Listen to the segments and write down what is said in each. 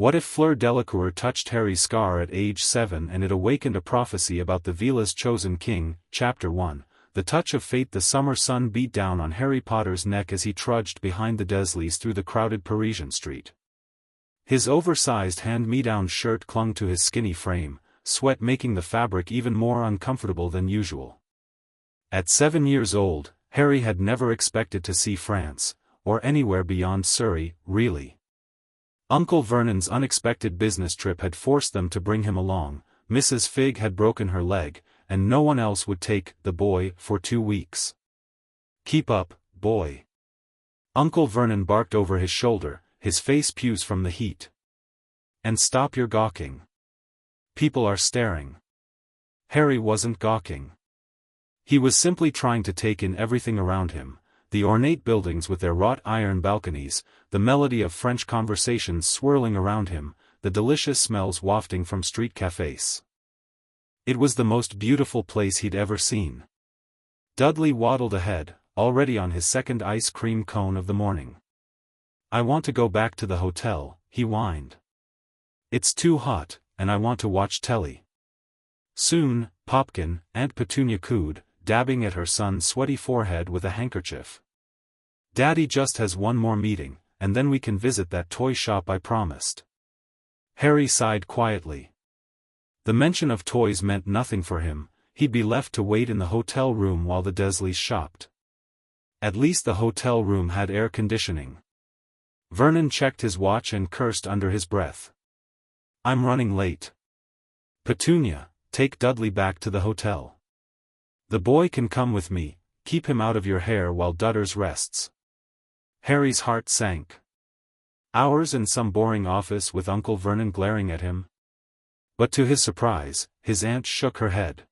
What if Fleur Delacour touched Harry's scar at age 7 and it awakened a prophecy about the Veela's chosen king? Chapter 1. The touch of fate. The summer sun beat down on Harry Potter's neck as he trudged behind the Dursleys through the crowded Parisian street. His oversized hand-me-down shirt clung to his skinny frame, sweat making the fabric even more uncomfortable than usual. At 7 years old, Harry had never expected to see France, or anywhere beyond Surrey, really. Uncle Vernon's unexpected business trip had forced them to bring him along. Mrs. Figg had broken her leg, and no one else would take the boy for 2 weeks. "Keep up, boy." Uncle Vernon barked over his shoulder, his face puce from the heat. "And stop your gawking. People are staring." Harry wasn't gawking. He was simply trying to take in everything around him. The ornate buildings with their wrought iron balconies, the melody of French conversations swirling around him, the delicious smells wafting from street cafes. It was the most beautiful place he'd ever seen. Dudley waddled ahead, already on his second ice cream cone of the morning. "I want to go back to the hotel," he whined. "It's too hot, and I want to watch telly." "Soon, Popkin," Aunt Petunia cooed, dabbing at her son's sweaty forehead with a handkerchief. "Daddy just has one more meeting, and then we can visit that toy shop I promised." Harry sighed quietly. The mention of toys meant nothing for him. He'd be left to wait in the hotel room while the Dursleys shopped. At least the hotel room had air conditioning. Vernon checked his watch and cursed under his breath. "I'm running late. Petunia, take Dudley back to the hotel. The boy can come with me, keep him out of your hair while Dudders rests." Harry's heart sank. Hours in some boring office with Uncle Vernon glaring at him? But to his surprise, his aunt shook her head.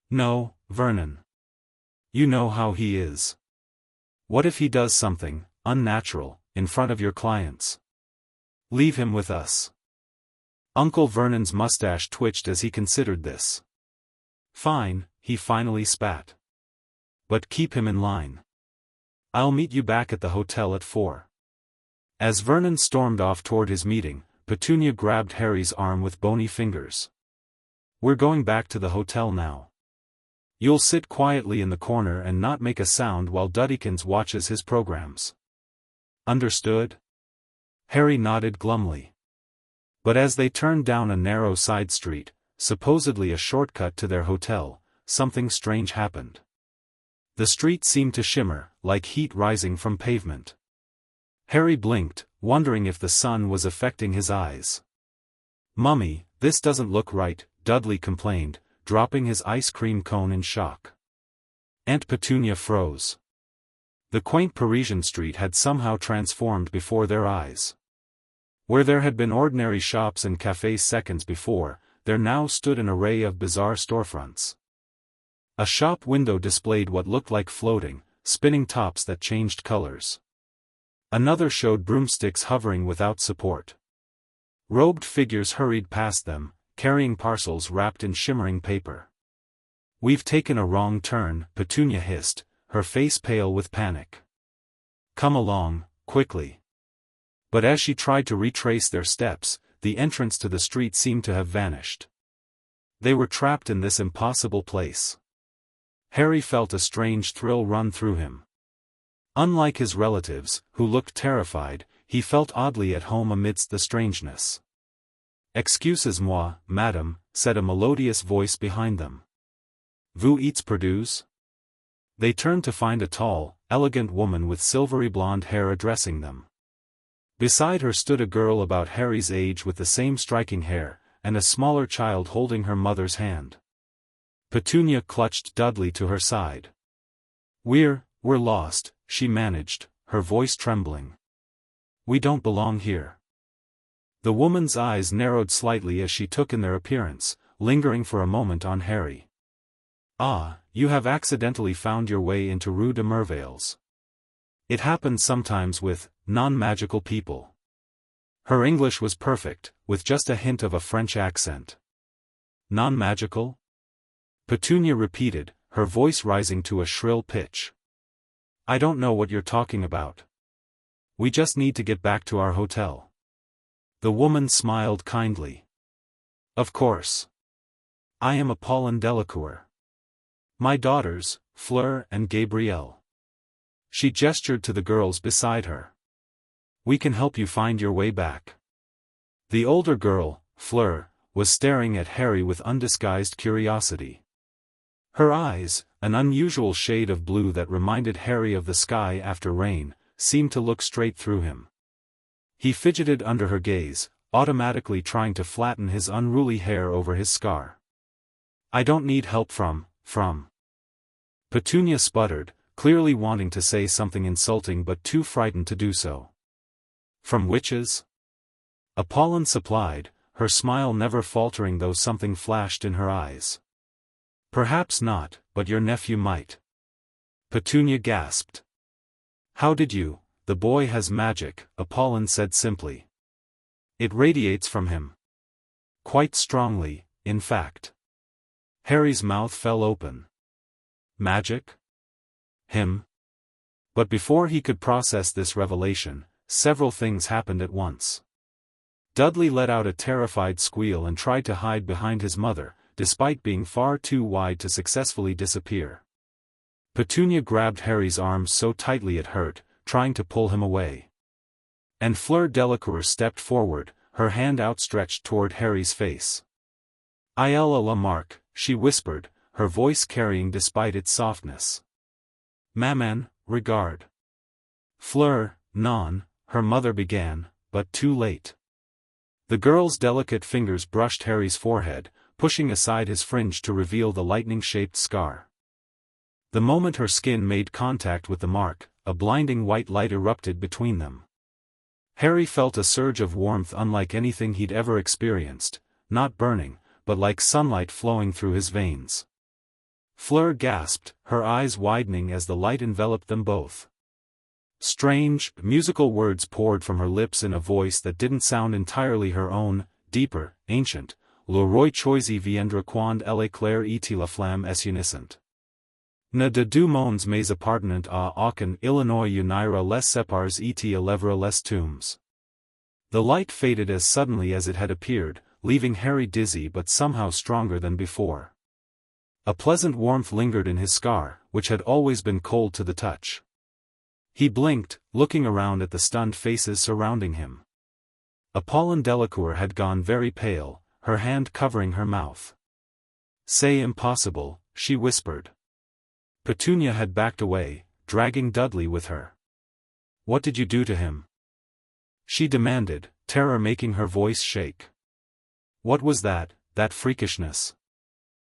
"No, Vernon. You know how he is. What if he does something unnatural in front of your clients? Leave him with us." Uncle Vernon's mustache twitched as he considered this. "Fine," he finally spat. "But keep him in line. I'll meet you back at the hotel at 4. As Vernon stormed off toward his meeting, Petunia grabbed Harry's arm with bony fingers. "We're going back to the hotel now. You'll sit quietly in the corner and not make a sound while Duddykins watches his programs. Understood?" Harry nodded glumly. But as they turned down a narrow side street, supposedly a shortcut to their hotel, something strange happened. The street seemed to shimmer, like heat rising from pavement. Harry blinked, wondering if the sun was affecting his eyes. "Mummy, this doesn't look right," Dudley complained, dropping his ice cream cone in shock. Aunt Petunia froze. The quaint Parisian street had somehow transformed before their eyes. Where there had been ordinary shops and cafes seconds before, there now stood an array of bizarre storefronts. A shop window displayed what looked like floating, spinning tops that changed colors. Another showed broomsticks hovering without support. Robed figures hurried past them, carrying parcels wrapped in shimmering paper. "We've taken a wrong turn," Petunia hissed, her face pale with panic. "Come along, quickly." But as she tried to retrace their steps, the entrance to the street seemed to have vanished. They were trapped in this impossible place. Harry felt a strange thrill run through him. Unlike his relatives, who looked terrified, he felt oddly at home amidst the strangeness. "Excusez-moi, madame," said a melodious voice behind them. "Vous êtes perdus?" They turned to find a tall, elegant woman with silvery blonde hair addressing them. Beside her stood a girl about Harry's age with the same striking hair, and a smaller child holding her mother's hand. Petunia clutched Dudley to her side. We're lost," she managed, her voice trembling. "We don't belong here." The woman's eyes narrowed slightly as she took in their appearance, lingering for a moment on Harry. "Ah, you have accidentally found your way into Rue de Merveilles. It happens sometimes with non-magical people." Her English was perfect, with just a hint of a French accent. "Non-magical?" Petunia repeated, her voice rising to a shrill pitch. "I don't know what you're talking about. We just need to get back to our hotel." The woman smiled kindly. Of course. I am Apollon Delacour. My daughters, Fleur and Gabrielle. She gestured to the girls beside her. We can help you find your way back. The older girl, Fleur, was staring at Harry with undisguised curiosity. Her eyes, an unusual shade of blue that reminded Harry of the sky after rain, seemed to look straight through him. He fidgeted under her gaze, automatically trying to flatten his unruly hair over his scar. I don't need help from. Petunia sputtered, clearly wanting to say something insulting but too frightened to do so. From witches? Apollon supplied, her smile never faltering though something flashed in her eyes. Perhaps not, but your nephew might. Petunia gasped. How did you? The boy has magic, Apollon said simply. It radiates from him. Quite strongly, in fact. Harry's mouth fell open. Magic? Him? But before he could process this revelation, several things happened at once. Dudley let out a terrified squeal and tried to hide behind his mother, despite being far too wide to successfully disappear. Petunia grabbed Harry's arm so tightly it hurt, trying to pull him away. And Fleur Delacour stepped forward, her hand outstretched toward Harry's face. "Il a la marque," she whispered, her voice carrying despite its softness. "Maman, regard." Fleur, non, her mother began, but too late. The girl's delicate fingers brushed Harry's forehead, pushing aside his fringe to reveal the lightning-shaped scar. The moment her skin made contact with the mark, a blinding white light erupted between them. Harry felt a surge of warmth unlike anything he'd ever experienced, not burning, but like sunlight flowing through his veins. Fleur gasped, her eyes widening as the light enveloped them both. Strange, musical words poured from her lips in a voice that didn't sound entirely her own, deeper, ancient. Le roi choisit viendra quand elle éclaire et la flamme est uniscente. Ne de deux mondes mais appartenant à aucun Illinois unira les separs et élèvera les tombes. The light faded as suddenly as it had appeared, leaving Harry dizzy but somehow stronger than before. A pleasant warmth lingered in his scar, which had always been cold to the touch. He blinked, looking around at the stunned faces surrounding him. Apollon Delacour had gone very pale, her hand covering her mouth. "Say impossible," she whispered. Petunia had backed away, dragging Dudley with her. "What did you do to him?" she demanded, terror making her voice shake. What was that freakishness?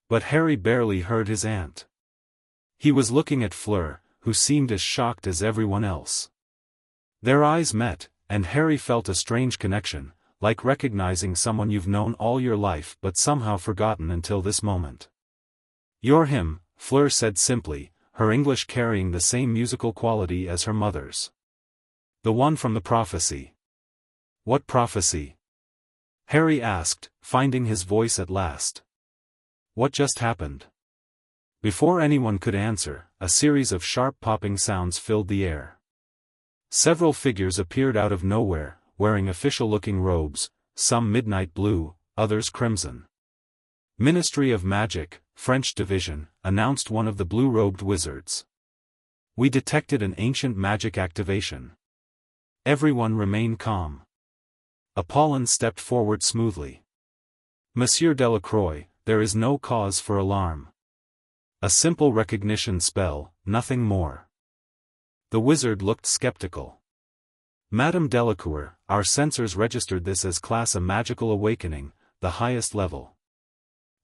But Harry barely heard his aunt. He was looking at Fleur, who seemed as shocked as everyone else. Their eyes met, and Harry felt a strange connection, like recognizing someone you've known all your life but somehow forgotten until this moment. "You're him," Fleur said simply, her English carrying the same musical quality as her mother's. "The one from the prophecy." "What prophecy?" Harry asked, finding his voice at last. "What just happened?" Before anyone could answer, a series of sharp popping sounds filled the air. Several figures appeared out of nowhere, wearing official-looking robes, some midnight blue, others crimson. "Ministry of Magic, French Division," announced one of the blue-robed wizards. "We detected an ancient magic activation." Everyone remained calm. Apollon stepped forward smoothly. "Monsieur Delacroix, there is no cause for alarm. A simple recognition spell, nothing more." The wizard looked skeptical. "Madame Delacour, our sensors registered this as class a magical awakening, the highest level."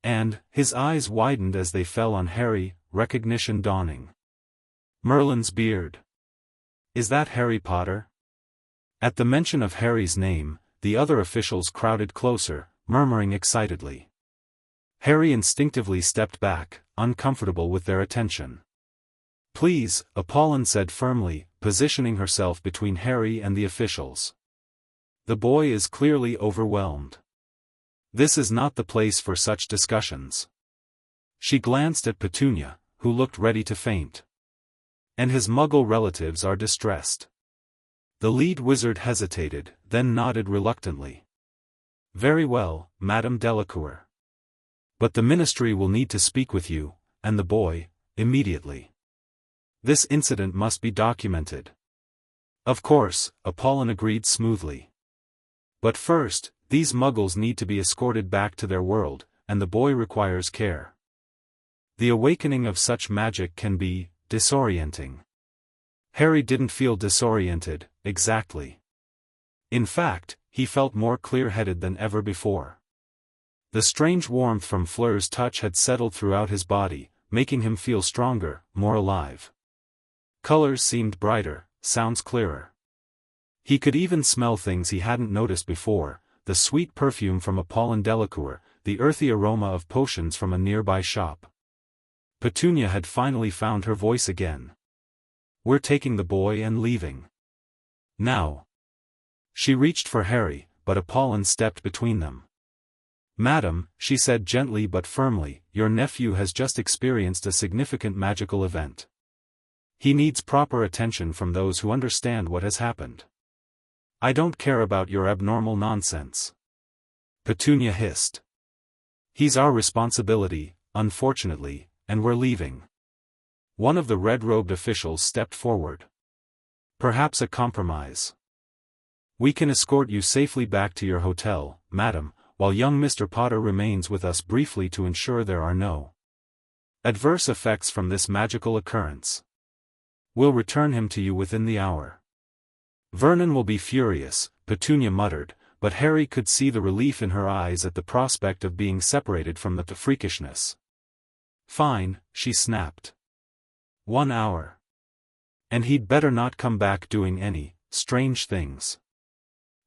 And, his eyes widened as they fell on Harry, recognition dawning. "Merlin's beard. Is that Harry Potter?" At the mention of Harry's name, the other officials crowded closer, murmuring excitedly. Harry instinctively stepped back, uncomfortable with their attention. "Please," Apollon said firmly, positioning herself between Harry and the officials. "The boy is clearly overwhelmed. This is not the place for such discussions." She glanced at Petunia, who looked ready to faint. "And his Muggle relatives are distressed." The lead wizard hesitated, then nodded reluctantly. Very well, Madame Delacour. But the ministry will need to speak with you, and the boy, immediately. This incident must be documented. Of course, Apollon agreed smoothly. But first, these muggles need to be escorted back to their world, and the boy requires care. The awakening of such magic can be disorienting. Harry didn't feel disoriented, exactly. In fact, he felt more clear-headed than ever before. The strange warmth from Fleur's touch had settled throughout his body, making him feel stronger, more alive. Colors seemed brighter, sounds clearer. He could even smell things he hadn't noticed before, the sweet perfume from Apollon Delacour, the earthy aroma of potions from a nearby shop. Petunia had finally found her voice again. "We're taking the boy and leaving. Now." She reached for Harry, but Apollon stepped between them. "Madam," she said gently but firmly, "your nephew has just experienced a significant magical event. He needs proper attention from those who understand what has happened." "I don't care about your abnormal nonsense," Petunia hissed. "He's our responsibility, unfortunately, and we're leaving." One of the red-robed officials stepped forward. "Perhaps a compromise. We can escort you safely back to your hotel, madam, while young Mr. Potter remains with us briefly to ensure there are no adverse effects from this magical occurrence. We'll return him to you within the hour." "Vernon will be furious," Petunia muttered, but Harry could see the relief in her eyes at the prospect of being separated from the freakishness. "Fine," she snapped. 1 hour. And he'd better not come back doing any strange things.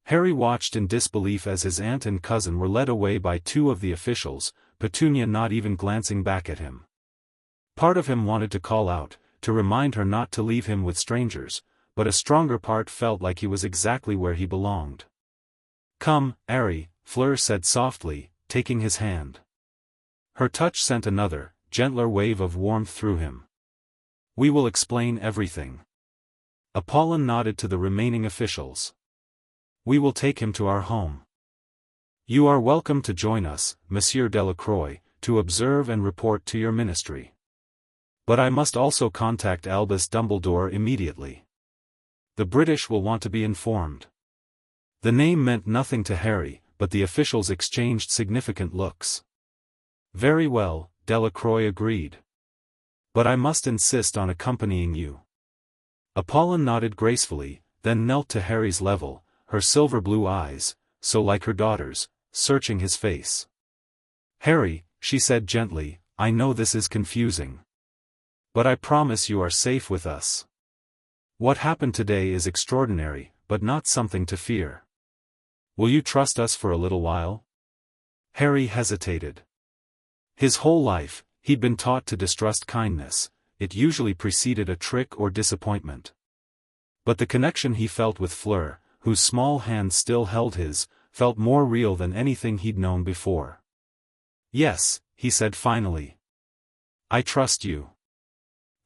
Harry watched in disbelief as his aunt and cousin were led away by two of the officials, Petunia not even glancing back at him. Part of him wanted to call out, to remind her not to leave him with strangers, but a stronger part felt like he was exactly where he belonged. "Come, Harry," Fleur said softly, taking his hand. Her touch sent another, gentler wave of warmth through him. "We will explain everything." Apollon nodded to the remaining officials. "We will take him to our home. You are welcome to join us, Monsieur Delacroix, to observe and report to your ministry. But I must also contact Albus Dumbledore immediately. The British will want to be informed." The name meant nothing to Harry, but the officials exchanged significant looks. "Very well," Delacroix agreed. "But I must insist on accompanying you." Apollon nodded gracefully, then knelt to Harry's level, her silver blue eyes, so like her daughter's, searching his face. "Harry," she said gently, "I know this is confusing. But I promise you are safe with us. What happened today is extraordinary, but not something to fear. Will you trust us for a little while?" Harry hesitated. His whole life, he'd been taught to distrust kindness, it usually preceded a trick or disappointment. But the connection he felt with Fleur, whose small hand still held his, felt more real than anything he'd known before. "Yes," he said finally. "I trust you."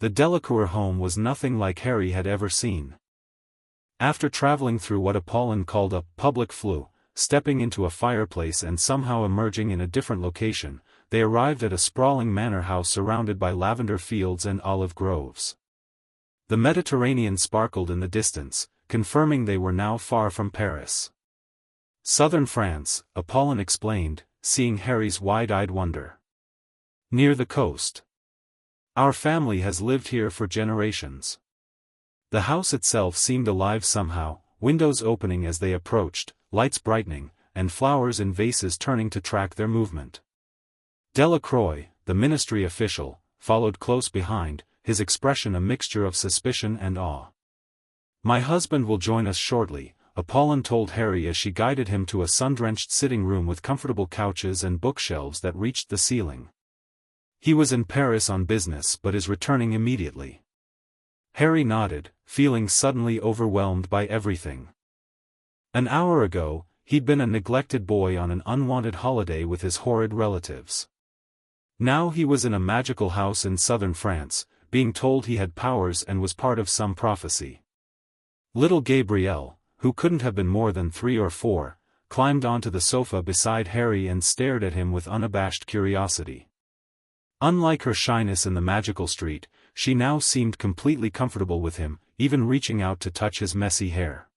The Delacour home was nothing like Harry had ever seen. After traveling through what Apollon called a public flue, stepping into a fireplace and somehow emerging in a different location, they arrived at a sprawling manor house surrounded by lavender fields and olive groves. The Mediterranean sparkled in the distance, confirming they were now far from Paris. "Southern France," Apollon explained, seeing Harry's wide-eyed wonder. "Near the coast. Our family has lived here for generations." The house itself seemed alive somehow, windows opening as they approached, lights brightening, and flowers in vases turning to track their movement. Delacroix, the ministry official, followed close behind, his expression a mixture of suspicion and awe. "My husband will join us shortly," Apollon told Harry as she guided him to a sun-drenched sitting room with comfortable couches and bookshelves that reached the ceiling. "He was in Paris on business but is returning immediately." Harry nodded, feeling suddenly overwhelmed by everything. An hour ago, he'd been a neglected boy on an unwanted holiday with his horrid relatives. Now he was in a magical house in southern France, being told he had powers and was part of some prophecy. Little Gabrielle, who couldn't have been more than 3 or 4, climbed onto the sofa beside Harry and stared at him with unabashed curiosity. Unlike her shyness in the magical street, she now seemed completely comfortable with him, even reaching out to touch his messy hair.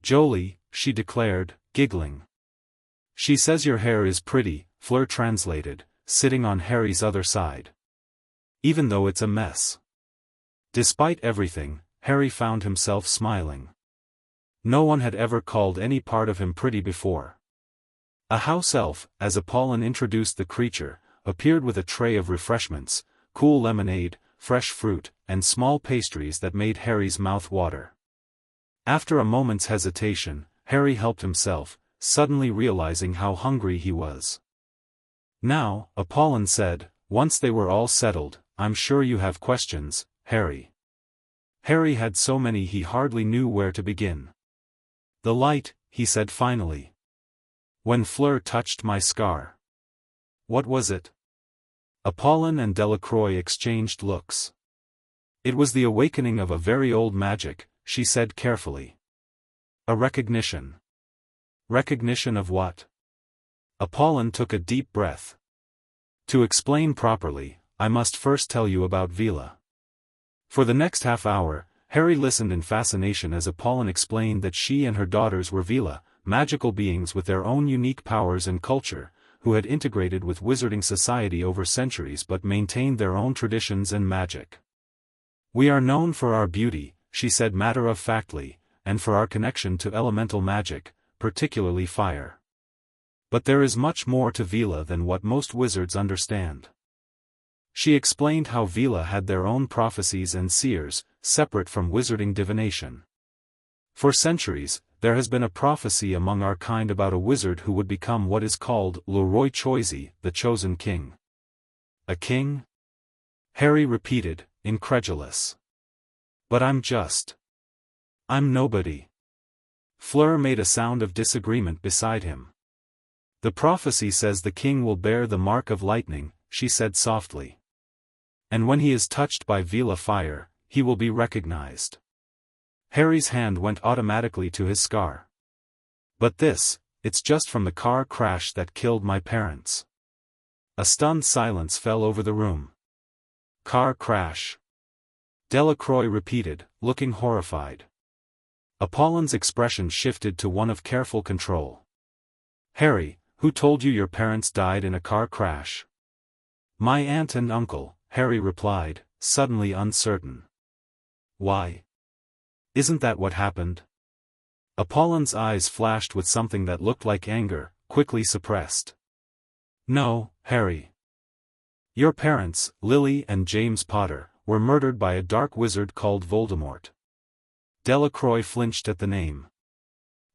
"Jolie," she declared, giggling. "She says your hair is pretty," Fleur translated, sitting on Harry's other side. "Even though it's a mess." Despite everything, Harry found himself smiling. No one had ever called any part of him pretty before. A house elf, as Apollon introduced the creature, appeared with a tray of refreshments, cool lemonade, fresh fruit, and small pastries that made Harry's mouth water. After a moment's hesitation, Harry helped himself, suddenly realizing how hungry he was. "Now," Apollon said, once they were all settled, "I'm sure you have questions, Harry." Harry had so many he hardly knew where to begin. "The light," he said finally. "When Fleur touched my scar." "What was it?" Apollon and Delacroix exchanged looks. "It was the awakening of a very old magic," she said carefully. "A recognition." "Recognition of what?" Apollon took a deep breath. "To explain properly, I must first tell you about Veela." For the next half hour, Harry listened in fascination as Apollon explained that she and her daughters were Veela, magical beings with their own unique powers and culture, who had integrated with wizarding society over centuries but maintained their own traditions and magic. "We are known for our beauty," she said matter-of-factly, "and for our connection to elemental magic, particularly fire. But there is much more to Veela than what most wizards understand." She explained how Veela had their own prophecies and seers, separate from wizarding divination. For centuries, there has been a prophecy among our kind about a wizard who would become what is called le roi choisi, the chosen king. "A king?" Harry repeated, incredulous. "But I'm nobody." Fleur made a sound of disagreement beside him. "The prophecy says the king will bear the mark of lightning," she said softly. "And when he is touched by Veela fire, he will be recognized." Harry's hand went automatically to his scar. "But it's just from the car crash that killed my parents." A stunned silence fell over the room. "Car crash?" Delacroix repeated, looking horrified. Apollon's expression shifted to one of careful control. "Harry, who told you your parents died in a car crash?" "My aunt and uncle," Harry replied, suddenly uncertain. "Why? Isn't that what happened?" Apollon's eyes flashed with something that looked like anger, quickly suppressed. "No, Harry. Your parents, Lily and James Potter, were murdered by a dark wizard called Voldemort." Delacroix flinched at the name.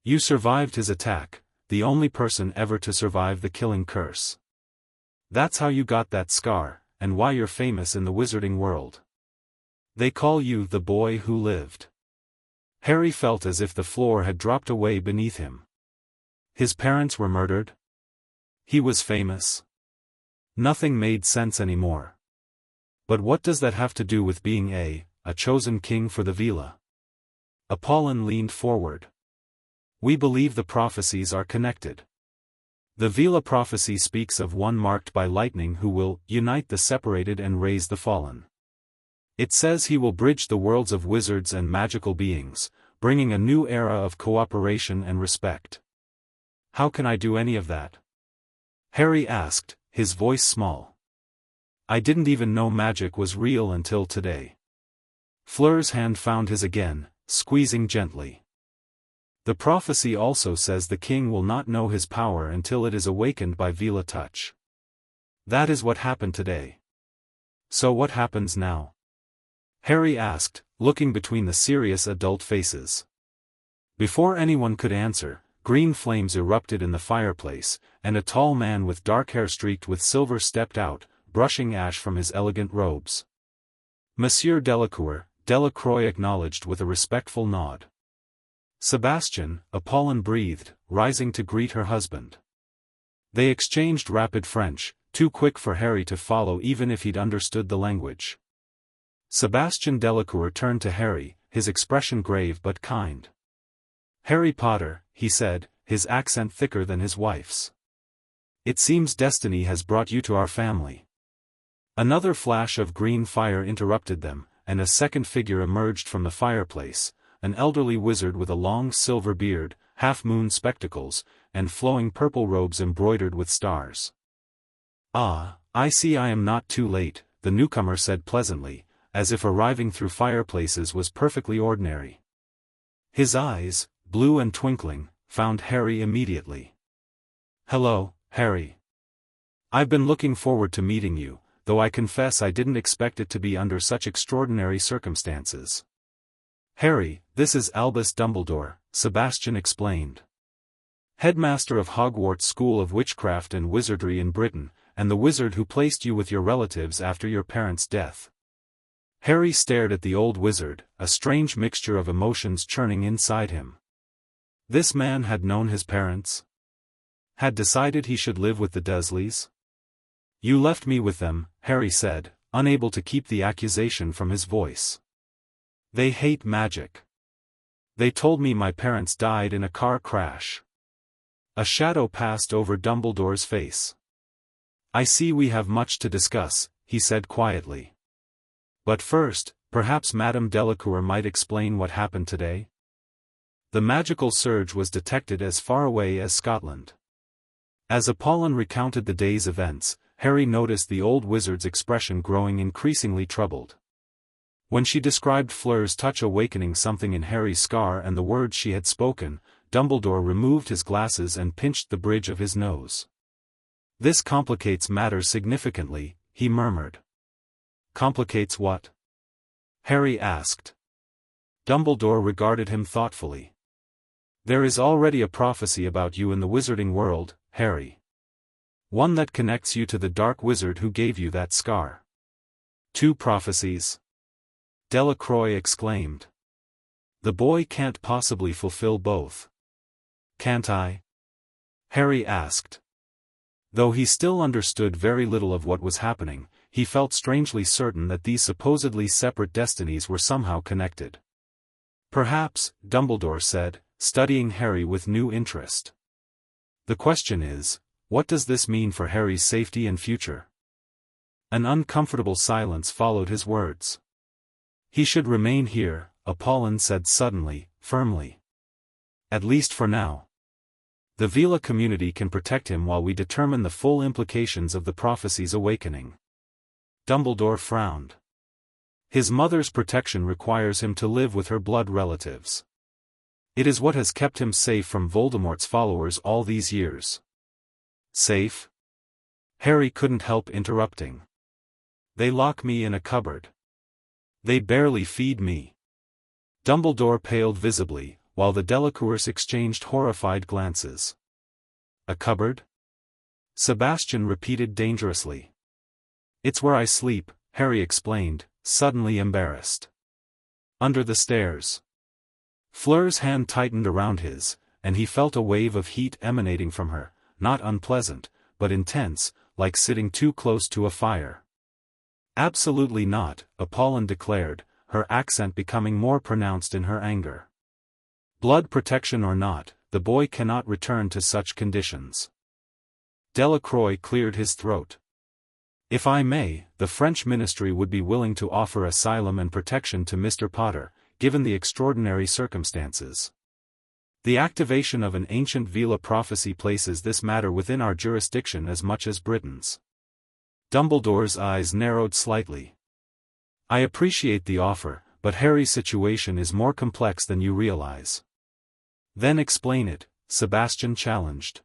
"You survived his attack, the only person ever to survive the killing curse. That's how you got that scar, and why you're famous in the wizarding world. They call you the boy who lived." Harry felt as if the floor had dropped away beneath him. His parents were murdered? He was famous? Nothing made sense anymore. But what does that have to do with being a chosen king for the Veela? Apollon leaned forward. "We believe the prophecies are connected. The Veela prophecy speaks of one marked by lightning who will unite the separated and raise the fallen. It says he will bridge the worlds of wizards and magical beings, bringing a new era of cooperation and respect." "How can I do any of that?" Harry asked, his voice small. "I didn't even know magic was real until today." Fleur's hand found his again, squeezing gently. "The prophecy also says the king will not know his power until it is awakened by Veela touch. That is what happened today." "So what happens now?" Harry asked, looking between the serious adult faces. Before anyone could answer, green flames erupted in the fireplace, and a tall man with dark hair streaked with silver stepped out, brushing ash from his elegant robes. "Monsieur Delacour," Delacroix acknowledged with a respectful nod. "Sebastian," Apollon breathed, rising to greet her husband. They exchanged rapid French, too quick for Harry to follow even if he'd understood the language. Sebastian Delacour turned to Harry, his expression grave but kind. "Harry Potter," he said, his accent thicker than his wife's. "It seems destiny has brought you to our family." Another flash of green fire interrupted them, and a second figure emerged from the fireplace, an elderly wizard with a long silver beard, half-moon spectacles, and flowing purple robes embroidered with stars. "Ah, I see I am not too late," the newcomer said pleasantly, as if arriving through fireplaces was perfectly ordinary. His eyes, blue and twinkling, found Harry immediately. "Hello, Harry. I've been looking forward to meeting you, though I confess I didn't expect it to be under such extraordinary circumstances." "Harry, this is Albus Dumbledore," Sebastian explained. "Headmaster of Hogwarts School of Witchcraft and Wizardry in Britain, and the wizard who placed you with your relatives after your parents' death." Harry stared at the old wizard, a strange mixture of emotions churning inside him. This man had known his parents? Had decided he should live with the Dursleys? "You left me with them," Harry said, unable to keep the accusation from his voice. "They hate magic. They told me my parents died in a car crash." A shadow passed over Dumbledore's face. "I see we have much to discuss," he said quietly. "But first, perhaps Madame Delacour might explain what happened today?" The magical surge was detected as far away as Scotland. As Apollon recounted the day's events, Harry noticed the old wizard's expression growing increasingly troubled. When she described Fleur's touch awakening something in Harry's scar and the words she had spoken, Dumbledore removed his glasses and pinched the bridge of his nose. "This complicates matters significantly," he murmured. "Complicates what?" Harry asked. Dumbledore regarded him thoughtfully. "There is already a prophecy about you in the wizarding world, Harry. One that connects you to the dark wizard who gave you that scar." "Two prophecies?" Delacroix exclaimed. "The boy can't possibly fulfill both." "Can't I?" Harry asked. Though he still understood very little of what was happening, he felt strangely certain that these supposedly separate destinies were somehow connected. "Perhaps," Dumbledore said, studying Harry with new interest. "The question is, what does this mean for Harry's safety and future?" An uncomfortable silence followed his words. "He should remain here," Apollon said suddenly, firmly. "At least for now. The Veela community can protect him while we determine the full implications of the prophecy's awakening." Dumbledore frowned. "His mother's protection requires him to live with her blood relatives. It is what has kept him safe from Voldemort's followers all these years." "Safe?" Harry couldn't help interrupting. "They lock me in a cupboard. They barely feed me." Dumbledore paled visibly, while the Delacours exchanged horrified glances. "A cupboard?" Sebastian repeated dangerously. "It's where I sleep," Harry explained, suddenly embarrassed. "Under the stairs." Fleur's hand tightened around his, and he felt a wave of heat emanating from her, not unpleasant, but intense, like sitting too close to a fire. "Absolutely not," Apollon declared, her accent becoming more pronounced in her anger. "Blood protection or not, the boy cannot return to such conditions." Delacroix cleared his throat. "If I may, the French ministry would be willing to offer asylum and protection to Mr. Potter, given the extraordinary circumstances. The activation of an ancient Veela prophecy places this matter within our jurisdiction as much as Britain's." Dumbledore's eyes narrowed slightly. "I appreciate the offer, but Harry's situation is more complex than you realize." "Then explain it," Sebastian challenged.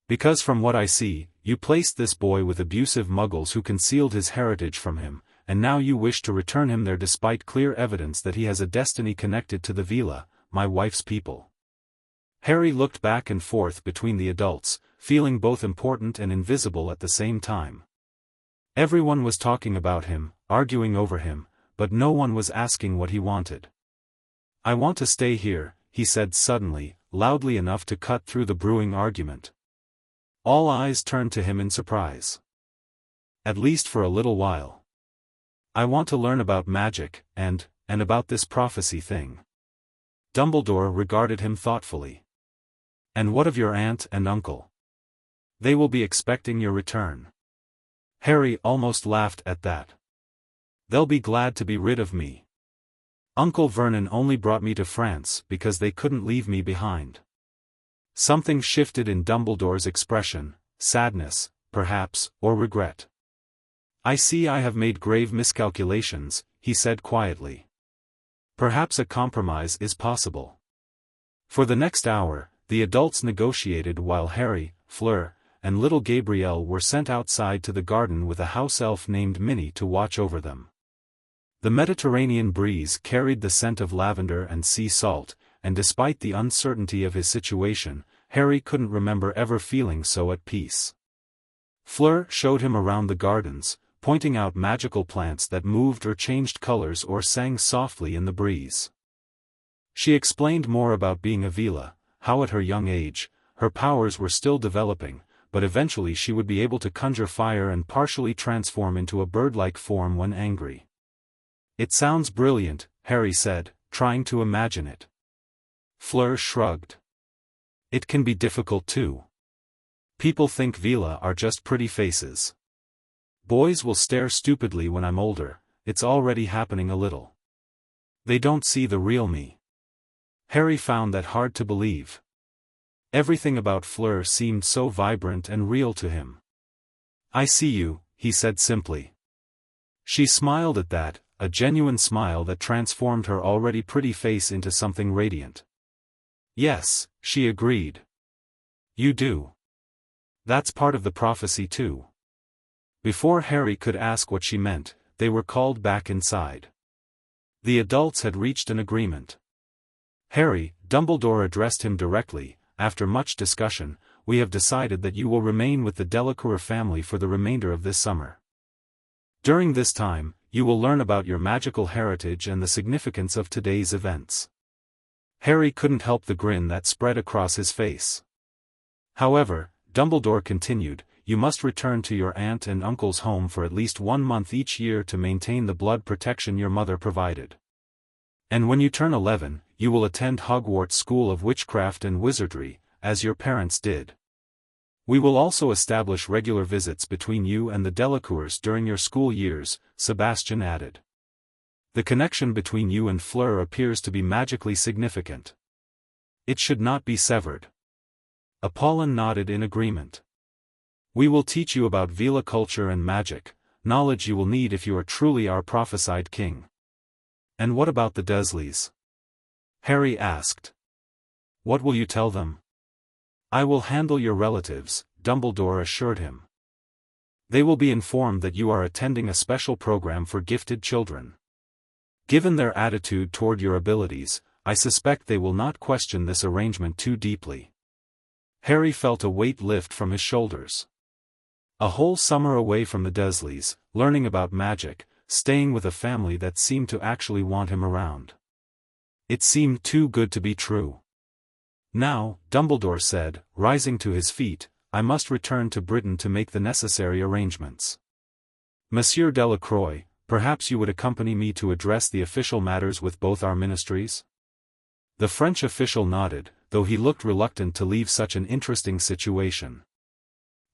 "Because from what I see, you placed this boy with abusive muggles who concealed his heritage from him, and now you wish to return him there despite clear evidence that he has a destiny connected to the Veela, my wife's people." Harry looked back and forth between the adults, feeling both important and invisible at the same time. Everyone was talking about him, arguing over him, but no one was asking what he wanted. "I want to stay here," he said suddenly, loudly enough to cut through the brewing argument. All eyes turned to him in surprise. "At least for a little while. I want to learn about magic, and about this prophecy thing." Dumbledore regarded him thoughtfully. And what of your aunt and uncle? They will be expecting your return. Harry almost laughed at that. They'll be glad to be rid of me. Uncle Vernon only brought me to France because they couldn't leave me behind. Something shifted in Dumbledore's expression, sadness, perhaps, or regret. I see I have made grave miscalculations, he said quietly. Perhaps a compromise is possible. For the next hour, the adults negotiated while Harry, Fleur, and little Gabrielle were sent outside to the garden with a house elf named Minnie to watch over them. The Mediterranean breeze carried the scent of lavender and sea salt, and despite the uncertainty of his situation, Harry couldn't remember ever feeling so at peace. Fleur showed him around the gardens, pointing out magical plants that moved or changed colors or sang softly in the breeze. She explained more about being a Veela, how at her young age, her powers were still developing, but eventually she would be able to conjure fire and partially transform into a bird-like form when angry. It sounds brilliant, Harry said, trying to imagine it. Fleur shrugged. It can be difficult too. People think Veela are just pretty faces. Boys will stare stupidly when I'm older, it's already happening a little. They don't see the real me. Harry found that hard to believe. Everything about Fleur seemed so vibrant and real to him. I see you, he said simply. She smiled at that, a genuine smile that transformed her already pretty face into something radiant. Yes, she agreed. You do. That's part of the prophecy too. Before Harry could ask what she meant, they were called back inside. The adults had reached an agreement. Harry, Dumbledore addressed him directly, after much discussion, we have decided that you will remain with the Delacour family for the remainder of this summer. During this time, you will learn about your magical heritage and the significance of today's events. Harry couldn't help the grin that spread across his face. However, Dumbledore continued, you must return to your aunt and uncle's home for at least 1 month each year to maintain the blood protection your mother provided. And when you turn 11, you will attend Hogwarts School of Witchcraft and Wizardry, as your parents did. We will also establish regular visits between you and the Delacours during your school years, Sebastian added. The connection between you and Fleur appears to be magically significant. It should not be severed. Apollon nodded in agreement. We will teach you about Veela culture and magic, knowledge you will need if you are truly our prophesied king. And what about the Dursleys? Harry asked. What will you tell them? I will handle your relatives, Dumbledore assured him. They will be informed that you are attending a special program for gifted children. Given their attitude toward your abilities, I suspect they will not question this arrangement too deeply. Harry felt a weight lift from his shoulders. A whole summer away from the Dursleys, learning about magic, staying with a family that seemed to actually want him around. It seemed too good to be true. Now, Dumbledore said, rising to his feet, I must return to Britain to make the necessary arrangements. Monsieur Delacroix, perhaps you would accompany me to address the official matters with both our ministries? The French official nodded, though he looked reluctant to leave such an interesting situation.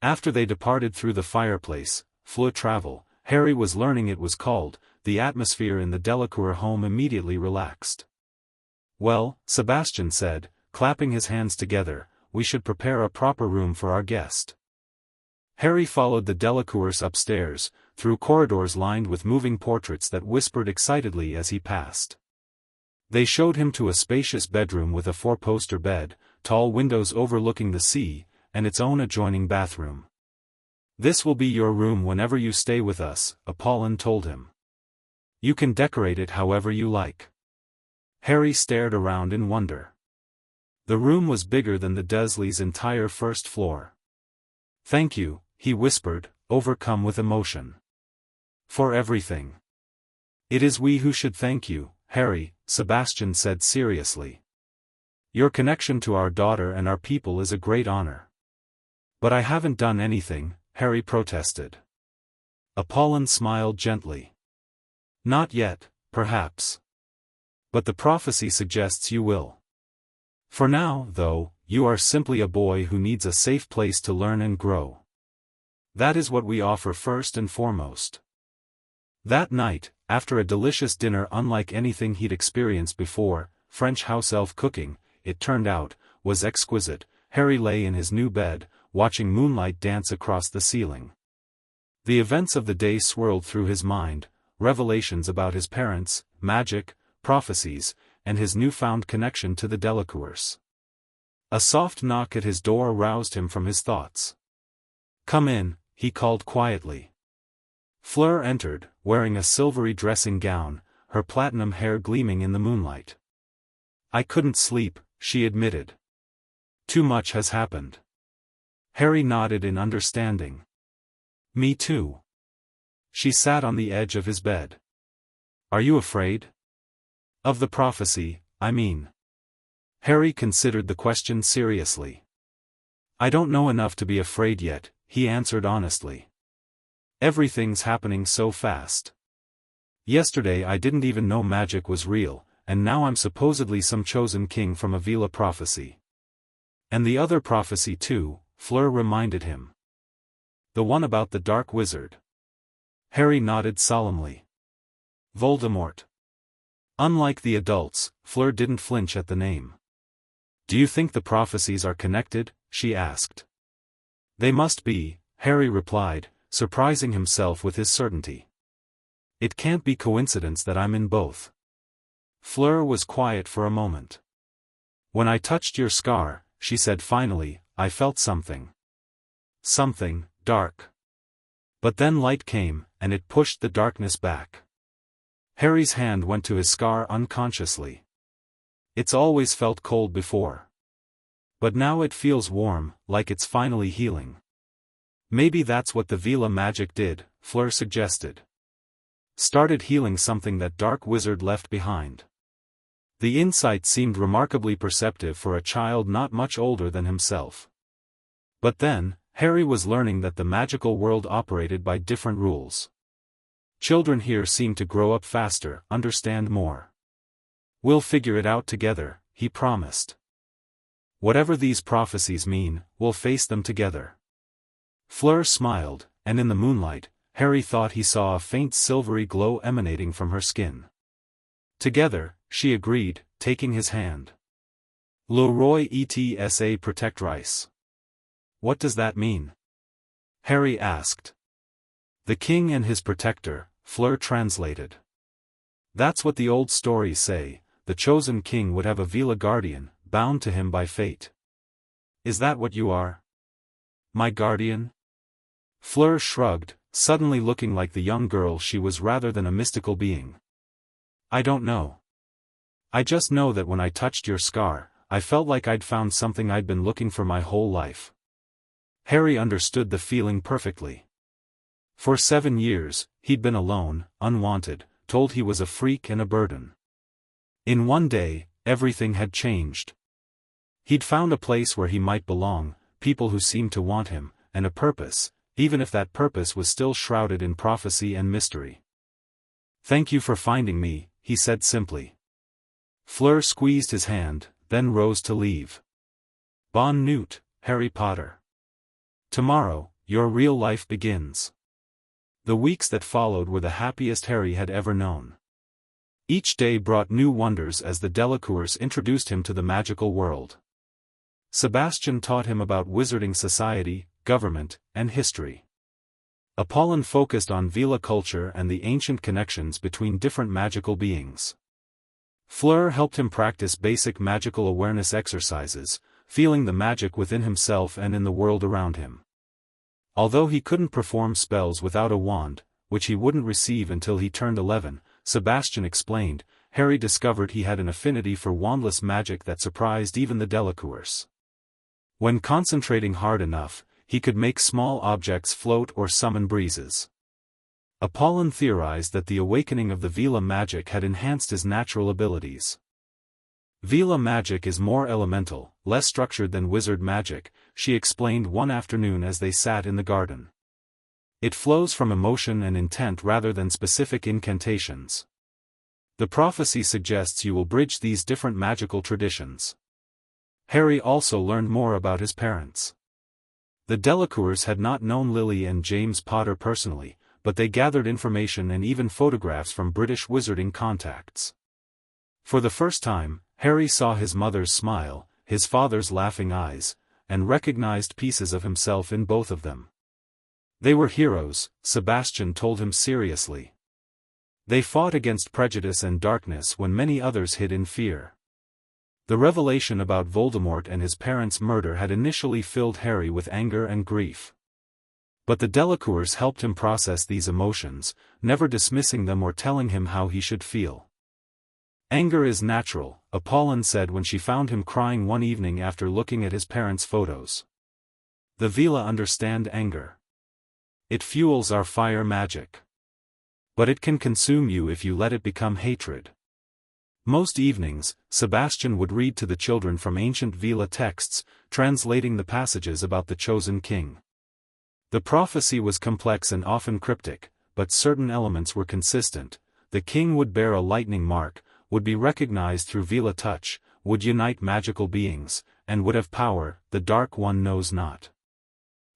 After they departed through the fireplace, Fleur travel, Harry was learning it was called, the atmosphere in the Delacour home immediately relaxed. Well, Sebastian said, clapping his hands together, we should prepare a proper room for our guest. Harry followed the Delacours upstairs, through corridors lined with moving portraits that whispered excitedly as he passed. They showed him to a spacious bedroom with a 4-poster bed, tall windows overlooking the sea, and its own adjoining bathroom. This will be your room whenever you stay with us, Apollon told him. You can decorate it however you like. Harry stared around in wonder. The room was bigger than the Dursleys' entire first floor. Thank you, he whispered, overcome with emotion. For everything. It is we who should thank you, Harry, Sebastian said seriously. Your connection to our daughter and our people is a great honor. But I haven't done anything, Harry protested. Apollon smiled gently. Not yet, perhaps. But the prophecy suggests you will. For now, though, you are simply a boy who needs a safe place to learn and grow. That is what we offer first and foremost." That night, after a delicious dinner unlike anything he'd experienced before, French house elf cooking, it turned out, was exquisite, Harry lay in his new bed, watching moonlight dance across the ceiling. The events of the day swirled through his mind, revelations about his parents, magic, prophecies, and his newfound connection to the Delacours. A soft knock at his door roused him from his thoughts. "Come in," he called quietly. Fleur entered, wearing a silvery dressing gown, her platinum hair gleaming in the moonlight. "I couldn't sleep," she admitted. "Too much has happened." Harry nodded in understanding. "Me too." She sat on the edge of his bed. "Are you afraid?" "Of the prophecy, I mean." Harry considered the question seriously. "I don't know enough to be afraid yet," he answered honestly. "Everything's happening so fast. Yesterday I didn't even know magic was real, and now I'm supposedly some chosen king from a Veela prophecy." "And the other prophecy too," Fleur reminded him. "The one about the dark wizard." Harry nodded solemnly. "Voldemort." Unlike the adults, Fleur didn't flinch at the name. "Do you think the prophecies are connected?" she asked. "They must be," Harry replied, surprising himself with his certainty. "It can't be coincidence that I'm in both." Fleur was quiet for a moment. "When I touched your scar," she said finally, "I felt something. Something dark. But then light came, and it pushed the darkness back." Harry's hand went to his scar unconsciously. "It's always felt cold before. But now it feels warm, like it's finally healing." "Maybe that's what the Veela magic did," Fleur suggested. "Started healing something that dark wizard left behind." The insight seemed remarkably perceptive for a child not much older than himself. But then, Harry was learning that the magical world operated by different rules. Children here seemed to grow up faster, understand more. "We'll figure it out together," he promised. "Whatever these prophecies mean, we'll face them together." Fleur smiled, and in the moonlight, Harry thought he saw a faint silvery glow emanating from her skin. "Together," she agreed, taking his hand. "Le roi etsa protectrice." "What does that mean?" Harry asked. "The king and his protector," Fleur translated. "That's what the old stories say, the chosen king would have a Veela guardian, bound to him by fate. Is that what you are? My guardian?" Fleur shrugged, suddenly looking like the young girl she was rather than a mystical being. "I don't know. I just know that when I touched your scar, I felt like I'd found something I'd been looking for my whole life." Harry understood the feeling perfectly. For 7 years, he'd been alone, unwanted, told he was a freak and a burden. In one day, everything had changed. He'd found a place where he might belong, people who seemed to want him, and a purpose, even if that purpose was still shrouded in prophecy and mystery. "Thank you for finding me," he said simply. Fleur squeezed his hand, then rose to leave. "Bonne nuit, Harry Potter. Tomorrow, your real life begins." The weeks that followed were the happiest Harry had ever known. Each day brought new wonders as the Delacours introduced him to the magical world. Sebastian taught him about wizarding society, government, and history. Apollon focused on Veela culture and the ancient connections between different magical beings. Fleur helped him practice basic magical awareness exercises, feeling the magic within himself and in the world around him. Although he couldn't perform spells without a wand, which he wouldn't receive until he turned 11, Sebastian explained, Harry discovered he had an affinity for wandless magic that surprised even the Delacours. When concentrating hard enough, he could make small objects float or summon breezes. Apollon theorized that the awakening of the Veela magic had enhanced his natural abilities. "Veela magic is more elemental, less structured than wizard magic," she explained one afternoon as they sat in the garden. "It flows from emotion and intent rather than specific incantations. The prophecy suggests you will bridge these different magical traditions." Harry also learned more about his parents. The Delacours had not known Lily and James Potter personally, but they gathered information and even photographs from British wizarding contacts. For the first time, Harry saw his mother's smile, his father's laughing eyes, and recognized pieces of himself in both of them. They were heroes, Sebastian told him seriously. They fought against prejudice and darkness when many others hid in fear. The revelation about Voldemort and his parents' murder had initially filled Harry with anger and grief. But the Delacours helped him process these emotions, never dismissing them or telling him how he should feel. Anger is natural, Apollon said when she found him crying one evening after looking at his parents' photos. The Veela understand anger. It fuels our fire magic. But it can consume you if you let it become hatred. Most evenings, Sebastian would read to the children from ancient Veela texts, translating the passages about the chosen king. The prophecy was complex and often cryptic, but certain elements were consistent. The king would bear a lightning mark, would be recognized through Veela touch, would unite magical beings, and would have power, the Dark One knows not.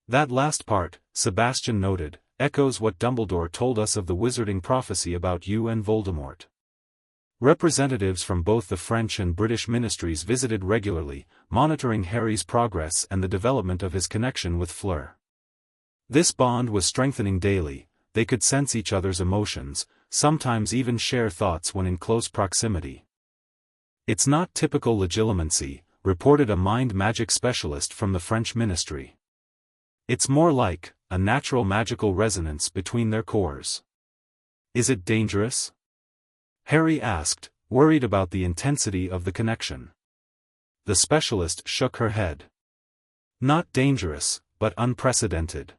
That last part, Sebastian noted, echoes what Dumbledore told us of the wizarding prophecy about you and Voldemort. Representatives from both the French and British ministries visited regularly, monitoring Harry's progress and the development of his connection with Fleur. This bond was strengthening daily, they could sense each other's emotions, sometimes even share thoughts when in close proximity. It's not typical legilimency, reported a mind magic specialist from the French ministry. It's more like a natural magical resonance between their cores. Is it dangerous? Harry asked, worried about the intensity of the connection. The specialist shook her head. Not dangerous, but unprecedented.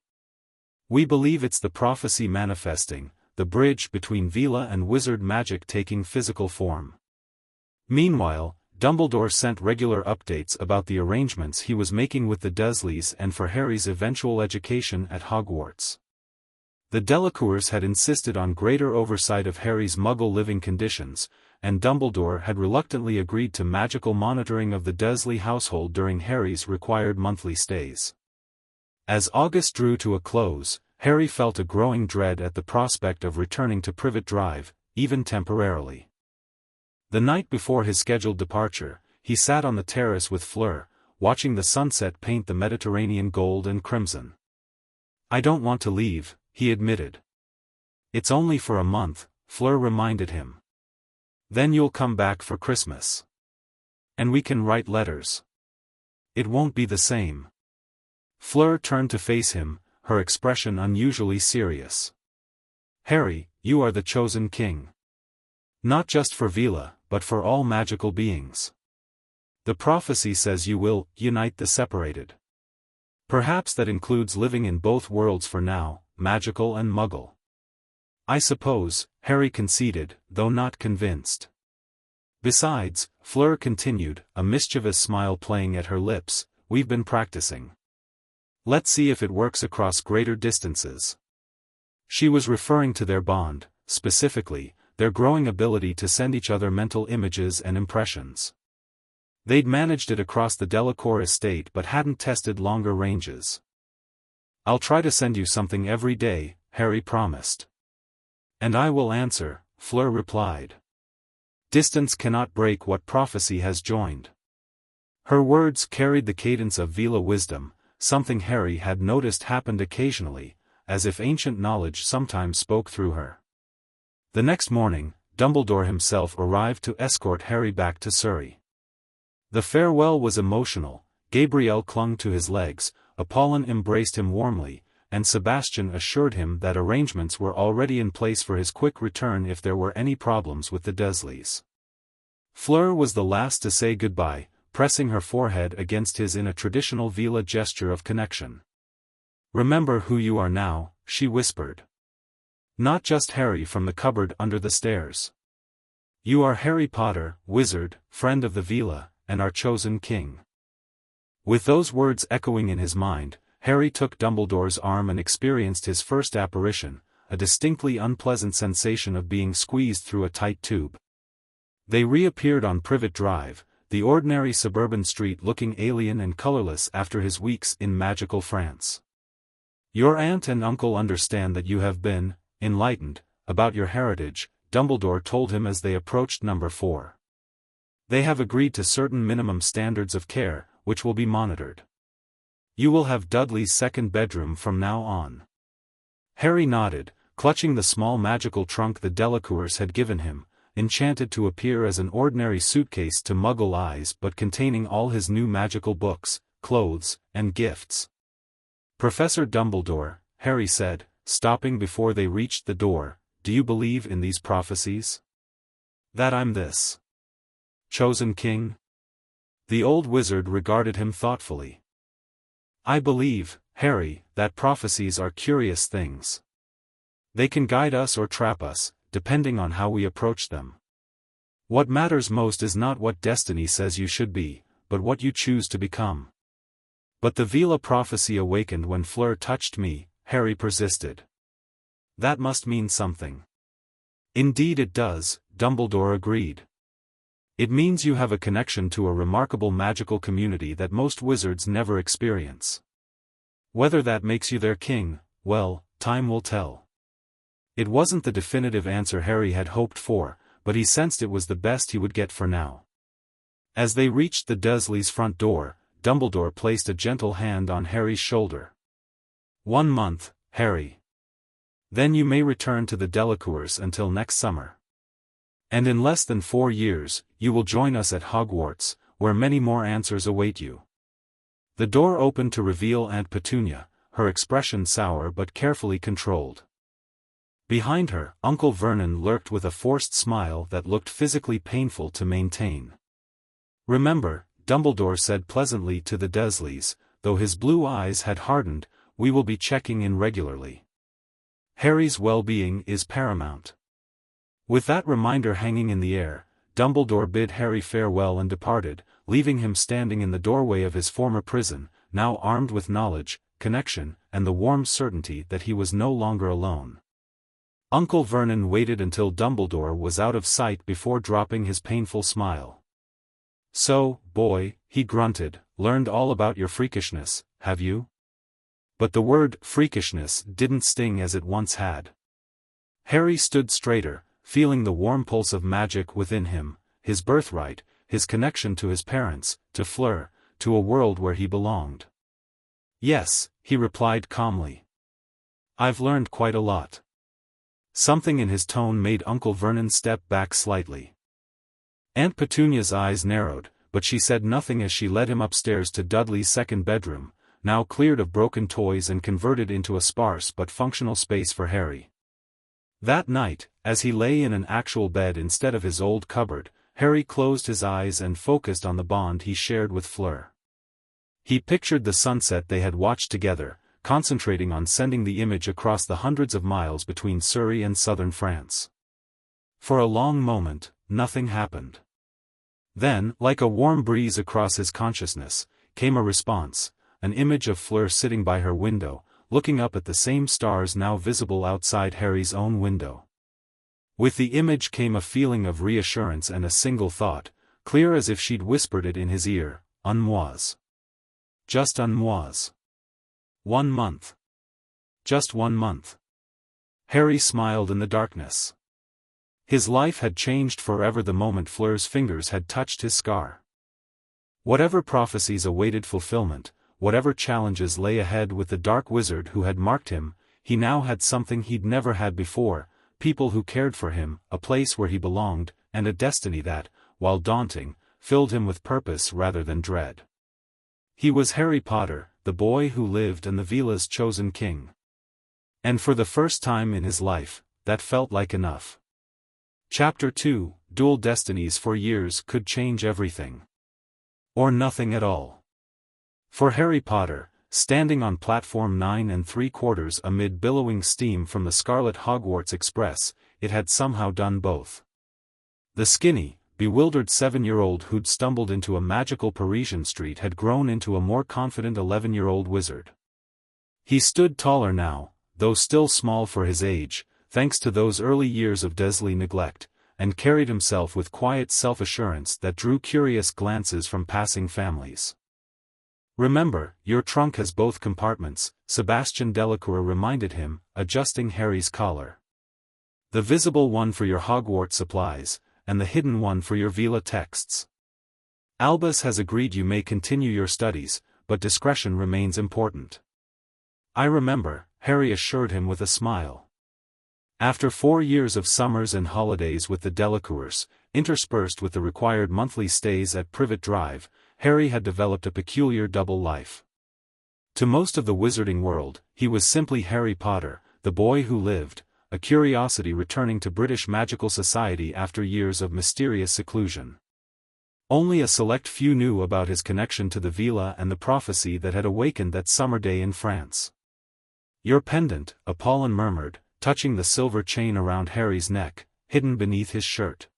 We believe it's the prophecy manifesting, the bridge between Veela and wizard magic taking physical form. Meanwhile, Dumbledore sent regular updates about the arrangements he was making with the Dursleys and for Harry's eventual education at Hogwarts. The Delacours had insisted on greater oversight of Harry's Muggle living conditions, and Dumbledore had reluctantly agreed to magical monitoring of the Dursley household during Harry's required monthly stays. As August drew to a close, Harry felt a growing dread at the prospect of returning to Privet Drive, even temporarily. The night before his scheduled departure, he sat on the terrace with Fleur, watching the sunset paint the Mediterranean gold and crimson. "I don't want to leave," he admitted. "It's only for a month," Fleur reminded him. "Then you'll come back for Christmas. And we can write letters. It won't be the same." Fleur turned to face him, her expression unusually serious. "Harry, you are the chosen king. Not just for Veela, but for all magical beings. The prophecy says you will unite the separated. Perhaps that includes living in both worlds for now, magical and Muggle." "I suppose," Harry conceded, though not convinced. "Besides," Fleur continued, a mischievous smile playing at her lips, "we've been practicing. Let's see if it works across greater distances." She was referring to their bond, specifically, their growing ability to send each other mental images and impressions. They'd managed it across the Delacour estate but hadn't tested longer ranges. "I'll try to send you something every day," Harry promised. "And I will answer," Fleur replied. "Distance cannot break what prophecy has joined." Her words carried the cadence of Veela wisdom, something Harry had noticed happened occasionally, as if ancient knowledge sometimes spoke through her. The next morning, Dumbledore himself arrived to escort Harry back to Surrey. The farewell was emotional, Gabrielle clung to his legs, Apollon embraced him warmly, and Sebastian assured him that arrangements were already in place for his quick return if there were any problems with the Dursleys. Fleur was the last to say goodbye, pressing her forehead against his in a traditional Veela gesture of connection. "Remember who you are now," she whispered. "Not just Harry from the cupboard under the stairs. You are Harry Potter, wizard, friend of the Veela, and our chosen king." With those words echoing in his mind, Harry took Dumbledore's arm and experienced his first apparition, a distinctly unpleasant sensation of being squeezed through a tight tube. They reappeared on Privet Drive, the ordinary suburban street looking alien and colorless after his weeks in magical France. Your aunt and uncle understand that you have been enlightened about your heritage, Dumbledore told him as they approached number 4. They have agreed to certain minimum standards of care, which will be monitored. You will have Dudley's second bedroom from now on. Harry nodded, clutching the small magical trunk the Delacours had given him, enchanted to appear as an ordinary suitcase to Muggle eyes but containing all his new magical books, clothes, and gifts. Professor Dumbledore, Harry said, stopping before they reached the door, do you believe in these prophecies? That I'm this chosen king? The old wizard regarded him thoughtfully. I believe, Harry, that prophecies are curious things. They can guide us or trap us, depending on how we approach them. What matters most is not what destiny says you should be, but what you choose to become. But the Veela prophecy awakened when Fleur touched me, Harry persisted. That must mean something. Indeed it does, Dumbledore agreed. It means you have a connection to a remarkable magical community that most wizards never experience. Whether that makes you their king, well, time will tell. It wasn't the definitive answer Harry had hoped for, but he sensed it was the best he would get for now. As they reached the Dursleys' front door, Dumbledore placed a gentle hand on Harry's shoulder. 1 month, Harry. Then you may return to the Delacours until next summer. And in less than 4 years, you will join us at Hogwarts, where many more answers await you. The door opened to reveal Aunt Petunia, her expression sour but carefully controlled. Behind her, Uncle Vernon lurked with a forced smile that looked physically painful to maintain. Remember, Dumbledore said pleasantly to the Dursleys, though his blue eyes had hardened, we will be checking in regularly. Harry's well-being is paramount. With that reminder hanging in the air, Dumbledore bid Harry farewell and departed, leaving him standing in the doorway of his former prison, now armed with knowledge, connection, and the warm certainty that he was no longer alone. Uncle Vernon waited until Dumbledore was out of sight before dropping his painful smile. So, boy, he grunted, learned all about your freakishness, have you? But the word freakishness didn't sting as it once had. Harry stood straighter, feeling the warm pulse of magic within him, his birthright, his connection to his parents, to Fleur, to a world where he belonged. Yes, he replied calmly. I've learned quite a lot. Something in his tone made Uncle Vernon step back slightly. Aunt Petunia's eyes narrowed, but she said nothing as she led him upstairs to Dudley's second bedroom, now cleared of broken toys and converted into a sparse but functional space for Harry. That night, as he lay in an actual bed instead of his old cupboard, Harry closed his eyes and focused on the bond he shared with Fleur. He pictured the sunset they had watched together, concentrating on sending the image across the hundreds of miles between Surrey and southern France. For a long moment, nothing happened. Then, like a warm breeze across his consciousness, came a response, an image of Fleur sitting by her window, looking up at the same stars now visible outside Harry's own window. With the image came a feeling of reassurance and a single thought, clear as if she'd whispered it in his ear, Unmoise. Just Unmoise. 1 month. Just 1 month. Harry smiled in the darkness. His life had changed forever the moment Fleur's fingers had touched his scar. Whatever prophecies awaited fulfillment, whatever challenges lay ahead with the dark wizard who had marked him, he now had something he'd never had before, people who cared for him, a place where he belonged, and a destiny that, while daunting, filled him with purpose rather than dread. He was Harry Potter, the boy who lived and the Veela's chosen king. And for the first time in his life, that felt like enough. Chapter 2, Dual Destinies. For years could change everything. Or nothing at all. For Harry Potter, standing on platform 9 3/4 amid billowing steam from the Scarlet Hogwarts Express, it had somehow done both. The skinny, bewildered 7-year-old who'd stumbled into a magical Parisian street had grown into a more confident 11-year-old wizard. He stood taller now, though still small for his age, thanks to those early years of Dursley neglect, and carried himself with quiet self-assurance that drew curious glances from passing families. "Remember, your trunk has both compartments," Sebastian Delacour reminded him, adjusting Harry's collar. "The visible one for your Hogwarts supplies, and the hidden one for your Veela texts. Albus has agreed you may continue your studies, but discretion remains important." "I remember," Harry assured him with a smile. After 4 years of summers and holidays with the Delacours, interspersed with the required monthly stays at Privet Drive, Harry had developed a peculiar double life. To most of the wizarding world, he was simply Harry Potter, the boy who lived, a curiosity returning to British magical society after years of mysterious seclusion. Only a select few knew about his connection to the Veela and the prophecy that had awakened that summer day in France. "Your pendant," Apollon murmured, touching the silver chain around Harry's neck, hidden beneath his shirt.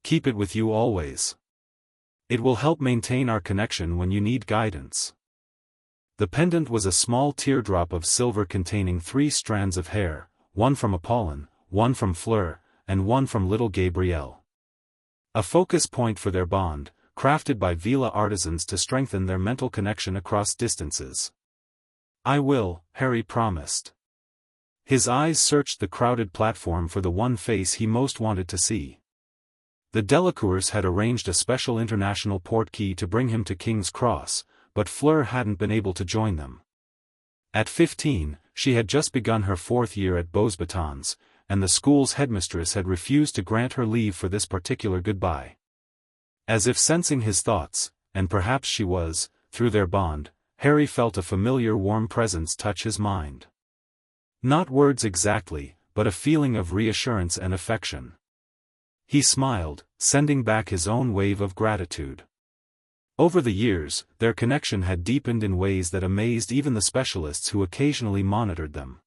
"Keep it with you always. It will help maintain our connection when you need guidance." The pendant was a small teardrop of silver containing 3 strands of hair, one from Apollon, one from Fleur, and one from little Gabrielle. A focus point for their bond, crafted by Veela artisans to strengthen their mental connection across distances. "I will," Harry promised. His eyes searched the crowded platform for the one face he most wanted to see. The Delacours had arranged a special international portkey to bring him to King's Cross, but Fleur hadn't been able to join them. At 15, she had just begun her 4th year at Beauxbatons, and the school's headmistress had refused to grant her leave for this particular goodbye. As if sensing his thoughts, and perhaps she was, through their bond, Harry felt a familiar warm presence touch his mind. Not words exactly, but a feeling of reassurance and affection. He smiled, sending back his own wave of gratitude. Over the years, their connection had deepened in ways that amazed even the specialists who occasionally monitored them.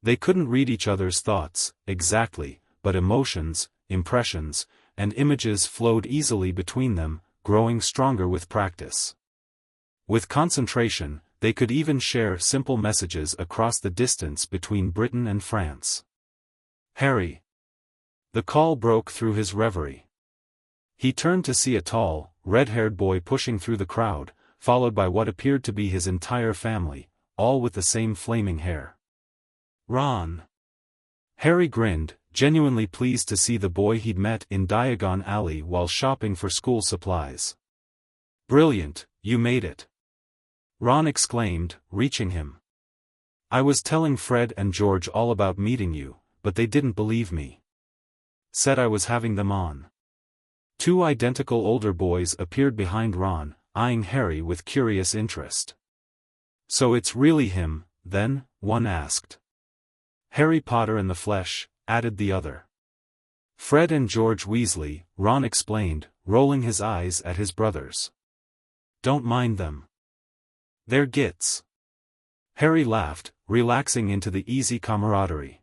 They couldn't read each other's thoughts, exactly, but emotions, impressions, and images flowed easily between them, growing stronger with practice. With concentration, they could even share simple messages across the distance between Britain and France. "Harry." The call broke through his reverie. He turned to see a tall, red-haired boy pushing through the crowd, followed by what appeared to be his entire family, all with the same flaming hair. "Ron." Harry grinned, genuinely pleased to see the boy he'd met in Diagon Alley while shopping for school supplies. "Brilliant, you made it," Ron exclaimed, reaching him. "I was telling Fred and George all about meeting you, but they didn't believe me. Said I was having them on." 2 identical older boys appeared behind Ron, eyeing Harry with curious interest. "So it's really him, then?" one asked. "Harry Potter in the flesh," added the other. "Fred and George Weasley," Ron explained, rolling his eyes at his brothers. "Don't mind them. They're gits." Harry laughed, relaxing into the easy camaraderie.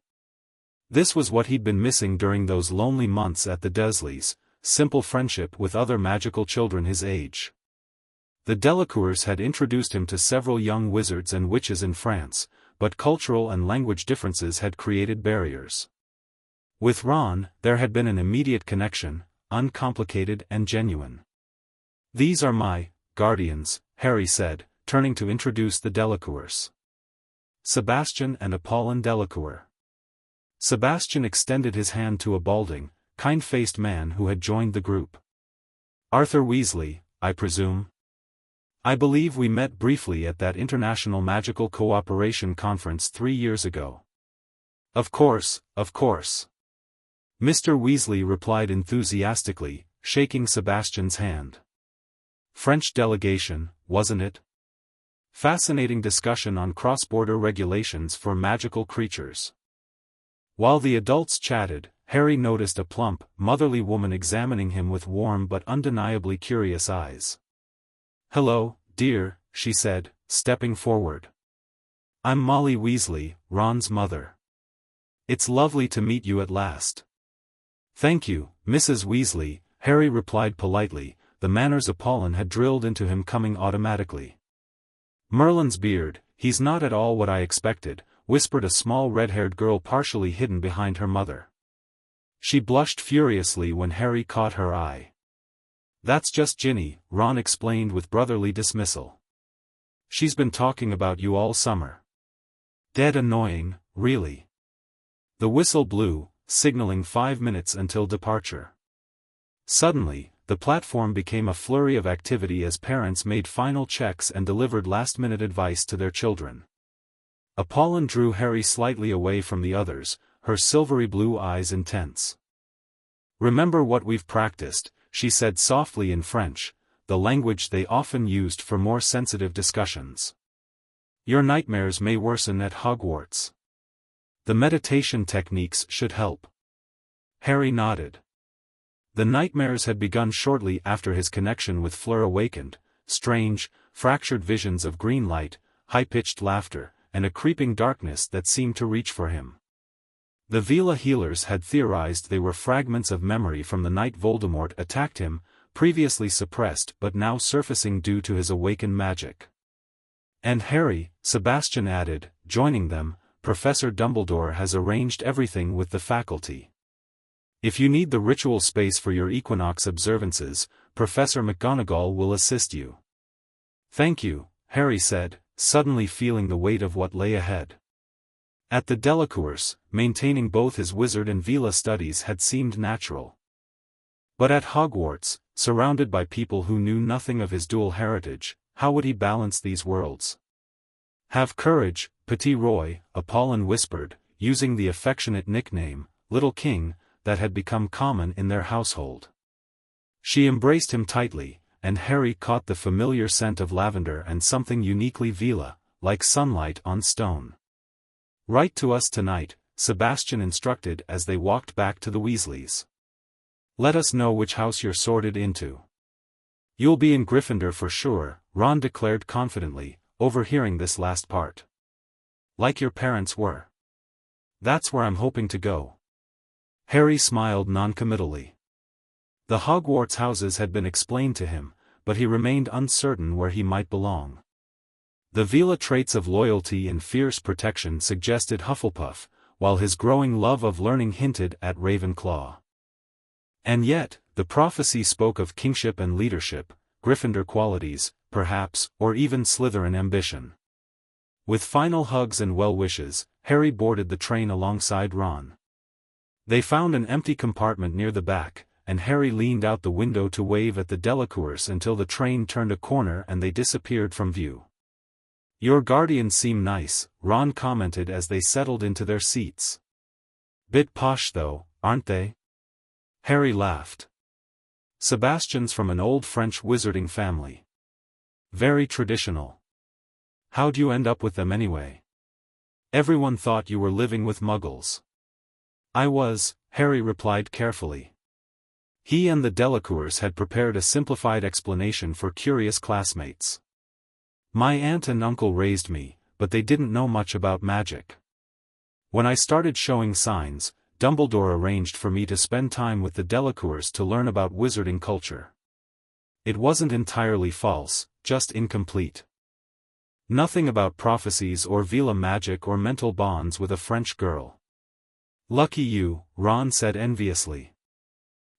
This was what he'd been missing during those lonely months at the Dursleys, simple friendship with other magical children his age. The Delacours had introduced him to several young wizards and witches in France, but cultural and language differences had created barriers. With Ron, there had been an immediate connection, uncomplicated and genuine. "These are my guardians," Harry said, turning to introduce the Delacours. "Sebastian and Apollon Delacour." Sebastian extended his hand to a balding, kind-faced man who had joined the group. "Arthur Weasley, I presume? I believe we met briefly at that International Magical Cooperation Conference 3 years ago." Of course," Mr. Weasley replied enthusiastically, shaking Sebastian's hand. "French delegation, wasn't it? Fascinating discussion on cross-border regulations for magical creatures." While the adults chatted, Harry noticed a plump, motherly woman examining him with warm but undeniably curious eyes. "Hello, dear," she said, stepping forward. "I'm Molly Weasley, Ron's mother. It's lovely to meet you at last." "Thank you, Mrs. Weasley," Harry replied politely, the manners Apollon had drilled into him coming automatically. "Merlin's beard, he's not at all what I expected," whispered a small red-haired girl partially hidden behind her mother. She blushed furiously when Harry caught her eye. "That's just Ginny," Ron explained with brotherly dismissal. "She's been talking about you all summer." "Dead annoying, really." The whistle blew, signaling 5 minutes until departure. Suddenly, the platform became a flurry of activity as parents made final checks and delivered last-minute advice to their children. Apollon drew Harry slightly away from the others, her silvery blue eyes intense. "Remember what we've practiced," she said softly in French, the language they often used for more sensitive discussions. "Your nightmares may worsen at Hogwarts. The meditation techniques should help." Harry nodded. The nightmares had begun shortly after his connection with Fleur awakened, strange, fractured visions of green light, high-pitched laughter, and a creeping darkness that seemed to reach for him. The Veela healers had theorized they were fragments of memory from the night Voldemort attacked him, previously suppressed but now surfacing due to his awakened magic. "And Harry," Sebastian added, joining them, "Professor Dumbledore has arranged everything with the faculty. If you need the ritual space for your equinox observances, Professor McGonagall will assist you." "Thank you," Harry said, suddenly feeling the weight of what lay ahead. At the Delacours, maintaining both his wizard and Veela studies had seemed natural. But at Hogwarts, surrounded by people who knew nothing of his dual heritage, how would he balance these worlds? "Have courage, Petit Roy," Apollon whispered, using the affectionate nickname, Little King, that had become common in their household. She embraced him tightly, and Harry caught the familiar scent of lavender and something uniquely Veela, like sunlight on stone. "Write to us tonight," Sebastian instructed as they walked back to the Weasleys. "Let us know which house you're sorted into." "You'll be in Gryffindor for sure," Ron declared confidently, overhearing this last part. "Like your parents were." "That's where I'm hoping to go." Harry smiled noncommittally. The Hogwarts houses had been explained to him, but he remained uncertain where he might belong. The Veela traits of loyalty and fierce protection suggested Hufflepuff, while his growing love of learning hinted at Ravenclaw. And yet, the prophecy spoke of kingship and leadership, Gryffindor qualities, perhaps, or even Slytherin ambition. With final hugs and well wishes, Harry boarded the train alongside Ron. They found an empty compartment near the back, and Harry leaned out the window to wave at the Delacours until the train turned a corner and they disappeared from view. "Your guardians seem nice," Ron commented as they settled into their seats. "Bit posh though, aren't they?" Harry laughed. "Sebastian's from an old French wizarding family. Very traditional. How'd you end up with them anyway? Everyone thought you were living with Muggles." "I was," Harry replied carefully. He and the Delacours had prepared a simplified explanation for curious classmates. "My aunt and uncle raised me, but they didn't know much about magic. When I started showing signs, Dumbledore arranged for me to spend time with the Delacours to learn about wizarding culture. It wasn't entirely false, just incomplete. Nothing about prophecies or Veela magic or mental bonds with a French girl." "Lucky you," Ron said enviously.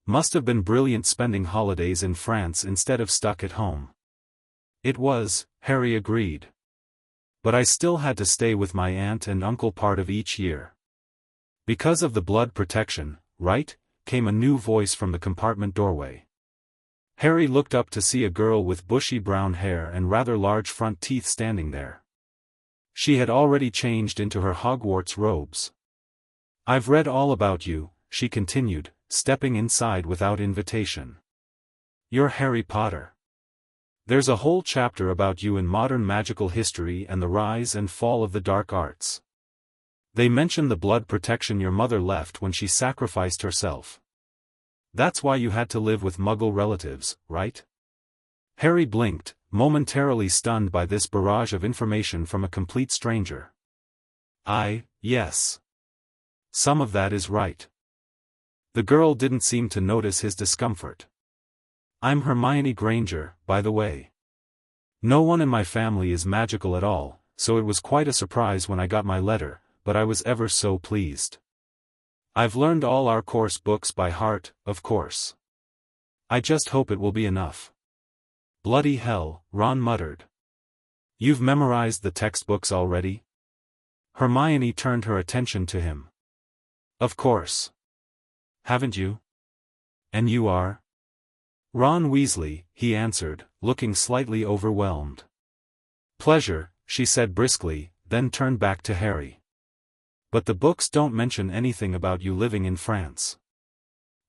"Must have been brilliant spending holidays in France instead of stuck at home." "It was," Harry agreed. "But I still had to stay with my aunt and uncle part of each year." "Because of the blood protection, right?" came a new voice from the compartment doorway. Harry looked up to see a girl with bushy brown hair and rather large front teeth standing there. She had already changed into her Hogwarts robes. "I've read all about you," she continued, stepping inside without invitation. "You're Harry Potter. There's a whole chapter about you in modern magical history and the rise and fall of the dark arts. They mention the blood protection your mother left when she sacrificed herself. That's why you had to live with Muggle relatives, right?" Harry blinked, momentarily stunned by this barrage of information from a complete stranger. Yes. Some of that is right." The girl didn't seem to notice his discomfort. "I'm Hermione Granger, by the way. No one in my family is magical at all, so it was quite a surprise when I got my letter, but I was ever so pleased." I've learned all our course books by heart, of course. I just hope it will be enough. Bloody hell, Ron muttered. You've memorized the textbooks already? Hermione turned her attention to him. Of course. Haven't you? And you are? Ron Weasley, he answered, looking slightly overwhelmed. Pleasure, she said briskly, then turned back to Harry. But the books don't mention anything about you living in France.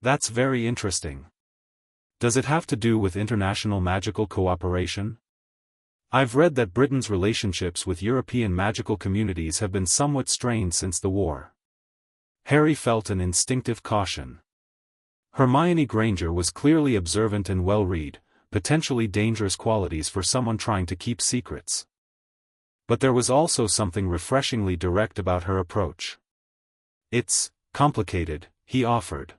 That's very interesting. Does it have to do with international magical cooperation? I've read that Britain's relationships with European magical communities have been somewhat strained since the war. Harry felt an instinctive caution. Hermione Granger was clearly observant and well-read, potentially dangerous qualities for someone trying to keep secrets. But there was also something refreshingly direct about her approach. It's complicated, he offered.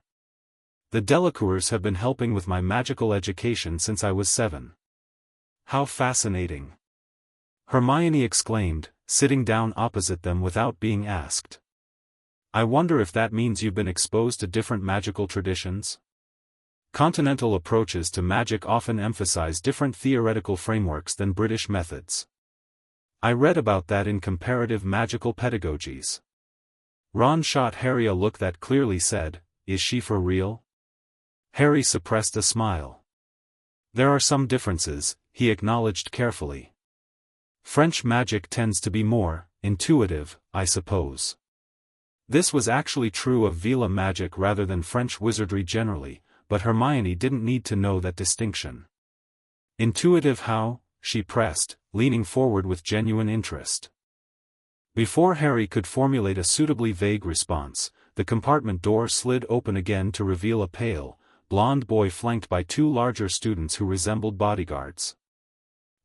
The Delacours have been helping with my magical education since I was 7. How fascinating! Hermione exclaimed, sitting down opposite them without being asked. I wonder if that means you've been exposed to different magical traditions? Continental approaches to magic often emphasize different theoretical frameworks than British methods. I read about that in comparative magical pedagogies. Ron shot Harry a look that clearly said, "Is she for real?" Harry suppressed a smile. There are some differences, he acknowledged carefully. French magic tends to be more intuitive, I suppose. This was actually true of Veela magic rather than French wizardry generally, but Hermione didn't need to know that distinction. Intuitive how? She pressed, leaning forward with genuine interest. Before Harry could formulate a suitably vague response, the compartment door slid open again to reveal a pale, blond boy flanked by 2 larger students who resembled bodyguards.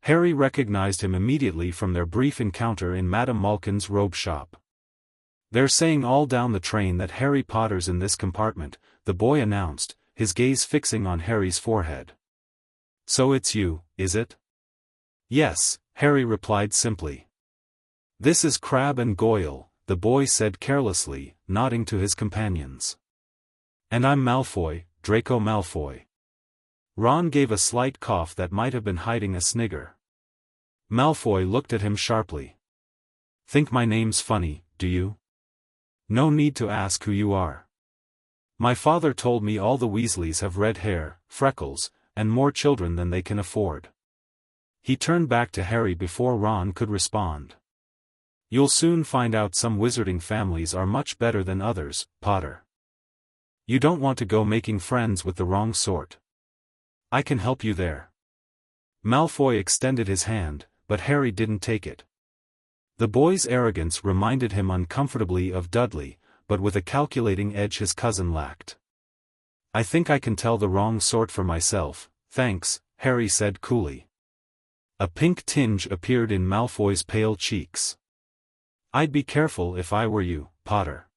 Harry recognized him immediately from their brief encounter in Madame Malkin's robe shop. They're saying all down the train that Harry Potter's in this compartment, the boy announced, his gaze fixing on Harry's forehead. So it's you, is it? Yes, Harry replied simply. This is Crabbe and Goyle, the boy said carelessly, nodding to his companions. And I'm Malfoy, Draco Malfoy. Ron gave a slight cough that might have been hiding a snigger. Malfoy looked at him sharply. Think my name's funny, do you? No need to ask who you are. My father told me all the Weasleys have red hair, freckles, and more children than they can afford. He turned back to Harry before Ron could respond. You'll soon find out some wizarding families are much better than others, Potter. You don't want to go making friends with the wrong sort. I can help you there. Malfoy extended his hand, but Harry didn't take it. The boy's arrogance reminded him uncomfortably of Dudley, but with a calculating edge his cousin lacked. I think I can tell the wrong sort for myself, thanks, Harry said coolly. A pink tinge appeared in Malfoy's pale cheeks. I'd be careful if I were you, Potter.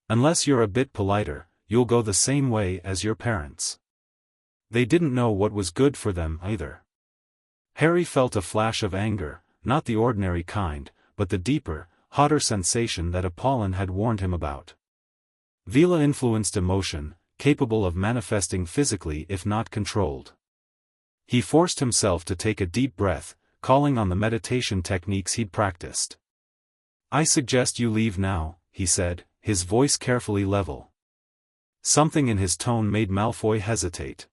Unless you're a bit politer, you'll go the same way as your parents. They didn't know what was good for them either. Harry felt a flash of anger, not the ordinary kind, but the deeper, hotter sensation that Apollon had warned him about. Veela influenced emotion, capable of manifesting physically if not controlled. He forced himself to take a deep breath, calling on the meditation techniques he'd practiced. I suggest you leave now, he said, his voice carefully level. Something in his tone made Malfoy hesitate.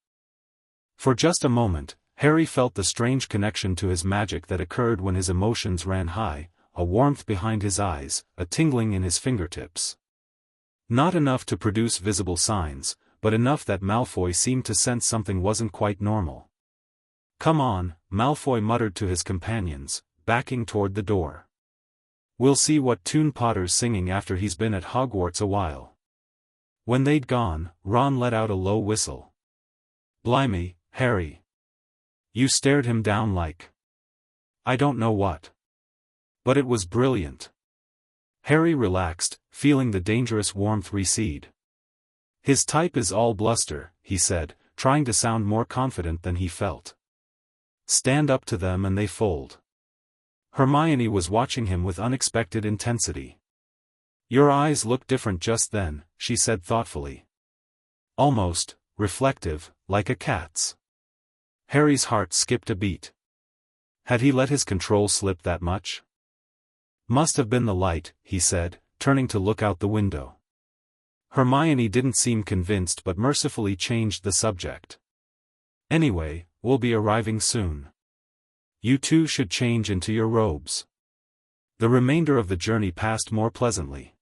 For just a moment, Harry felt the strange connection to his magic that occurred when his emotions ran high, a warmth behind his eyes, a tingling in his fingertips. Not enough to produce visible signs, but enough that Malfoy seemed to sense something wasn't quite normal. Come on, Malfoy muttered to his companions, backing toward the door. We'll see what tune Potter's singing after he's been at Hogwarts a while. When they'd gone, Ron let out a low whistle. Blimey, Harry. You stared him down like I don't know what. But it was brilliant. Harry relaxed, feeling the dangerous warmth recede. His type is all bluster, he said, trying to sound more confident than he felt. Stand up to them and they fold. Hermione was watching him with unexpected intensity. Your eyes look different just then, she said thoughtfully. Almost reflective, like a cat's. Harry's heart skipped a beat. Had he let his control slip that much? Must have been the light, he said, turning to look out the window. Hermione didn't seem convinced but mercifully changed the subject. Anyway, we'll be arriving soon. You two should change into your robes. The remainder of the journey passed more pleasantly.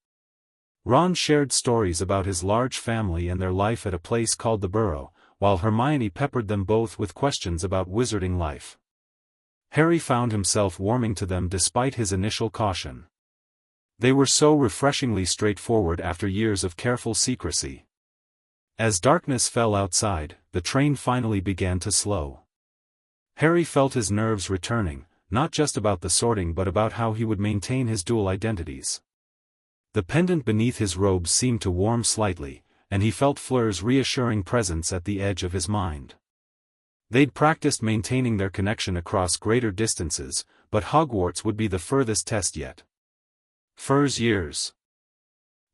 Ron shared stories about his large family and their life at a place called the Burrow, while Hermione peppered them both with questions about wizarding life. Harry found himself warming to them despite his initial caution. They were so refreshingly straightforward after years of careful secrecy. As darkness fell outside, the train finally began to slow. Harry felt his nerves returning, not just about the sorting but about how he would maintain his dual identities. The pendant beneath his robes seemed to warm slightly, and he felt Fleur's reassuring presence at the edge of his mind. They'd practiced maintaining their connection across greater distances, but Hogwarts would be the furthest test yet. Fleur's years.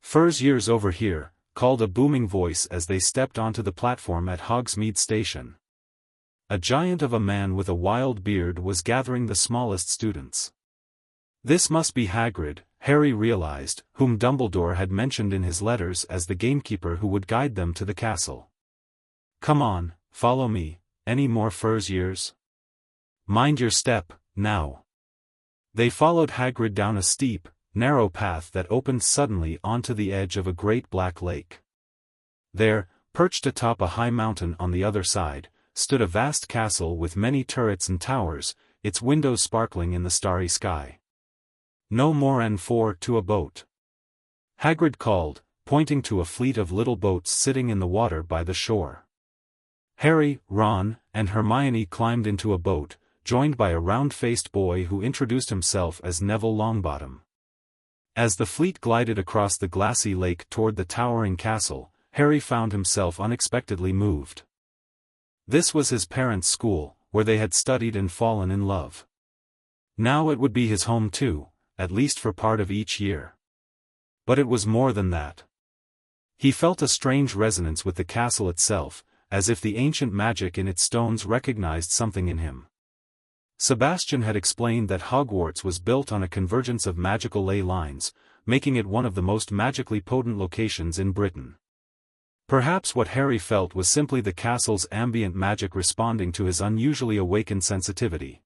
Fleur's years over here, called a booming voice as they stepped onto the platform at Hogsmeade Station. A giant of a man with a wild beard was gathering the smallest students. This must be Hagrid, Harry realized, whom Dumbledore had mentioned in his letters as the gamekeeper who would guide them to the castle. Come on, follow me, any more Fleur's years? Mind your step, now. They followed Hagrid down a steep, narrow path that opened suddenly onto the edge of a great black lake. There, perched atop a high mountain on the other side, stood a vast castle with many turrets and towers, its windows sparkling in the starry sky. No more and four to a boat. Hagrid called, pointing to a fleet of little boats sitting in the water by the shore. Harry, Ron, and Hermione climbed into a boat, joined by a round-faced boy who introduced himself as Neville Longbottom. As the fleet glided across the glassy lake toward the towering castle, Harry found himself unexpectedly moved. This was his parents' school, where they had studied and fallen in love. Now it would be his home too, at least for part of each year. But it was more than that. He felt a strange resonance with the castle itself, as if the ancient magic in its stones recognized something in him. Sebastian had explained that Hogwarts was built on a convergence of magical ley lines, making it one of the most magically potent locations in Britain. Perhaps what Harry felt was simply the castle's ambient magic responding to his unusually awakened sensitivity.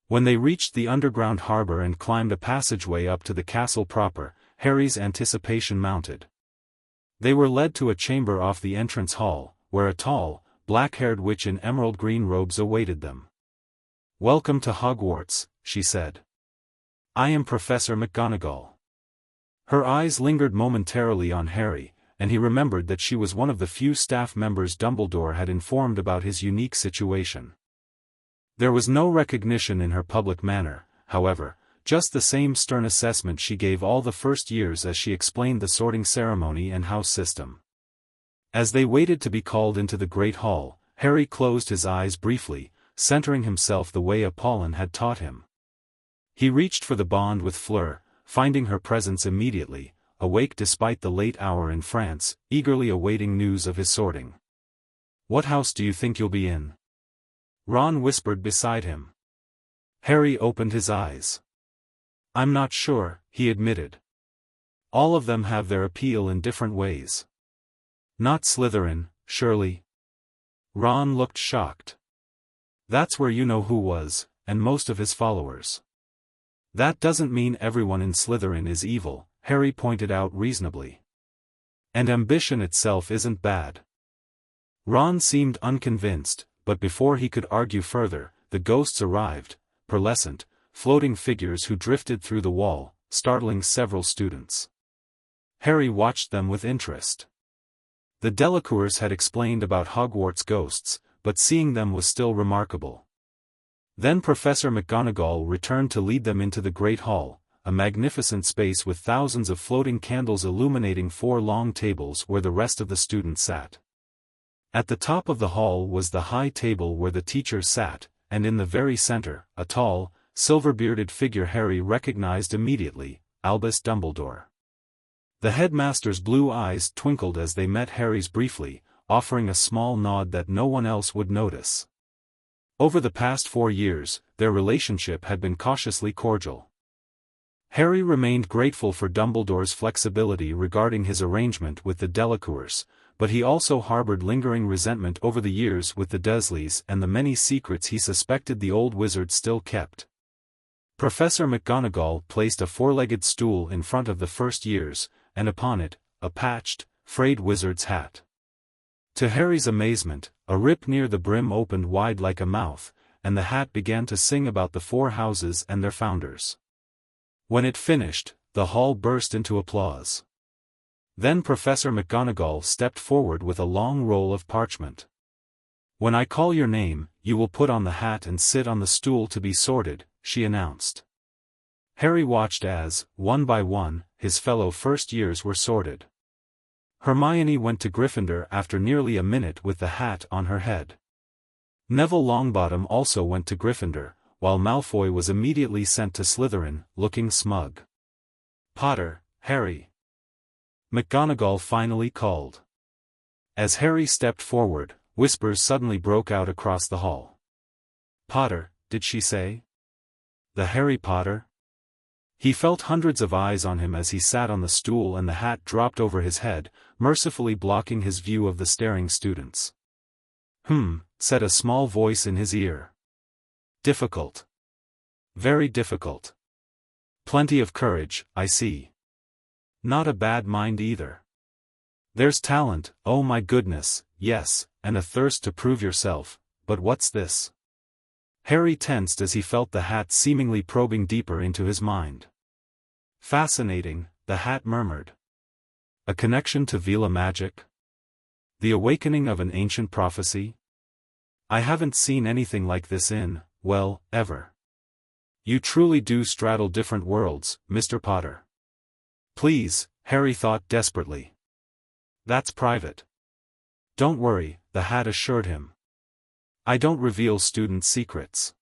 When they reached the underground harbor and climbed a passageway up to the castle proper, Harry's anticipation mounted. They were led to a chamber off the entrance hall, where a tall, black-haired witch in emerald green robes awaited them. "Welcome to Hogwarts," she said. "I am Professor McGonagall." Her eyes lingered momentarily on Harry, and he remembered that she was one of the few staff members Dumbledore had informed about his unique situation. There was no recognition in her public manner, however, just the same stern assessment she gave all the first years as she explained the sorting ceremony and house system. As they waited to be called into the great hall, Harry closed his eyes briefly, centering himself the way Apollon had taught him. He reached for the bond with Fleur, finding her presence immediately, awake despite the late hour in France, eagerly awaiting news of his sorting. "What house do you think you'll be in?" Ron whispered beside him. Harry opened his eyes. "I'm not sure," he admitted. "All of them have their appeal in different ways." "Not Slytherin, surely?" Ron looked shocked. "That's where you know who was, and most of his followers." "That doesn't mean everyone in Slytherin is evil," Harry pointed out reasonably. "And ambition itself isn't bad." Ron seemed unconvinced, but before he could argue further, the ghosts arrived, pearlescent, floating figures who drifted through the wall, startling several students. Harry watched them with interest. The Delacours had explained about Hogwarts ghosts, but seeing them was still remarkable. Then Professor McGonagall returned to lead them into the Great Hall, a magnificent space with thousands of floating candles illuminating 4 long tables where the rest of the students sat. At the top of the hall was the high table where the teachers sat, and in the very center, a tall, silver-bearded figure Harry recognized immediately, Albus Dumbledore. The headmaster's blue eyes twinkled as they met Harry's briefly, offering a small nod that no one else would notice. Over the past 4 years, their relationship had been cautiously cordial. Harry remained grateful for Dumbledore's flexibility regarding his arrangement with the Delacours, but he also harbored lingering resentment over the years with the Dursleys and the many secrets he suspected the old wizard still kept. Professor McGonagall placed a 4-legged stool in front of the first years, and upon it, a patched, frayed wizard's hat. To Harry's amazement, a rip near the brim opened wide like a mouth, and the hat began to sing about the 4 houses and their founders. When it finished, the hall burst into applause. Then Professor McGonagall stepped forward with a long roll of parchment. "When I call your name, you will put on the hat and sit on the stool to be sorted," she announced. Harry watched as, one by one, his fellow first years were sorted. Hermione went to Gryffindor after nearly a minute with the hat on her head. Neville Longbottom also went to Gryffindor, while Malfoy was immediately sent to Slytherin, looking smug. "Potter, Harry," McGonagall finally called. As Harry stepped forward, whispers suddenly broke out across the hall. "Potter, did she say? The Harry Potter?" He felt hundreds of eyes on him as he sat on the stool and the hat dropped over his head, mercifully blocking his view of the staring students. Said a small voice in his ear. "Difficult. Very difficult. Plenty of courage, I see. Not a bad mind either. There's talent, oh my goodness, yes, and a thirst to prove yourself, but what's this?" Harry tensed as he felt the hat seemingly probing deeper into his mind. "Fascinating," the hat murmured. "A connection to Veela magic? The awakening of an ancient prophecy? I haven't seen anything like this in, well, ever. You truly do straddle different worlds, Mr. Potter." "Please," Harry thought desperately. "That's private." "Don't worry," the hat assured him. "I don't reveal student secrets.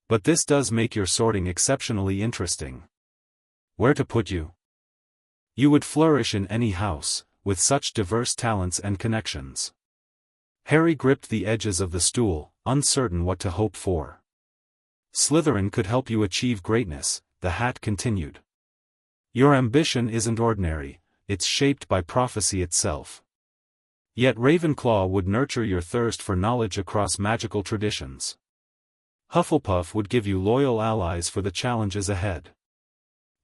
But this does make your sorting exceptionally interesting. Where to put you? You would flourish in any house, with such diverse talents and connections." Harry gripped the edges of the stool, uncertain what to hope for. "Slytherin could help you achieve greatness," the hat continued. "Your ambition isn't ordinary, it's shaped by prophecy itself. Yet Ravenclaw would nurture your thirst for knowledge across magical traditions. Hufflepuff would give you loyal allies for the challenges ahead.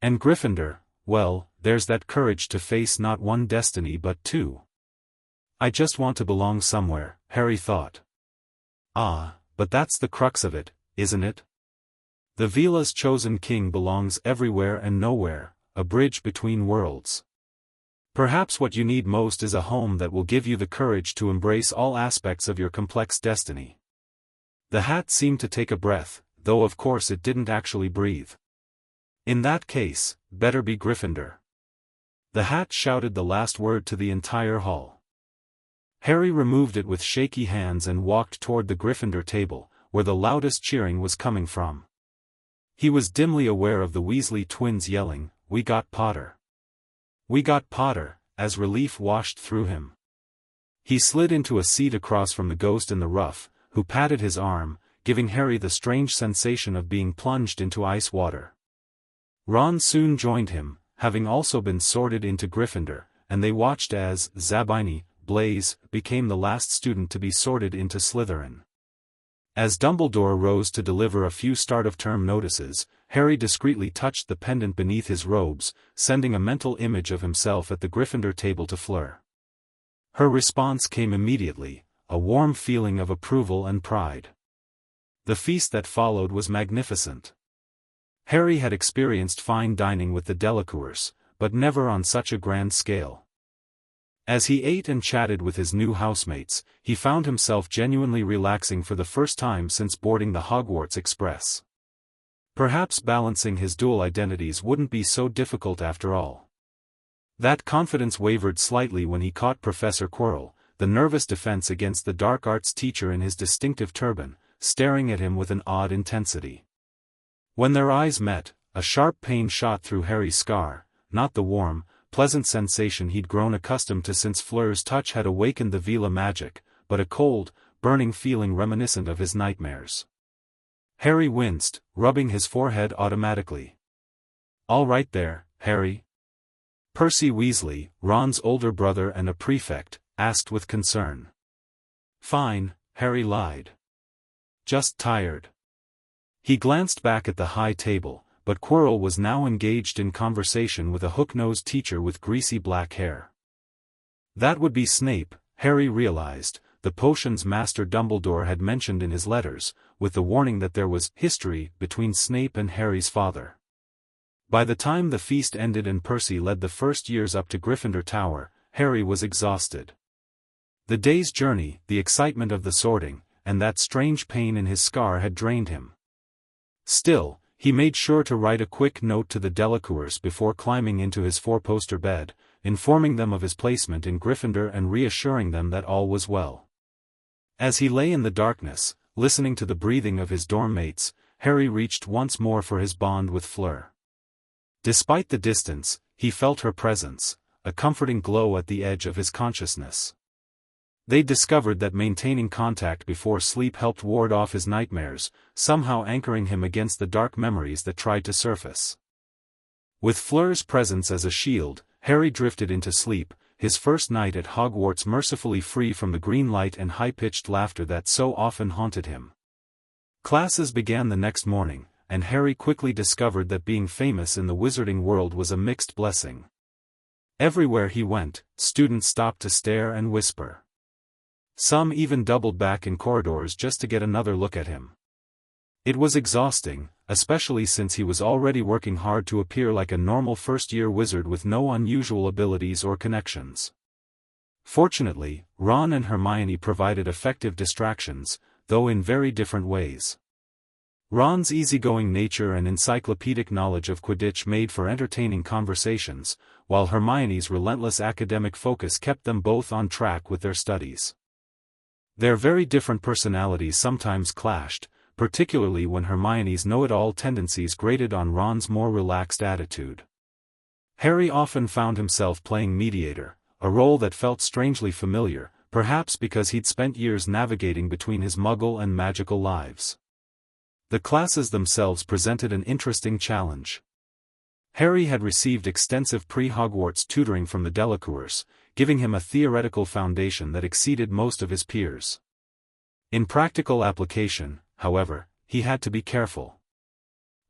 And Gryffindor, well, there's that courage to face not one destiny but 2. I just want to belong somewhere," Harry thought. "Ah, but that's the crux of it, isn't it? The Veela's chosen king belongs everywhere and nowhere, a bridge between worlds. Perhaps what you need most is a home that will give you the courage to embrace all aspects of your complex destiny." The hat seemed to take a breath, though of course it didn't actually breathe. "In that case, better be Gryffindor." The hat shouted the last word to the entire hall. Harry removed it with shaky hands and walked toward the Gryffindor table, where the loudest cheering was coming from. He was dimly aware of the Weasley twins yelling, "We got Potter! We got Potter," as relief washed through him. He slid into a seat across from the ghost in the ruff, who patted his arm, giving Harry the strange sensation of being plunged into ice water. Ron soon joined him, having also been sorted into Gryffindor, and they watched as Zabini, Blaise, became the last student to be sorted into Slytherin. As Dumbledore rose to deliver a few start-of-term notices, Harry discreetly touched the pendant beneath his robes, sending a mental image of himself at the Gryffindor table to Fleur. Her response came immediately, a warm feeling of approval and pride. The feast that followed was magnificent. Harry had experienced fine dining with the Delacours, but never on such a grand scale. As he ate and chatted with his new housemates, he found himself genuinely relaxing for the first time since boarding the Hogwarts Express. Perhaps balancing his dual identities wouldn't be so difficult after all. That confidence wavered slightly when he caught Professor Quirrell, the nervous defense against the dark arts teacher in his distinctive turban, staring at him with an odd intensity. When their eyes met, a sharp pain shot through Harry's scar, not the warm, pleasant sensation he'd grown accustomed to since Fleur's touch had awakened the Veela magic, but a cold, burning feeling reminiscent of his nightmares. Harry winced, rubbing his forehead automatically. "All right there, Harry?" Percy Weasley, Ron's older brother and a prefect, asked with concern. "Fine," Harry lied. "Just tired." He glanced back at the high table, but Quirrell was now engaged in conversation with a hook-nosed teacher with greasy black hair. That would be Snape, Harry realized, the potions Master Dumbledore had mentioned in his letters, with the warning that there was history between Snape and Harry's father. By the time the feast ended and Percy led the first years up to Gryffindor Tower, Harry was exhausted. The day's journey, the excitement of the sorting, and that strange pain in his scar had drained him. Still, he made sure to write a quick note to the Delacours before climbing into his four-poster bed, informing them of his placement in Gryffindor and reassuring them that all was well. As he lay in the darkness, listening to the breathing of his dorm mates, Harry reached once more for his bond with Fleur. Despite the distance, he felt her presence, a comforting glow at the edge of his consciousness. They discovered that maintaining contact before sleep helped ward off his nightmares, somehow anchoring him against the dark memories that tried to surface. With Fleur's presence as a shield, Harry drifted into sleep, his first night at Hogwarts mercifully free from the green light and high-pitched laughter that so often haunted him. Classes began the next morning, and Harry quickly discovered that being famous in the wizarding world was a mixed blessing. Everywhere he went, students stopped to stare and whisper. Some even doubled back in corridors just to get another look at him. It was exhausting, especially since he was already working hard to appear like a normal first-year wizard with no unusual abilities or connections. Fortunately, Ron and Hermione provided effective distractions, though in very different ways. Ron's easygoing nature and encyclopedic knowledge of Quidditch made for entertaining conversations, while Hermione's relentless academic focus kept them both on track with their studies. Their very different personalities sometimes clashed, particularly when Hermione's know-it-all tendencies grated on Ron's more relaxed attitude. Harry often found himself playing mediator, a role that felt strangely familiar, perhaps because he'd spent years navigating between his Muggle and magical lives. The classes themselves presented an interesting challenge. Harry had received extensive pre-Hogwarts tutoring from the Delacours, giving him a theoretical foundation that exceeded most of his peers. In practical application, however, he had to be careful.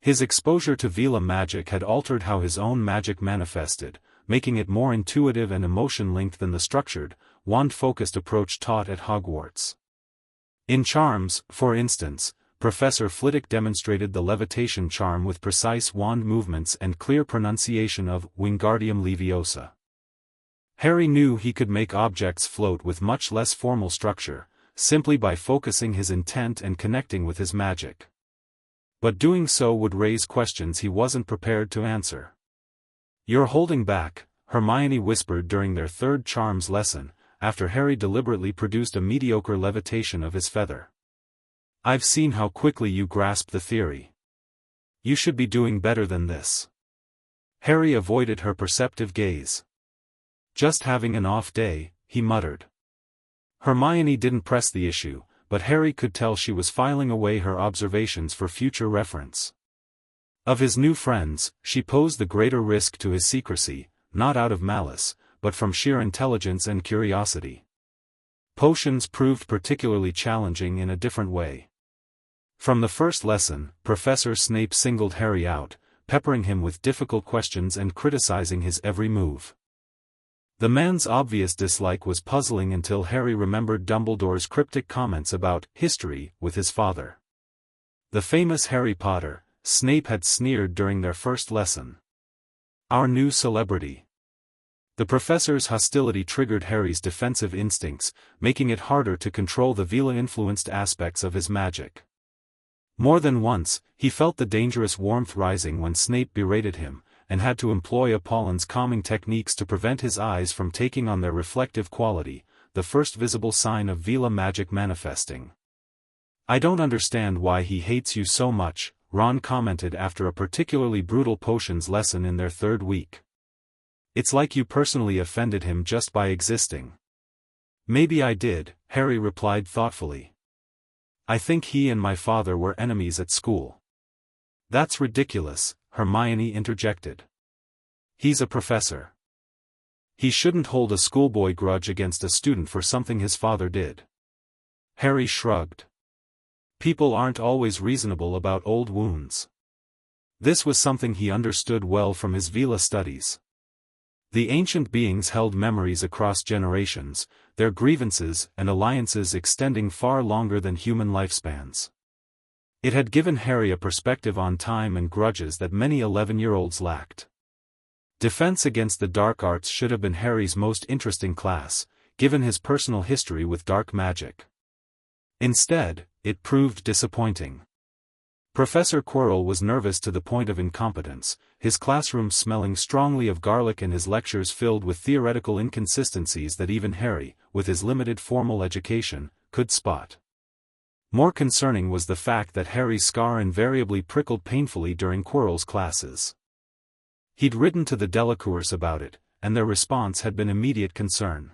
His exposure to Veela magic had altered how his own magic manifested, making it more intuitive and emotion-linked than the structured, wand-focused approach taught at Hogwarts. In charms, for instance, Professor Flitwick demonstrated the levitation charm with precise wand movements and clear pronunciation of Wingardium Leviosa. Harry knew he could make objects float with much less formal structure, simply by focusing his intent and connecting with his magic. But doing so would raise questions he wasn't prepared to answer. "You're holding back," Hermione whispered during their third charms lesson, after Harry deliberately produced a mediocre levitation of his feather. "I've seen how quickly you grasp the theory. You should be doing better than this." Harry avoided her perceptive gaze. "Just having an off day," he muttered. Hermione didn't press the issue, but Harry could tell she was filing away her observations for future reference. Of his new friends, she posed the greater risk to his secrecy, not out of malice, but from sheer intelligence and curiosity. Potions proved particularly challenging in a different way. From the first lesson, Professor Snape singled Harry out, peppering him with difficult questions and criticizing his every move. The man's obvious dislike was puzzling until Harry remembered Dumbledore's cryptic comments about history with his father. The famous Harry Potter, Snape had sneered during their first lesson. "Our new celebrity." The professor's hostility triggered Harry's defensive instincts, making it harder to control the Veela-influenced aspects of his magic. More than once, he felt the dangerous warmth rising when Snape berated him, and had to employ Apollin's calming techniques to prevent his eyes from taking on their reflective quality, the first visible sign of Veela magic manifesting. "I don't understand why he hates you so much," Ron commented after a particularly brutal potions lesson in their third week. It's like you personally offended him just by existing. Maybe I did, Harry replied thoughtfully. I think he and my father were enemies at school. That's ridiculous, Hermione interjected. He's a professor. He shouldn't hold a schoolboy grudge against a student for something his father did. Harry shrugged. People aren't always reasonable about old wounds. This was something he understood well from his Veela studies. The ancient beings held memories across generations, their grievances and alliances extending far longer than human lifespans. It had given Harry a perspective on time and grudges that many 11-year-olds lacked. Defense against the dark arts should have been Harry's most interesting class, given his personal history with dark magic. Instead, it proved disappointing. Professor Quirrell was nervous to the point of incompetence, his classroom smelling strongly of garlic and his lectures filled with theoretical inconsistencies that even Harry, with his limited formal education, could spot. More concerning was the fact that Harry's scar invariably prickled painfully during Quirrell's classes. He'd written to the Delacours about it, and their response had been immediate concern.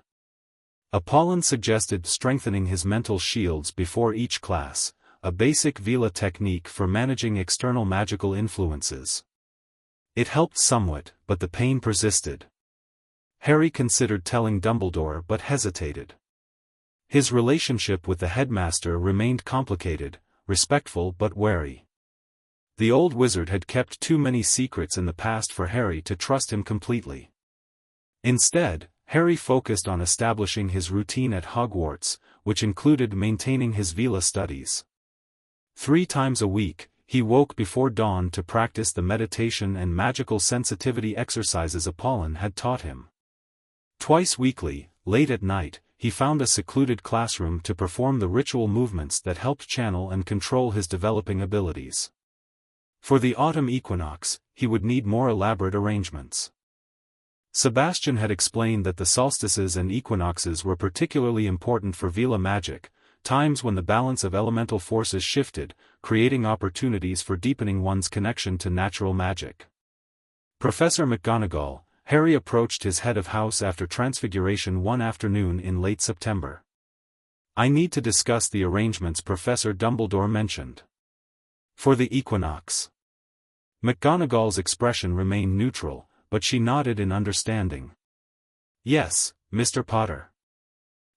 Apollon suggested strengthening his mental shields before each class, a basic Veela technique for managing external magical influences. It helped somewhat, but the pain persisted. Harry considered telling Dumbledore but hesitated. His relationship with the headmaster remained complicated, respectful but wary. The old wizard had kept too many secrets in the past for Harry to trust him completely. Instead, Harry focused on establishing his routine at Hogwarts, which included maintaining his Veela studies. 3 times a week, he woke before dawn to practice the meditation and magical sensitivity exercises Apollon had taught him. Twice weekly, late at night, he found a secluded classroom to perform the ritual movements that helped channel and control his developing abilities. For the autumn equinox, he would need more elaborate arrangements. Sebastian had explained that the solstices and equinoxes were particularly important for Veela magic, times when the balance of elemental forces shifted, creating opportunities for deepening one's connection to natural magic. Professor McGonagall, Harry approached his head of house after Transfiguration one afternoon in late September. I need to discuss the arrangements Professor Dumbledore mentioned. For the equinox. McGonagall's expression remained neutral, but she nodded in understanding. Yes, Mr. Potter.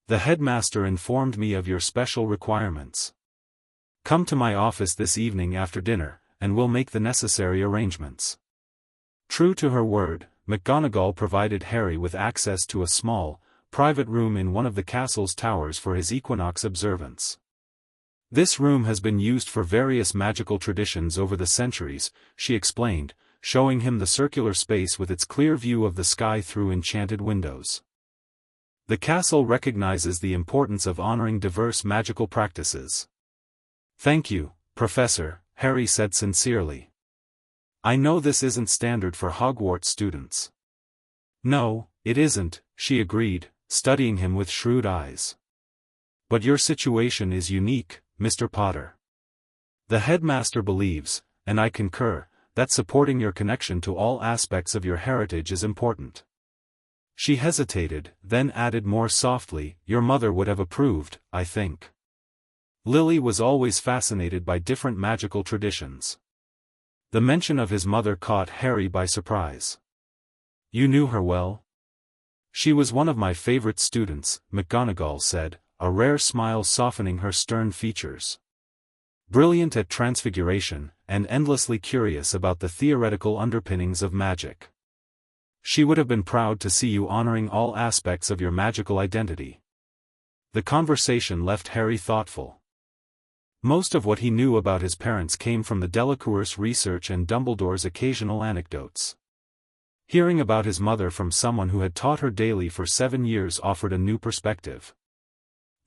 The headmaster informed me of your special requirements. Come to my office this evening after dinner, and we'll make the necessary arrangements. True to her word, McGonagall provided Harry with access to a small, private room in one of the castle's towers for his equinox observance. This room has been used for various magical traditions over the centuries, she explained, showing him the circular space with its clear view of the sky through enchanted windows. The castle recognizes the importance of honoring diverse magical practices. Thank you, Professor, Harry said sincerely. I know this isn't standard for Hogwarts students. No, it isn't, she agreed, studying him with shrewd eyes. But your situation is unique, Mr. Potter. The headmaster believes, and I concur, that supporting your connection to all aspects of your heritage is important. She hesitated, then added more softly, your mother would have approved, I think. Lily was always fascinated by different magical traditions. The mention of his mother caught Harry by surprise. You knew her well? She was one of my favorite students, McGonagall said, a rare smile softening her stern features. Brilliant at Transfiguration, and endlessly curious about the theoretical underpinnings of magic. She would have been proud to see you honoring all aspects of your magical identity. The conversation left Harry thoughtful. Most of what he knew about his parents came from the Delacour's research and Dumbledore's occasional anecdotes. Hearing about his mother from someone who had taught her daily for 7 years offered a new perspective.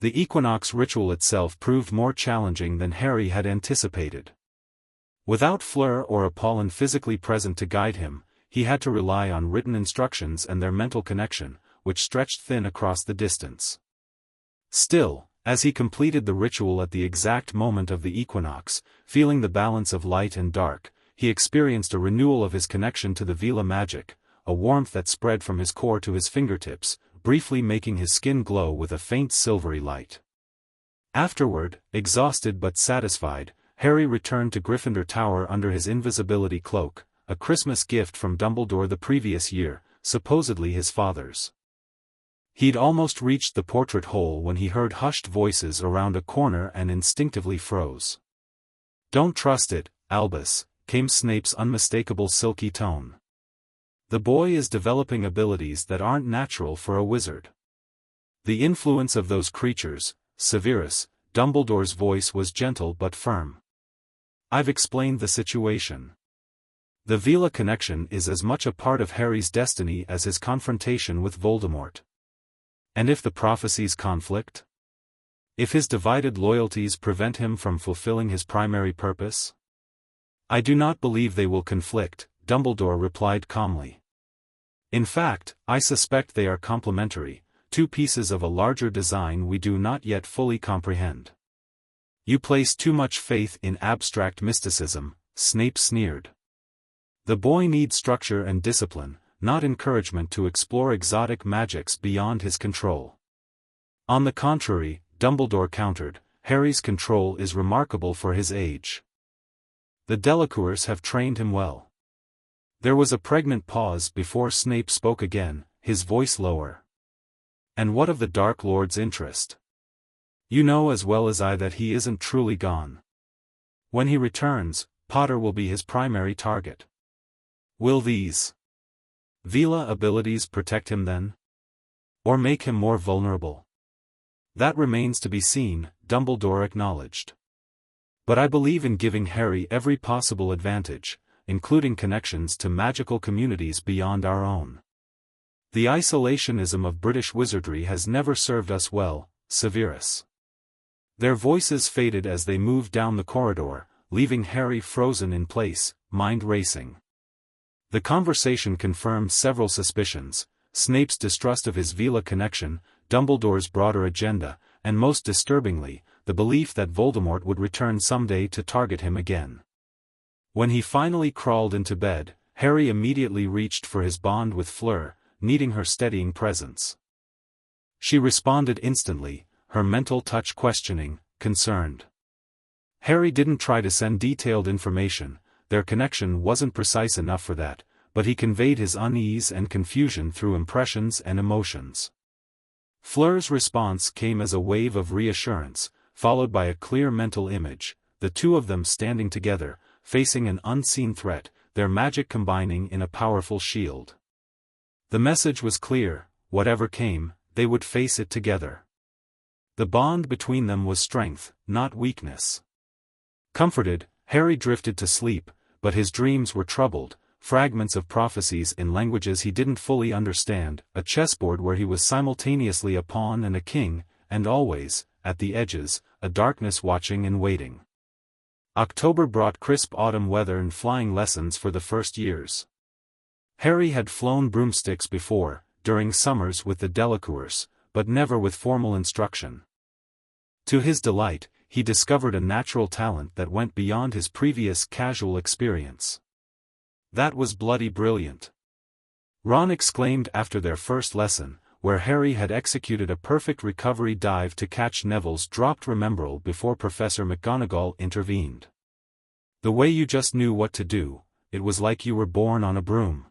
The equinox ritual itself proved more challenging than Harry had anticipated. Without Fleur or Apollon physically present to guide him, he had to rely on written instructions and their mental connection, which stretched thin across the distance. Still, as he completed the ritual at the exact moment of the equinox, feeling the balance of light and dark, he experienced a renewal of his connection to the Veela magic, a warmth that spread from his core to his fingertips, briefly making his skin glow with a faint silvery light. Afterward, exhausted but satisfied, Harry returned to Gryffindor Tower under his invisibility cloak, a Christmas gift from Dumbledore the previous year, supposedly his father's. He'd almost reached the portrait hole when he heard hushed voices around a corner and instinctively froze. "Don't trust it, Albus," came Snape's unmistakable silky tone. "The boy is developing abilities that aren't natural for a wizard. The influence of those creatures, Severus," Dumbledore's voice was gentle but firm. "I've explained the situation. The Veela connection is as much a part of Harry's destiny as his confrontation with Voldemort. And if the prophecies conflict? If his divided loyalties prevent him from fulfilling his primary purpose?" "I do not believe they will conflict," Dumbledore replied calmly. "In fact, I suspect they are complementary, two pieces of a larger design we do not yet fully comprehend." "You place too much faith in abstract mysticism," Snape sneered. "The boy needs structure and discipline, not encouragement to explore exotic magics beyond his control." "On the contrary," Dumbledore countered, "Harry's control is remarkable for his age. The Delacours have trained him well." There was a pregnant pause before Snape spoke again, his voice lower. "And what of the Dark Lord's interest? You know as well as I that he isn't truly gone. When he returns, Potter will be his primary target. Will these Veela abilities protect him then? Or make him more vulnerable? That remains to be seen," Dumbledore acknowledged. "But I believe in giving Harry every possible advantage, including connections to magical communities beyond our own. The isolationism of British wizardry has never served us well, Severus." Their voices faded as they moved down the corridor, leaving Harry frozen in place, mind racing. The conversation confirmed several suspicions: Snape's distrust of his Veela connection, Dumbledore's broader agenda, and most disturbingly, the belief that Voldemort would return someday to target him again. When he finally crawled into bed, Harry immediately reached for his bond with Fleur, needing her steadying presence. She responded instantly, her mental touch questioning, concerned. Harry didn't try to send detailed information, their connection wasn't precise enough for that, but he conveyed his unease and confusion through impressions and emotions. Fleur's response came as a wave of reassurance, followed by a clear mental image, the two of them standing together, facing an unseen threat, their magic combining in a powerful shield. The message was clear: whatever came, they would face it together. The bond between them was strength, not weakness. Comforted, Harry drifted to sleep, but his dreams were troubled, fragments of prophecies in languages he didn't fully understand, a chessboard where he was simultaneously a pawn and a king, and always, at the edges, a darkness watching and waiting. October brought crisp autumn weather and flying lessons for the first years. Harry had flown broomsticks before, during summers with the Delacours, but never with formal instruction. To his delight, he discovered a natural talent that went beyond his previous casual experience. "That was bloody brilliant," Ron exclaimed after their first lesson, where Harry had executed a perfect recovery dive to catch Neville's dropped remembrall before Professor McGonagall intervened. "The way you just knew what to do, it was like you were born on a broom."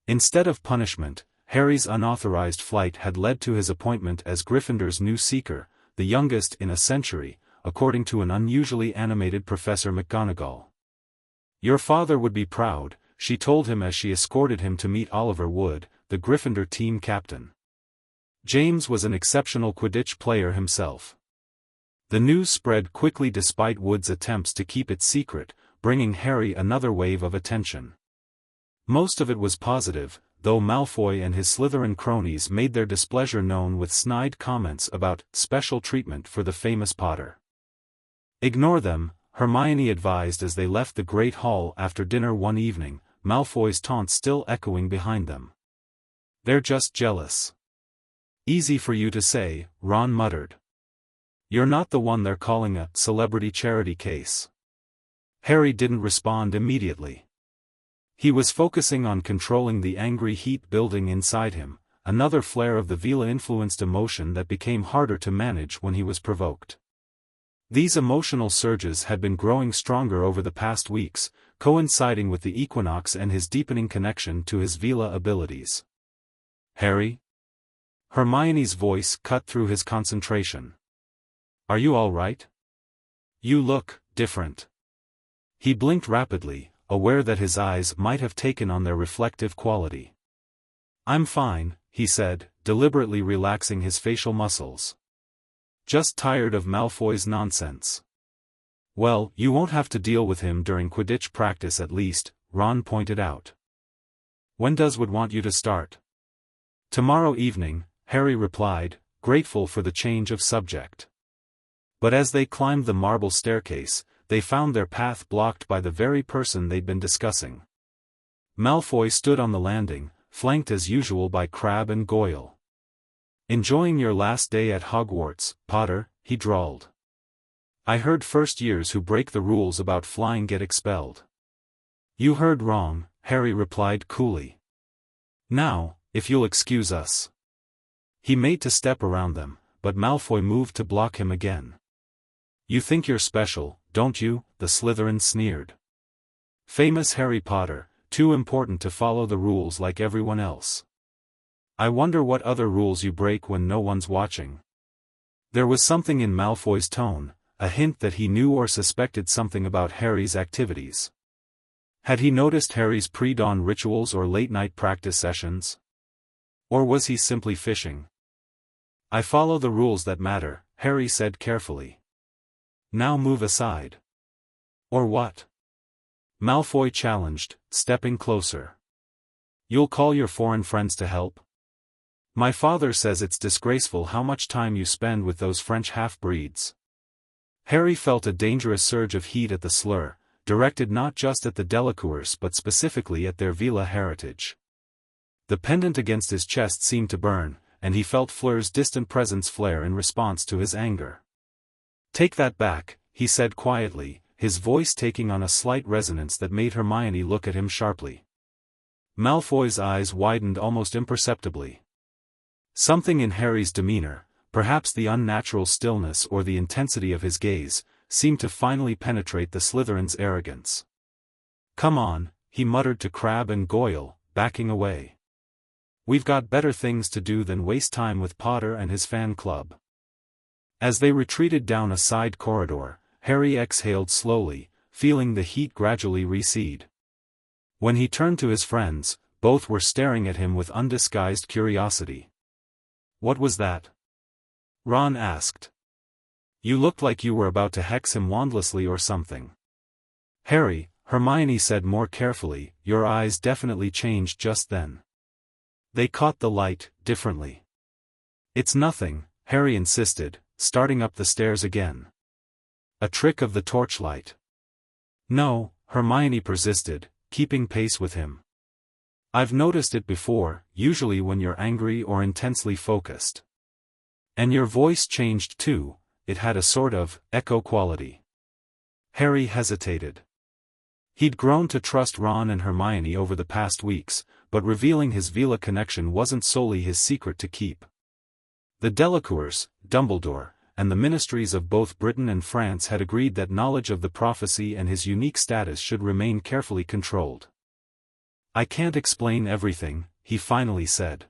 Instead of punishment, Harry's unauthorized flight had led to his appointment as Gryffindor's new seeker, the youngest in a century, according to an unusually animated Professor McGonagall. "Your father would be proud," she told him as she escorted him to meet Oliver Wood, the Gryffindor team captain. James was an exceptional Quidditch player himself. The news spread quickly despite Wood's attempts to keep it secret, bringing Harry another wave of attention. Most of it was positive, though Malfoy and his Slytherin cronies made their displeasure known with snide comments about special treatment for the famous Potter. "Ignore them," Hermione advised as they left the Great Hall after dinner one evening, Malfoy's taunt still echoing behind them. "They're just jealous." "Easy for you to say," Ron muttered. "You're not the one they're calling a celebrity charity case." Harry didn't respond immediately. He was focusing on controlling the angry heat building inside him, another flare of the Veela-influenced emotion that became harder to manage when he was provoked. These emotional surges had been growing stronger over the past weeks, coinciding with the equinox and his deepening connection to his Veela abilities. "Harry?" Hermione's voice cut through his concentration. "Are you all right? You look different." He blinked rapidly, aware that his eyes might have taken on their reflective quality. "I'm fine," he said, deliberately relaxing his facial muscles. "Just tired of Malfoy's nonsense." "Well, you won't have to deal with him during Quidditch practice at least," Ron pointed out. "When does Wood want you to start?" "Tomorrow evening," Harry replied, grateful for the change of subject. But as they climbed the marble staircase, they found their path blocked by the very person they'd been discussing. Malfoy stood on the landing, flanked as usual by Crabbe and Goyle. "Enjoying your last day at Hogwarts, Potter?" he drawled. "I heard first years who break the rules about flying get expelled." "You heard wrong," Harry replied coolly. "Now, if you'll excuse us." He made to step around them, but Malfoy moved to block him again. "You think you're special, don't you?" the Slytherin sneered. "Famous Harry Potter, too important to follow the rules like everyone else. I wonder what other rules you break when no one's watching." There was something in Malfoy's tone, a hint that he knew or suspected something about Harry's activities. Had he noticed Harry's pre-dawn rituals or late-night practice sessions? Or was he simply fishing? "I follow the rules that matter," Harry said carefully. "Now move aside." "Or what?" Malfoy challenged, stepping closer. "You'll call your foreign friends to help? My father says it's disgraceful how much time you spend with those French half-breeds." Harry felt a dangerous surge of heat at the slur, directed not just at the Delacours but specifically at their Veela heritage. The pendant against his chest seemed to burn, and he felt Fleur's distant presence flare in response to his anger. "Take that back," he said quietly, his voice taking on a slight resonance that made Hermione look at him sharply. Malfoy's eyes widened almost imperceptibly. Something in Harry's demeanor, perhaps the unnatural stillness or the intensity of his gaze, seemed to finally penetrate the Slytherin's arrogance. "Come on," he muttered to Crabbe and Goyle, backing away. "We've got better things to do than waste time with Potter and his fan club." As they retreated down a side corridor, Harry exhaled slowly, feeling the heat gradually recede. When he turned to his friends, both were staring at him with undisguised curiosity. "What was that?" Ron asked. "You looked like you were about to hex him wandlessly or something." "Harry," Hermione said more carefully, "your eyes definitely changed just then. They caught the light, differently." "It's nothing," Harry insisted, starting up the stairs again. "A trick of the torchlight." "No," Hermione persisted, keeping pace with him. "I've noticed it before, usually when you're angry or intensely focused. And your voice changed too, it had a sort of echo quality." Harry hesitated. He'd grown to trust Ron and Hermione over the past weeks, but revealing his Veela connection wasn't solely his secret to keep. The Delacours, Dumbledore, and the ministries of both Britain and France had agreed that knowledge of the prophecy and his unique status should remain carefully controlled. "I can't explain everything," he finally said.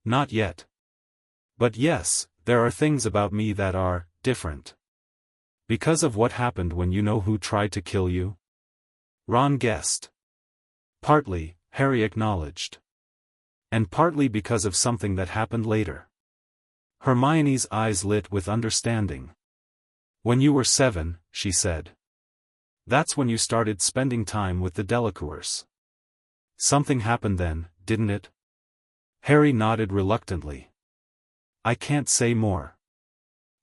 "Not yet. But yes, there are things about me that are different." "Because of what happened when you know who tried to kill you?" Ron guessed. "Partly," Harry acknowledged. "And partly because of something that happened later." Hermione's eyes lit with understanding. "When you were 7, she said. That's when you started spending time with the Delacours. Something happened then, didn't it?" Harry nodded reluctantly. "I can't say more.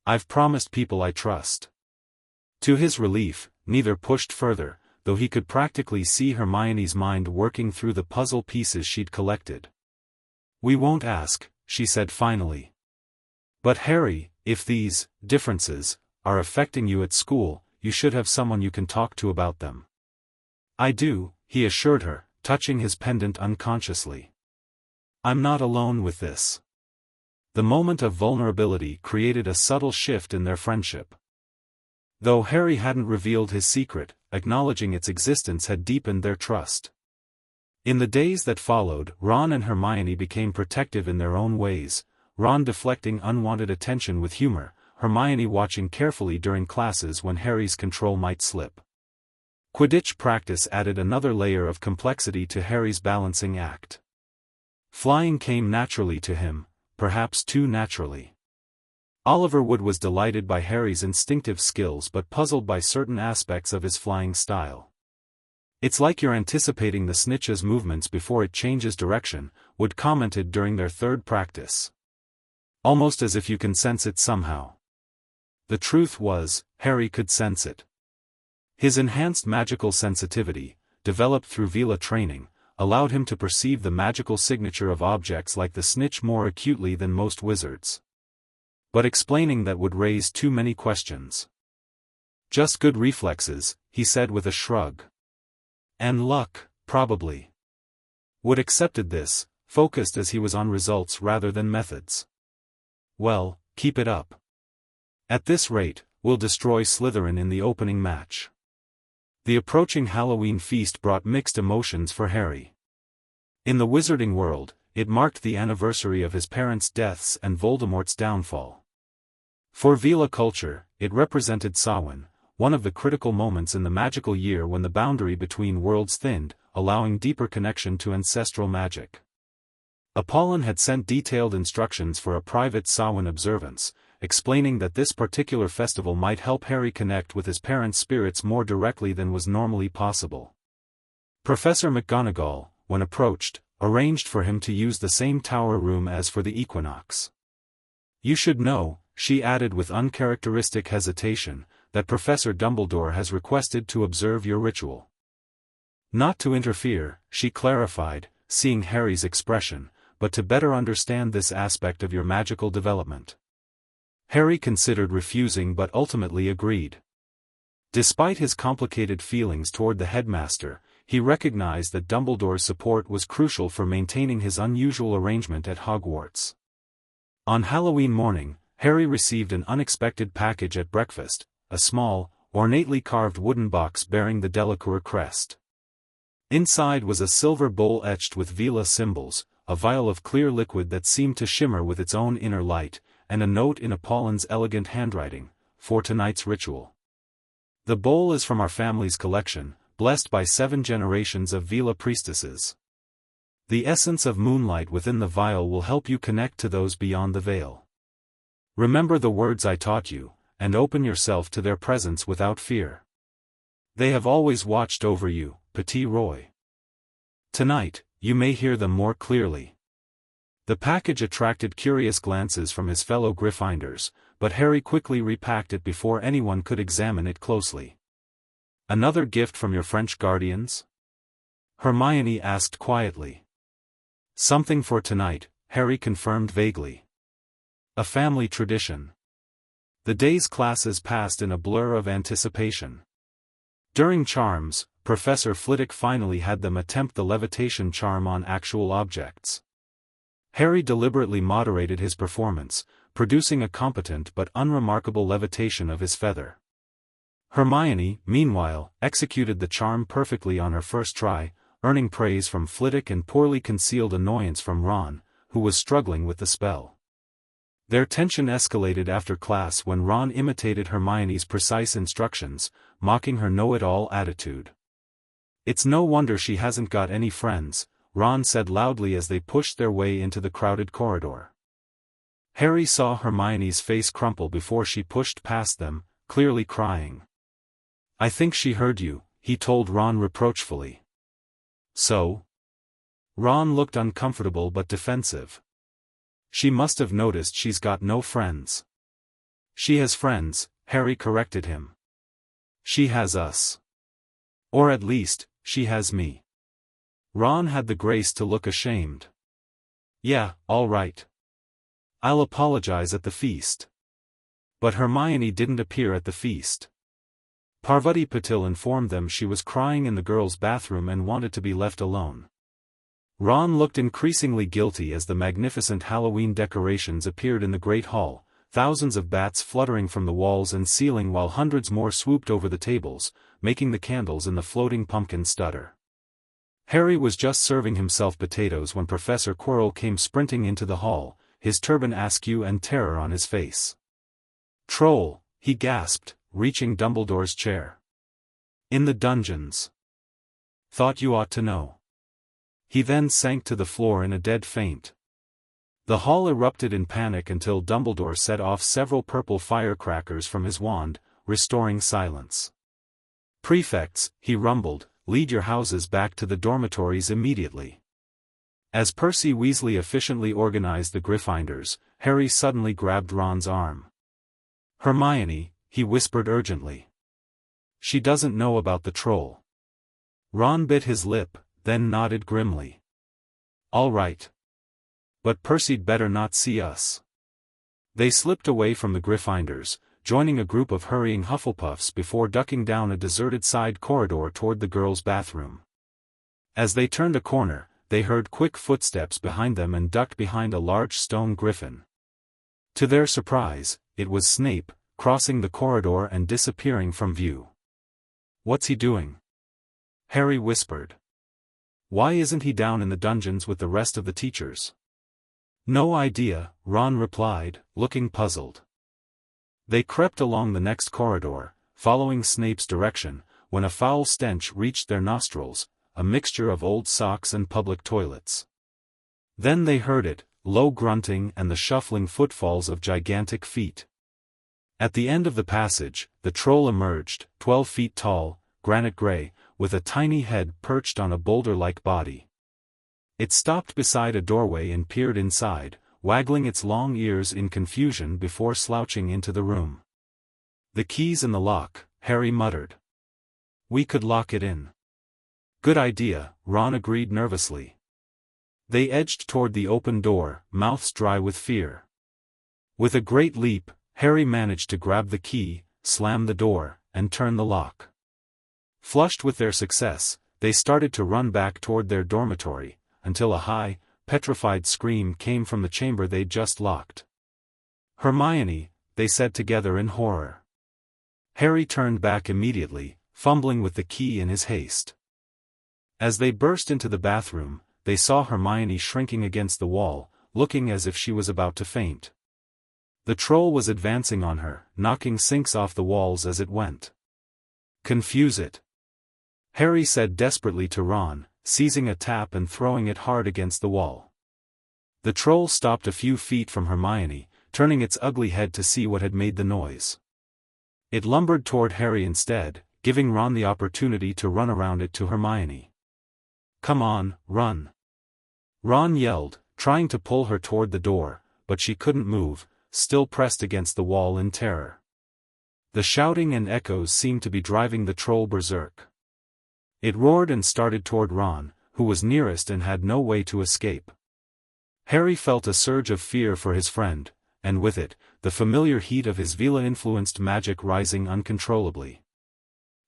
I've promised people I trust." To his relief, neither pushed further, though he could practically see Hermione's mind working through the puzzle pieces she'd collected. "We won't ask," she said finally. "But Harry, if these differences are affecting you at school, you should have someone you can talk to about them." "I do," he assured her, touching his pendant unconsciously. "I'm not alone with this." The moment of vulnerability created a subtle shift in their friendship. Though Harry hadn't revealed his secret, acknowledging its existence had deepened their trust. In the days that followed, Ron and Hermione became protective in their own ways, Ron deflecting unwanted attention with humor, Hermione watching carefully during classes when Harry's control might slip. Quidditch practice added another layer of complexity to Harry's balancing act. Flying came naturally to him, perhaps too naturally. Oliver Wood was delighted by Harry's instinctive skills but puzzled by certain aspects of his flying style. "It's like you're anticipating the snitch's movements before it changes direction," Wood commented during their third practice. "Almost as if you can sense it somehow." The truth was, Harry could sense it. His enhanced magical sensitivity, developed through Veela training, allowed him to perceive the magical signature of objects like the snitch more acutely than most wizards. But explaining that would raise too many questions. "Just good reflexes," he said with a shrug. "And luck, probably." Wood accepted this, focused as he was on results rather than methods. "Well, keep it up. At this rate, we'll destroy Slytherin in the opening match." The approaching Halloween feast brought mixed emotions for Harry. In the wizarding world, it marked the anniversary of his parents' deaths and Voldemort's downfall. For Veela culture, it represented Samhain, one of the critical moments in the magical year when the boundary between worlds thinned, allowing deeper connection to ancestral magic. Apollon had sent detailed instructions for a private Samhain observance, explaining that this particular festival might help Harry connect with his parents' spirits more directly than was normally possible. Professor McGonagall, when approached, arranged for him to use the same tower room as for the equinox. "You should know," she added with uncharacteristic hesitation, "that Professor Dumbledore has requested to observe your ritual." "Not to interfere," she clarified, seeing Harry's expression, "but to better understand this aspect of your magical development." Harry considered refusing but ultimately agreed. Despite his complicated feelings toward the headmaster, he recognized that Dumbledore's support was crucial for maintaining his unusual arrangement at Hogwarts. On Halloween morning, Harry received an unexpected package at breakfast, a small, ornately carved wooden box bearing the Delacour crest. Inside was a silver bowl etched with Veela symbols, a vial of clear liquid that seemed to shimmer with its own inner light, and a note in Apollon's elegant handwriting, "For tonight's ritual. The bowl is from our family's collection, blessed by 7 generations of Veela priestesses. The essence of moonlight within the vial will help you connect to those beyond the veil. Remember the words I taught you, and open yourself to their presence without fear. They have always watched over you, Petit Roy. Tonight, you may hear them more clearly." The package attracted curious glances from his fellow Gryffindors, but Harry quickly repacked it before anyone could examine it closely. "Another gift from your French guardians?" Hermione asked quietly. "Something for tonight," Harry confirmed vaguely. "A family tradition." The day's classes passed in a blur of anticipation. During charms, Professor Flitwick finally had them attempt the levitation charm on actual objects. Harry deliberately moderated his performance, producing a competent but unremarkable levitation of his feather. Hermione, meanwhile, executed the charm perfectly on her first try, earning praise from Flitwick and poorly concealed annoyance from Ron, who was struggling with the spell. Their tension escalated after class when Ron imitated Hermione's precise instructions, mocking her know-it-all attitude. "It's no wonder she hasn't got any friends," Ron said loudly as they pushed their way into the crowded corridor. Harry saw Hermione's face crumple before she pushed past them, clearly crying. "I think she heard you," he told Ron reproachfully. "So?" Ron looked uncomfortable but defensive. "She must have noticed she's got no friends." "She has friends," Harry corrected him. "She has us. Or at least, she has me." Ron had the grace to look ashamed. "Yeah, all right. I'll apologize at the feast." But Hermione didn't appear at the feast. Parvati Patil informed them she was crying in the girls' bathroom and wanted to be left alone. Ron looked increasingly guilty as the magnificent Halloween decorations appeared in the great hall, thousands of bats fluttering from the walls and ceiling while hundreds more swooped over the tables, making the candles in the floating pumpkin stutter. Harry was just serving himself potatoes when Professor Quirrell came sprinting into the hall, his turban askew and terror on his face. "Troll," he gasped, reaching Dumbledore's chair. "In the dungeons. Thought you ought to know." He then sank to the floor in a dead faint. The hall erupted in panic until Dumbledore set off several purple firecrackers from his wand, restoring silence. "Prefects," he rumbled, "lead your houses back to the dormitories immediately." As Percy Weasley efficiently organized the Gryffindors, Harry suddenly grabbed Ron's arm. "Hermione," he whispered urgently. "She doesn't know about the troll." Ron bit his lip, then nodded grimly. "All right. But Percy'd better not see us." They slipped away from the Gryffindors, joining a group of hurrying Hufflepuffs before ducking down a deserted side corridor toward the girls' bathroom. As they turned a corner, they heard quick footsteps behind them and ducked behind a large stone griffin. To their surprise, it was Snape, crossing the corridor and disappearing from view. "What's he doing?" Harry whispered. "Why isn't he down in the dungeons with the rest of the teachers?" "No idea," Ron replied, looking puzzled. They crept along the next corridor, following Snape's direction, when a foul stench reached their nostrils, a mixture of old socks and public toilets. Then they heard it, low grunting and the shuffling footfalls of gigantic feet. At the end of the passage, the troll emerged, 12 feet tall, granite gray, with a tiny head perched on a boulder-like body. It stopped beside a doorway and peered inside, waggling its long ears in confusion before slouching into the room. "The key's in the lock," Harry muttered. "We could lock it in." "Good idea," Ron agreed nervously. They edged toward the open door, mouths dry with fear. With a great leap, Harry managed to grab the key, slam the door, and turn the lock. Flushed with their success, they started to run back toward their dormitory, until a high, petrified scream came from the chamber they'd just locked. "Hermione," they said together in horror. Harry turned back immediately, fumbling with the key in his haste. As they burst into the bathroom, they saw Hermione shrinking against the wall, looking as if she was about to faint. The troll was advancing on her, knocking sinks off the walls as it went. "Confuse it," Harry said desperately to Ron, seizing a tap and throwing it hard against the wall. The troll stopped a few feet from Hermione, turning its ugly head to see what had made the noise. It lumbered toward Harry instead, giving Ron the opportunity to run around it to Hermione. "Come on, run!" Ron yelled, trying to pull her toward the door, but she couldn't move, still pressed against the wall in terror. The shouting and echoes seemed to be driving the troll berserk. It roared and started toward Ron, who was nearest and had no way to escape. Harry felt a surge of fear for his friend, and with it, the familiar heat of his Veela-influenced magic rising uncontrollably.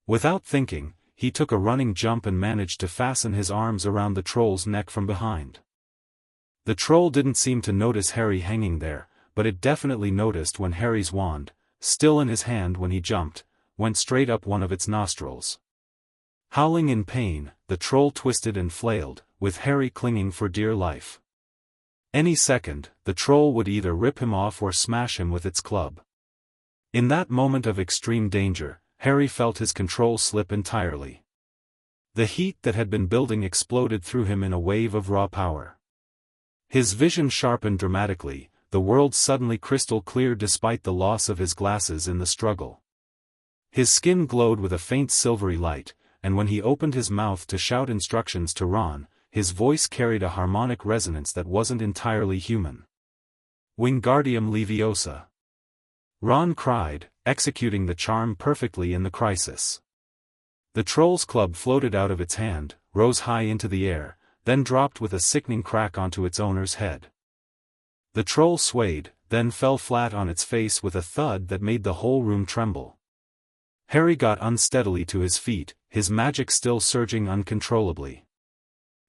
Without thinking, he took a running jump and managed to fasten his arms around the troll's neck from behind. The troll didn't seem to notice Harry hanging there, but it definitely noticed when Harry's wand, still in his hand when he jumped, went straight up one of its nostrils. Howling in pain, the troll twisted and flailed, with Harry clinging for dear life. Any second, the troll would either rip him off or smash him with its club. In that moment of extreme danger, Harry felt his control slip entirely. The heat that had been building exploded through him in a wave of raw power. His vision sharpened dramatically, the world suddenly crystal clear despite the loss of his glasses in the struggle. His skin glowed with a faint silvery light, and when he opened his mouth to shout instructions to Ron, his voice carried a harmonic resonance that wasn't entirely human. "Wingardium Leviosa!" Ron cried, executing the charm perfectly in the crisis. The troll's club floated out of its hand, rose high into the air, then dropped with a sickening crack onto its owner's head. The troll swayed, then fell flat on its face with a thud that made the whole room tremble. Harry got unsteadily to his feet, his magic still surging uncontrollably.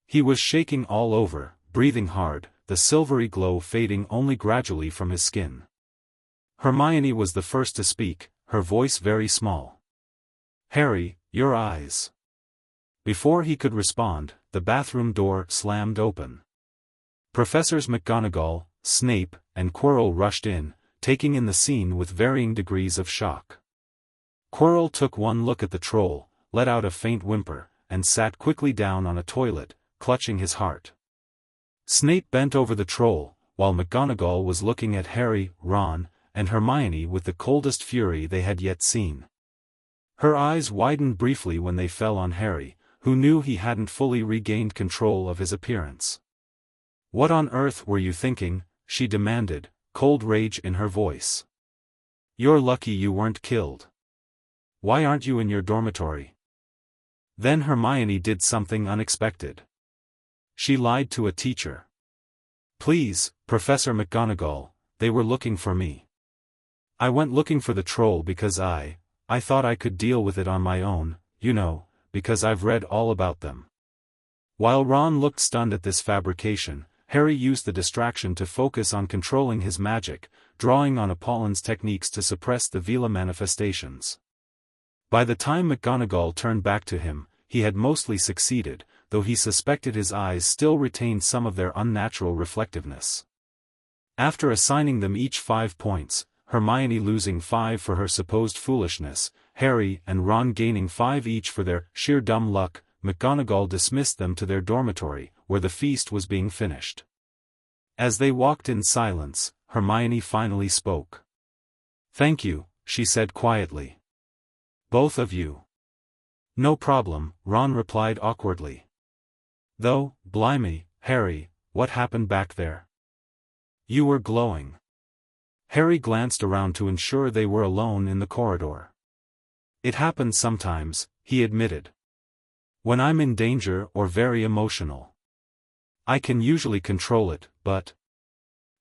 He was shaking all over, breathing hard, the silvery glow fading only gradually from his skin. Hermione was the first to speak, her voice very small. "Harry, your eyes." Before he could respond, the bathroom door slammed open. Professors McGonagall, Snape, and Quirrell rushed in, taking in the scene with varying degrees of shock. Quirrell took one look at the troll, let out a faint whimper, and sat quickly down on a toilet, clutching his heart. Snape bent over the troll, while McGonagall was looking at Harry, Ron, and Hermione with the coldest fury they had yet seen. Her eyes widened briefly when they fell on Harry, who knew he hadn't fully regained control of his appearance. "What on earth were you thinking?" she demanded, cold rage in her voice. "You're lucky you weren't killed. Why aren't you in your dormitory?" Then Hermione did something unexpected. She lied to a teacher. "Please, Professor McGonagall, they were looking for me. I went looking for the troll because I thought I could deal with it on my own, you know, because I've read all about them." While Ron looked stunned at this fabrication, Harry used the distraction to focus on controlling his magic, drawing on Apollin's techniques to suppress the Veela manifestations. By the time McGonagall turned back to him, he had mostly succeeded, though he suspected his eyes still retained some of their unnatural reflectiveness. After assigning them each 5 points, Hermione losing 5 for her supposed foolishness, Harry and Ron gaining 5 each for their sheer dumb luck, McGonagall dismissed them to their dormitory, where the feast was being finished. As they walked in silence, Hermione finally spoke. "Thank you," she said quietly. "Both of you." "No problem," Ron replied awkwardly. "Though, blimey, Harry, what happened back there? You were glowing." Harry glanced around to ensure they were alone in the corridor. "It happens sometimes," he admitted. "When I'm in danger or very emotional. I can usually control it, but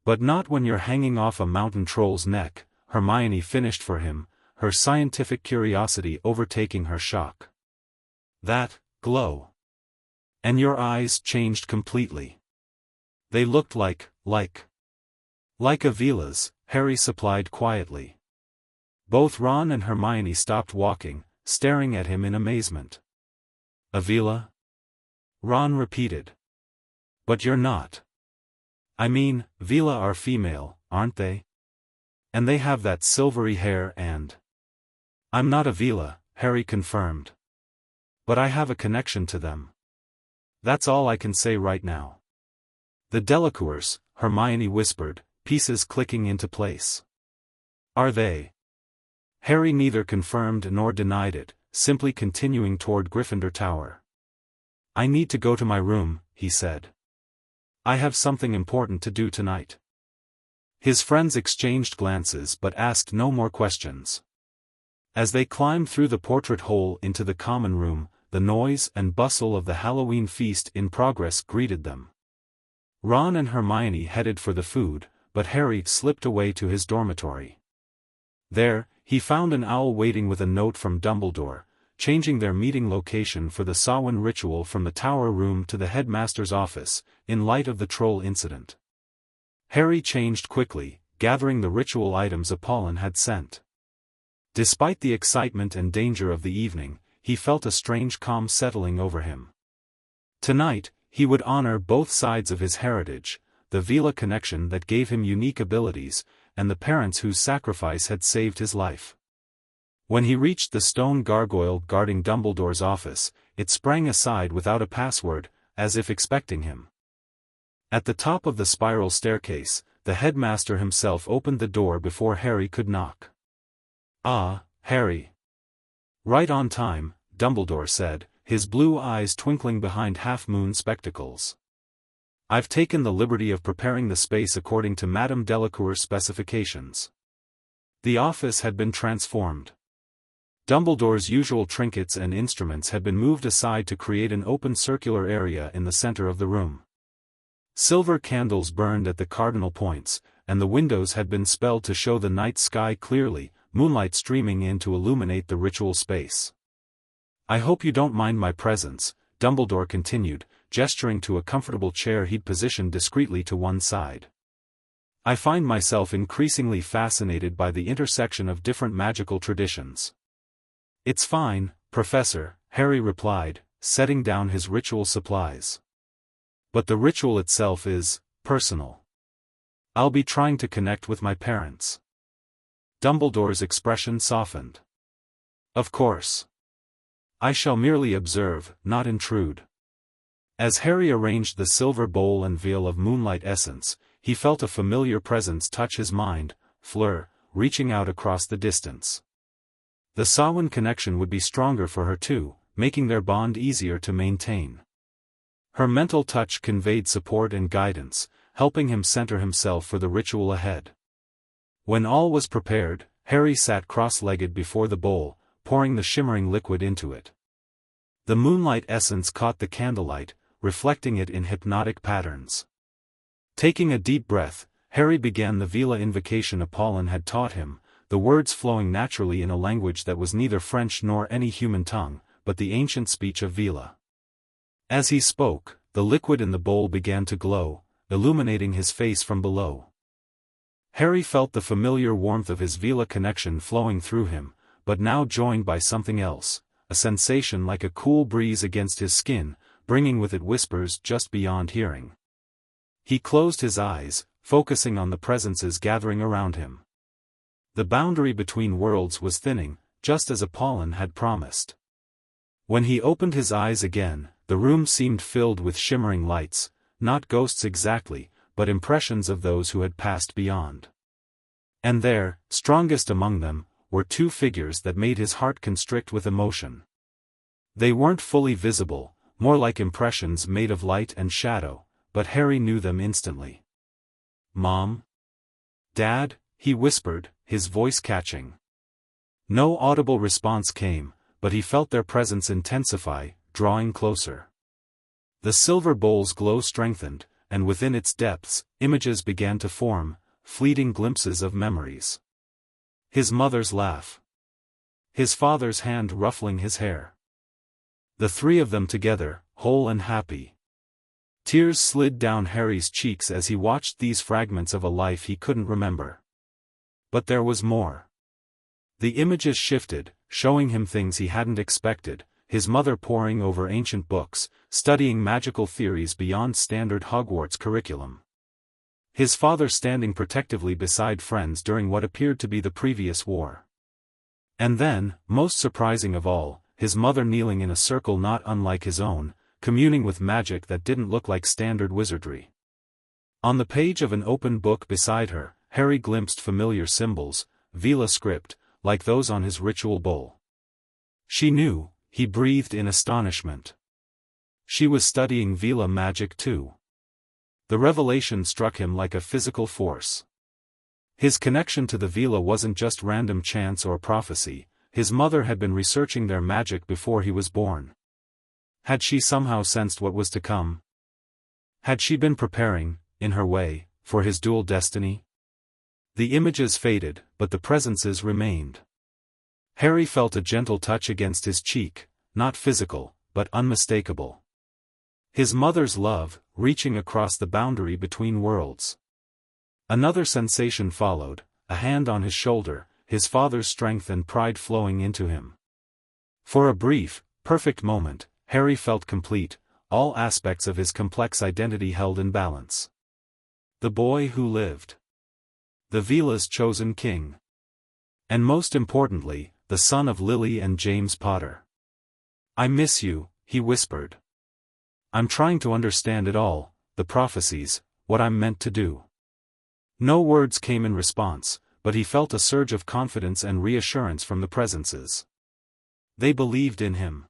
not when you're hanging off a mountain troll's neck," Hermione finished for him, her scientific curiosity overtaking her shock. "That glow. And your eyes changed completely. They looked like a Veela's," Harry supplied quietly. Both Ron and Hermione stopped walking, staring at him in amazement. "A Veela?" Ron repeated. "But you're not. I mean, Veela are female, aren't they? And they have that silvery hair and—" "I'm not a Veela," Harry confirmed. "But I have a connection to them. That's all I can say right now." "The Delacours," Hermione whispered, pieces clicking into place. "Are they?" Harry neither confirmed nor denied it, simply continuing toward Gryffindor Tower. "I need to go to my room," he said. "I have something important to do tonight." His friends exchanged glances but asked no more questions. As they climbed through the portrait hole into the common room, the noise and bustle of the Halloween feast in progress greeted them. Ron and Hermione headed for the food, but Harry slipped away to his dormitory. There, he found an owl waiting with a note from Dumbledore, changing their meeting location for the Samhain ritual from the tower room to the headmaster's office, in light of the troll incident. Harry changed quickly, gathering the ritual items Apollon had sent. Despite the excitement and danger of the evening, he felt a strange calm settling over him. Tonight, he would honor both sides of his heritage, the Veela connection that gave him unique abilities, and the parents whose sacrifice had saved his life. When he reached the stone gargoyle guarding Dumbledore's office, it sprang aside without a password, as if expecting him. At the top of the spiral staircase, the headmaster himself opened the door before Harry could knock. "Ah, Harry." "Right on time," Dumbledore said, his blue eyes twinkling behind half-moon spectacles. "I've taken the liberty of preparing the space according to Madame Delacour's specifications." The office had been transformed. Dumbledore's usual trinkets and instruments had been moved aside to create an open circular area in the center of the room. Silver candles burned at the cardinal points, and the windows had been spelled to show the night sky clearly, moonlight streaming in to illuminate the ritual space. "I hope you don't mind my presence," Dumbledore continued, gesturing to a comfortable chair he'd positioned discreetly to one side. "I find myself increasingly fascinated by the intersection of different magical traditions." "It's fine, Professor," Harry replied, setting down his ritual supplies. "But the ritual itself is personal. I'll be trying to connect with my parents." Dumbledore's expression softened. "Of course. I shall merely observe, not intrude." As Harry arranged the silver bowl and vial of moonlight essence, he felt a familiar presence touch his mind, Fleur, reaching out across the distance. The Samhain connection would be stronger for her too, making their bond easier to maintain. Her mental touch conveyed support and guidance, helping him center himself for the ritual ahead. When all was prepared, Harry sat cross-legged before the bowl, pouring the shimmering liquid into it. The moonlight essence caught the candlelight, reflecting it in hypnotic patterns. Taking a deep breath, Harry began the Veela invocation Apollon had taught him, the words flowing naturally in a language that was neither French nor any human tongue, but the ancient speech of Veela. As he spoke, the liquid in the bowl began to glow, illuminating his face from below. Harry felt the familiar warmth of his Veela connection flowing through him, but now joined by something else, a sensation like a cool breeze against his skin, bringing with it whispers just beyond hearing. He closed his eyes, focusing on the presences gathering around him. The boundary between worlds was thinning, just as Apollon had promised. When he opened his eyes again, the room seemed filled with shimmering lights, not ghosts exactly, but impressions of those who had passed beyond. And there, strongest among them, were two figures that made his heart constrict with emotion. They weren't fully visible, more like impressions made of light and shadow, but Harry knew them instantly. "Mom? Dad?" he whispered, his voice catching. No audible response came, but he felt their presence intensify, drawing closer. The silver bowl's glow strengthened, and within its depths, images began to form, fleeting glimpses of memories. His mother's laugh. His father's hand ruffling his hair. The three of them together, whole and happy. Tears slid down Harry's cheeks as he watched these fragments of a life he couldn't remember. But there was more. The images shifted, showing him things he hadn't expected, his mother poring over ancient books, studying magical theories beyond standard Hogwarts curriculum. His father standing protectively beside friends during what appeared to be the previous war. And then, most surprising of all, his mother kneeling in a circle not unlike his own, communing with magic that didn't look like standard wizardry. On the page of an open book beside her, Harry glimpsed familiar symbols, Veela script, like those on his ritual bowl. She knew, he breathed in astonishment. She was studying Veela magic too. The revelation struck him like a physical force. His connection to the Veela wasn't just random chance or prophecy, his mother had been researching their magic before he was born. Had she somehow sensed what was to come? Had she been preparing, in her way, for his dual destiny? The images faded, but the presences remained. Harry felt a gentle touch against his cheek, not physical, but unmistakable. His mother's love, reaching across the boundary between worlds. Another sensation followed, a hand on his shoulder, his father's strength and pride flowing into him. For a brief, perfect moment, Harry felt complete, all aspects of his complex identity held in balance. The boy who lived. The Veela's chosen king. And most importantly, the son of Lily and James Potter. "I miss you," he whispered. "I'm trying to understand it all, the prophecies, what I'm meant to do." No words came in response, but he felt a surge of confidence and reassurance from the presences. They believed in him.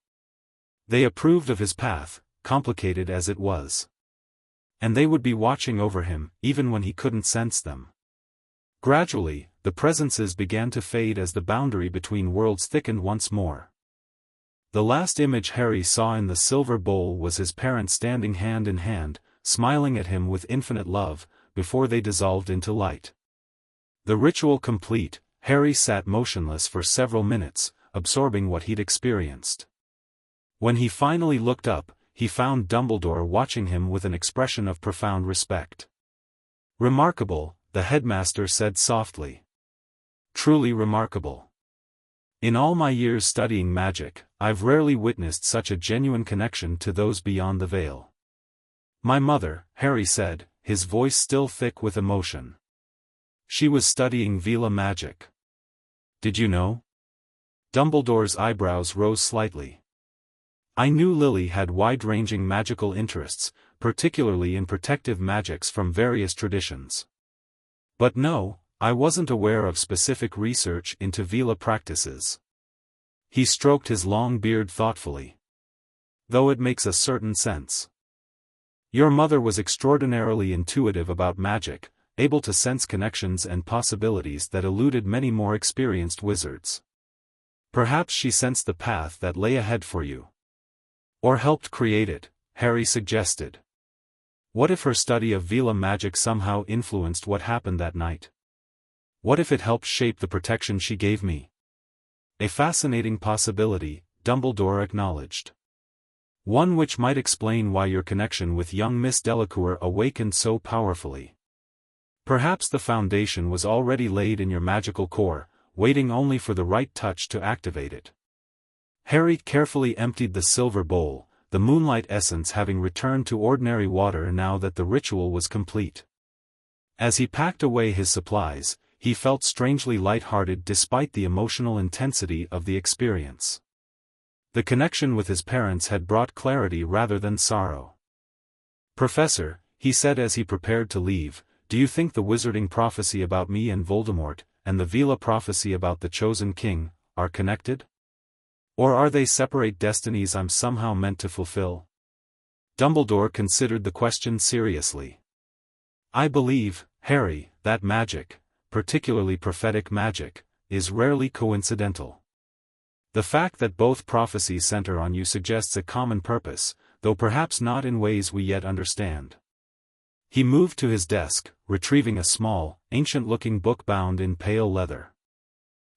They approved of his path, complicated as it was. And they would be watching over him, even when he couldn't sense them. Gradually, the presences began to fade as the boundary between worlds thickened once more. The last image Harry saw in the silver bowl was his parents standing hand in hand, smiling at him with infinite love, before they dissolved into light. The ritual complete, Harry sat motionless for several minutes, absorbing what he'd experienced. When he finally looked up, he found Dumbledore watching him with an expression of profound respect. "Remarkable," the headmaster said softly. "Truly remarkable. In all my years studying magic, I've rarely witnessed such a genuine connection to those beyond the veil." "My mother," Harry said, his voice still thick with emotion. "She was studying Veela magic." "Did you know?" Dumbledore's eyebrows rose slightly. "I knew Lily had wide-ranging magical interests, particularly in protective magics from various traditions. But no, I wasn't aware of specific research into Veela practices." He stroked his long beard thoughtfully. "Though it makes a certain sense. Your mother was extraordinarily intuitive about magic, able to sense connections and possibilities that eluded many more experienced wizards. Perhaps she sensed the path that lay ahead for you. Or helped create it," Harry suggested. "What if her study of Veela magic somehow influenced what happened that night? What if it helped shape the protection she gave me?" "A fascinating possibility," Dumbledore acknowledged. "One which might explain why your connection with young Miss Delacour awakened so powerfully. Perhaps the foundation was already laid in your magical core, waiting only for the right touch to activate it." Harry carefully emptied the silver bowl, the moonlight essence having returned to ordinary water now that the ritual was complete. As he packed away his supplies, he felt strangely light-hearted despite the emotional intensity of the experience. The connection with his parents had brought clarity rather than sorrow. "Professor," he said as he prepared to leave, "do you think the wizarding prophecy about me and Voldemort, and the Veela prophecy about the chosen king, are connected? Or are they separate destinies I'm somehow meant to fulfill?" Dumbledore considered the question seriously. "I believe, Harry, that magic, particularly prophetic magic, is rarely coincidental. The fact that both prophecies center on you suggests a common purpose, though perhaps not in ways we yet understand." He moved to his desk, retrieving a small, ancient-looking book bound in pale leather.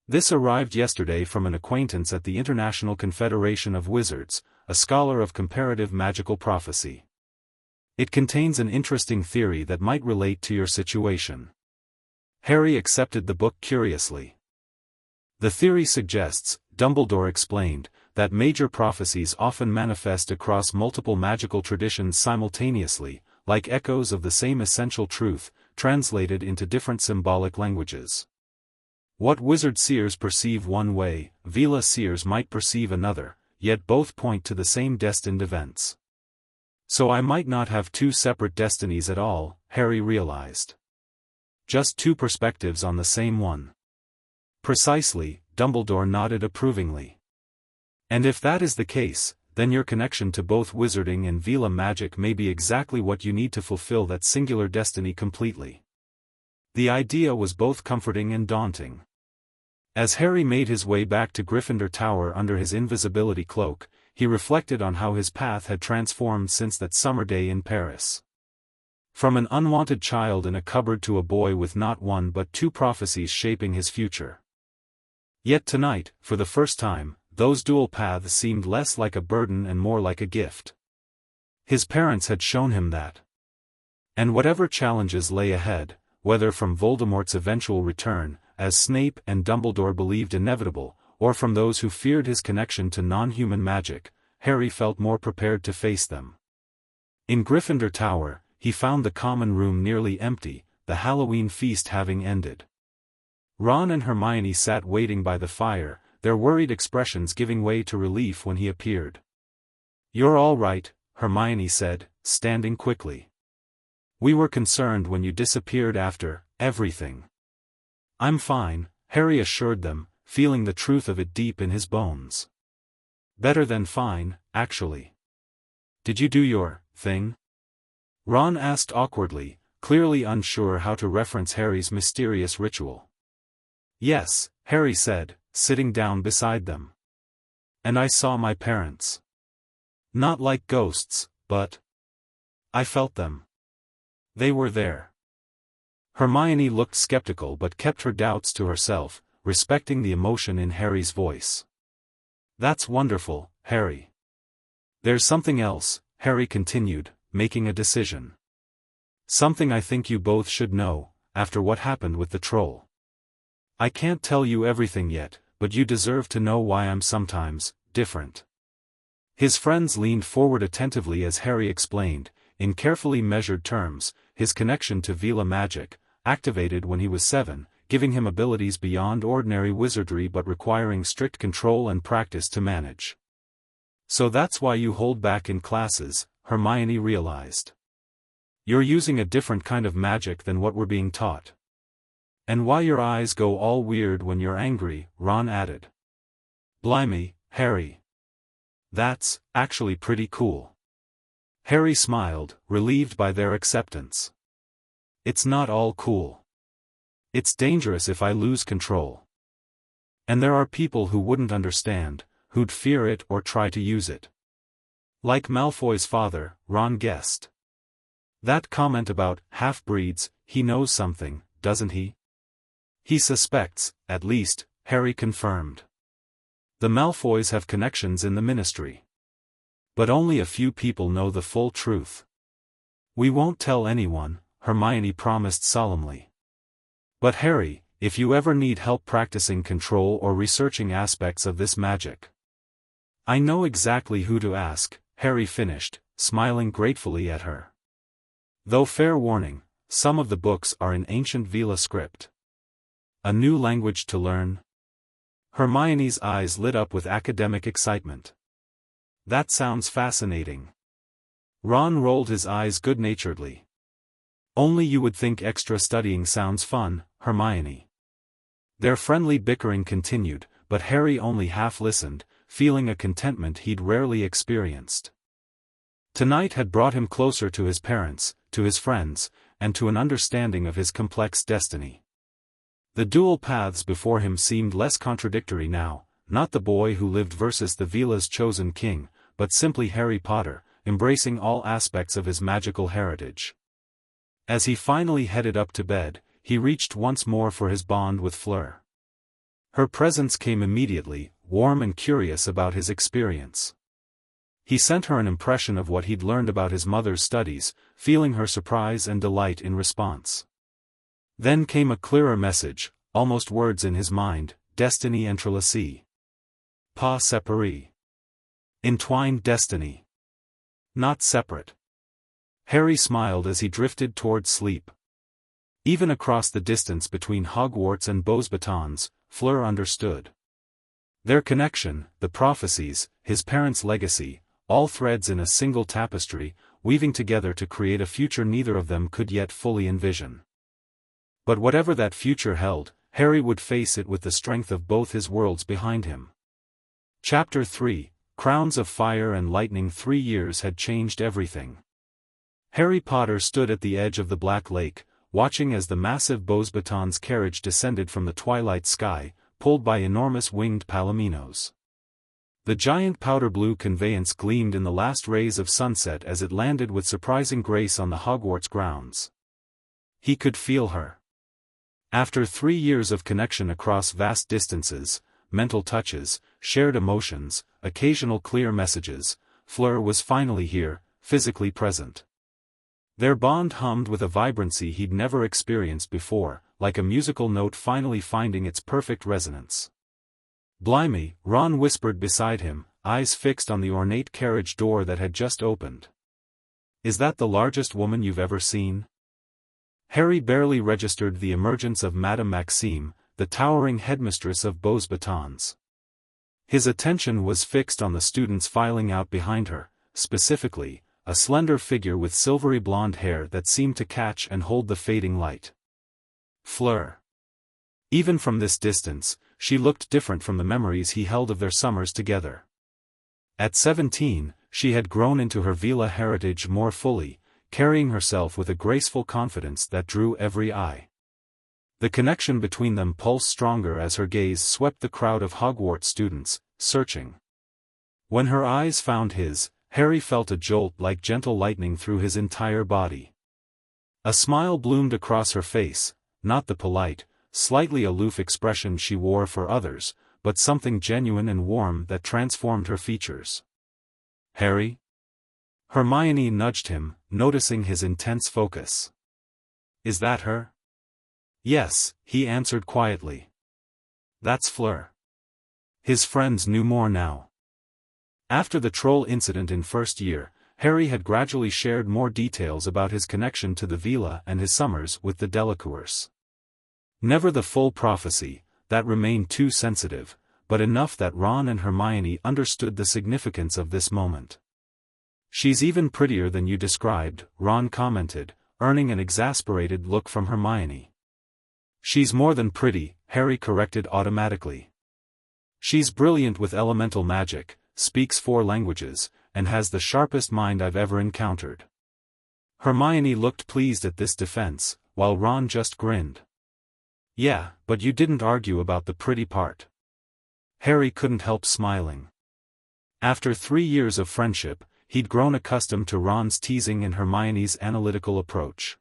"This arrived yesterday from an acquaintance at the International Confederation of Wizards, a scholar of comparative magical prophecy. It contains an interesting theory that might relate to your situation." Harry accepted the book curiously. "The theory suggests," Dumbledore explained, "that major prophecies often manifest across multiple magical traditions simultaneously, like echoes of the same essential truth, translated into different symbolic languages. What wizard seers perceive one way, Veela seers might perceive another, yet both point to the same destined events. So I might not have two separate destinies at all," Harry realized. "Just two perspectives on the same one." "Precisely," Dumbledore nodded approvingly. "And if that is the case, then your connection to both wizarding and Veela magic may be exactly what you need to fulfill that singular destiny completely." The idea was both comforting and daunting. As Harry made his way back to Gryffindor Tower under his invisibility cloak, he reflected on how his path had transformed since that summer day in Paris. From an unwanted child in a cupboard to a boy with not one but two prophecies shaping his future. Yet tonight, for the first time, those dual paths seemed less like a burden and more like a gift. His parents had shown him that. And whatever challenges lay ahead, whether from Voldemort's eventual return, as Snape and Dumbledore believed inevitable, or from those who feared his connection to non-human magic, Harry felt more prepared to face them. In Gryffindor Tower, he found the common room nearly empty, the Halloween feast having ended. Ron and Hermione sat waiting by the fire, their worried expressions giving way to relief when he appeared. "You're all right," Hermione said, standing quickly. "We were concerned when you disappeared after everything." "I'm fine," Harry assured them, feeling the truth of it deep in his bones. "Better than fine, actually." "Did you do your thing?" Ron asked awkwardly, clearly unsure how to reference Harry's mysterious ritual. "Yes," Harry said, sitting down beside them. "And I saw my parents. Not like ghosts, but I felt them. They were there." Hermione looked skeptical but kept her doubts to herself, respecting the emotion in Harry's voice. "That's wonderful, Harry." "There's something else," Harry continued, making a decision. "Something I think you both should know, after what happened with the troll. I can't tell you everything yet, but you deserve to know why I'm sometimes different." His friends leaned forward attentively as Harry explained, in carefully measured terms, his connection to Veela magic, activated when he was 7, giving him abilities beyond ordinary wizardry but requiring strict control and practice to manage. "So that's why you hold back in classes," Hermione realized. "You're using a different kind of magic than what we're being taught." "And why your eyes go all weird when you're angry," Ron added. "Blimey, Harry. That's actually pretty cool." Harry smiled, relieved by their acceptance. "It's not all cool. It's dangerous if I lose control. And there are people who wouldn't understand, who'd fear it or try to use it. Like Malfoy's father," Ron guessed. "That comment about half-breeds, he knows something, doesn't he?" "He suspects, at least," Harry confirmed. "The Malfoys have connections in the Ministry. But only a few people know the full truth." "We won't tell anyone," Hermione promised solemnly. "But Harry, if you ever need help practicing control or researching aspects of this magic, I know exactly who to ask," Harry finished, smiling gratefully at her. "Though fair warning, some of the books are in ancient Veela script. A new language to learn?" Hermione's eyes lit up with academic excitement. "That sounds fascinating." Ron rolled his eyes good-naturedly. "Only you would think extra studying sounds fun, Hermione." Their friendly bickering continued, but Harry only half listened, feeling a contentment he'd rarely experienced. Tonight had brought him closer to his parents, to his friends, and to an understanding of his complex destiny. The dual paths before him seemed less contradictory now, not the boy who lived versus the Veela's chosen king, but simply Harry Potter, embracing all aspects of his magical heritage. As he finally headed up to bed, he reached once more for his bond with Fleur. Her presence came immediately, warm and curious about his experience. He sent her an impression of what he'd learned about his mother's studies, feeling her surprise and delight in response. Then came a clearer message, almost words in his mind: destiny entrelacée. Pas séparé. Entwined destiny. Not separate. Harry smiled as he drifted toward sleep. Even across the distance between Hogwarts and Beauxbatons, Fleur understood. Their connection, the prophecies, his parents' legacy, all threads in a single tapestry, weaving together to create a future neither of them could yet fully envision. But whatever that future held, Harry would face it with the strength of both his worlds behind him. Chapter 3, Crowns of Fire and Lightning. 3 years had changed everything. Harry Potter stood at the edge of the Black Lake, watching as the massive Beauxbatons carriage descended from the twilight sky, pulled by enormous winged palominos. The giant powder-blue conveyance gleamed in the last rays of sunset as it landed with surprising grace on the Hogwarts grounds. He could feel her. After 3 years of connection across vast distances, mental touches, shared emotions, occasional clear messages, Fleur was finally here, physically present. Their bond hummed with a vibrancy he'd never experienced before, like a musical note finally finding its perfect resonance. "Blimey," Ron whispered beside him, eyes fixed on the ornate carriage door that had just opened. "Is that the largest woman you've ever seen?" Harry barely registered the emergence of Madame Maxime, the towering headmistress of Beauxbatons. His attention was fixed on the students filing out behind her, specifically, a slender figure with silvery blonde hair that seemed to catch and hold the fading light. Fleur. Even from this distance, she looked different from the memories he held of their summers together. At 17, she had grown into her Veela heritage more fully, carrying herself with a graceful confidence that drew every eye. The connection between them pulsed stronger as her gaze swept the crowd of Hogwarts students, searching. When her eyes found his, Harry felt a jolt like gentle lightning through his entire body. A smile bloomed across her face, not the polite, slightly aloof expression she wore for others, but something genuine and warm that transformed her features. "Harry?" Hermione nudged him, noticing his intense focus. "Is that her?" "Yes," he answered quietly. "That's Fleur." His friends knew more now. After the troll incident in first year, Harry had gradually shared more details about his connection to the Veela and his summers with the Delacours. Never the full prophecy, that remained too sensitive, but enough that Ron and Hermione understood the significance of this moment. "She's even prettier than you described," Ron commented, earning an exasperated look from Hermione. "She's more than pretty," Harry corrected automatically. "She's brilliant with elemental magic, speaks 4 languages, and has the sharpest mind I've ever encountered." Hermione looked pleased at this defense, while Ron just grinned. "Yeah, but you didn't argue about the pretty part." Harry couldn't help smiling. After 3 years of friendship, he'd grown accustomed to Ron's teasing and Hermione's analytical approach.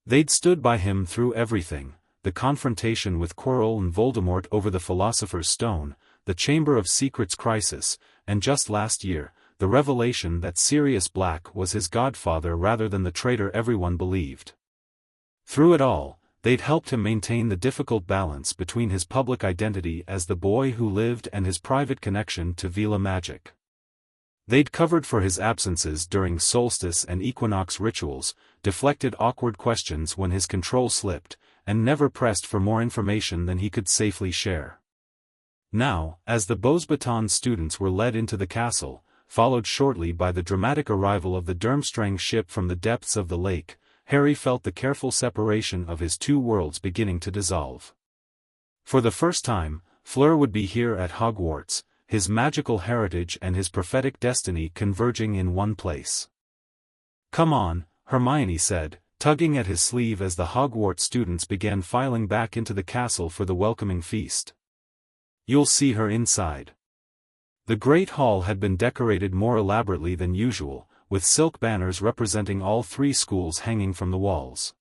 They'd stood by him through everything: the confrontation with Quirrell and Voldemort over the Philosopher's Stone, the Chamber of Secrets crisis, and just last year, the revelation that Sirius Black was his godfather rather than the traitor everyone believed. Through it all, they'd helped him maintain the difficult balance between his public identity as the boy who lived and his private connection to Veela magic. They'd covered for his absences during solstice and equinox rituals, deflected awkward questions when his control slipped, and never pressed for more information than he could safely share. Now, as the Beauxbatons students were led into the castle, followed shortly by the dramatic arrival of the Durmstrang ship from the depths of the lake, Harry felt the careful separation of his 2 worlds beginning to dissolve. For the first time, Fleur would be here at Hogwarts, his magical heritage and his prophetic destiny converging in one place. "Come on," Hermione said, tugging at his sleeve as the Hogwarts students began filing back into the castle for the welcoming feast. "You'll see her inside." The Great Hall had been decorated more elaborately than usual, with silk banners representing all 3 schools hanging from the walls.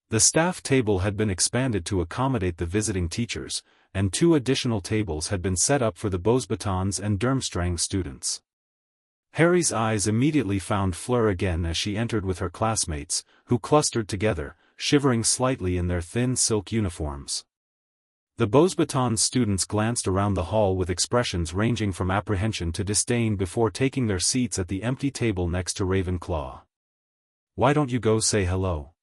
The staff table had been expanded to accommodate the visiting teachers, and 2 additional tables had been set up for the Beauxbatons and Durmstrang students. Harry's eyes immediately found Fleur again as she entered with her classmates, who clustered together, shivering slightly in their thin silk uniforms. The Beauxbatons students glanced around the hall with expressions ranging from apprehension to disdain before taking their seats at the empty table next to Ravenclaw. "Why don't you go say hello?"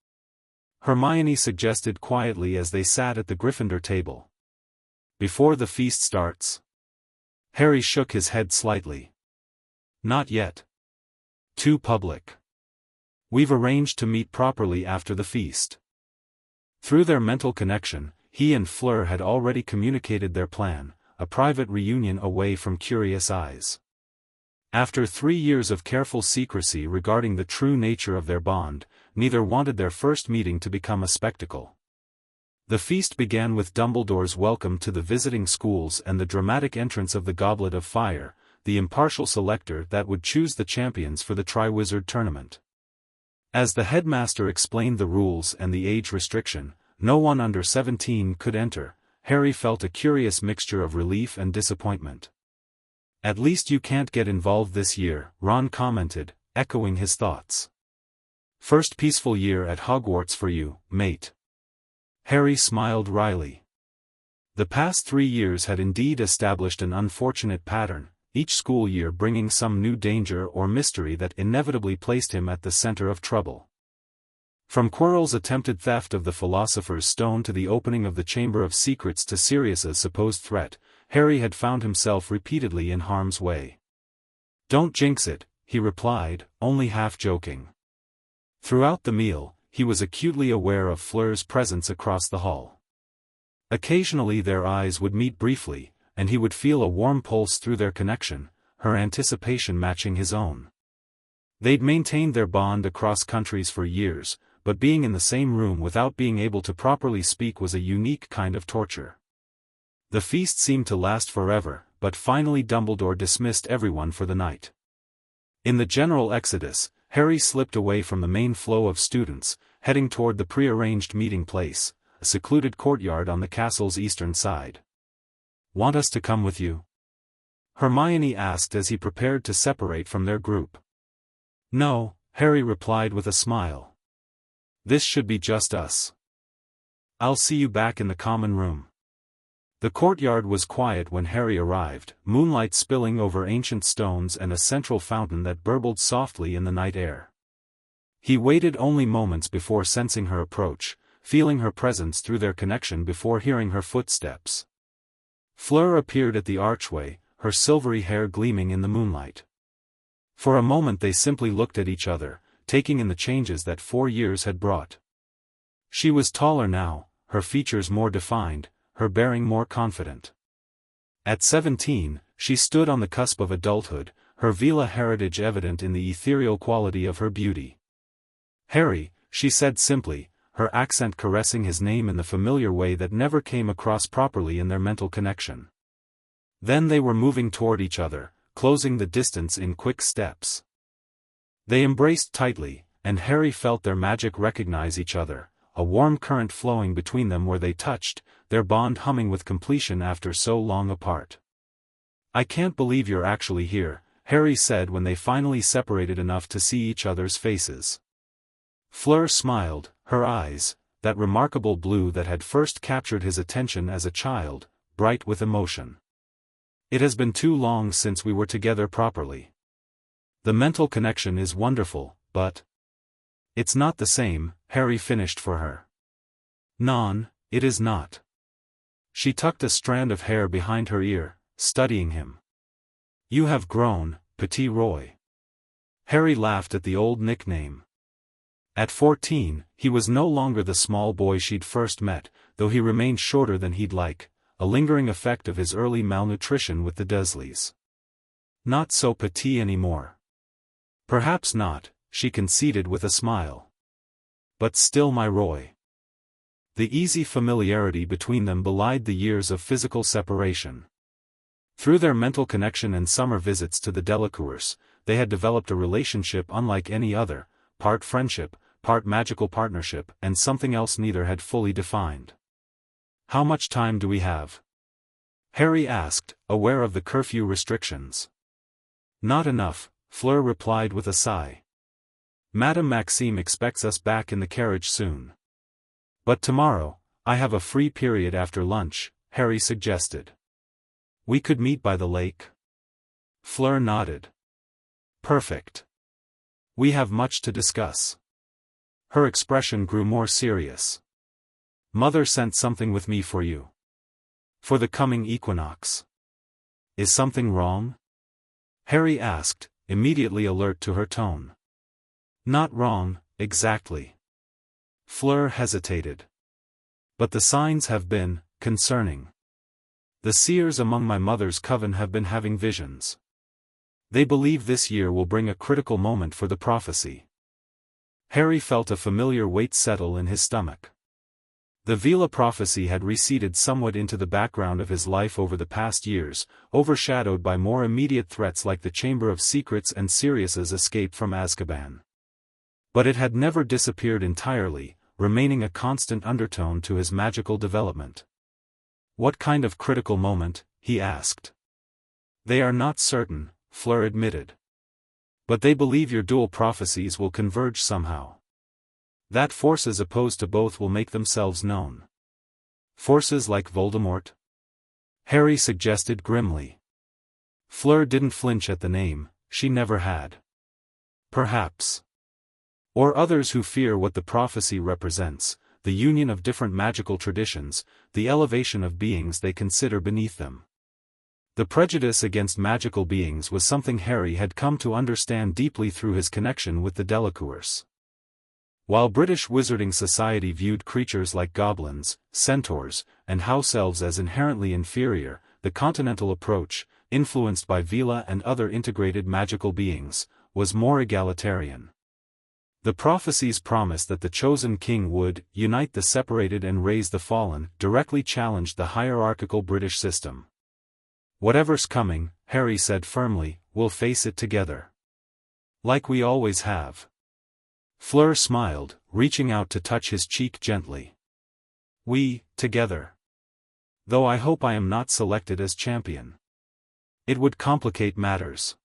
Hermione suggested quietly as they sat at the Gryffindor table. "Before the feast starts?" Harry shook his head slightly. "Not yet. Too public. We've arranged to meet properly after the feast." Through their mental connection, he and Fleur had already communicated their plan, a private reunion away from curious eyes. After 3 years of careful secrecy regarding the true nature of their bond, neither wanted their first meeting to become a spectacle. The feast began with Dumbledore's welcome to the visiting schools and the dramatic entrance of the Goblet of Fire, the impartial selector that would choose the champions for the Triwizard Tournament. As the headmaster explained the rules and the age restriction, no one under 17 could enter, Harry felt a curious mixture of relief and disappointment. "At least you can't get involved this year," Ron commented, echoing his thoughts. "First peaceful year at Hogwarts for you, mate." Harry smiled wryly. The past 3 years had indeed established an unfortunate pattern, each school year bringing some new danger or mystery that inevitably placed him at the center of trouble. From Quirrell's attempted theft of the Philosopher's Stone to the opening of the Chamber of Secrets to Sirius's supposed threat, Harry had found himself repeatedly in harm's way. "Don't jinx it," he replied, only half joking. Throughout the meal, he was acutely aware of Fleur's presence across the hall. Occasionally their eyes would meet briefly, and he would feel a warm pulse through their connection, her anticipation matching his own. They'd maintained their bond across countries for years, but being in the same room without being able to properly speak was a unique kind of torture. The feast seemed to last forever, but finally Dumbledore dismissed everyone for the night. In the general exodus, Harry slipped away from the main flow of students, heading toward the prearranged meeting place, a secluded courtyard on the castle's eastern side. "Want us to come with you?" Hermione asked as he prepared to separate from their group. "No," Harry replied with a smile. "This should be just us. I'll see you back in the common room." The courtyard was quiet when Harry arrived, moonlight spilling over ancient stones and a central fountain that burbled softly in the night air. He waited only moments before sensing her approach, feeling her presence through their connection before hearing her footsteps. Fleur appeared at the archway, her silvery hair gleaming in the moonlight. For a moment they simply looked at each other, taking in the changes that 4 years had brought. She was taller now, her features more defined, her bearing more confident. At 17, she stood on the cusp of adulthood, her Veela heritage evident in the ethereal quality of her beauty. "Harry," she said simply, her accent caressing his name in the familiar way that never came across properly in their mental connection. Then they were moving toward each other, closing the distance in quick steps. They embraced tightly, and Harry felt their magic recognize each other, a warm current flowing between them where they touched, their bond humming with completion after so long apart. "I can't believe you're actually here," Harry said when they finally separated enough to see each other's faces. Fleur smiled, her eyes, that remarkable blue that had first captured his attention as a child, bright with emotion. "It has been too long since we were together properly. The mental connection is wonderful, but it's not the same," Harry finished for her. "Non, it is not." She tucked a strand of hair behind her ear, studying him. "You have grown, Petit Roy." Harry laughed at the old nickname. At 14, he was no longer the small boy she'd first met, though he remained shorter than he'd like, a lingering effect of his early malnutrition with the Dursleys. Not so petit anymore. "Perhaps not," she conceded with a smile. "But still my Roy." The easy familiarity between them belied the years of physical separation. Through their mental connection and summer visits to the Delacours, they had developed a relationship unlike any other, part friendship, part magical partnership, and something else neither had fully defined. "How much time do we have?" Harry asked, aware of the curfew restrictions. "Not enough," Fleur replied with a sigh. "Madame Maxime expects us back in the carriage soon." "But tomorrow, I have a free period after lunch," Harry suggested. "We could meet by the lake." Fleur nodded. "Perfect. We have much to discuss." Her expression grew more serious. "Mother sent something with me for you. For the coming equinox." "Is something wrong?" Harry asked, immediately alert to her tone. "Not wrong, exactly." Fleur hesitated. "But the signs have been concerning. The seers among my mother's coven have been having visions. They believe this year will bring a critical moment for the prophecy." Harry felt a familiar weight settle in his stomach. The Veela prophecy had receded somewhat into the background of his life over the past years, overshadowed by more immediate threats like the Chamber of Secrets and Sirius's escape from Azkaban. But it had never disappeared entirely, remaining a constant undertone to his magical development. "What kind of critical moment?" he asked. "They are not certain," Fleur admitted. "But they believe your dual prophecies will converge somehow. That forces opposed to both will make themselves known." "Forces like Voldemort?" Harry suggested grimly. Fleur didn't flinch at the name, she never had. "Perhaps. Or others who fear what the prophecy represents, the union of different magical traditions, the elevation of beings they consider beneath them." The prejudice against magical beings was something Harry had come to understand deeply through his connection with the Delacours. While British wizarding society viewed creatures like goblins, centaurs, and house elves as inherently inferior, the continental approach, influenced by Veela and other integrated magical beings, was more egalitarian. The prophecies promised that the chosen king would unite the separated and raise the fallen, directly challenged the hierarchical British system. "Whatever's coming," Harry said firmly, "we'll face it together. Like we always have." Fleur smiled, reaching out to touch his cheek gently. We, together. Though I hope I am not selected as champion. It would complicate matters.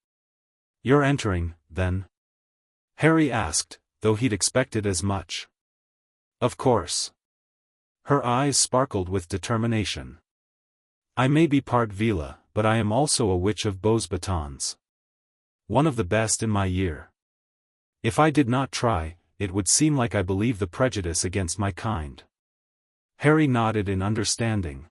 You're entering, then? Harry asked, though he'd expected as much. Of course. Her eyes sparkled with determination. I may be part Veela, but I am also a witch of bows batons. One of the best in my year. If I did not try, it would seem like I believe the prejudice against my kind. Harry nodded in understanding.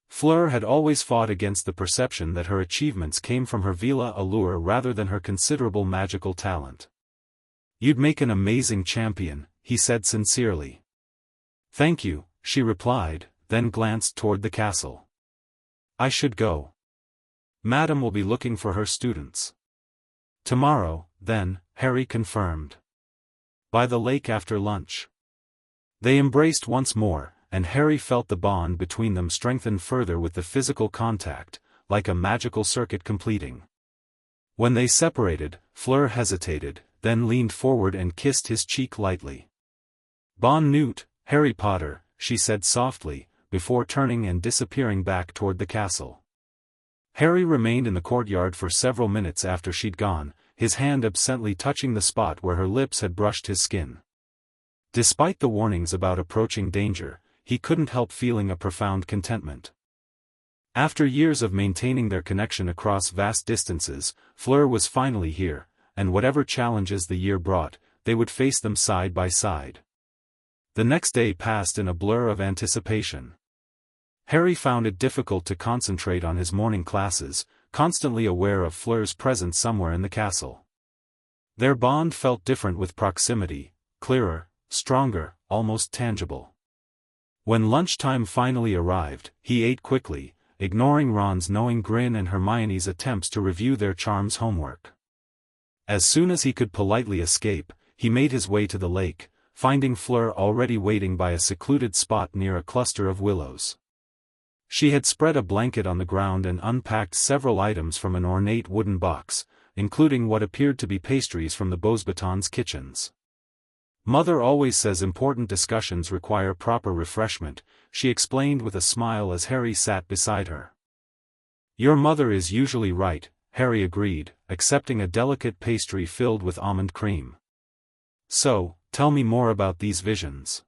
Fleur had always fought against the perception that her achievements came from her Veela allure rather than her considerable magical talent. You'd make an amazing champion, he said sincerely. Thank you, she replied, then glanced toward the castle. I should go. Madam will be looking for her students. Tomorrow, then, Harry confirmed. By the lake after lunch. They embraced once more, and Harry felt the bond between them strengthen further with the physical contact, like a magical circuit completing. When they separated, Fleur hesitated, then leaned forward and kissed his cheek lightly. Bon Newt, Harry Potter, she said softly, before turning and disappearing back toward the castle. Harry remained in the courtyard for several minutes after she'd gone, his hand absently touching the spot where her lips had brushed his skin. Despite the warnings about approaching danger, he couldn't help feeling a profound contentment. After years of maintaining their connection across vast distances, Fleur was finally here, and whatever challenges the year brought, they would face them side by side. The next day passed in a blur of anticipation. Harry found it difficult to concentrate on his morning classes, constantly aware of Fleur's presence somewhere in the castle. Their bond felt different with proximity, clearer, stronger, almost tangible. When lunchtime finally arrived, he ate quickly, ignoring Ron's knowing grin and Hermione's attempts to review their charms homework. As soon as he could politely escape, he made his way to the lake, finding Fleur already waiting by a secluded spot near a cluster of willows. She had spread a blanket on the ground and unpacked several items from an ornate wooden box, including what appeared to be pastries from the Beauxbatons kitchens. Mother always says important discussions require proper refreshment, she explained with a smile as Harry sat beside her. Your mother is usually right, Harry agreed, accepting a delicate pastry filled with almond cream. So, tell me more about these visions.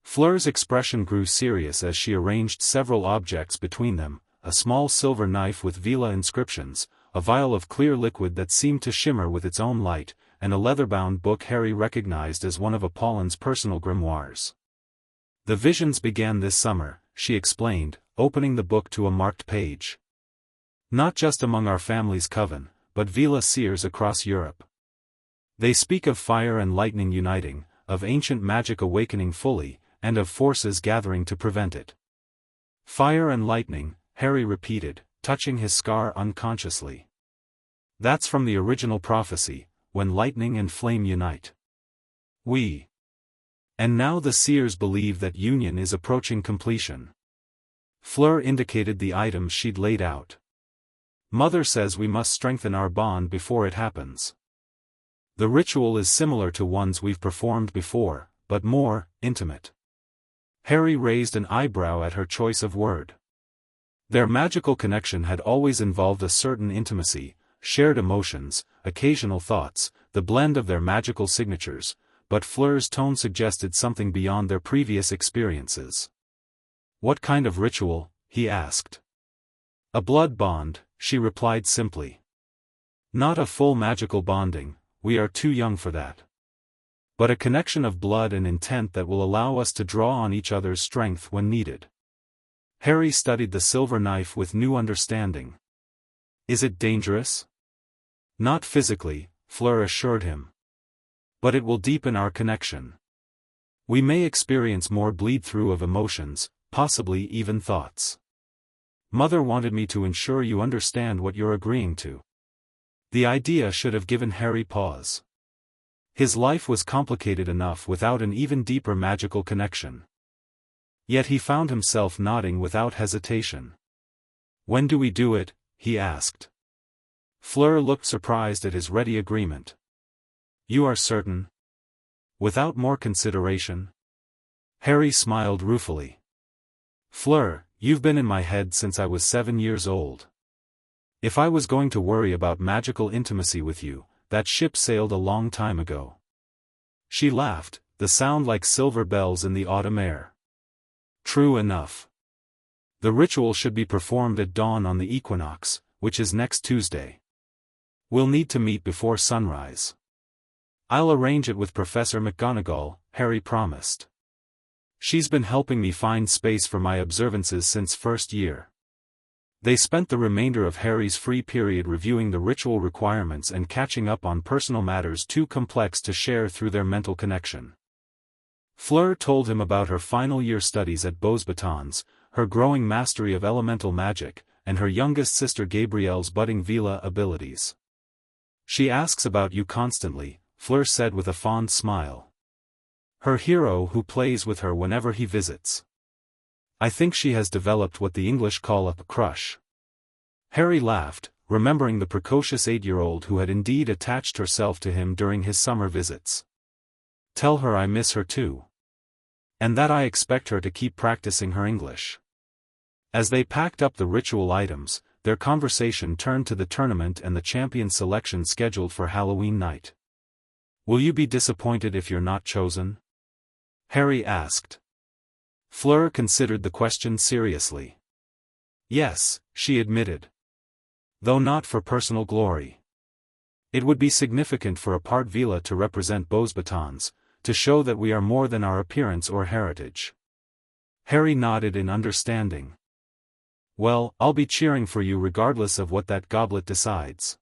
Fleur's expression grew serious as she arranged several objects between them, a small silver knife with Veela inscriptions, a vial of clear liquid that seemed to shimmer with its own light, and a leather-bound book Harry recognized as one of Apollin's personal grimoires. The visions began this summer, she explained, opening the book to a marked page. Not just among our family's coven, but Veela seers across Europe. They speak of fire and lightning uniting, of ancient magic awakening fully, and of forces gathering to prevent it. Fire and lightning, Harry repeated, touching his scar unconsciously. That's from the original prophecy, when lightning and flame unite. And now the seers believe that union is approaching completion. Fleur indicated the items she'd laid out. Mother says we must strengthen our bond before it happens. The ritual is similar to ones we've performed before, but more intimate. Harry raised an eyebrow at her choice of word. Their magical connection had always involved a certain intimacy, shared emotions, occasional thoughts, the blend of their magical signatures, but Fleur's tone suggested something beyond their previous experiences. What kind of ritual? He asked. A blood bond, she replied simply. Not a full magical bonding, we are too young for that. But a connection of blood and intent that will allow us to draw on each other's strength when needed. Harry studied the silver knife with new understanding. Is it dangerous? Not physically, Fleur assured him. But it will deepen our connection. We may experience more bleed-through of emotions, possibly even thoughts. Mother wanted me to ensure you understand what you're agreeing to. The idea should have given Harry pause. His life was complicated enough without an even deeper magical connection. Yet he found himself nodding without hesitation. When do we do it? He asked. Fleur looked surprised at his ready agreement. You are certain? Without more consideration? Harry smiled ruefully. Fleur, you've been in my head since I was 7 years old. If I was going to worry about magical intimacy with you, that ship sailed a long time ago. She laughed, the sound like silver bells in the autumn air. True enough. The ritual should be performed at dawn on the equinox, which is next Tuesday. We'll need to meet before sunrise. I'll arrange it with Professor McGonagall, Harry promised. She's been helping me find space for my observances since first year. They spent the remainder of Harry's free period reviewing the ritual requirements and catching up on personal matters too complex to share through their mental connection. Fleur told him about her final year studies at Beauxbatons, her growing mastery of elemental magic, and her youngest sister Gabrielle's budding Veela abilities. She asks about you constantly, Fleur said with a fond smile. Her hero who plays with her whenever he visits. I think she has developed what the English call a crush. Harry laughed, remembering the precocious 8-year-old who had indeed attached herself to him during his summer visits. Tell her I miss her too. And that I expect her to keep practicing her English. As they packed up the ritual items, their conversation turned to the tournament and the champion selection scheduled for Halloween night. Will you be disappointed if you're not chosen? Harry asked. Fleur considered the question seriously. Yes, she admitted. Though not for personal glory. It would be significant for a part Veela to represent Beauxbatons, to show that we are more than our appearance or heritage. Harry nodded in understanding. Well, I'll be cheering for you regardless of what that goblet decides.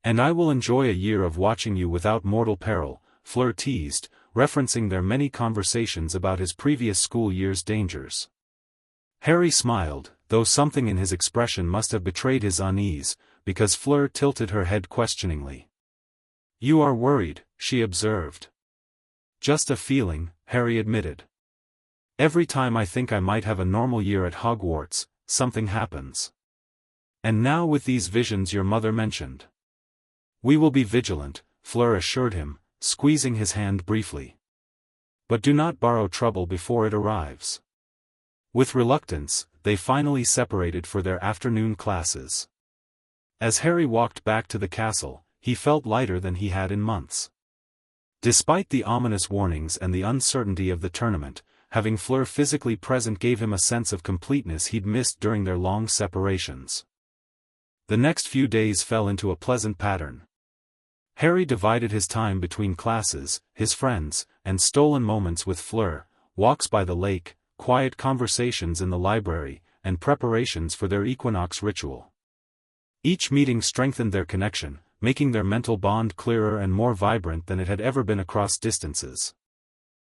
And I will enjoy a year of watching you without mortal peril, Fleur teased, referencing their many conversations about his previous school year's dangers. Harry smiled, though something in his expression must have betrayed his unease, because Fleur tilted her head questioningly. You are worried, she observed. Just a feeling, Harry admitted. Every time I think I might have a normal year at Hogwarts, something happens. And now with these visions your mother mentioned. We will be vigilant, Fleur assured him, squeezing his hand briefly. But do not borrow trouble before it arrives. With reluctance, they finally separated for their afternoon classes. As Harry walked back to the castle, he felt lighter than he had in months. Despite the ominous warnings and the uncertainty of the tournament, having Fleur physically present gave him a sense of completeness he'd missed during their long separations. The next few days fell into a pleasant pattern. Harry divided his time between classes, his friends, and stolen moments with Fleur, walks by the lake, quiet conversations in the library, and preparations for their equinox ritual. Each meeting strengthened their connection, making their mental bond clearer and more vibrant than it had ever been across distances.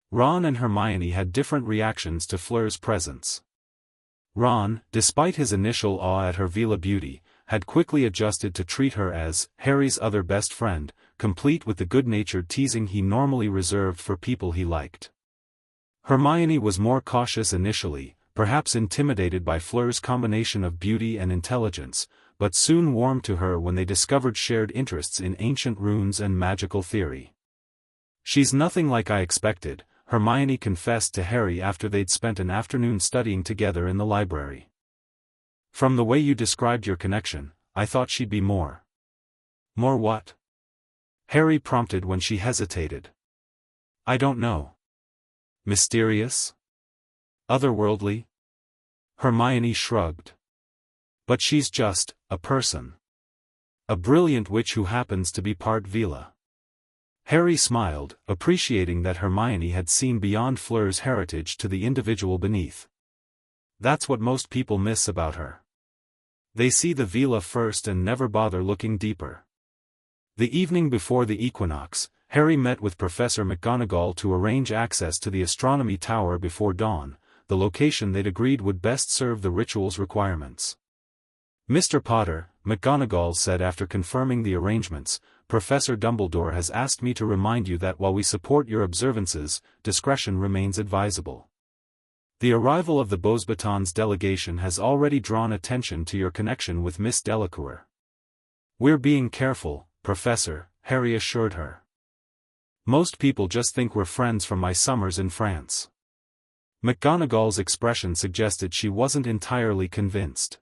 Ron and Hermione had different reactions to Fleur's presence. Ron, despite his initial awe at her Veela beauty, had quickly adjusted to treat her as Harry's other best friend, complete with the good-natured teasing he normally reserved for people he liked. Hermione was more cautious initially, perhaps intimidated by Fleur's combination of beauty and intelligence, but soon warmed to her when they discovered shared interests in ancient runes and magical theory. She's nothing like I expected, Hermione confessed to Harry after they'd spent an afternoon studying together in the library. From the way you described your connection, I thought she'd be more. More what? Harry prompted when she hesitated. I don't know. Mysterious? Otherworldly? Hermione shrugged. But she's just a person. A brilliant witch who happens to be part Veela. Harry smiled, appreciating that Hermione had seen beyond Fleur's heritage to the individual beneath. That's what most people miss about her. They see the Veela first and never bother looking deeper. The evening before the equinox, Harry met with Professor McGonagall to arrange access to the astronomy tower before dawn, the location they'd agreed would best serve the ritual's requirements. Mr. Potter, McGonagall said after confirming the arrangements, Professor Dumbledore has asked me to remind you that while we support your observances, discretion remains advisable. The arrival of the Beauxbatons delegation has already drawn attention to your connection with Miss Delacour. We're being careful, Professor, Harry assured her. Most people just think we're friends from my summers in France. McGonagall's expression suggested she wasn't entirely convinced.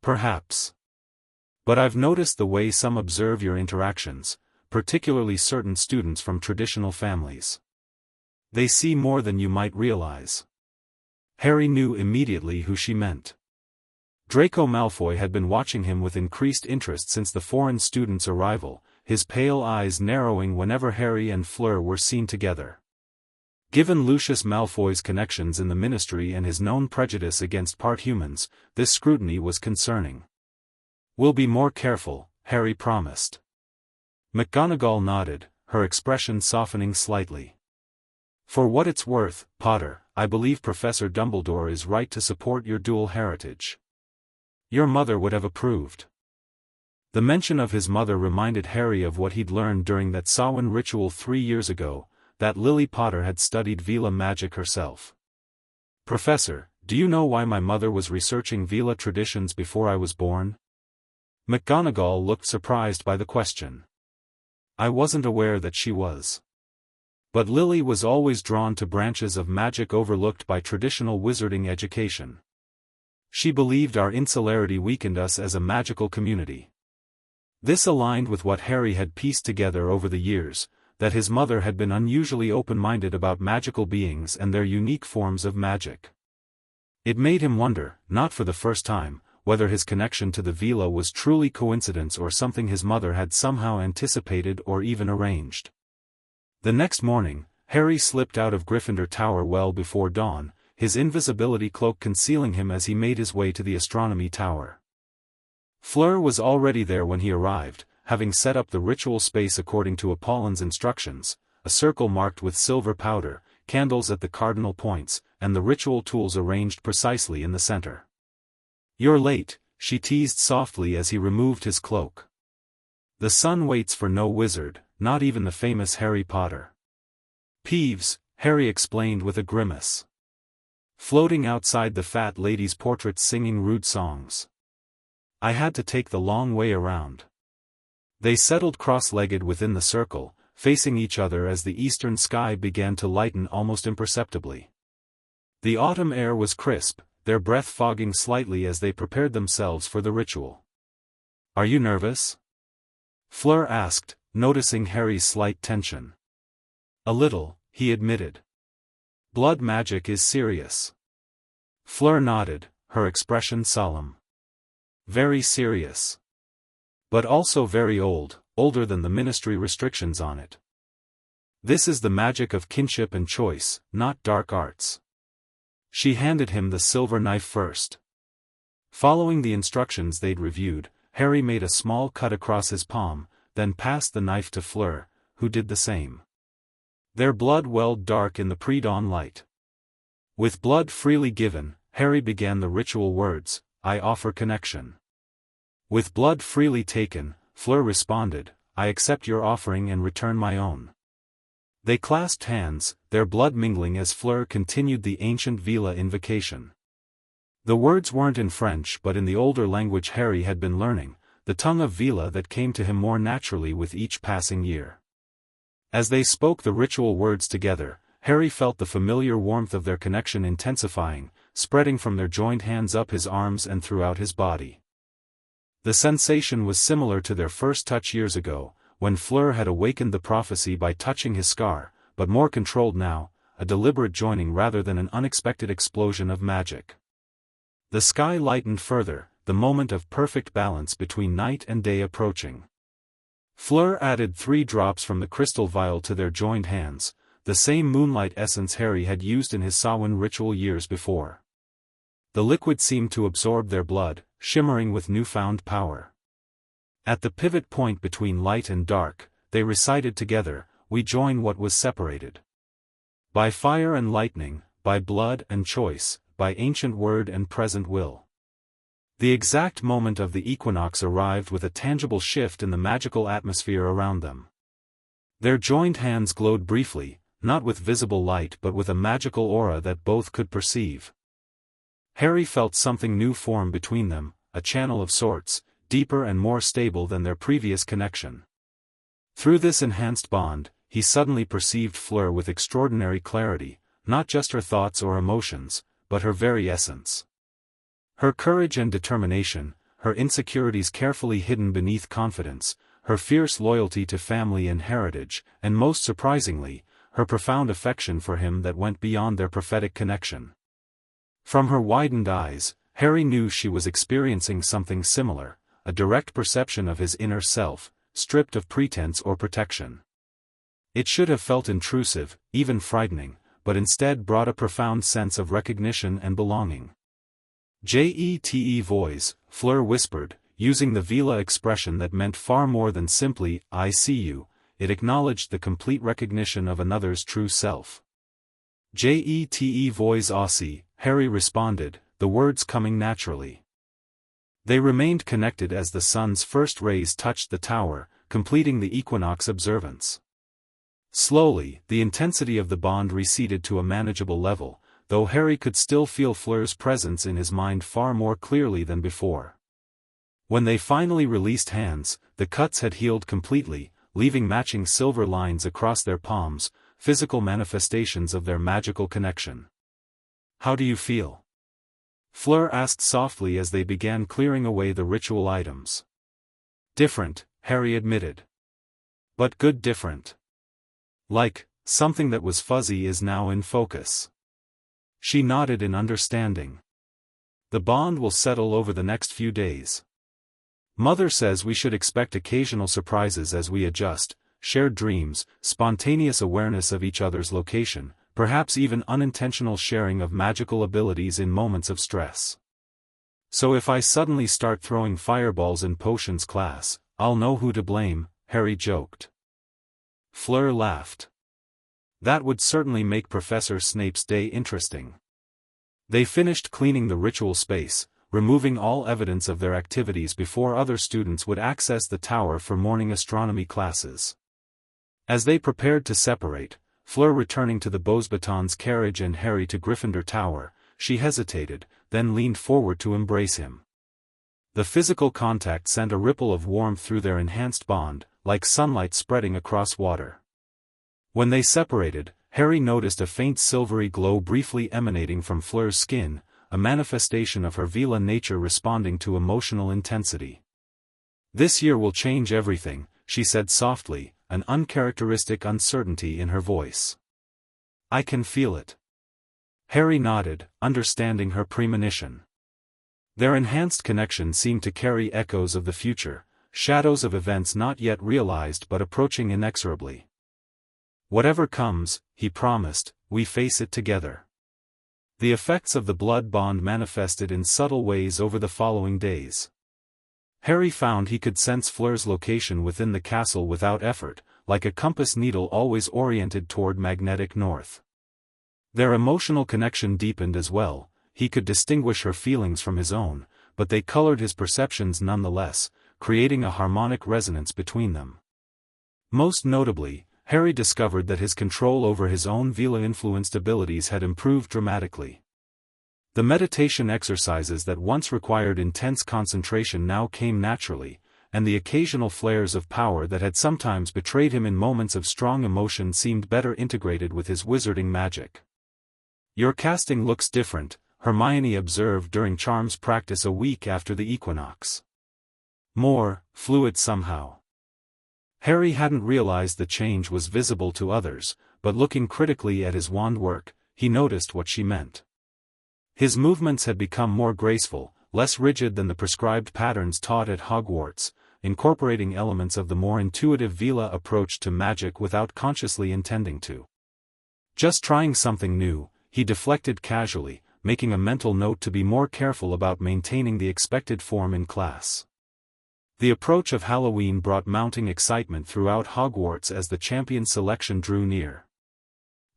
Perhaps. But I've noticed the way some observe your interactions, particularly certain students from traditional families. They see more than you might realize. Harry knew immediately who she meant. Draco Malfoy had been watching him with increased interest since the foreign student's arrival, his pale eyes narrowing whenever Harry and Fleur were seen together. Given Lucius Malfoy's connections in the Ministry and his known prejudice against part-humans, this scrutiny was concerning. "We'll be more careful," Harry promised. McGonagall nodded, her expression softening slightly. "For what it's worth, Potter, I believe Professor Dumbledore is right to support your dual heritage. Your mother would have approved." The mention of his mother reminded Harry of what he'd learned during that Samhain ritual 3 years ago, that Lily Potter had studied Veela magic herself. "Professor, do you know why my mother was researching Veela traditions before I was born?" McGonagall looked surprised by the question. "I wasn't aware that she was. But Lily was always drawn to branches of magic overlooked by traditional wizarding education. She believed our insularity weakened us as a magical community." This aligned with what Harry had pieced together over the years, that his mother had been unusually open-minded about magical beings and their unique forms of magic. It made him wonder, not for the first time, whether his connection to the Veela was truly coincidence or something his mother had somehow anticipated or even arranged. The next morning, Harry slipped out of Gryffindor Tower well before dawn, his invisibility cloak concealing him as he made his way to the astronomy tower. Fleur was already there when he arrived, having set up the ritual space according to Apollin's instructions, a circle marked with silver powder, candles at the cardinal points, and the ritual tools arranged precisely in the center. "You're late," she teased softly as he removed his cloak. "The sun waits for no wizard, not even the famous Harry Potter." "Peeves," Harry explained with a grimace. "Floating outside the fat lady's portrait singing rude songs. I had to take the long way around." They settled cross-legged within the circle, facing each other as the eastern sky began to lighten almost imperceptibly. The autumn air was crisp, their breath fogging slightly as they prepared themselves for the ritual. "Are you nervous?" Fleur asked, noticing Harry's slight tension. "A little," he admitted. "Blood magic is serious." Fleur nodded, her expression solemn. "Very serious. But also very old, older than the Ministry restrictions on it. This is the magic of kinship and choice, not dark arts." She handed him the silver knife first. Following the instructions they'd reviewed, Harry made a small cut across his palm, then passed the knife to Fleur, who did the same. Their blood welled dark in the pre-dawn light. With blood freely given, Harry began the ritual words, "I offer connection." With blood freely taken, Fleur responded, "I accept your offering and return my own." They clasped hands, their blood mingling as Fleur continued the ancient Veela invocation. The words weren't in French but in the older language Harry had been learning, the tongue of Veela that came to him more naturally with each passing year. As they spoke the ritual words together, Harry felt the familiar warmth of their connection intensifying, spreading from their joined hands up his arms and throughout his body. The sensation was similar to their first touch years ago, when Fleur had awakened the prophecy by touching his scar, but more controlled now, a deliberate joining rather than an unexpected explosion of magic. The sky lightened further, the moment of perfect balance between night and day approaching. Fleur added 3 drops from the crystal vial to their joined hands, the same moonlight essence Harry had used in his Samhain ritual years before. The liquid seemed to absorb their blood, shimmering with newfound power. At the pivot point between light and dark, they recited together, "We join what was separated. By fire and lightning, by blood and choice, by ancient word and present will." The exact moment of the equinox arrived with a tangible shift in the magical atmosphere around them. Their joined hands glowed briefly, not with visible light but with a magical aura that both could perceive. Harry felt something new form between them, a channel of sorts, deeper and more stable than their previous connection. Through this enhanced bond, he suddenly perceived Fleur with extraordinary clarity, not just her thoughts or emotions, but her very essence. Her courage and determination, her insecurities carefully hidden beneath confidence, her fierce loyalty to family and heritage, and most surprisingly, her profound affection for him that went beyond their prophetic connection. From her widened eyes, Harry knew she was experiencing something similar, a direct perception of his inner self, stripped of pretense or protection. It should have felt intrusive, even frightening, but instead brought a profound sense of recognition and belonging. "Jete voice," Fleur whispered, using the Veela expression that meant far more than simply, "I see you." It acknowledged the complete recognition of another's true self. "Jete voice Aussie," Harry responded, the words coming naturally. They remained connected as the sun's first rays touched the tower, completing the equinox observance. Slowly, the intensity of the bond receded to a manageable level, though Harry could still feel Fleur's presence in his mind far more clearly than before. When they finally released hands, the cuts had healed completely, leaving matching silver lines across their palms, physical manifestations of their magical connection. "How do you feel?" Fleur asked softly as they began clearing away the ritual items. "Different," Harry admitted. "But good different. Like, something that was fuzzy is now in focus." She nodded in understanding. "The bond will settle over the next few days. Mother says we should expect occasional surprises as we adjust, shared dreams, spontaneous awareness of each other's location, perhaps even unintentional sharing of magical abilities in moments of stress. So if I suddenly start throwing fireballs in potions class, I'll know who to blame," Harry joked. Fleur laughed. "That would certainly make Professor Snape's day interesting." They finished cleaning the ritual space, removing all evidence of their activities before other students would access the tower for morning astronomy classes. As they prepared to separate, Fleur returning to the Beauxbatons carriage and Harry to Gryffindor Tower, she hesitated, then leaned forward to embrace him. The physical contact sent a ripple of warmth through their enhanced bond, like sunlight spreading across water. When they separated, Harry noticed a faint silvery glow briefly emanating from Fleur's skin, a manifestation of her Veela nature responding to emotional intensity. "This year will change everything," she said softly, an uncharacteristic uncertainty in her voice. "I can feel it." Harry nodded, understanding her premonition. Their enhanced connection seemed to carry echoes of the future, shadows of events not yet realized but approaching inexorably. "Whatever comes," he promised, "we face it together." The effects of the blood bond manifested in subtle ways over the following days. Harry found he could sense Fleur's location within the castle without effort, like a compass needle always oriented toward magnetic north. Their emotional connection deepened as well. He could distinguish her feelings from his own, but they colored his perceptions nonetheless, creating a harmonic resonance between them. Most notably, Harry discovered that his control over his own Veela-influenced abilities had improved dramatically. The meditation exercises that once required intense concentration now came naturally, and the occasional flares of power that had sometimes betrayed him in moments of strong emotion seemed better integrated with his wizarding magic. "Your casting looks different," Hermione observed during charms practice a week after the equinox. "More fluid somehow." Harry hadn't realized the change was visible to others, but looking critically at his wand work, he noticed what she meant. His movements had become more graceful, less rigid than the prescribed patterns taught at Hogwarts, incorporating elements of the more intuitive Veela approach to magic without consciously intending to. Just trying something new, he deflected casually, making a mental note to be more careful about maintaining the expected form in class. The approach of Halloween brought mounting excitement throughout Hogwarts as the champion selection drew near.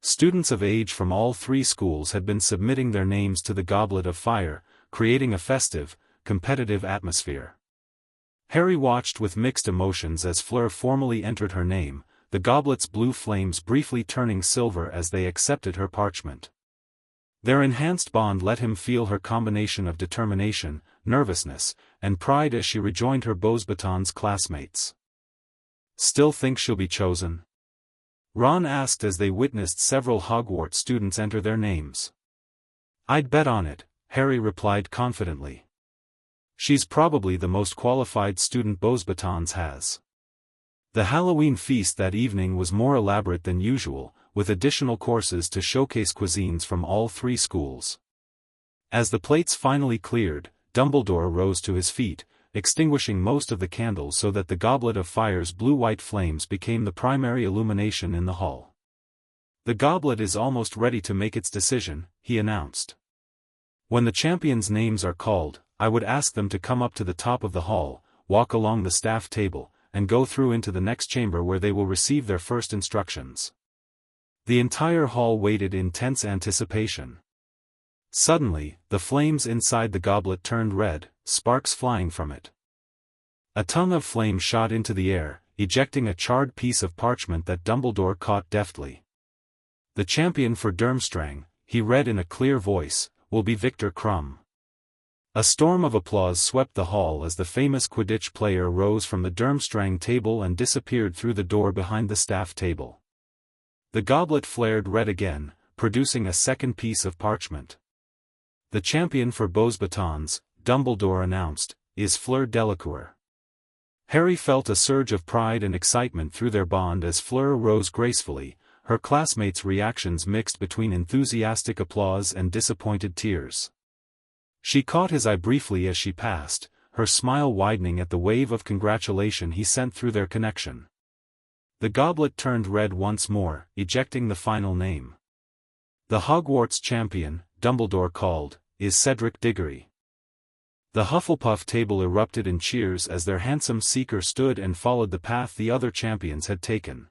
Students of age from all three schools had been submitting their names to the Goblet of Fire, creating a festive, competitive atmosphere. Harry watched with mixed emotions as Fleur formally entered her name, the goblet's blue flames briefly turning silver as they accepted her parchment. Their enhanced bond let him feel her combination of determination, nervousness, and pride as she rejoined her Beauxbatons classmates. "Still think she'll be chosen?" Ron asked as they witnessed several Hogwarts students enter their names. "I'd bet on it," Harry replied confidently. "She's probably the most qualified student Beauxbatons has." The Halloween feast that evening was more elaborate than usual, with additional courses to showcase cuisines from all three schools. As the plates finally cleared, Dumbledore rose to his feet, extinguishing most of the candles so that the Goblet of Fire's blue-white flames became the primary illumination in the hall. "The goblet is almost ready to make its decision," he announced. "When the champions' names are called, I would ask them to come up to the top of the hall, walk along the staff table, and go through into the next chamber where they will receive their first instructions." The entire hall waited in tense anticipation. Suddenly, the flames inside the goblet turned red, sparks flying from it. A tongue of flame shot into the air, ejecting a charred piece of parchment that Dumbledore caught deftly. "The champion for Durmstrang," he read in a clear voice, "will be Viktor Krum." A storm of applause swept the hall as the famous Quidditch player rose from the Durmstrang table and disappeared through the door behind the staff table. The goblet flared red again, producing a second piece of parchment. "The champion for Beauxbatons," Dumbledore announced, "is Fleur Delacour." Harry felt a surge of pride and excitement through their bond as Fleur rose gracefully, her classmates' reactions mixed between enthusiastic applause and disappointed tears. She caught his eye briefly as she passed, her smile widening at the wave of congratulation he sent through their connection. The goblet turned red once more, ejecting the final name. "The Hogwarts champion," Dumbledore called, "is Cedric Diggory." The Hufflepuff table erupted in cheers as their handsome seeker stood and followed the path the other champions had taken.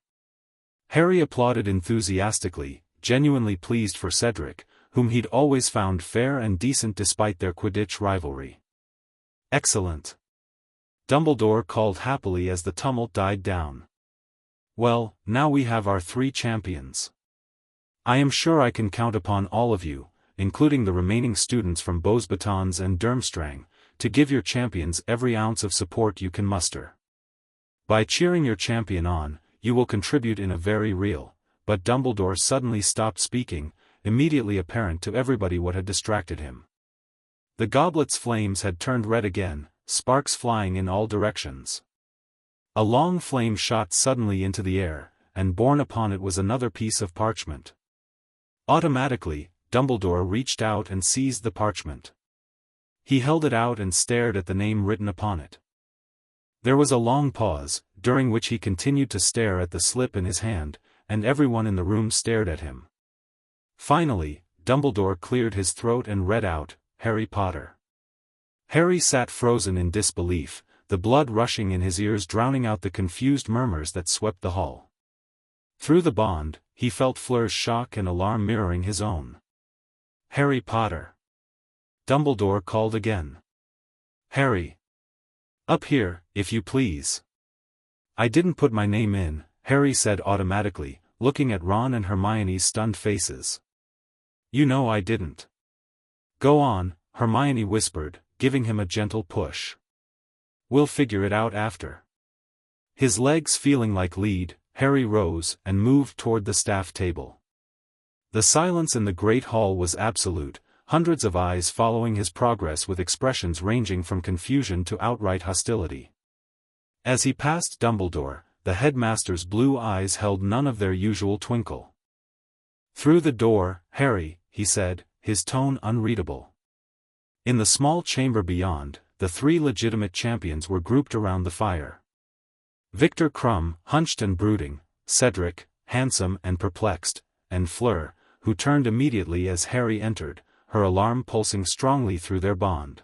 Harry applauded enthusiastically, genuinely pleased for Cedric, whom he'd always found fair and decent despite their Quidditch rivalry. "Excellent!" Dumbledore called happily as the tumult died down. "Well, now we have our three champions. I am sure I can count upon all of you, including the remaining students from Beauxbatons and Durmstrang, to give your champions every ounce of support you can muster. By cheering your champion on, you will contribute in a very real," but Dumbledore suddenly stopped speaking, immediately apparent to everybody what had distracted him. The goblet's flames had turned red again, sparks flying in all directions. A long flame shot suddenly into the air, and borne upon it was another piece of parchment. Automatically, Dumbledore reached out and seized the parchment. He held it out and stared at the name written upon it. There was a long pause, during which he continued to stare at the slip in his hand, and everyone in the room stared at him. Finally, Dumbledore cleared his throat and read out, "Harry Potter." Harry sat frozen in disbelief, the blood rushing in his ears drowning out the confused murmurs that swept the hall. Through the bond, he felt Fleur's shock and alarm mirroring his own. "Harry Potter." Dumbledore called again. "Harry. Up here, if you please." "I didn't put my name in," Harry said automatically, looking at Ron and Hermione's stunned faces. "You know I didn't." "Go on," Hermione whispered, giving him a gentle push. "We'll figure it out after." His legs feeling like lead, Harry rose and moved toward the staff table. The silence in the great hall was absolute, hundreds of eyes following his progress with expressions ranging from confusion to outright hostility. As he passed Dumbledore, the headmaster's blue eyes held none of their usual twinkle. "Through the door, Harry," he said, his tone unreadable. In the small chamber beyond, the three legitimate champions were grouped around the fire. Viktor Krum, hunched and brooding, Cedric, handsome and perplexed, and Fleur, who turned immediately as Harry entered, her alarm pulsing strongly through their bond.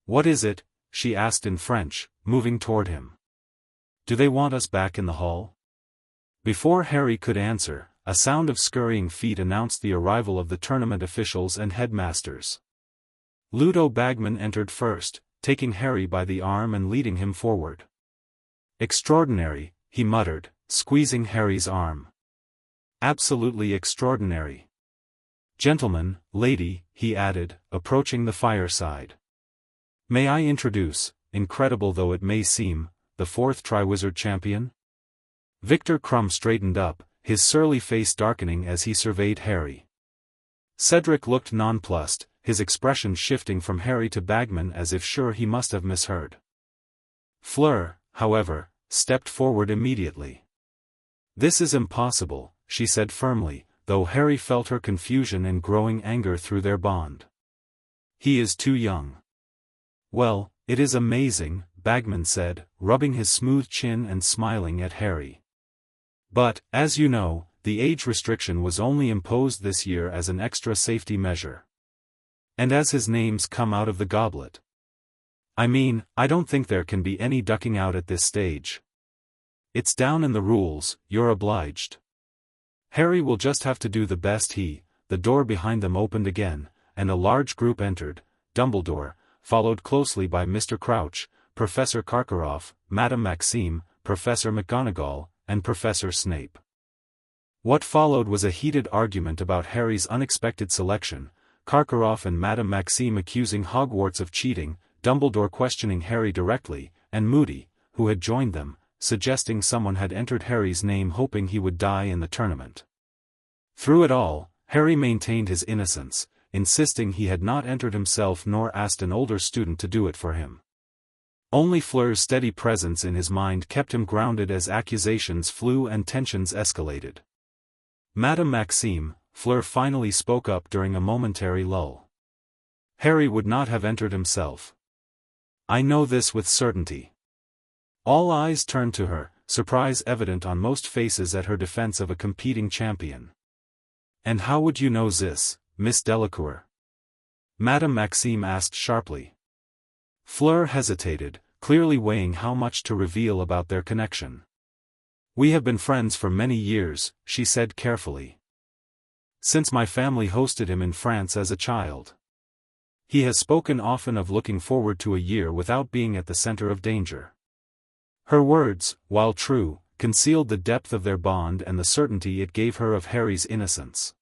"What is it?" she asked in French, moving toward him. "Do they want us back in the hall?" Before Harry could answer, a sound of scurrying feet announced the arrival of the tournament officials and headmasters. Ludo Bagman entered first, taking Harry by the arm and leading him forward. "Extraordinary," he muttered, squeezing Harry's arm. "Absolutely extraordinary. Gentlemen, lady," he added, approaching the fireside. "May I introduce, incredible though it may seem, the fourth Triwizard champion?" Viktor Krum straightened up, his surly face darkening as he surveyed Harry. Cedric looked nonplussed, his expression shifting from Harry to Bagman as if sure he must have misheard. Fleur, however, stepped forward immediately. "This is impossible," she said firmly, though Harry felt her confusion and growing anger through their bond. "He is too young." "Well, it is amazing," Bagman said, rubbing his smooth chin and smiling at Harry. "But, as you know, the age restriction was only imposed this year as an extra safety measure. And as his name's come out of the goblet. I mean, I don't think there can be any ducking out at this stage. It's down in the rules, you're obliged. Harry will just have to do the best The door behind them opened again, and a large group entered, Dumbledore, followed closely by Mr. Crouch, Professor Karkaroff, Madame Maxime, Professor McGonagall, and Professor Snape. What followed was a heated argument about Harry's unexpected selection, Karkaroff and Madame Maxime accusing Hogwarts of cheating, Dumbledore questioning Harry directly, and Moody, who had joined them, suggesting someone had entered Harry's name hoping he would die in the tournament. Through it all, Harry maintained his innocence, insisting he had not entered himself nor asked an older student to do it for him. Only Fleur's steady presence in his mind kept him grounded as accusations flew and tensions escalated. "Madame Maxime," Fleur finally spoke up during a momentary lull. "Harry would not have entered himself. I know this with certainty." All eyes turned to her, surprise evident on most faces at her defense of a competing champion. "And how would you know this, Miss Delacour?" Madame Maxime asked sharply. Fleur hesitated, clearly weighing how much to reveal about their connection. "We have been friends for many years," she said carefully. "Since my family hosted him in France as a child. He has spoken often of looking forward to a year without being at the center of danger." Her words, while true, concealed the depth of their bond and the certainty it gave her of Harry's innocence.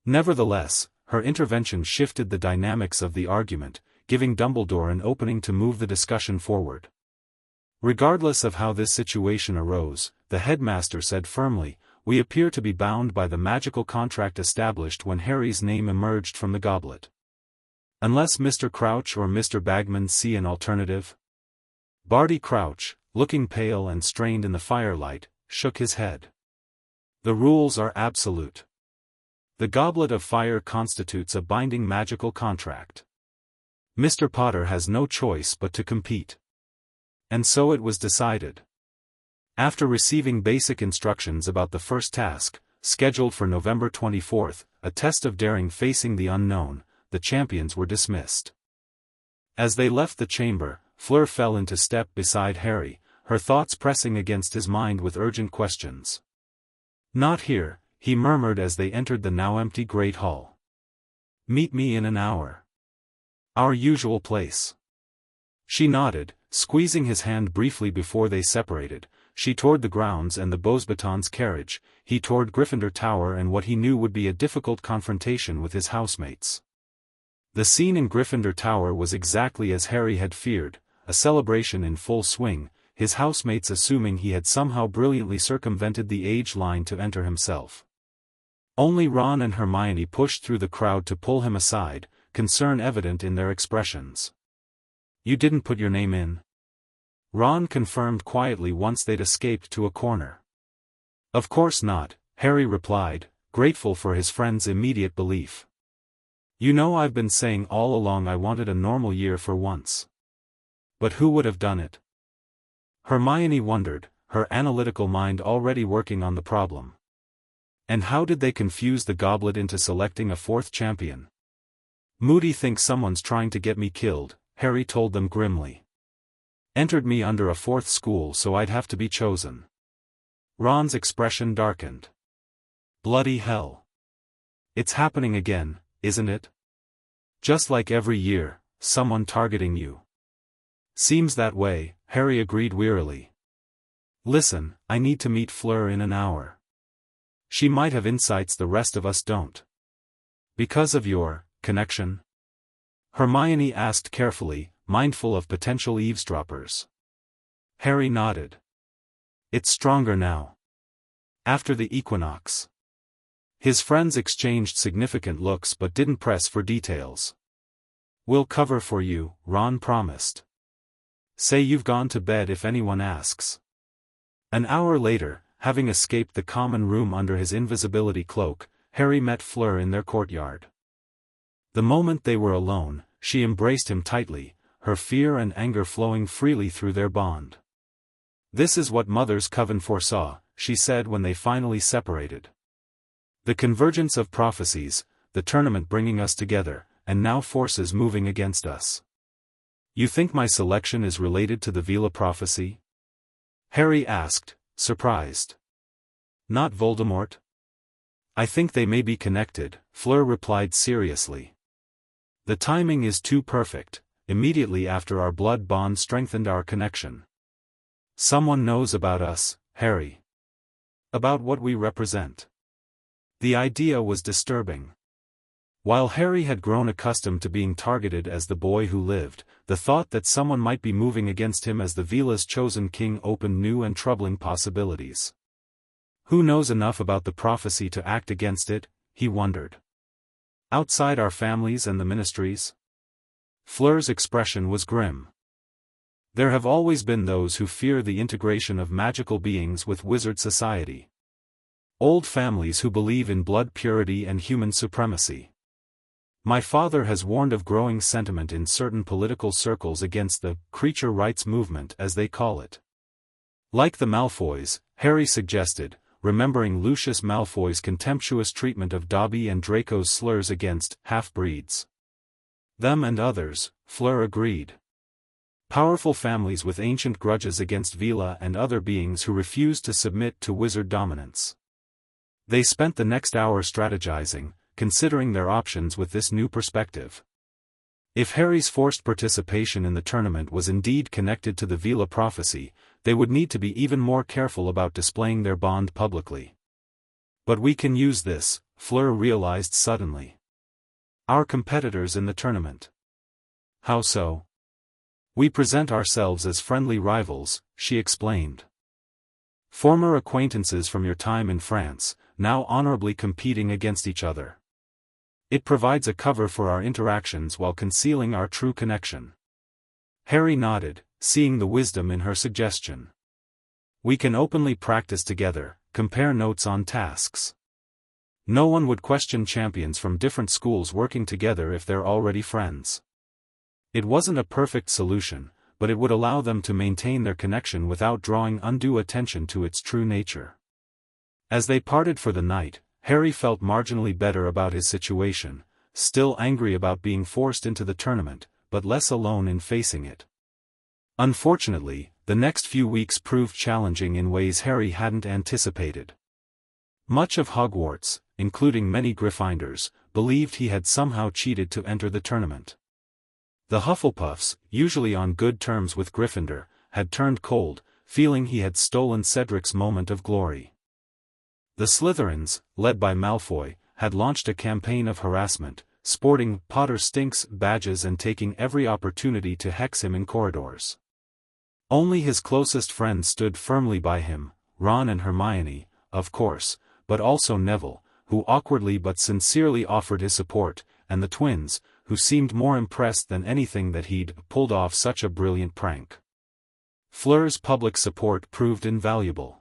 Nevertheless, her intervention shifted the dynamics of the argument, giving Dumbledore an opening to move the discussion forward. "Regardless of how this situation arose," the headmaster said firmly, "we appear to be bound by the magical contract established when Harry's name emerged from the goblet. Unless Mr. Crouch or Mr. Bagman see an alternative?" Barty Crouch, looking pale and strained in the firelight, shook his head. "The rules are absolute. The Goblet of Fire constitutes a binding magical contract. Mr. Potter has no choice but to compete." And so it was decided. After receiving basic instructions about the first task, scheduled for November 24th, a test of daring facing the unknown, the champions were dismissed. As they left the chamber, Fleur fell into step beside Harry, her thoughts pressing against his mind with urgent questions. "Not here," he murmured as they entered the now empty Great Hall. "Meet me in an hour. Our usual place." She nodded, squeezing his hand briefly before they separated, she toward the grounds and the Beauxbatons carriage, he toward Gryffindor Tower and what he knew would be a difficult confrontation with his housemates. The scene in Gryffindor Tower was exactly as Harry had feared, a celebration in full swing, his housemates assuming he had somehow brilliantly circumvented the age line to enter himself. Only Ron and Hermione pushed through the crowd to pull him aside, concern evident in their expressions. "You didn't put your name in?" Ron confirmed quietly once they'd escaped to a corner. "Of course not," Harry replied, grateful for his friend's immediate belief. "You know I've been saying all along I wanted a normal year for once. But who would have done it?" Hermione wondered, her analytical mind already working on the problem. "And how did they confuse the goblet into selecting a fourth champion?" "Moody thinks someone's trying to get me killed," Harry told them grimly. "Entered me under a fourth school so I'd have to be chosen." Ron's expression darkened. "Bloody hell. It's happening again, isn't it? Just like every year, someone targeting you." "Seems that way," Harry agreed wearily. "Listen, I need to meet Fleur in an hour. She might have insights the rest of us don't." "Because of your connection?" Hermione asked carefully, mindful of potential eavesdroppers. Harry nodded. "It's stronger now. After the equinox. His friends exchanged significant looks but didn't press for details. "We'll cover for you," Ron promised. "Say you've gone to bed if anyone asks." An hour later, having escaped the common room under his invisibility cloak, Harry met Fleur in their courtyard. The moment they were alone, she embraced him tightly, her fear and anger flowing freely through their bond. "This is what Mother's Coven foresaw," she said when they finally separated. "The convergence of prophecies, the tournament bringing us together, and now forces moving against us. You think my selection is related to the Veela prophecy?" Harry asked, surprised. "Not Voldemort?" "I think they may be connected," Fleur replied seriously. "The timing is too perfect, immediately after our blood bond strengthened our connection. Someone knows about us, Harry. About what we represent." The idea was disturbing. While Harry had grown accustomed to being targeted as the boy who lived, the thought that someone might be moving against him as the Veela's chosen king opened new and troubling possibilities. Who knows enough about the prophecy to act against it, he wondered. Outside our families and the ministries? Fleur's expression was grim. There have always been those who fear the integration of magical beings with wizard society. Old families who believe in blood purity and human supremacy. My father has warned of growing sentiment in certain political circles against the creature rights movement, as they call it. Like the Malfoys, Harry suggested, remembering Lucius Malfoy's contemptuous treatment of Dobby and Draco's slurs against half-breeds. Them and others, Fleur agreed. Powerful families with ancient grudges against Veela and other beings who refused to submit to wizard dominance. They spent the next hour strategizing, considering their options with this new perspective. If Harry's forced participation in the tournament was indeed connected to the Veela prophecy, they would need to be even more careful about displaying their bond publicly. But we can use this, Fleur realized suddenly. Our competitors in the tournament. How so? We present ourselves as friendly rivals, she explained. Former acquaintances from your time in France, now honorably competing against each other. It provides a cover for our interactions while concealing our true connection. Harry nodded, seeing the wisdom in her suggestion. We can openly practice together, compare notes on tasks. No one would question champions from different schools working together if they're already friends. It wasn't a perfect solution, but it would allow them to maintain their connection without drawing undue attention to its true nature. As they parted for the night, Harry felt marginally better about his situation, still angry about being forced into the tournament, but less alone in facing it. Unfortunately, the next few weeks proved challenging in ways Harry hadn't anticipated. Much of Hogwarts, including many Gryffindors, believed he had somehow cheated to enter the tournament. The Hufflepuffs, usually on good terms with Gryffindor, had turned cold, feeling he had stolen Cedric's moment of glory. The Slytherins, led by Malfoy, had launched a campaign of harassment, sporting "Potter stinks" badges and taking every opportunity to hex him in corridors. Only his closest friends stood firmly by him, Ron and Hermione, of course, but also Neville, who awkwardly but sincerely offered his support, and the twins, who seemed more impressed than anything that he'd pulled off such a brilliant prank. Fleur's public support proved invaluable.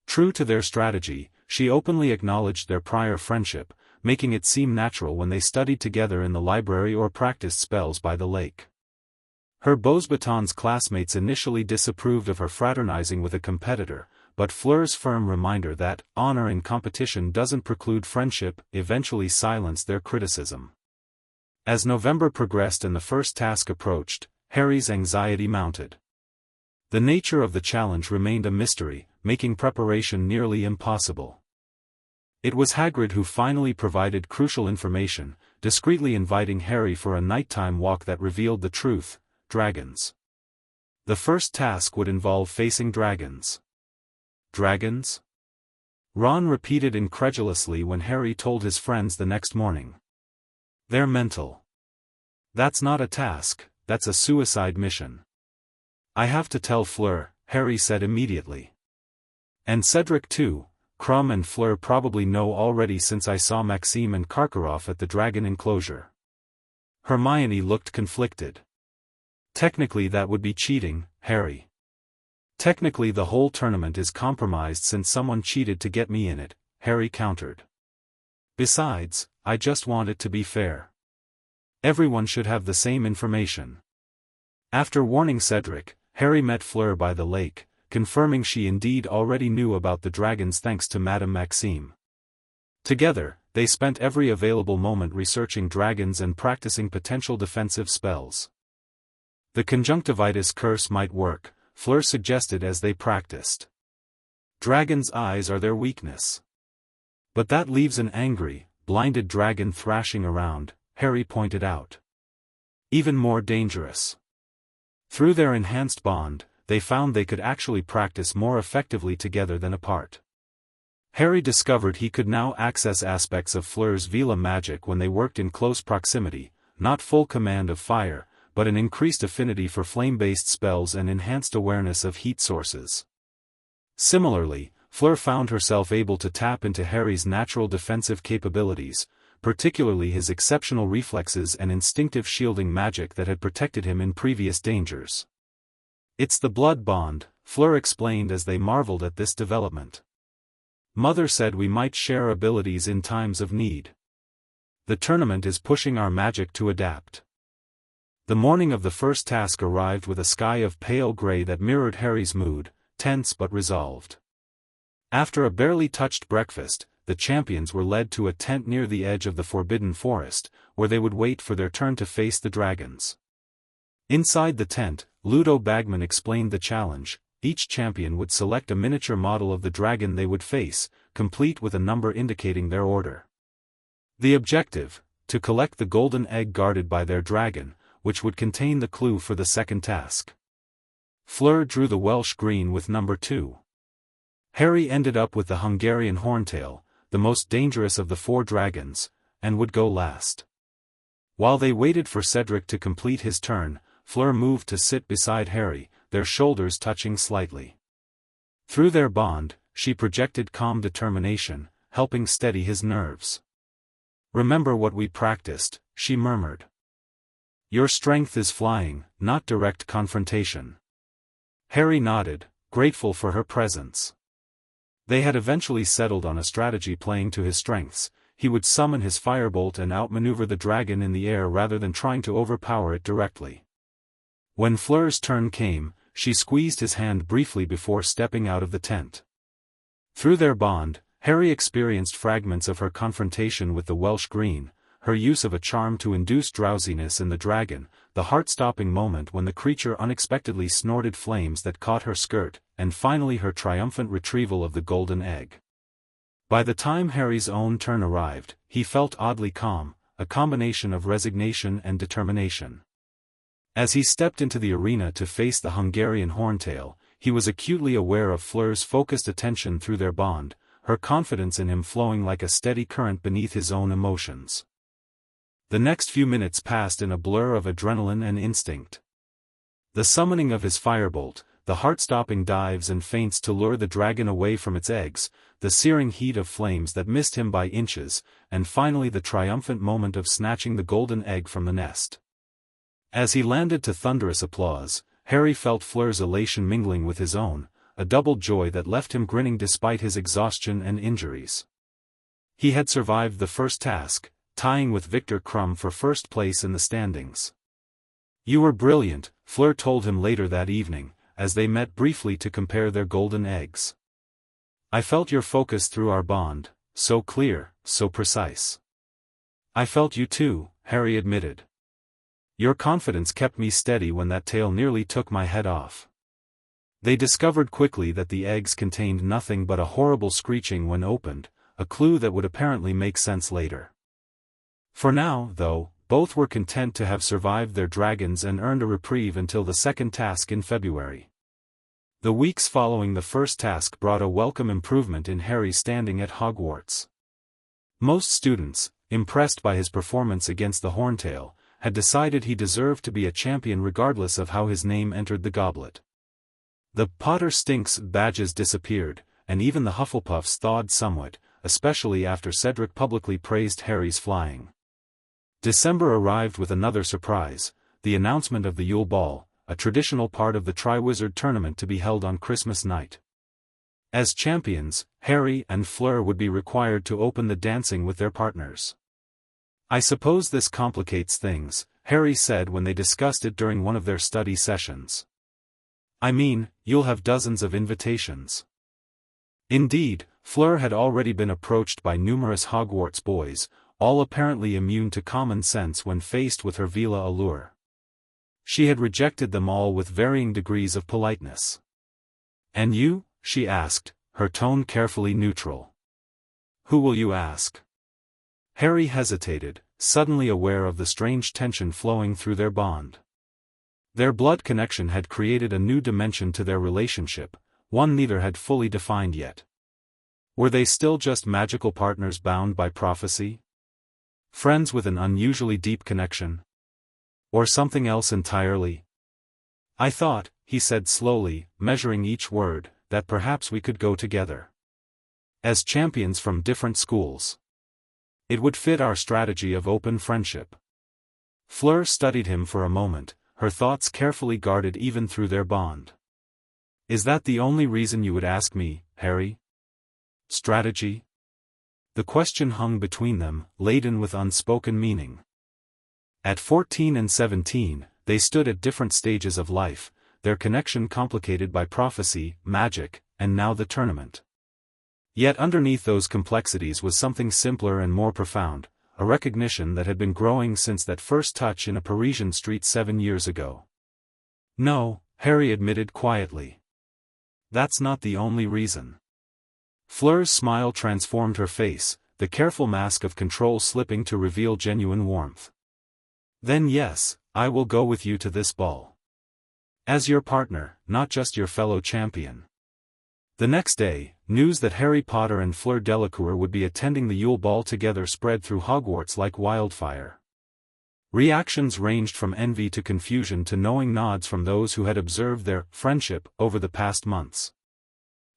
True to their strategy, she openly acknowledged their prior friendship, making it seem natural when they studied together in the library or practiced spells by the lake. Her Beauxbatons classmates initially disapproved of her fraternizing with a competitor, but Fleur's firm reminder that honor in competition doesn't preclude friendship eventually silenced their criticism. As November progressed and the first task approached, Harry's anxiety mounted. The nature of the challenge remained a mystery, making preparation nearly impossible. It was Hagrid who finally provided crucial information, discreetly inviting Harry for a nighttime walk that revealed the truth: dragons. The first task would involve facing dragons. Dragons? Ron repeated incredulously when Harry told his friends the next morning. They're mental. That's not a task, that's a suicide mission. I have to tell Fleur, Harry said immediately. And Cedric too, Crumb and Fleur probably know already since I saw Maxime and Karkaroff at the dragon enclosure." Hermione looked conflicted. "Technically that would be cheating, Harry. Technically the whole tournament is compromised since someone cheated to get me in it," Harry countered. "Besides, I just want it to be fair. Everyone should have the same information." After warning Cedric, Harry met Fleur by the lake, confirming she indeed already knew about the dragons thanks to Madame Maxime. Together, they spent every available moment researching dragons and practicing potential defensive spells. The conjunctivitis curse might work, Fleur suggested as they practiced. Dragons' eyes are their weakness. "But that leaves an angry, blinded dragon thrashing around," Harry pointed out. "Even more dangerous." Through their enhanced bond, they found they could actually practice more effectively together than apart. Harry discovered he could now access aspects of Fleur's Veela magic when they worked in close proximity, not full command of fire, but an increased affinity for flame-based spells and enhanced awareness of heat sources. Similarly, Fleur found herself able to tap into Harry's natural defensive capabilities, particularly his exceptional reflexes and instinctive shielding magic that had protected him in previous dangers. "It's the blood bond," Fleur explained as they marveled at this development. "Mother said we might share abilities in times of need. The tournament is pushing our magic to adapt." The morning of the first task arrived with a sky of pale gray that mirrored Harry's mood, tense but resolved. After a barely touched breakfast, the champions were led to a tent near the edge of the Forbidden Forest, where they would wait for their turn to face the dragons. Inside the tent, Ludo Bagman explained the challenge. Each champion would select a miniature model of the dragon they would face, complete with a number indicating their order. The objective: to collect the golden egg guarded by their dragon, which would contain the clue for the second task. Fleur drew the Welsh green with number 2. Harry ended up with the Hungarian horntail, the most dangerous of the 4 dragons, and would go last. While they waited for Cedric to complete his turn, Fleur moved to sit beside Harry, their shoulders touching slightly. Through their bond, she projected calm determination, helping steady his nerves. "Remember what we practiced," she murmured. "Your strength is flying, not direct confrontation." Harry nodded, grateful for her presence. They had eventually settled on a strategy playing to his strengths. He would summon his firebolt and outmaneuver the dragon in the air rather than trying to overpower it directly. When Fleur's turn came, she squeezed his hand briefly before stepping out of the tent. Through their bond, Harry experienced fragments of her confrontation with the Welsh green, her use of a charm to induce drowsiness in the dragon, the heart-stopping moment when the creature unexpectedly snorted flames that caught her skirt, and finally her triumphant retrieval of the golden egg. By the time Harry's own turn arrived, he felt oddly calm, a combination of resignation and determination. As he stepped into the arena to face the Hungarian horntail, he was acutely aware of Fleur's focused attention through their bond, her confidence in him flowing like a steady current beneath his own emotions. The next few minutes passed in a blur of adrenaline and instinct. The summoning of his firebolt, the heart-stopping dives and feints to lure the dragon away from its eggs, the searing heat of flames that missed him by inches, and finally the triumphant moment of snatching the golden egg from the nest. As he landed to thunderous applause, Harry felt Fleur's elation mingling with his own, a double joy that left him grinning despite his exhaustion and injuries. He had survived the first task, tying with Victor Crumb for first place in the standings. "You were brilliant," Fleur told him later that evening, as they met briefly to compare their golden eggs. "I felt your focus through our bond, so clear, so precise." "I felt you too," Harry admitted. "Your confidence kept me steady when that tail nearly took my head off." They discovered quickly that the eggs contained nothing but a horrible screeching when opened, a clue that would apparently make sense later. For now, though, both were content to have survived their dragons and earned a reprieve until the second task in February. The weeks following the first task brought a welcome improvement in Harry's standing at Hogwarts. Most students, impressed by his performance against the Horntail, had decided he deserved to be a champion regardless of how his name entered the goblet. The "Potter Stinks" badges disappeared, and even the Hufflepuffs thawed somewhat, especially after Cedric publicly praised Harry's flying. December arrived with another surprise, the announcement of the Yule Ball, a traditional part of the Triwizard Tournament to be held on Christmas night. As champions, Harry and Fleur would be required to open the dancing with their partners. "I suppose this complicates things," Harry said when they discussed it during one of their study sessions. "I mean, you'll have dozens of invitations." Indeed, Fleur had already been approached by numerous Hogwarts boys, all apparently immune to common sense when faced with her Veela allure. She had rejected them all with varying degrees of politeness. "And you?" she asked, her tone carefully neutral. "Who will you ask?" Harry hesitated, suddenly aware of the strange tension flowing through their bond. Their blood connection had created a new dimension to their relationship, one neither had fully defined yet. Were they still just magical partners bound by prophecy? Friends with an unusually deep connection? Or something else entirely? "I thought," he said slowly, measuring each word, "that perhaps we could go together. As champions from different schools. It would fit our strategy of open friendship." Fleur studied him for a moment, her thoughts carefully guarded even through their bond. "Is that the only reason you would ask me, Harry? Strategy?" The question hung between them, laden with unspoken meaning. At 14 and 17, they stood at different stages of life, their connection complicated by prophecy, magic, and now the tournament. Yet underneath those complexities was something simpler and more profound, a recognition that had been growing since that first touch in a Parisian street 7 years ago. "No," Harry admitted quietly. "That's not the only reason." Fleur's smile transformed her face, the careful mask of control slipping to reveal genuine warmth. "Then yes, I will go with you to this ball. As your partner, not just your fellow champion." The next day, news that Harry Potter and Fleur Delacour would be attending the Yule Ball together spread through Hogwarts like wildfire. Reactions ranged from envy to confusion to knowing nods from those who had observed their friendship over the past months.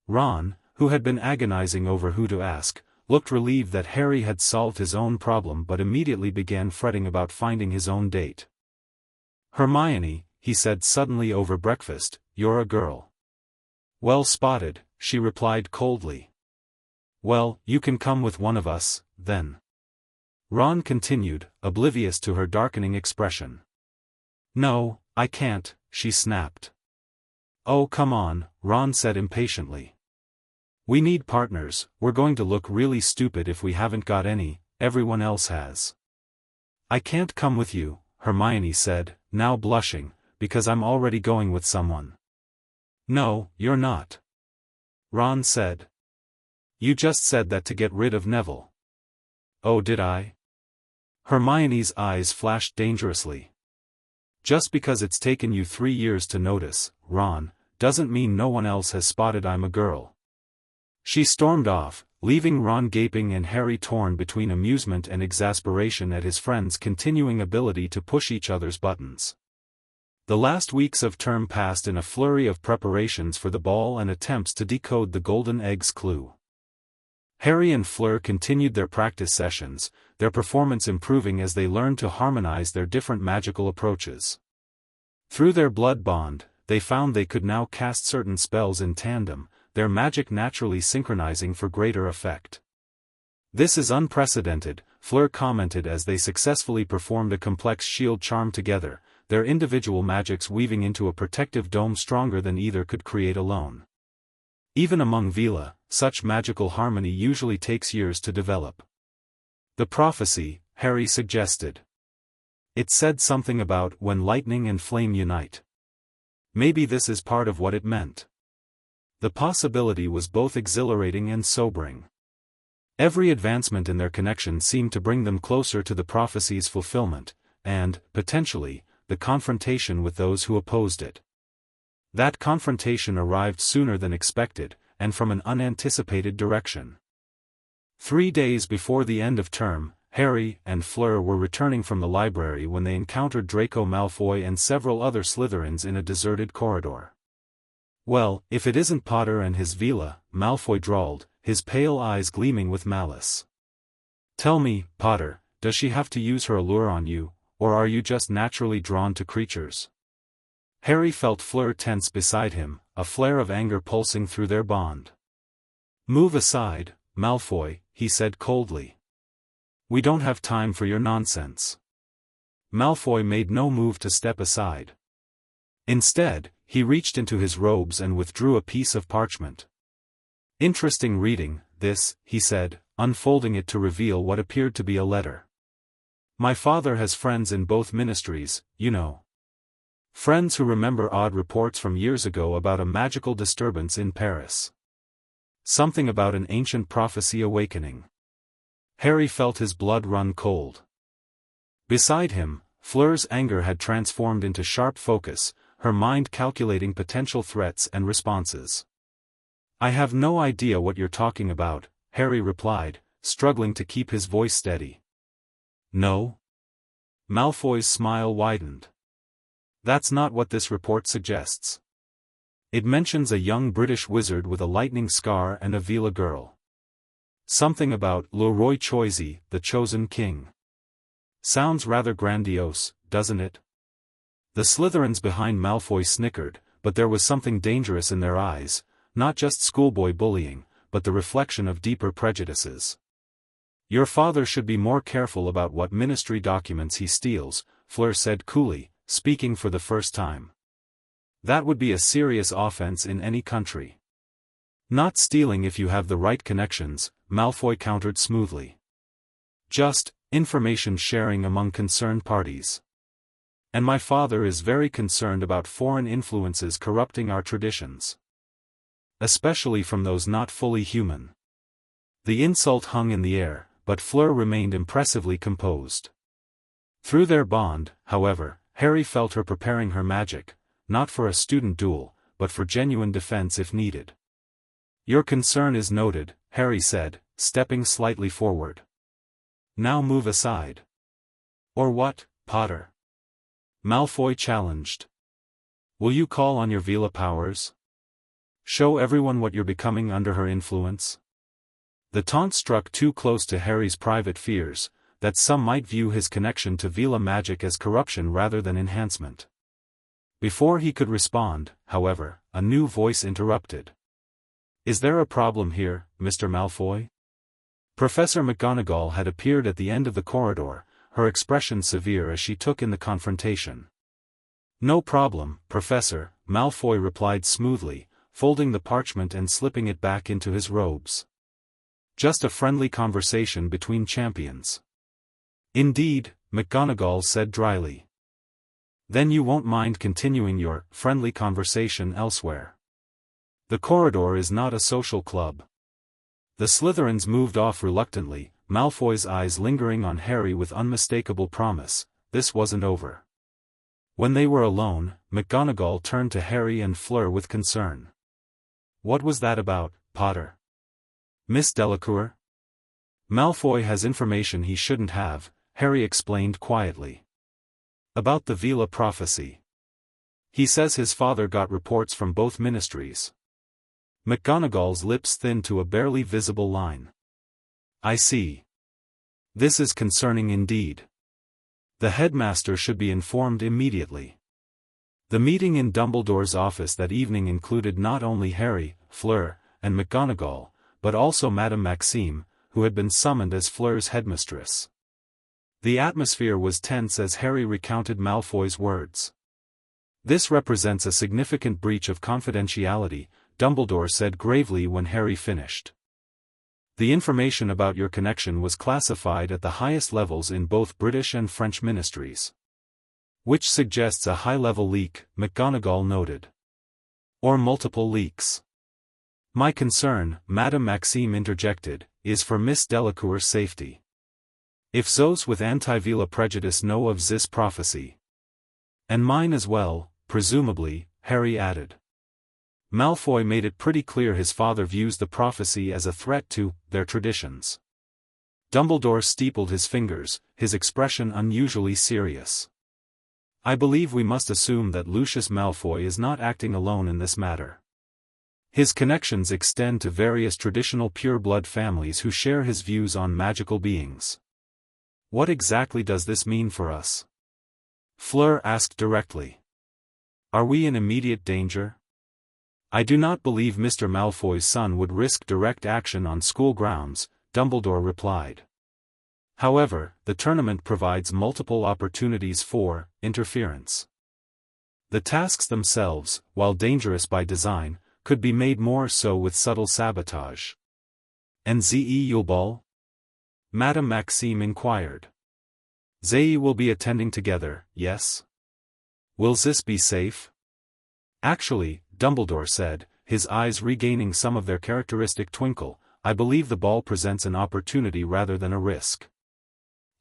Ron, who had been agonizing over who to ask, looked relieved that Harry had solved his own problem but immediately began fretting about finding his own date. "Hermione," he said suddenly over breakfast, "you're a girl." "Well spotted," she replied coldly. "Well, you can come with one of us, then." Ron continued, oblivious to her darkening expression. "No, I can't," she snapped. "Oh come on," Ron said impatiently. "We need partners, we're going to look really stupid if we haven't got any, everyone else has." "I can't come with you," Hermione said, now blushing, "because I'm already going with someone." "No, you're not," Ron said. "You just said that to get rid of Neville." "Oh, did I?" Hermione's eyes flashed dangerously. "Just because it's taken you 3 years to notice, Ron, doesn't mean no one else has spotted I'm a girl." She stormed off, leaving Ron gaping and Harry torn between amusement and exasperation at his friends' continuing ability to push each other's buttons. The last weeks of term passed in a flurry of preparations for the ball and attempts to decode the golden egg's clue. Harry and Fleur continued their practice sessions, their performance improving as they learned to harmonize their different magical approaches. Through their blood bond, they found they could now cast certain spells in tandem, their magic naturally synchronizing for greater effect. "This is unprecedented," Fleur commented as they successfully performed a complex shield charm together, their individual magics weaving into a protective dome stronger than either could create alone. Even among Veela, such magical harmony usually takes years to develop. "The prophecy," Harry suggested. "It said something about when lightning and flame unite. Maybe this is part of what it meant." The possibility was both exhilarating and sobering. Every advancement in their connection seemed to bring them closer to the prophecy's fulfillment, and, potentially, the confrontation with those who opposed it. That confrontation arrived sooner than expected, and from an unanticipated direction. 3 days before the end of term, Harry and Fleur were returning from the library when they encountered Draco Malfoy and several other Slytherins in a deserted corridor. Well, if it isn't Potter and his Veela, Malfoy drawled, his pale eyes gleaming with malice. Tell me, Potter, does she have to use her allure on you, or are you just naturally drawn to creatures? Harry felt Fleur tense beside him, a flare of anger pulsing through their bond. Move aside, Malfoy, he said coldly. We don't have time for your nonsense. Malfoy made no move to step aside. Instead, he reached into his robes and withdrew a piece of parchment. Interesting reading, this, he said, unfolding it to reveal what appeared to be a letter. My father has friends in both ministries, you know. Friends who remember odd reports from years ago about a magical disturbance in Paris. Something about an ancient prophecy awakening. Harry felt his blood run cold. Beside him, Fleur's anger had transformed into sharp focus, her mind calculating potential threats and responses. I have no idea what you're talking about, Harry replied, struggling to keep his voice steady. No? Malfoy's smile widened. That's not what this report suggests. It mentions a young British wizard with a lightning scar and a Veela girl. Something about Le Roi Choisi, the chosen king. Sounds rather grandiose, doesn't it? The Slytherins behind Malfoy snickered, but there was something dangerous in their eyes, not just schoolboy bullying, but the reflection of deeper prejudices. Your father should be more careful about what ministry documents he steals, Fleur said coolly, speaking for the first time. That would be a serious offense in any country. Not stealing if you have the right connections, Malfoy countered smoothly. Just, information sharing among concerned parties. And my father is very concerned about foreign influences corrupting our traditions. Especially from those not fully human. The insult hung in the air, but Fleur remained impressively composed. Through their bond, however, Harry felt her preparing her magic, not for a student duel, but for genuine defense if needed. Your concern is noted, Harry said, stepping slightly forward. Now move aside. Or what, Potter? Malfoy challenged. Will you call on your Veela powers? Show everyone what you're becoming under her influence? The taunt struck too close to Harry's private fears, that some might view his connection to Veela magic as corruption rather than enhancement. Before he could respond, however, a new voice interrupted. Is there a problem here, Mr. Malfoy? Professor McGonagall had appeared at the end of the corridor, her expression severe as she took in the confrontation. No problem, Professor, Malfoy replied smoothly, folding the parchment and slipping it back into his robes. Just a friendly conversation between champions. Indeed, McGonagall said dryly. Then you won't mind continuing your friendly conversation elsewhere. The corridor is not a social club. The Slytherins moved off reluctantly, Malfoy's eyes lingering on Harry with unmistakable promise. This wasn't over. When they were alone, McGonagall turned to Harry and Fleur with concern. What was that about, Potter? Miss Delacour? Malfoy has information he shouldn't have, Harry explained quietly. About the Veela prophecy. He says his father got reports from both ministries. McGonagall's lips thinned to a barely visible line. I see. This is concerning indeed. The headmaster should be informed immediately. The meeting in Dumbledore's office that evening included not only Harry, Fleur, and McGonagall, but also Madame Maxime, who had been summoned as Fleur's headmistress. The atmosphere was tense as Harry recounted Malfoy's words. This represents a significant breach of confidentiality, Dumbledore said gravely when Harry finished. The information about your connection was classified at the highest levels in both British and French ministries. Which suggests a high-level leak, McGonagall noted. Or multiple leaks. My concern, Madame Maxime interjected, is for Miss Delacour's safety. If those with anti-Veela prejudice know of this prophecy. And mine as well, presumably, Harry added. Malfoy made it pretty clear his father views the prophecy as a threat to their traditions. Dumbledore steepled his fingers, his expression unusually serious. I believe we must assume that Lucius Malfoy is not acting alone in this matter. His connections extend to various traditional pure-blood families who share his views on magical beings. What exactly does this mean for us? Fleur asked directly. Are we in immediate danger? I do not believe Mr. Malfoy's son would risk direct action on school grounds, Dumbledore replied. However, the tournament provides multiple opportunities for interference. The tasks themselves, while dangerous by design, could be made more so with subtle sabotage. And the Yule Ball? Madame Maxime inquired. They will be attending together, yes? Will this be safe? Actually, Dumbledore said, his eyes regaining some of their characteristic twinkle, I believe the ball presents an opportunity rather than a risk.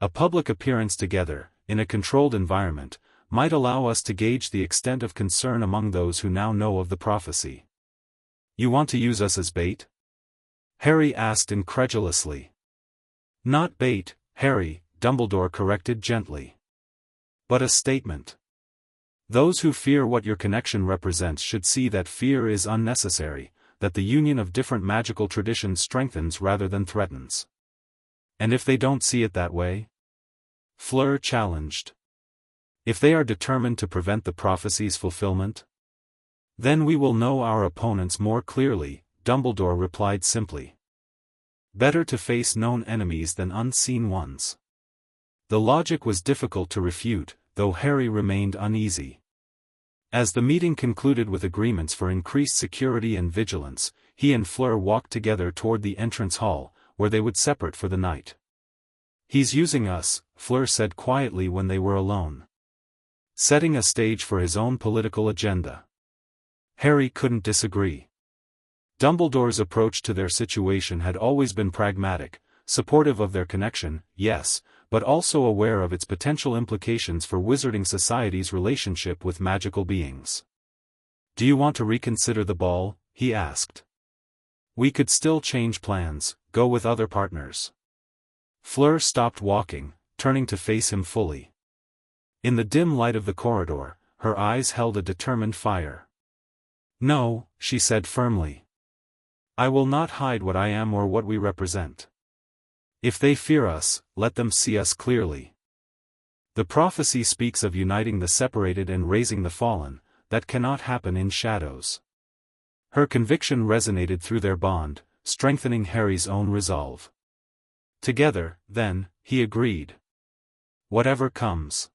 A public appearance together, in a controlled environment, might allow us to gauge the extent of concern among those who now know of the prophecy. You want to use us as bait? Harry asked incredulously. Not bait, Harry, Dumbledore corrected gently. But a statement. Those who fear what your connection represents should see that fear is unnecessary, that the union of different magical traditions strengthens rather than threatens. And if they don't see it that way? Fleur challenged. If they are determined to prevent the prophecy's fulfillment? Then we will know our opponents more clearly, Dumbledore replied simply. Better to face known enemies than unseen ones. The logic was difficult to refute, though Harry remained uneasy. As the meeting concluded with agreements for increased security and vigilance, he and Fleur walked together toward the entrance hall, where they would separate for the night. He's using us, Fleur said quietly when they were alone. Setting a stage for his own political agenda. Harry couldn't disagree. Dumbledore's approach to their situation had always been pragmatic, supportive of their connection, yes, but also aware of its potential implications for Wizarding Society's relationship with magical beings. Do you want to reconsider the ball? He asked. We could still change plans, go with other partners. Fleur stopped walking, turning to face him fully. In the dim light of the corridor, her eyes held a determined fire. No, she said firmly. I will not hide what I am or what we represent. If they fear us, let them see us clearly. The prophecy speaks of uniting the separated and raising the fallen, that cannot happen in shadows. Her conviction resonated through their bond, strengthening Harry's own resolve. Together, then, he agreed. Whatever comes.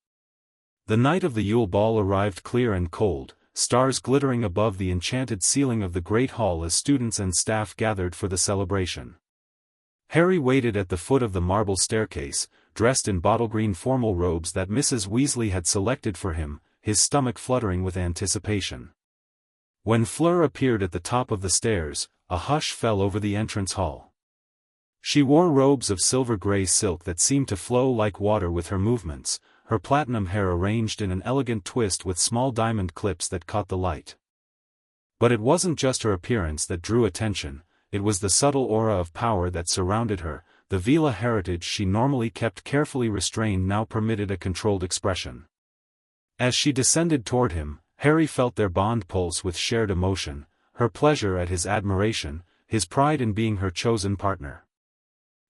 The night of the Yule Ball arrived clear and cold, stars glittering above the enchanted ceiling of the Great Hall as students and staff gathered for the celebration. Harry waited at the foot of the marble staircase, dressed in bottle-green formal robes that Mrs. Weasley had selected for him, his stomach fluttering with anticipation. When Fleur appeared at the top of the stairs, a hush fell over the entrance hall. She wore robes of silver-gray silk that seemed to flow like water with her movements, her platinum hair arranged in an elegant twist with small diamond clips that caught the light. But it wasn't just her appearance that drew attention, it was the subtle aura of power that surrounded her. The Veela heritage she normally kept carefully restrained now permitted a controlled expression. As she descended toward him, Harry felt their bond pulse with shared emotion, her pleasure at his admiration, his pride in being her chosen partner.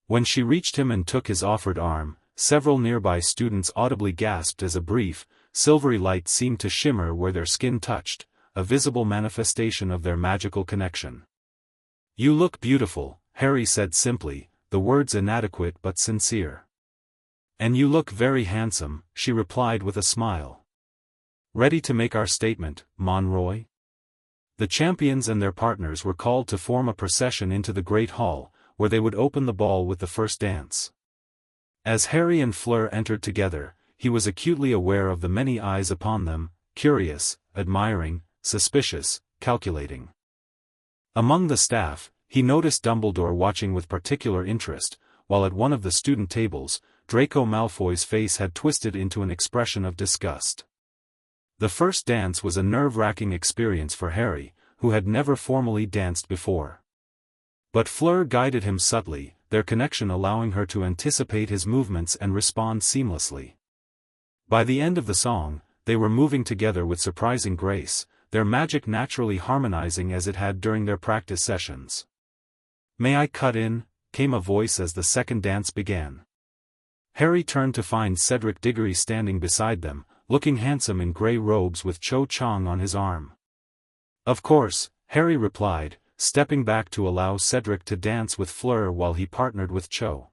When she reached him and took his offered arm, several nearby students audibly gasped as a brief, silvery light seemed to shimmer where their skin touched, a visible manifestation of their magical connection. You look beautiful, Harry said simply, the words inadequate but sincere. And you look very handsome, she replied with a smile. Ready to make our statement, Monroy? The champions and their partners were called to form a procession into the Great Hall, where they would open the ball with the first dance. As Harry and Fleur entered together, he was acutely aware of the many eyes upon them, curious, admiring, suspicious, calculating. Among the staff, he noticed Dumbledore watching with particular interest, while at one of the student tables, Draco Malfoy's face had twisted into an expression of disgust. The first dance was a nerve-wracking experience for Harry, who had never formally danced before. But Fleur guided him subtly, their connection allowing her to anticipate his movements and respond seamlessly. By the end of the song, they were moving together with surprising grace, their magic naturally harmonizing as it had during their practice sessions. "May I cut in?" came a voice as the second dance began. Harry turned to find Cedric Diggory standing beside them, looking handsome in grey robes with Cho Chang on his arm. "Of course," Harry replied, stepping back to allow Cedric to dance with Fleur while he partnered with Cho.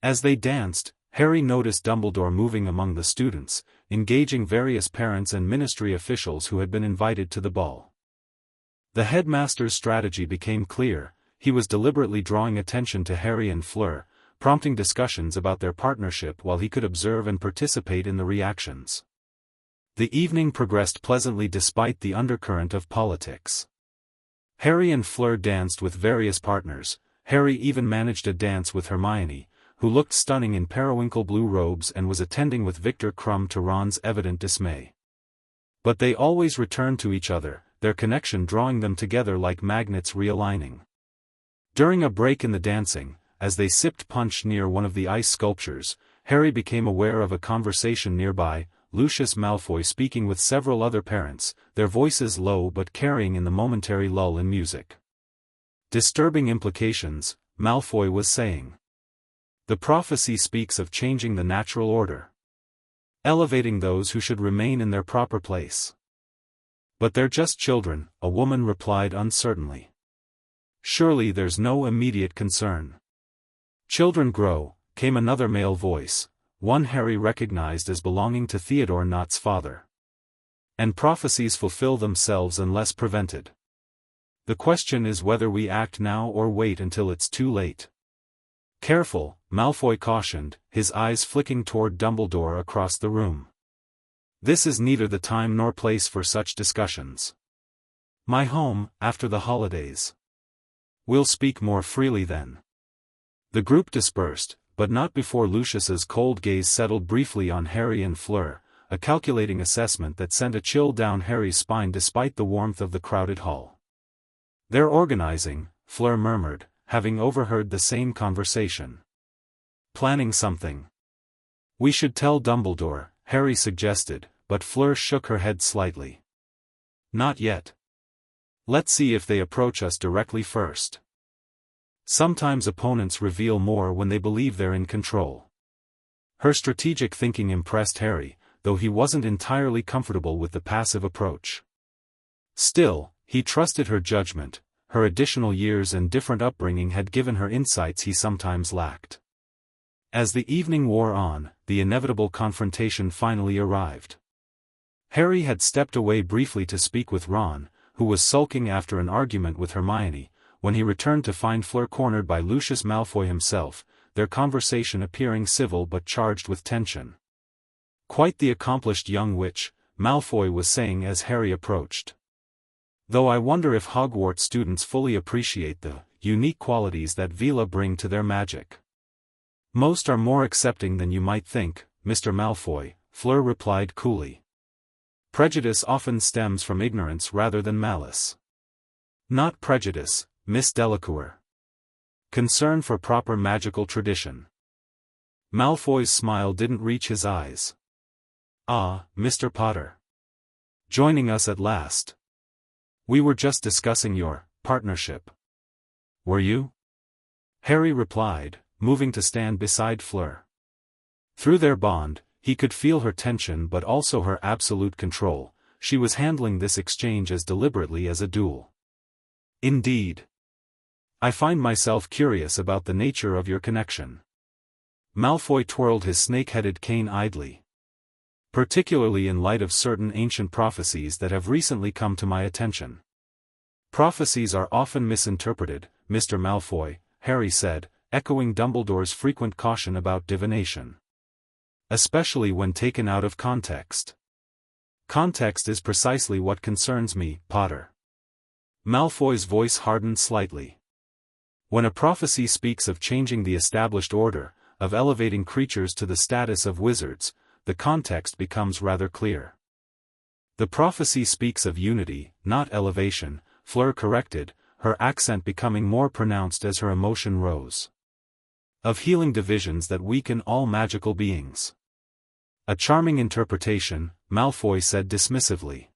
As they danced, Harry noticed Dumbledore moving among the students, engaging various parents and ministry officials who had been invited to the ball. The headmaster's strategy became clear. He was deliberately drawing attention to Harry and Fleur, prompting discussions about their partnership while he could observe and participate in the reactions. The evening progressed pleasantly despite the undercurrent of politics. Harry and Fleur danced with various partners. Harry even managed a dance with Hermione, who looked stunning in periwinkle blue robes and was attending with Victor Crumb to Ron's evident dismay. But they always returned to each other, their connection drawing them together like magnets realigning. During a break in the dancing, as they sipped punch near one of the ice sculptures, Harry became aware of a conversation nearby, Lucius Malfoy speaking with several other parents, their voices low but carrying in the momentary lull in music. "Disturbing implications," Malfoy was saying. "The prophecy speaks of changing the natural order. Elevating those who should remain in their proper place." "But they're just children," a woman replied uncertainly. "Surely there's no immediate concern." "Children grow," came another male voice, one Harry recognized as belonging to Theodore Nott's father. "And prophecies fulfill themselves unless prevented. The question is whether we act now or wait until it's too late." "Careful," Malfoy cautioned, his eyes flicking toward Dumbledore across the room. "This is neither the time nor place for such discussions. My home, after the holidays. We'll speak more freely then." The group dispersed, but not before Lucius's cold gaze settled briefly on Harry and Fleur, a calculating assessment that sent a chill down Harry's spine despite the warmth of the crowded hall. "They're organizing," Fleur murmured, having overheard the same conversation. "Planning something." "We should tell Dumbledore," Harry suggested, but Fleur shook her head slightly. "Not yet. Let's see if they approach us directly first. Sometimes opponents reveal more when they believe they're in control." Her strategic thinking impressed Harry, though he wasn't entirely comfortable with the passive approach. Still, he trusted her judgment. Her additional years and different upbringing had given her insights he sometimes lacked. As the evening wore on, the inevitable confrontation finally arrived. Harry had stepped away briefly to speak with Ron, who was sulking after an argument with Hermione, when he returned to find Fleur cornered by Lucius Malfoy himself, their conversation appearing civil but charged with tension. "Quite the accomplished young witch," Malfoy was saying as Harry approached. "Though I wonder if Hogwarts students fully appreciate the unique qualities that Veela bring to their magic." "Most are more accepting than you might think, Mr. Malfoy," Fleur replied coolly. "Prejudice often stems from ignorance rather than malice." "Not prejudice, Miss Delacour. Concern for proper magical tradition." Malfoy's smile didn't reach his eyes. "Ah, Mr. Potter. Joining us at last. We were just discussing your partnership." "Were you?" Harry replied, moving to stand beside Fleur. Through their bond, he could feel her tension but also her absolute control. She was handling this exchange as deliberately as a duel. "Indeed. I find myself curious about the nature of your connection." Malfoy twirled his snake-headed cane idly. "Particularly in light of certain ancient prophecies that have recently come to my attention." "Prophecies are often misinterpreted, Mr. Malfoy," Harry said, echoing Dumbledore's frequent caution about divination. "Especially when taken out of context." "Context is precisely what concerns me, Potter." Malfoy's voice hardened slightly. "When a prophecy speaks of changing the established order, of elevating creatures to the status of wizards, the context becomes rather clear." "The prophecy speaks of unity, not elevation," Fleur corrected, her accent becoming more pronounced as her emotion rose. "Of healing divisions that weaken all magical beings." "A charming interpretation," Malfoy said dismissively.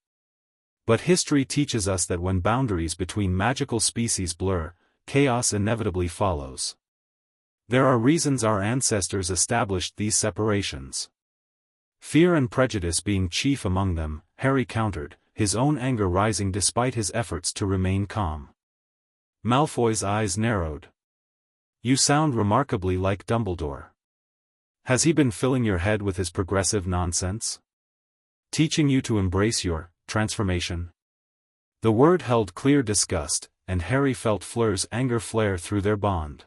But history teaches us that when boundaries between magical species blur, chaos inevitably follows. There are reasons our ancestors established these separations. Fear and prejudice being chief among them, Harry countered, his own anger rising despite his efforts to remain calm. Malfoy's eyes narrowed. You sound remarkably like Dumbledore. Has he been filling your head with his progressive nonsense? Teaching you to embrace your transformation? The word held clear disgust, and Harry felt Fleur's anger flare through their bond.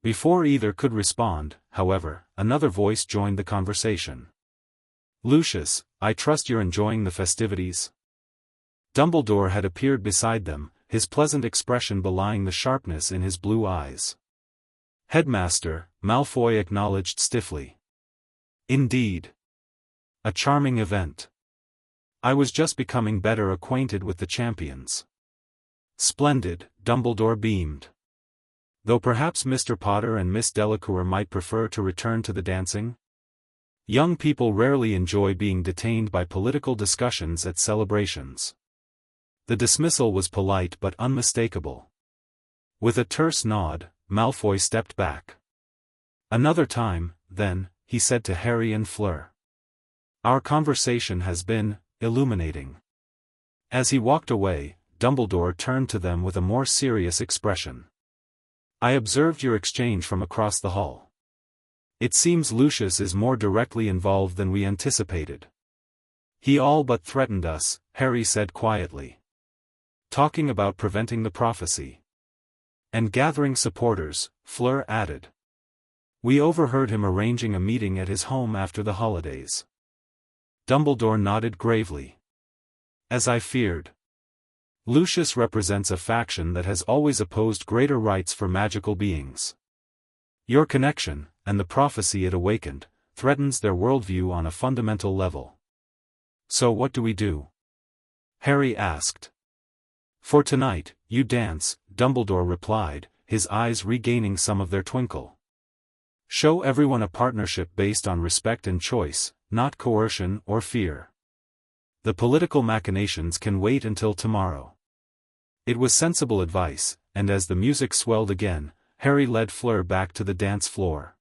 Before either could respond, however, another voice joined the conversation. Lucius, I trust you're enjoying the festivities? Dumbledore had appeared beside them, his pleasant expression belying the sharpness in his blue eyes. Headmaster, Malfoy acknowledged stiffly. Indeed. A charming event. I was just becoming better acquainted with the champions. Splendid, Dumbledore beamed. Though perhaps Mr. Potter and Miss Delacour might prefer to return to the dancing? Young people rarely enjoy being detained by political discussions at celebrations. The dismissal was polite but unmistakable. With a terse nod, Malfoy stepped back. Another time, then, he said to Harry and Fleur. Our conversation has been illuminating. As he walked away, Dumbledore turned to them with a more serious expression. I observed your exchange from across the hall. It seems Lucius is more directly involved than we anticipated. He all but threatened us, Harry said quietly. Talking about preventing the prophecy. And gathering supporters, Fleur added. We overheard him arranging a meeting at his home after the holidays. Dumbledore nodded gravely. As I feared. Lucius represents a faction that has always opposed greater rights for magical beings. Your connection, and the prophecy it awakened, threatens their worldview on a fundamental level. So what do we do? Harry asked. For tonight, you dance, Dumbledore replied, his eyes regaining some of their twinkle. Show everyone a partnership based on respect and choice, not coercion or fear. The political machinations can wait until tomorrow. It was sensible advice, and as the music swelled again, Harry led Fleur back to the dance floor.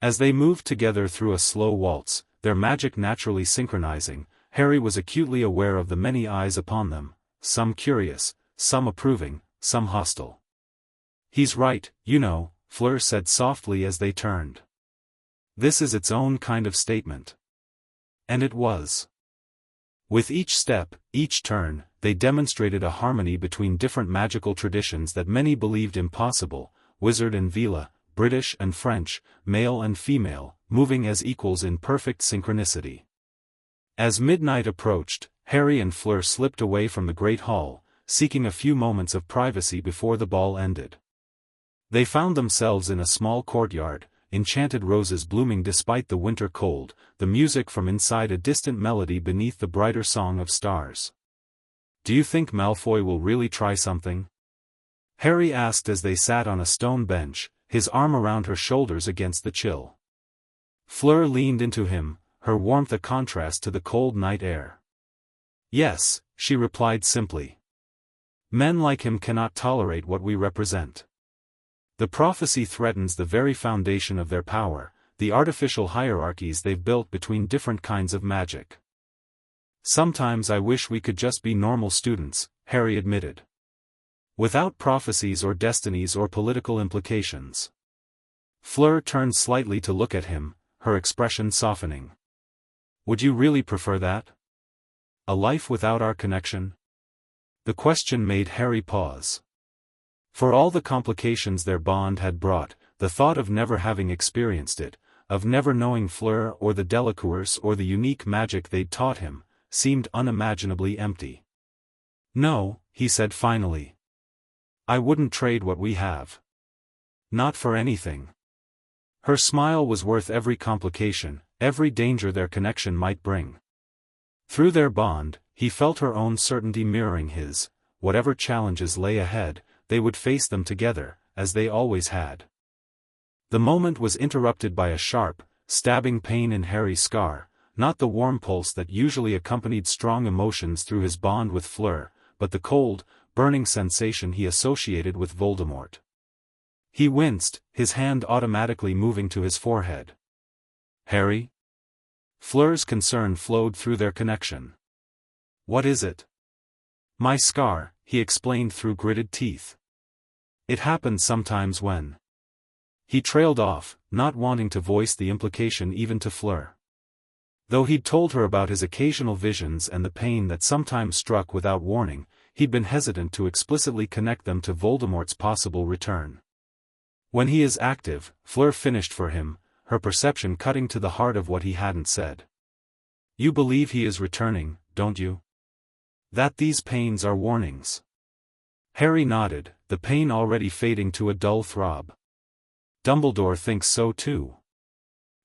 As they moved together through a slow waltz, their magic naturally synchronizing, Harry was acutely aware of the many eyes upon them, some curious, some approving, some hostile. He's right, you know, Fleur said softly as they turned. This is its own kind of statement. And it was. With each step, each turn, they demonstrated a harmony between different magical traditions that many believed impossible, Wizard and Veela, British and French, male and female, moving as equals in perfect synchronicity. As midnight approached, Harry and Fleur slipped away from the great hall, seeking a few moments of privacy before the ball ended. They found themselves in a small courtyard, enchanted roses blooming despite the winter cold, the music from inside a distant melody beneath the brighter song of stars. Do you think Malfoy will really try something? Harry asked as they sat on a stone bench, his arm around her shoulders against the chill. Fleur leaned into him, her warmth a contrast to the cold night air. Yes, she replied simply. Men like him cannot tolerate what we represent. The prophecy threatens the very foundation of their power, the artificial hierarchies they've built between different kinds of magic. Sometimes I wish we could just be normal students, Harry admitted. Without prophecies or destinies or political implications. Fleur turned slightly to look at him, her expression softening. Would you really prefer that? A life without our connection? The question made Harry pause. For all the complications their bond had brought, the thought of never having experienced it, of never knowing Fleur or the Delacours or the unique magic they'd taught him, seemed unimaginably empty. No, he said finally. I wouldn't trade what we have. Not for anything. Her smile was worth every complication, every danger their connection might bring. Through their bond, he felt her own certainty mirroring his. Whatever challenges lay ahead, they would face them together, as they always had. The moment was interrupted by a sharp, stabbing pain in Harry's scar, not the warm pulse that usually accompanied strong emotions through his bond with Fleur, but the cold, burning sensation he associated with Voldemort. He winced, his hand automatically moving to his forehead. "Harry?" Fleur's concern flowed through their connection. "What is it?" "My scar," he explained through gritted teeth. "It happens sometimes when—" He trailed off, not wanting to voice the implication even to Fleur. Though he'd told her about his occasional visions and the pain that sometimes struck without warning, he'd been hesitant to explicitly connect them to Voldemort's possible return. "When he is active," Fleur finished for him, her perception cutting to the heart of what he hadn't said. "You believe he is returning, don't you? That these pains are warnings?" Harry nodded, the pain already fading to a dull throb. "Dumbledore thinks so too.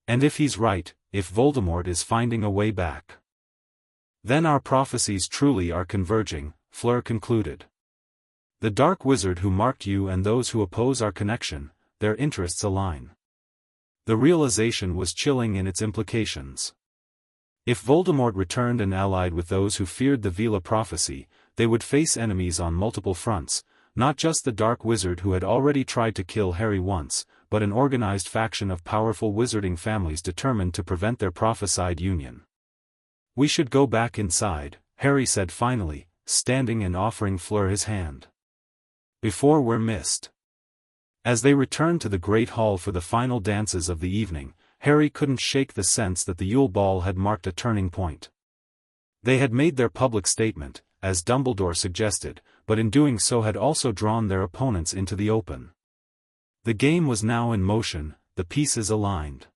And if he's right, if Voldemort is finding a way back, then our prophecies truly are converging," Fleur concluded. "The dark wizard who marked you and those who oppose our connection, their interests align." The realization was chilling in its implications. If Voldemort returned and allied with those who feared the Veela prophecy, they would face enemies on multiple fronts, not just the dark wizard who had already tried to kill Harry once, but an organized faction of powerful wizarding families determined to prevent their prophesied union. "We should go back inside," Harry said finally, standing and offering Fleur his hand. "Before we're missed." As they returned to the Great Hall for the final dances of the evening, Harry couldn't shake the sense that the Yule Ball had marked a turning point. They had made their public statement, as Dumbledore suggested, but in doing so had also drawn their opponents into the open. The game was now in motion, the pieces aligned.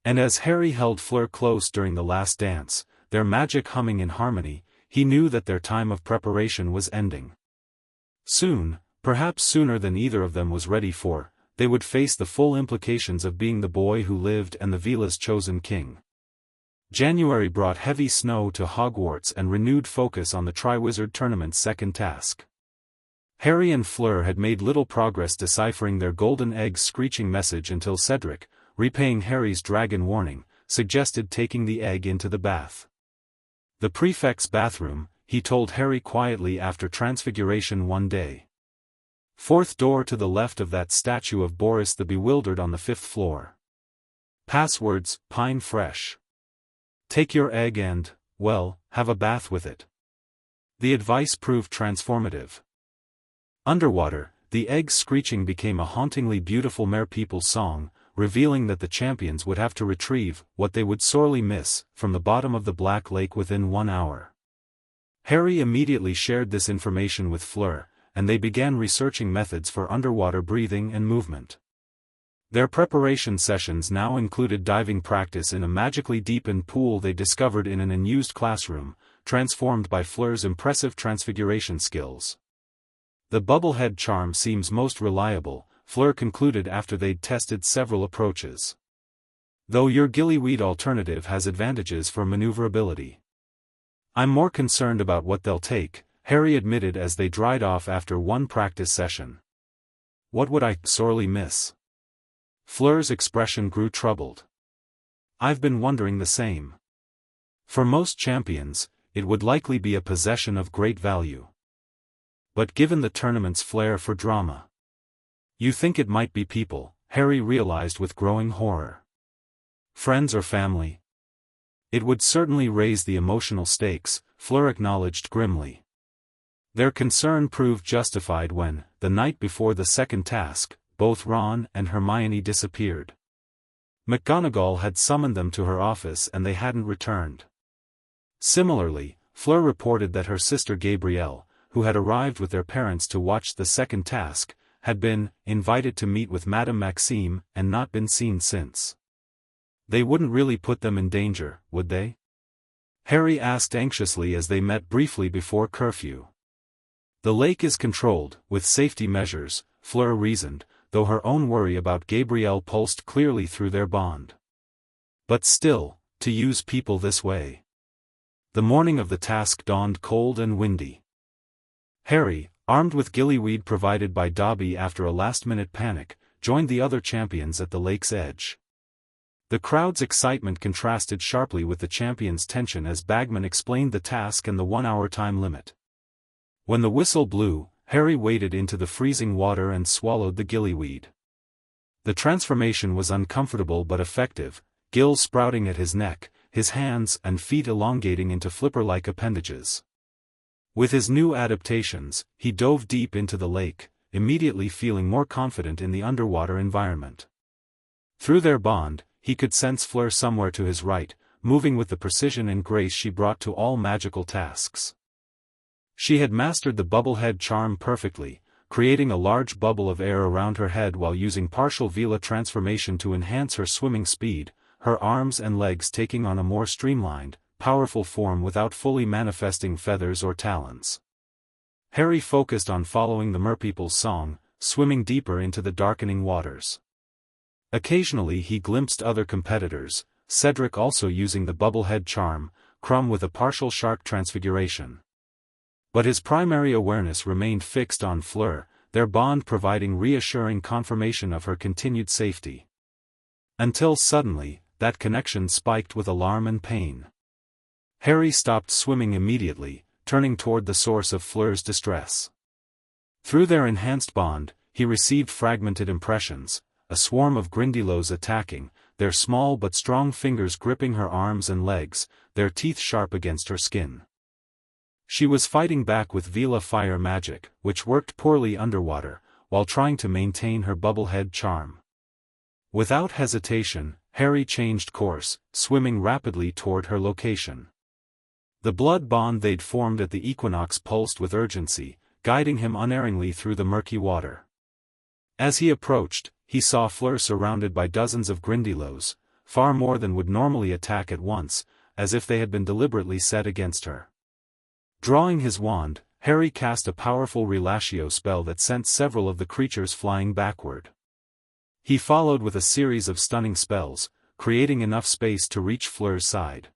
And as Harry held Fleur close during the last dance, their magic humming in harmony, he knew that their time of preparation was ending. Soon, perhaps sooner than either of them was ready for, they would face the full implications of being the boy who lived and the Veela's chosen king. January brought heavy snow to Hogwarts and renewed focus on the Triwizard Tournament's second task. Harry and Fleur had made little progress deciphering their golden egg's screeching message until Cedric, repaying Harry's dragon warning, suggested taking the egg into the bath. "The prefect's bathroom," he told Harry quietly after transfiguration one day. "Fourth door to the left of that statue of Boris the Bewildered on the 5th floor. Passwords, Pine Fresh. Take your egg and, well, have a bath with it." The advice proved transformative. Underwater, the egg's screeching became a hauntingly beautiful merpeople song, revealing that the champions would have to retrieve what they would sorely miss from the bottom of the Black Lake within 1 hour. Harry immediately shared this information with Fleur, and they began researching methods for underwater breathing and movement. Their preparation sessions now included diving practice in a magically deepened pool they discovered in an unused classroom, transformed by Fleur's impressive transfiguration skills. "The bubblehead charm seems most reliable," Fleur concluded after they'd tested several approaches. "Though your gillyweed alternative has advantages for maneuverability. I'm more concerned about what they'll take," Harry admitted as they dried off after one practice session. "What would I sorely miss?" Fleur's expression grew troubled. "I've been wondering the same. For most champions, it would likely be a possession of great value. But given the tournament's flair for drama, you think it might be people," Harry realized with growing horror. "Friends or family?" "It would certainly raise the emotional stakes," Fleur acknowledged grimly. Their concern proved justified when, the night before the second task, both Ron and Hermione disappeared. McGonagall had summoned them to her office and they hadn't returned. Similarly, Fleur reported that her sister Gabrielle, who had arrived with their parents to watch the second task, had been invited to meet with Madame Maxime and not been seen since. They wouldn't really put them in danger, would they? Harry asked anxiously as they met briefly before curfew. "The lake is controlled, with safety measures," Fleur reasoned, though her own worry about Gabrielle pulsed clearly through their bond. But still, to use people this way. The morning of the task dawned cold and windy. Harry, armed with gillyweed provided by Dobby after a last-minute panic, joined the other champions at the lake's edge. The crowd's excitement contrasted sharply with the champion's tension as Bagman explained the task and the 1-hour time limit. When the whistle blew, Harry waded into the freezing water and swallowed the gillyweed. The transformation was uncomfortable but effective, gills sprouting at his neck, his hands and feet elongating into flipper-like appendages. With his new adaptations, he dove deep into the lake, immediately feeling more confident in the underwater environment. Through their bond, he could sense Fleur somewhere to his right, moving with the precision and grace she brought to all magical tasks. She had mastered the bubblehead charm perfectly, creating a large bubble of air around her head while using partial Veela transformation to enhance her swimming speed, her arms and legs taking on a more streamlined, powerful form without fully manifesting feathers or talons. Harry focused on following the merpeople's song, swimming deeper into the darkening waters. Occasionally he glimpsed other competitors, Cedric also using the bubblehead charm, Krum with a partial shark transfiguration. But his primary awareness remained fixed on Fleur, their bond providing reassuring confirmation of her continued safety. Until suddenly, that connection spiked with alarm and pain. Harry stopped swimming immediately, turning toward the source of Fleur's distress. Through their enhanced bond, he received fragmented impressions, a swarm of Grindylows attacking, their small but strong fingers gripping her arms and legs, their teeth sharp against her skin. She was fighting back with Veela fire magic, which worked poorly underwater, while trying to maintain her bubblehead charm. Without hesitation, Harry changed course, swimming rapidly toward her location. The blood bond they'd formed at the equinox pulsed with urgency, guiding him unerringly through the murky water. As he approached, he saw Fleur surrounded by dozens of Grindylows, far more than would normally attack at once, as if they had been deliberately set against her. Drawing his wand, Harry cast a powerful relatio spell that sent several of the creatures flying backward. He followed with a series of stunning spells, creating enough space to reach Fleur's side.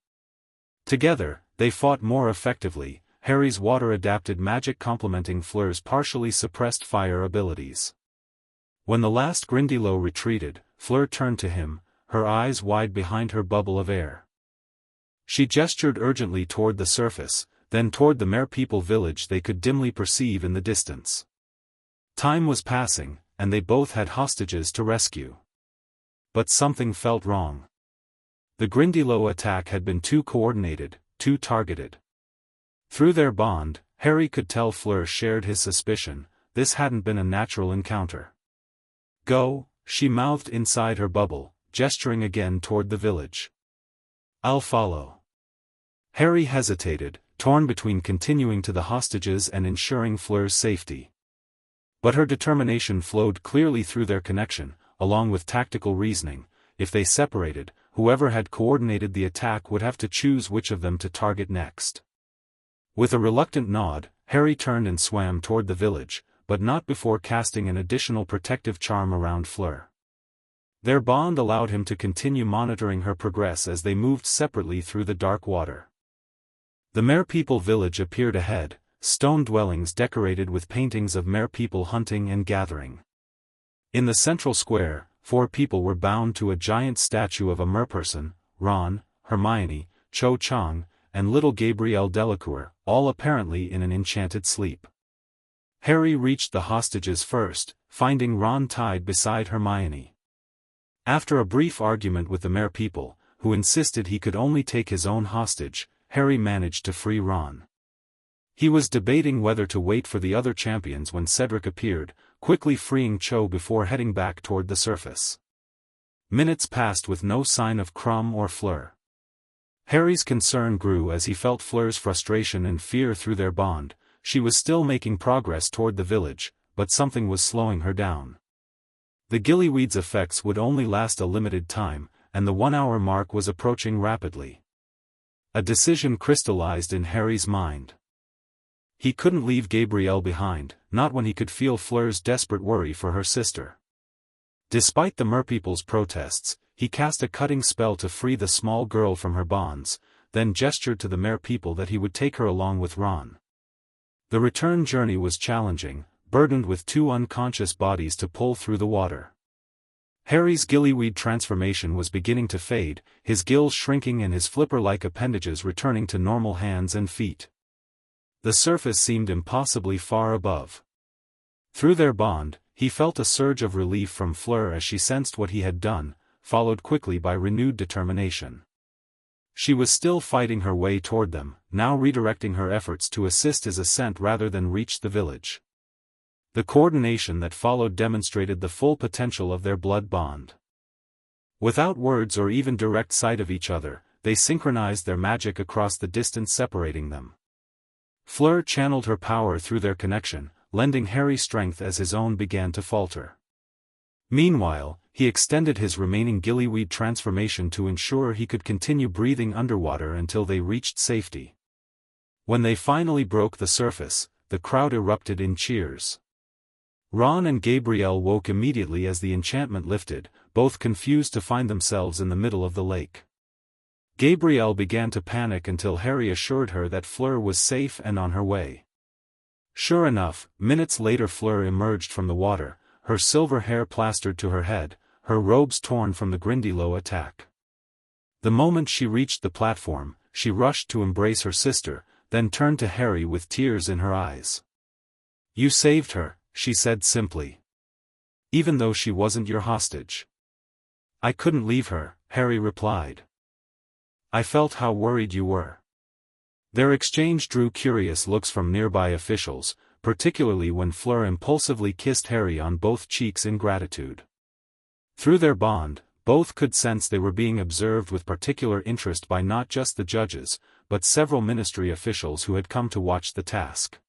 Together, they fought more effectively, Harry's water-adapted magic complementing Fleur's partially suppressed fire abilities. When the last Grindylow retreated, Fleur turned to him, her eyes wide behind her bubble of air. She gestured urgently toward the surface, then toward the merpeople village they could dimly perceive in the distance. Time was passing, and they both had hostages to rescue. But something felt wrong. The Grindylow attack had been too coordinated, too targeted. Through their bond, Harry could tell Fleur shared his suspicion, this hadn't been a natural encounter. "Go," she mouthed inside her bubble, gesturing again toward the village. "I'll follow." Harry hesitated, torn between continuing to the hostages and ensuring Fleur's safety. But her determination flowed clearly through their connection, along with tactical reasoning. If they separated, whoever had coordinated the attack would have to choose which of them to target next. With a reluctant nod, Harry turned and swam toward the village, but not before casting an additional protective charm around Fleur. Their bond allowed him to continue monitoring her progress as they moved separately through the dark water. The merpeople village appeared ahead, stone dwellings decorated with paintings of merpeople hunting and gathering. In the central square, 4 people were bound to a giant statue of a merperson, Ron, Hermione, Cho Chang, and little Gabrielle Delacour, all apparently in an enchanted sleep. Harry reached the hostages first, finding Ron tied beside Hermione. After a brief argument with the merpeople, who insisted he could only take his own hostage, Harry managed to free Ron. He was debating whether to wait for the other champions when Cedric appeared, quickly freeing Cho before heading back toward the surface. Minutes passed with no sign of Krum or Fleur. Harry's concern grew as he felt Fleur's frustration and fear through their bond. She was still making progress toward the village, but something was slowing her down. The gillyweed's effects would only last a limited time, and the 1-hour mark was approaching rapidly. A decision crystallized in Harry's mind. He couldn't leave Gabrielle behind, not when he could feel Fleur's desperate worry for her sister. Despite the merpeople's protests, he cast a cutting spell to free the small girl from her bonds, then gestured to the merpeople that he would take her along with Ron. The return journey was challenging, burdened with 2 unconscious bodies to pull through the water. Harry's gillyweed transformation was beginning to fade, his gills shrinking and his flipper-like appendages returning to normal hands and feet. The surface seemed impossibly far above. Through their bond, he felt a surge of relief from Fleur as she sensed what he had done, followed quickly by renewed determination. She was still fighting her way toward them, now redirecting her efforts to assist his ascent rather than reach the village. The coordination that followed demonstrated the full potential of their blood bond. Without words or even direct sight of each other, they synchronized their magic across the distance separating them. Fleur channeled her power through their connection, lending Harry strength as his own began to falter. Meanwhile, he extended his remaining gillyweed transformation to ensure he could continue breathing underwater until they reached safety. When they finally broke the surface, the crowd erupted in cheers. Ron and Gabrielle woke immediately as the enchantment lifted, both confused to find themselves in the middle of the lake. Gabrielle began to panic until Harry assured her that Fleur was safe and on her way. Sure enough, minutes later Fleur emerged from the water, her silver hair plastered to her head, her robes torn from the Grindylow attack. The moment she reached the platform, she rushed to embrace her sister, then turned to Harry with tears in her eyes. "You saved her," she said simply. "Even though she wasn't your hostage." "I couldn't leave her," Harry replied. "I felt how worried you were." Their exchange drew curious looks from nearby officials, particularly when Fleur impulsively kissed Harry on both cheeks in gratitude. Through their bond, both could sense they were being observed with particular interest by not just the judges, but several ministry officials who had come to watch the task.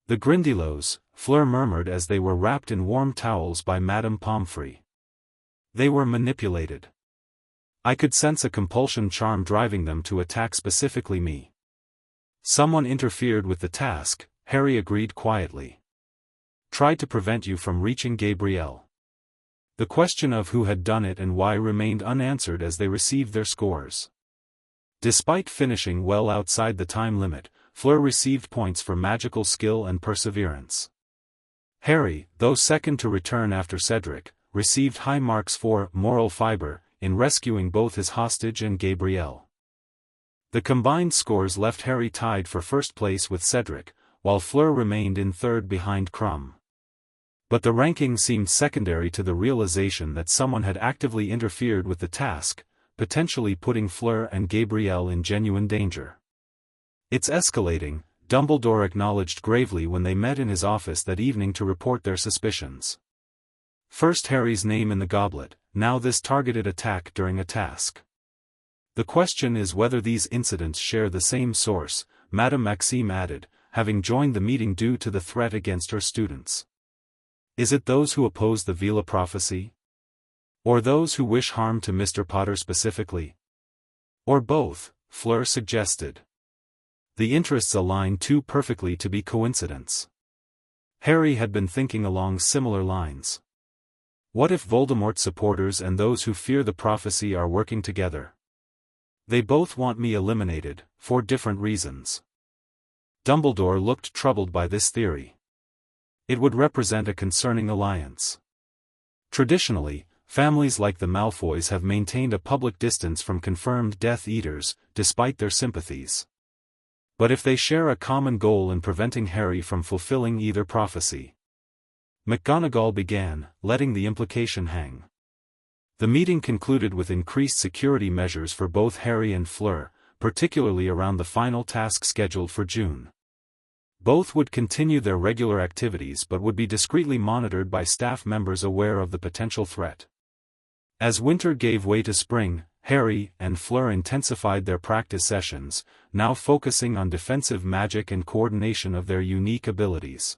"The Grindylows," Fleur murmured as they were wrapped in warm towels by Madame Pomfrey. "They were manipulated. I could sense a compulsion charm driving them to attack specifically me." "Someone interfered with the task," Harry agreed quietly. "Tried to prevent you from reaching Gabrielle." The question of who had done it and why remained unanswered as they received their scores. Despite finishing well outside the time limit, Fleur received points for magical skill and perseverance. Harry, though second to return after Cedric, received high marks for moral fiber in rescuing both his hostage and Gabrielle. The combined scores left Harry tied for first place with Cedric, while Fleur remained in third behind Crumb. But the ranking seemed secondary to the realization that someone had actively interfered with the task, potentially putting Fleur and Gabrielle in genuine danger. "It's escalating," Dumbledore acknowledged gravely when they met in his office that evening to report their suspicions. First Harry's name in the goblet, now this targeted attack during a task. "The question is whether these incidents share the same source," Madame Maxime added, having joined the meeting due to the threat against her students. "Is it those who oppose the Veela prophecy? Or those who wish harm to Mr. Potter specifically? Or both?" Fleur suggested. "The interests align too perfectly to be coincidence." Harry had been thinking along similar lines. What if Voldemort's supporters and those who fear the prophecy are working together? "They both want me eliminated, for different reasons." Dumbledore looked troubled by this theory. It would represent a concerning alliance. Traditionally, families like the Malfoys have maintained a public distance from confirmed Death Eaters, despite their sympathies. But if they share a common goal in preventing Harry from fulfilling either prophecy? McGonagall began, letting the implication hang. The meeting concluded with increased security measures for both Harry and Fleur, particularly around the final task scheduled for June. Both would continue their regular activities but would be discreetly monitored by staff members aware of the potential threat. As winter gave way to spring, Harry and Fleur intensified their practice sessions, now focusing on defensive magic and coordination of their unique abilities.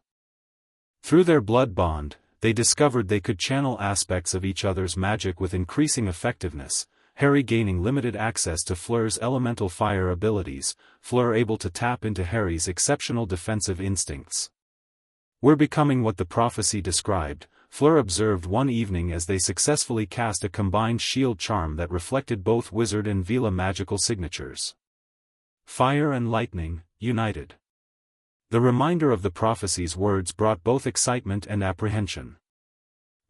Through their blood bond, they discovered they could channel aspects of each other's magic with increasing effectiveness, Harry gaining limited access to Fleur's elemental fire abilities, Fleur able to tap into Harry's exceptional defensive instincts. "We're becoming what the prophecy described," Fleur observed one evening as they successfully cast a combined shield charm that reflected both wizard and Veela magical signatures. Fire and lightning, united. The reminder of the prophecy's words brought both excitement and apprehension.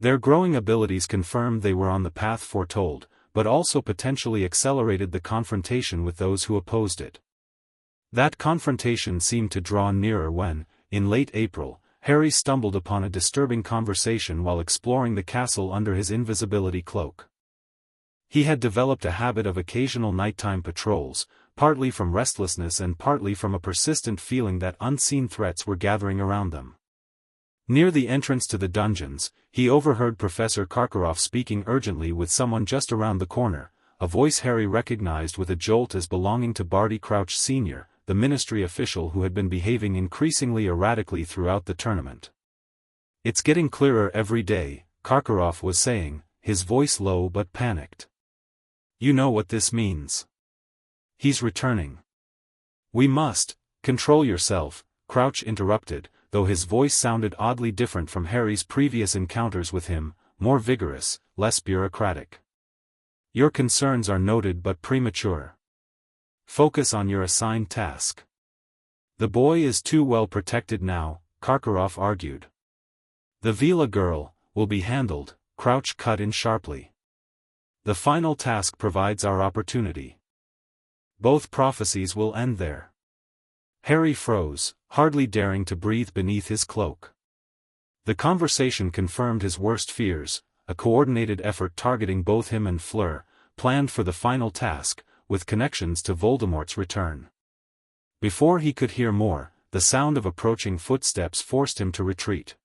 Their growing abilities confirmed they were on the path foretold, but also potentially accelerated the confrontation with those who opposed it. That confrontation seemed to draw nearer when, in late April, Harry stumbled upon a disturbing conversation while exploring the castle under his invisibility cloak. He had developed a habit of occasional nighttime patrols, partly from restlessness and partly from a persistent feeling that unseen threats were gathering around them. Near the entrance to the dungeons, he overheard Professor Karkaroff speaking urgently with someone just around the corner, a voice Harry recognized with a jolt as belonging to Barty Crouch Sr., the ministry official who had been behaving increasingly erratically throughout the tournament. "It's getting clearer every day," Karkaroff was saying, his voice low but panicked. "You know what this means. He's returning." "We must control yourself," Crouch interrupted, though his voice sounded oddly different from Harry's previous encounters with him, more vigorous, less bureaucratic. "Your concerns are noted but premature. Focus on your assigned task." "The boy is too well protected now," Karkaroff argued. "The Veela girl will be handled," Crouch cut in sharply. "The final task provides our opportunity. Both prophecies will end there." Harry froze, hardly daring to breathe beneath his cloak. The conversation confirmed his worst fears, a coordinated effort targeting both him and Fleur, planned for the final task, with connections to Voldemort's return. Before he could hear more, the sound of approaching footsteps forced him to retreat.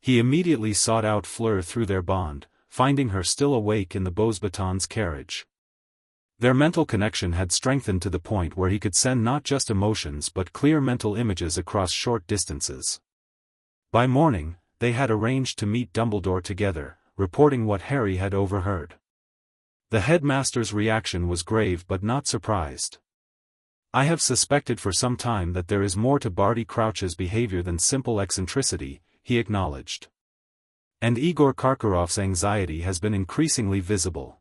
He immediately sought out Fleur through their bond, finding her still awake in the Beauxbatons carriage. Their mental connection had strengthened to the point where he could send not just emotions but clear mental images across short distances. By morning, they had arranged to meet Dumbledore together, reporting what Harry had overheard. The headmaster's reaction was grave but not surprised. "I have suspected for some time that there is more to Barty Crouch's behavior than simple eccentricity," he acknowledged. "And Igor Karkaroff's anxiety has been increasingly visible."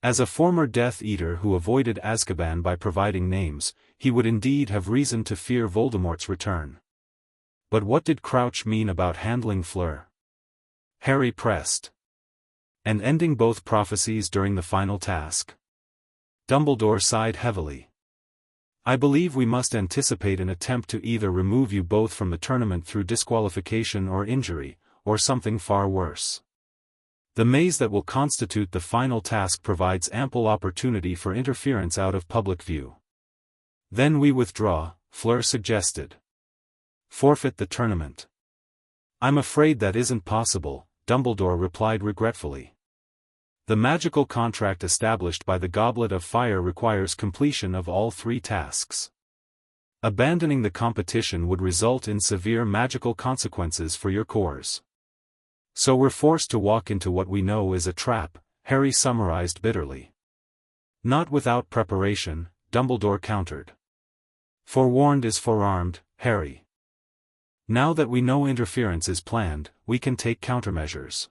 As a former Death Eater who avoided Azkaban by providing names, he would indeed have reason to fear Voldemort's return. But what did Crouch mean about handling Fleur? Harry pressed. "And ending both prophecies during the final task?" Dumbledore sighed heavily. "I believe we must anticipate an attempt to either remove you both from the tournament through disqualification or injury, or something far worse. The maze that will constitute the final task provides ample opportunity for interference out of public view." "Then we withdraw," Fleur suggested. "Forfeit the tournament." "I'm afraid that isn't possible," Dumbledore replied regretfully. "The magical contract established by the Goblet of Fire requires completion of all 3 tasks. Abandoning the competition would result in severe magical consequences for your cores. So we're forced to walk into what we know is a trap," Harry summarized bitterly. "Not without preparation," Dumbledore countered. "Forewarned is forearmed, Harry. Now that we know interference is planned, we can take countermeasures."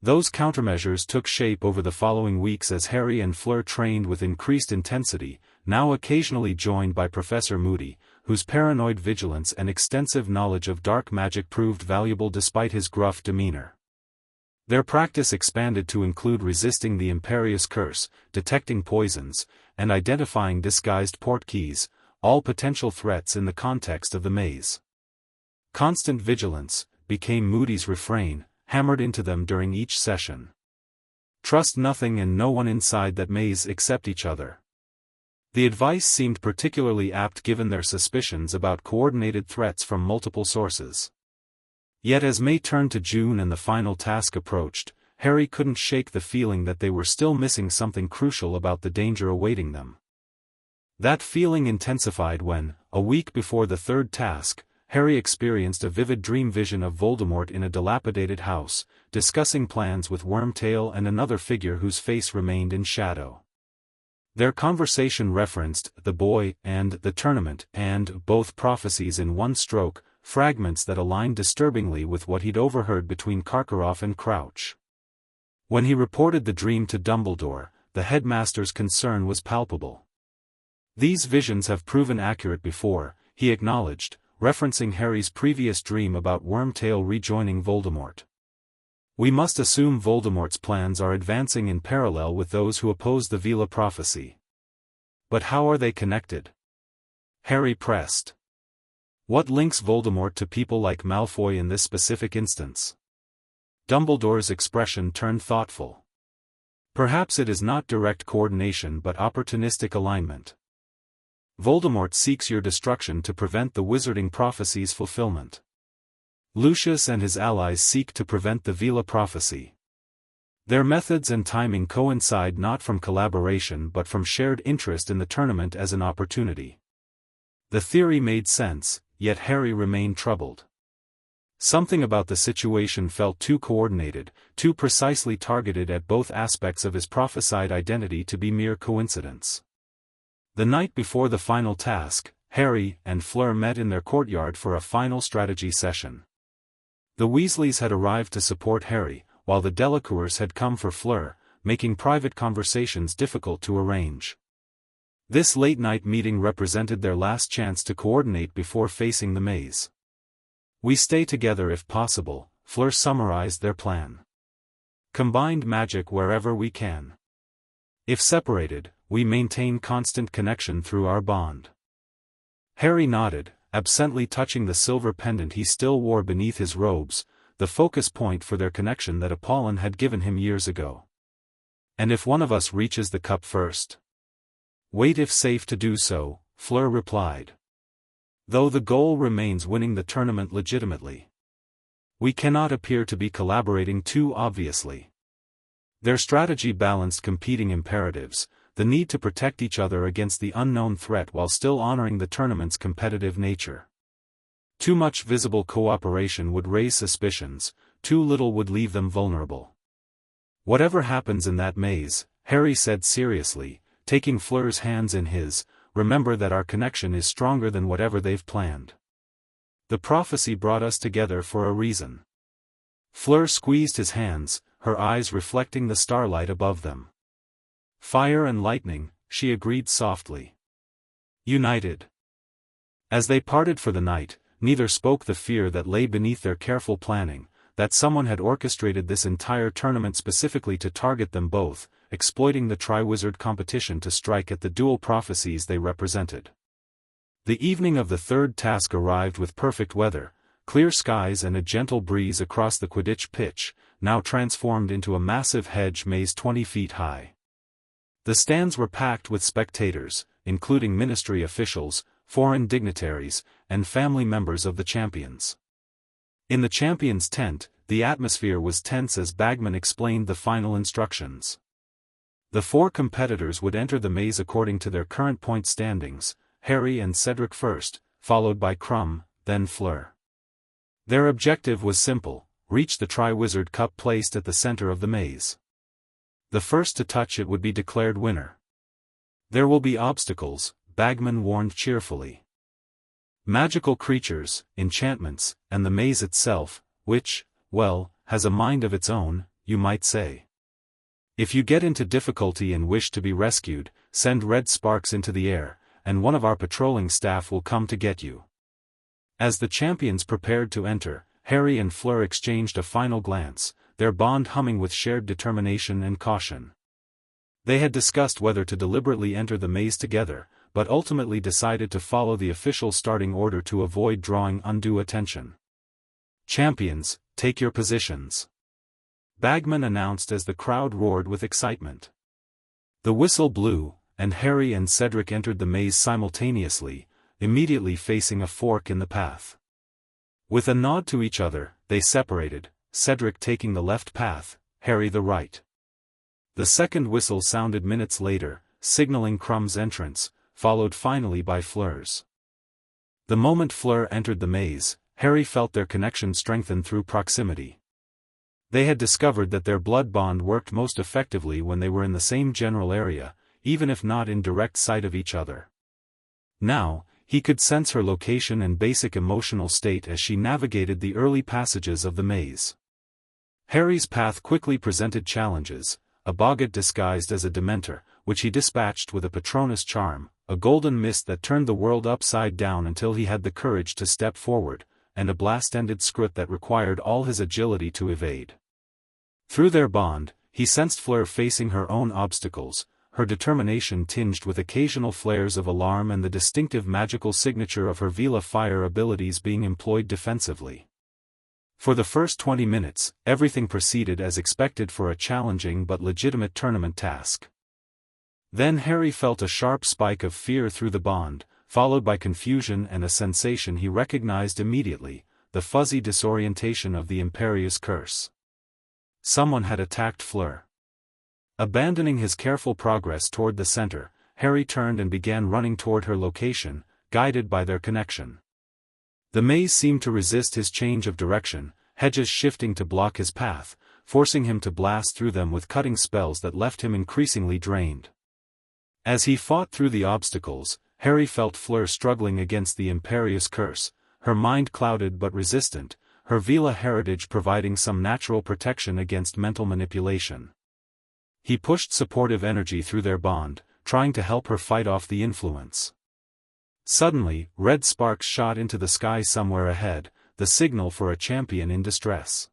Those countermeasures took shape over the following weeks as Harry and Fleur trained with increased intensity, now occasionally joined by Professor Moody, whose paranoid vigilance and extensive knowledge of dark magic proved valuable despite his gruff demeanor. Their practice expanded to include resisting the Imperious Curse, detecting poisons, and identifying disguised portkeys, all potential threats in the context of the maze. "Constant vigilance" became Moody's refrain, hammered into them during each session. "Trust nothing and no one inside that maze except each other." The advice seemed particularly apt given their suspicions about coordinated threats from multiple sources. Yet as May turned to June and the final task approached, Harry couldn't shake the feeling that they were still missing something crucial about the danger awaiting them. That feeling intensified when, a week before the 3rd task, Harry experienced a vivid dream vision of Voldemort in a dilapidated house, discussing plans with Wormtail and another figure whose face remained in shadow. Their conversation referenced the boy and the tournament and both prophecies in one stroke, fragments that aligned disturbingly with what he'd overheard between Karkaroff and Crouch. When he reported the dream to Dumbledore, the headmaster's concern was palpable. "These visions have proven accurate before," he acknowledged, referencing Harry's previous dream about Wormtail rejoining Voldemort. We must assume Voldemort's plans are advancing in parallel with those who oppose the Veela prophecy. But how are they connected? Harry pressed. What links Voldemort to people like Malfoy in this specific instance? Dumbledore's expression turned thoughtful. Perhaps it is not direct coordination but opportunistic alignment. Voldemort seeks your destruction to prevent the wizarding prophecy's fulfillment. Lucius and his allies seek to prevent the Veela prophecy. Their methods and timing coincide not from collaboration but from shared interest in the tournament as an opportunity. The theory made sense, yet Harry remained troubled. Something about the situation felt too coordinated, too precisely targeted at both aspects of his prophesied identity to be mere coincidence. The night before the final task, Harry and Fleur met in their courtyard for a final strategy session. The Weasleys had arrived to support Harry, while the Delacours had come for Fleur, making private conversations difficult to arrange. This late-night meeting represented their last chance to coordinate before facing the maze. "We stay together if possible," Fleur summarized their plan. "Combined magic wherever we can. If separated, we maintain constant connection through our bond." Harry nodded, absently touching the silver pendant he still wore beneath his robes, the focus point for their connection that Apollon had given him years ago. "And if one of us reaches the cup first?" "Wait if safe to do so," Fleur replied. "Though the goal remains winning the tournament legitimately. We cannot appear to be collaborating too obviously." Their strategy balanced competing imperatives, the need to protect each other against the unknown threat while still honoring the tournament's competitive nature. Too much visible cooperation would raise suspicions, too little would leave them vulnerable. "Whatever happens in that maze," Harry said seriously, taking Fleur's hands in his, "remember that our connection is stronger than whatever they've planned. The prophecy brought us together for a reason." Fleur squeezed his hands, her eyes reflecting the starlight above them. "Fire and lightning," she agreed softly. "United." As they parted for the night, neither spoke the fear that lay beneath their careful planning, that someone had orchestrated this entire tournament specifically to target them both, exploiting the Triwizard competition to strike at the dual prophecies they represented. The evening of the third task arrived with perfect weather, clear skies and a gentle breeze across the Quidditch pitch, now transformed into a massive hedge maze 20 feet high. The stands were packed with spectators, including ministry officials, foreign dignitaries, and family members of the champions. In the champions' tent, the atmosphere was tense as Bagman explained the final instructions. The 4 competitors would enter the maze according to their current point standings, Harry and Cedric first, followed by Krum, then Fleur. Their objective was simple: reach the Triwizard Cup placed at the center of the maze. The first to touch it would be declared winner. "There will be obstacles," Bagman warned cheerfully. "Magical creatures, enchantments, and the maze itself, which, well, has a mind of its own, you might say. If you get into difficulty and wish to be rescued, send red sparks into the air, and one of our patrolling staff will come to get you." As the champions prepared to enter, Harry and Fleur exchanged a final glance, their bond humming with shared determination and caution. They had discussed whether to deliberately enter the maze together, but ultimately decided to follow the official starting order to avoid drawing undue attention. "Champions, take your positions," Bagman announced as the crowd roared with excitement. The whistle blew, and Harry and Cedric entered the maze simultaneously, immediately facing a fork in the path. With a nod to each other, they separated, Cedric taking the left path, Harry the right. The second whistle sounded minutes later, signaling Krum's entrance, followed finally by Fleur's. The moment Fleur entered the maze, Harry felt their connection strengthen through proximity. They had discovered that their blood bond worked most effectively when they were in the same general area, even if not in direct sight of each other. Now, he could sense her location and basic emotional state as she navigated the early passages of the maze. Harry's path quickly presented challenges: a boggart disguised as a Dementor, which he dispatched with a Patronus charm, a golden mist that turned the world upside down until he had the courage to step forward, and a blast-ended Skrut that required all his agility to evade. Through their bond, he sensed Fleur facing her own obstacles, her determination tinged with occasional flares of alarm and the distinctive magical signature of her Veela fire abilities being employed defensively. For the first 20 minutes, everything proceeded as expected for a challenging but legitimate tournament task. Then Harry felt a sharp spike of fear through the bond, followed by confusion and a sensation he recognized immediately, the fuzzy disorientation of the Imperious Curse. Someone had attacked Fleur. Abandoning his careful progress toward the center, Harry turned and began running toward her location, guided by their connection. The maze seemed to resist his change of direction, hedges shifting to block his path, forcing him to blast through them with cutting spells that left him increasingly drained. As he fought through the obstacles, Harry felt Fleur struggling against the Imperious Curse, her mind clouded but resistant, her Veela heritage providing some natural protection against mental manipulation. He pushed supportive energy through their bond, trying to help her fight off the influence. Suddenly, red sparks shot into the sky somewhere ahead, the signal for a champion in distress.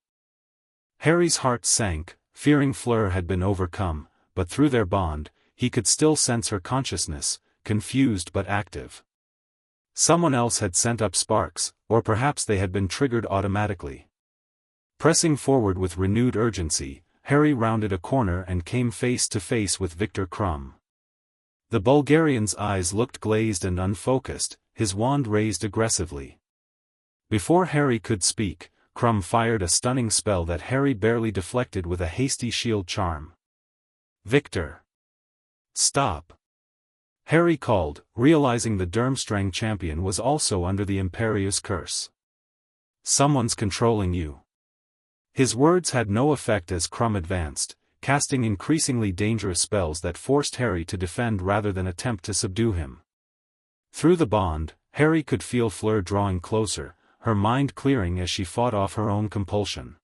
Harry's heart sank, fearing Fleur had been overcome, but through their bond, he could still sense her consciousness, confused but active. Someone else had sent up sparks, or perhaps they had been triggered automatically. Pressing forward with renewed urgency, Harry rounded a corner and came face to face with Viktor Krum. The Bulgarian's eyes looked glazed and unfocused, his wand raised aggressively. Before Harry could speak, Krum fired a stunning spell that Harry barely deflected with a hasty shield charm. "Viktor! Stop!" Harry called, realizing the Durmstrang champion was also under the Imperious Curse. "Someone's controlling you." His words had no effect as Krum advanced, casting increasingly dangerous spells that forced Harry to defend rather than attempt to subdue him. Through the bond, Harry could feel Fleur drawing closer, her mind clearing as she fought off her own compulsion.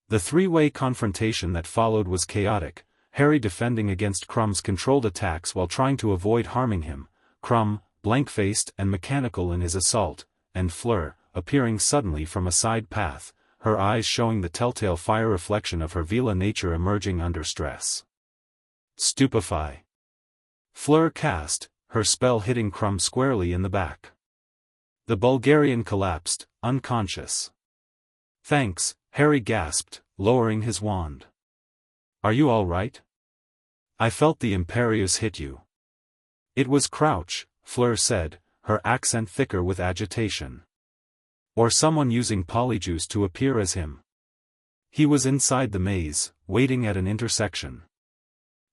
The three-way confrontation that followed was chaotic, Harry defending against Krum's controlled attacks while trying to avoid harming him, Krum, blank-faced and mechanical in his assault, and Fleur, appearing suddenly from a side path, her eyes showing the telltale fire reflection of her Veela nature emerging under stress. "Stupefy." Fleur cast, her spell hitting Krum squarely in the back. The Bulgarian collapsed, unconscious. "Thanks," Harry gasped, lowering his wand. "Are you all right? I felt the Imperious hit you." "It was Crouch," Fleur said, her accent thicker with agitation. "Or someone using polyjuice to appear as him. He was inside the maze, waiting at an intersection."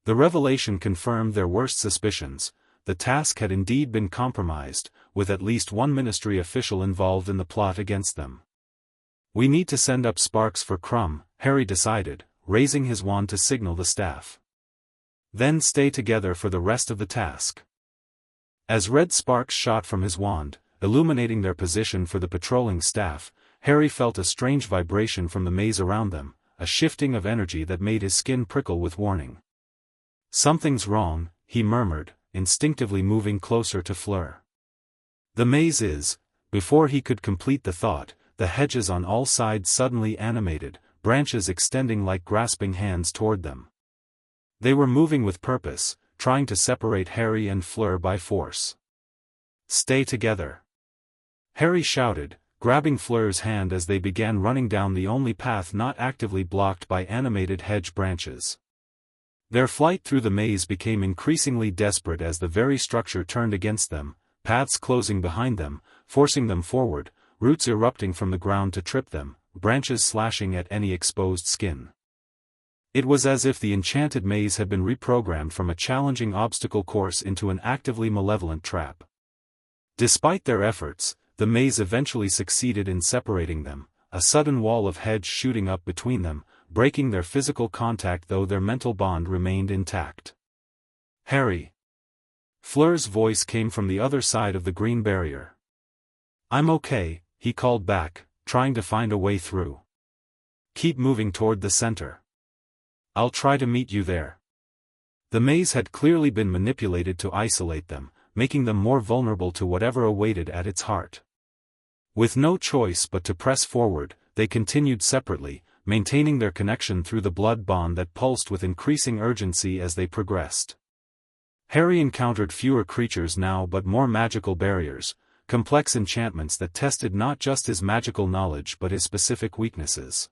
The revelation confirmed their worst suspicions. The task had indeed been compromised, with at least one ministry official involved in the plot against them. "We need to send up sparks for Krum," Harry decided, raising his wand to signal the staff. "Then stay together for the rest of the task." As red sparks shot from his wand, illuminating their position for the patrolling staff, Harry felt a strange vibration from the maze around them, a shifting of energy that made his skin prickle with warning. "Something's wrong," he murmured, instinctively moving closer to Fleur. "The maze is..." Before he could complete the thought, the hedges on all sides suddenly animated, branches extending like grasping hands toward them. They were moving with purpose, trying to separate Harry and Fleur by force. "Stay together!" Harry shouted, grabbing Fleur's hand as they began running down the only path not actively blocked by animated hedge branches. Their flight through the maze became increasingly desperate as the very structure turned against them, paths closing behind them, forcing them forward, roots erupting from the ground to trip them, branches slashing at any exposed skin. It was as if the enchanted maze had been reprogrammed from a challenging obstacle course into an actively malevolent trap. Despite their efforts, the maze eventually succeeded in separating them, a sudden wall of hedge shooting up between them, breaking their physical contact though their mental bond remained intact. "Harry!" Fleur's voice came from the other side of the green barrier. "I'm okay," he called back, trying to find a way through. "Keep moving toward the center. I'll try to meet you there." The maze had clearly been manipulated to isolate them, making them more vulnerable to whatever awaited at its heart. With no choice but to press forward, they continued separately, maintaining their connection through the blood bond that pulsed with increasing urgency as they progressed. Harry encountered fewer creatures now but more magical barriers, complex enchantments that tested not just his magical knowledge but his specific weaknesses.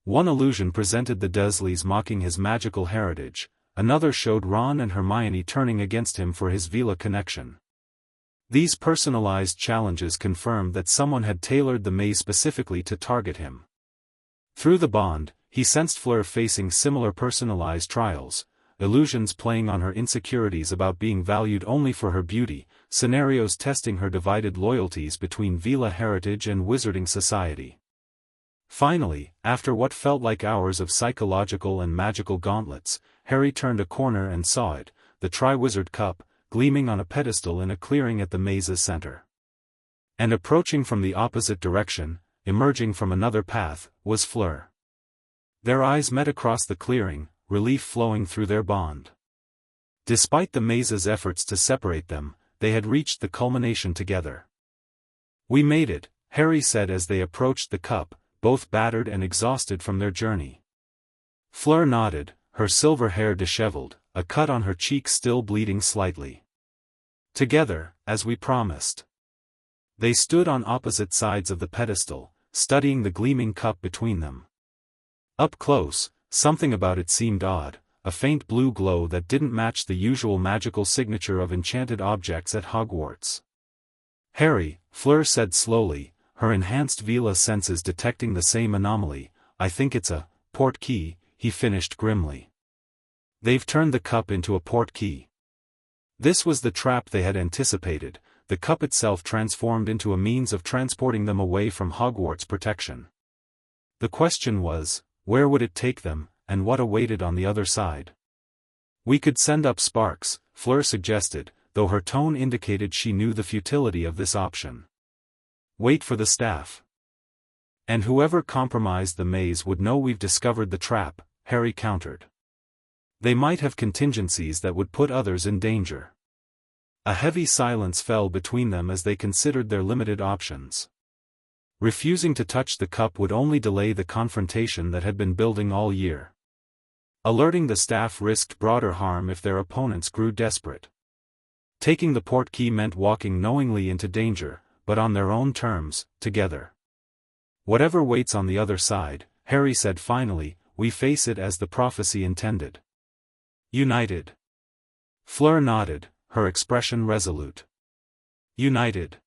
One illusion presented the Dursleys mocking his magical heritage, another showed Ron and Hermione turning against him for his Veela connection. These personalized challenges confirmed that someone had tailored the maze specifically to target him. Through the bond, he sensed Fleur facing similar personalized trials, illusions playing on her insecurities about being valued only for her beauty, scenarios testing her divided loyalties between Veela heritage and wizarding society. Finally, after what felt like hours of psychological and magical gauntlets, Harry turned a corner and saw it, the Triwizard Cup, gleaming on a pedestal in a clearing at the maze's center. And approaching from the opposite direction, emerging from another path, was Fleur. Their eyes met across the clearing, relief flowing through their bond. Despite the maze's efforts to separate them, they had reached the culmination together. "We made it," Harry said as they approached the cup, both battered and exhausted from their journey. Fleur nodded, her silver hair disheveled, a cut on her cheek still bleeding slightly. "Together, as we promised." They stood on opposite sides of the pedestal, studying the gleaming cup between them. Up close, something about it seemed odd, a faint blue glow that didn't match the usual magical signature of enchanted objects at Hogwarts. "Harry," Fleur said slowly, her enhanced Veela senses detecting the same anomaly, "I think it's a portkey," he finished grimly. They've turned the cup into a portkey. This was the trap they had anticipated, the cup itself transformed into a means of transporting them away from Hogwarts protection. The question was, where would it take them, and what awaited on the other side? "We could send up sparks," Fleur suggested, though her tone indicated she knew the futility of this option. "Wait for the staff. And whoever compromised the maze would know we've discovered the trap," Harry countered. "They might have contingencies that would put others in danger." A heavy silence fell between them as they considered their limited options. Refusing to touch the cup would only delay the confrontation that had been building all year. Alerting the staff risked broader harm if their opponents grew desperate. Taking the portkey meant walking knowingly into danger, but on their own terms, together. "Whatever waits on the other side," Harry said finally, "we face it as the prophecy intended. United." Fleur nodded, her expression resolute. "United."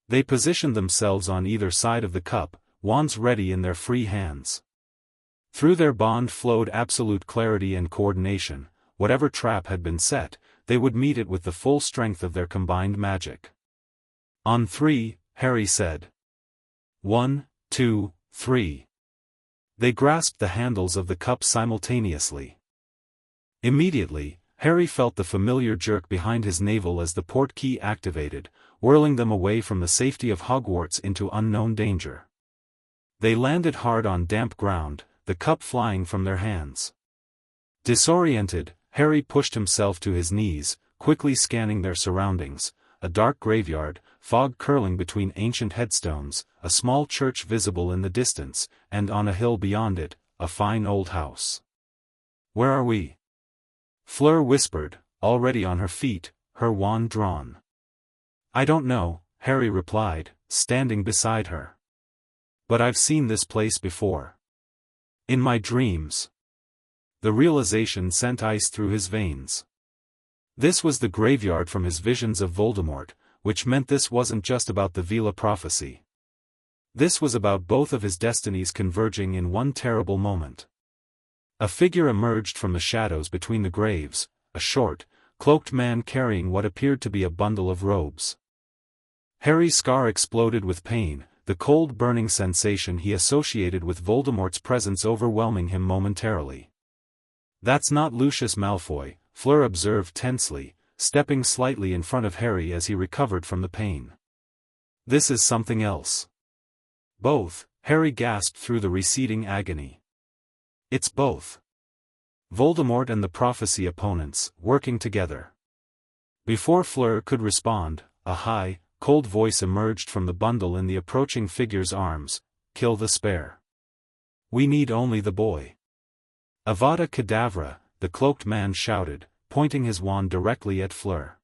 They positioned themselves on either side of the cup, wands ready in their free hands. Through their bond flowed absolute clarity and coordination. Whatever trap had been set, they would meet it with the full strength of their combined magic. "On three," Harry said. 1, 2, 3. They grasped the handles of the cup simultaneously. Immediately, Harry felt the familiar jerk behind his navel as the portkey activated, whirling them away from the safety of Hogwarts into unknown danger. They landed hard on damp ground, the cup flying from their hands. Disoriented, Harry pushed himself to his knees, quickly scanning their surroundings: a dark graveyard, fog curling between ancient headstones, a small church visible in the distance, and on a hill beyond it, a fine old house. "Where are we?" Fleur whispered, already on her feet, her wand drawn. "I don't know," Harry replied, standing beside her. "But I've seen this place before. In my dreams." The realization sent ice through his veins. This was the graveyard from his visions of Voldemort, which meant this wasn't just about the Veela prophecy. This was about both of his destinies converging in one terrible moment. A figure emerged from the shadows between the graves, a short, cloaked man carrying what appeared to be a bundle of robes. Harry's scar exploded with pain, the cold burning sensation he associated with Voldemort's presence overwhelming him momentarily. "That's not Lucius Malfoy," Fleur observed tensely, stepping slightly in front of Harry as he recovered from the pain. "This is something else." "Both," Harry gasped through the receding agony. "It's both. Voldemort and the prophecy opponents, working together." Before Fleur could respond, a high, cold voice emerged from the bundle in the approaching figure's arms: "Kill the spare." We need only the boy. Avada Kedavra, the cloaked man shouted, pointing his wand directly at Fleur.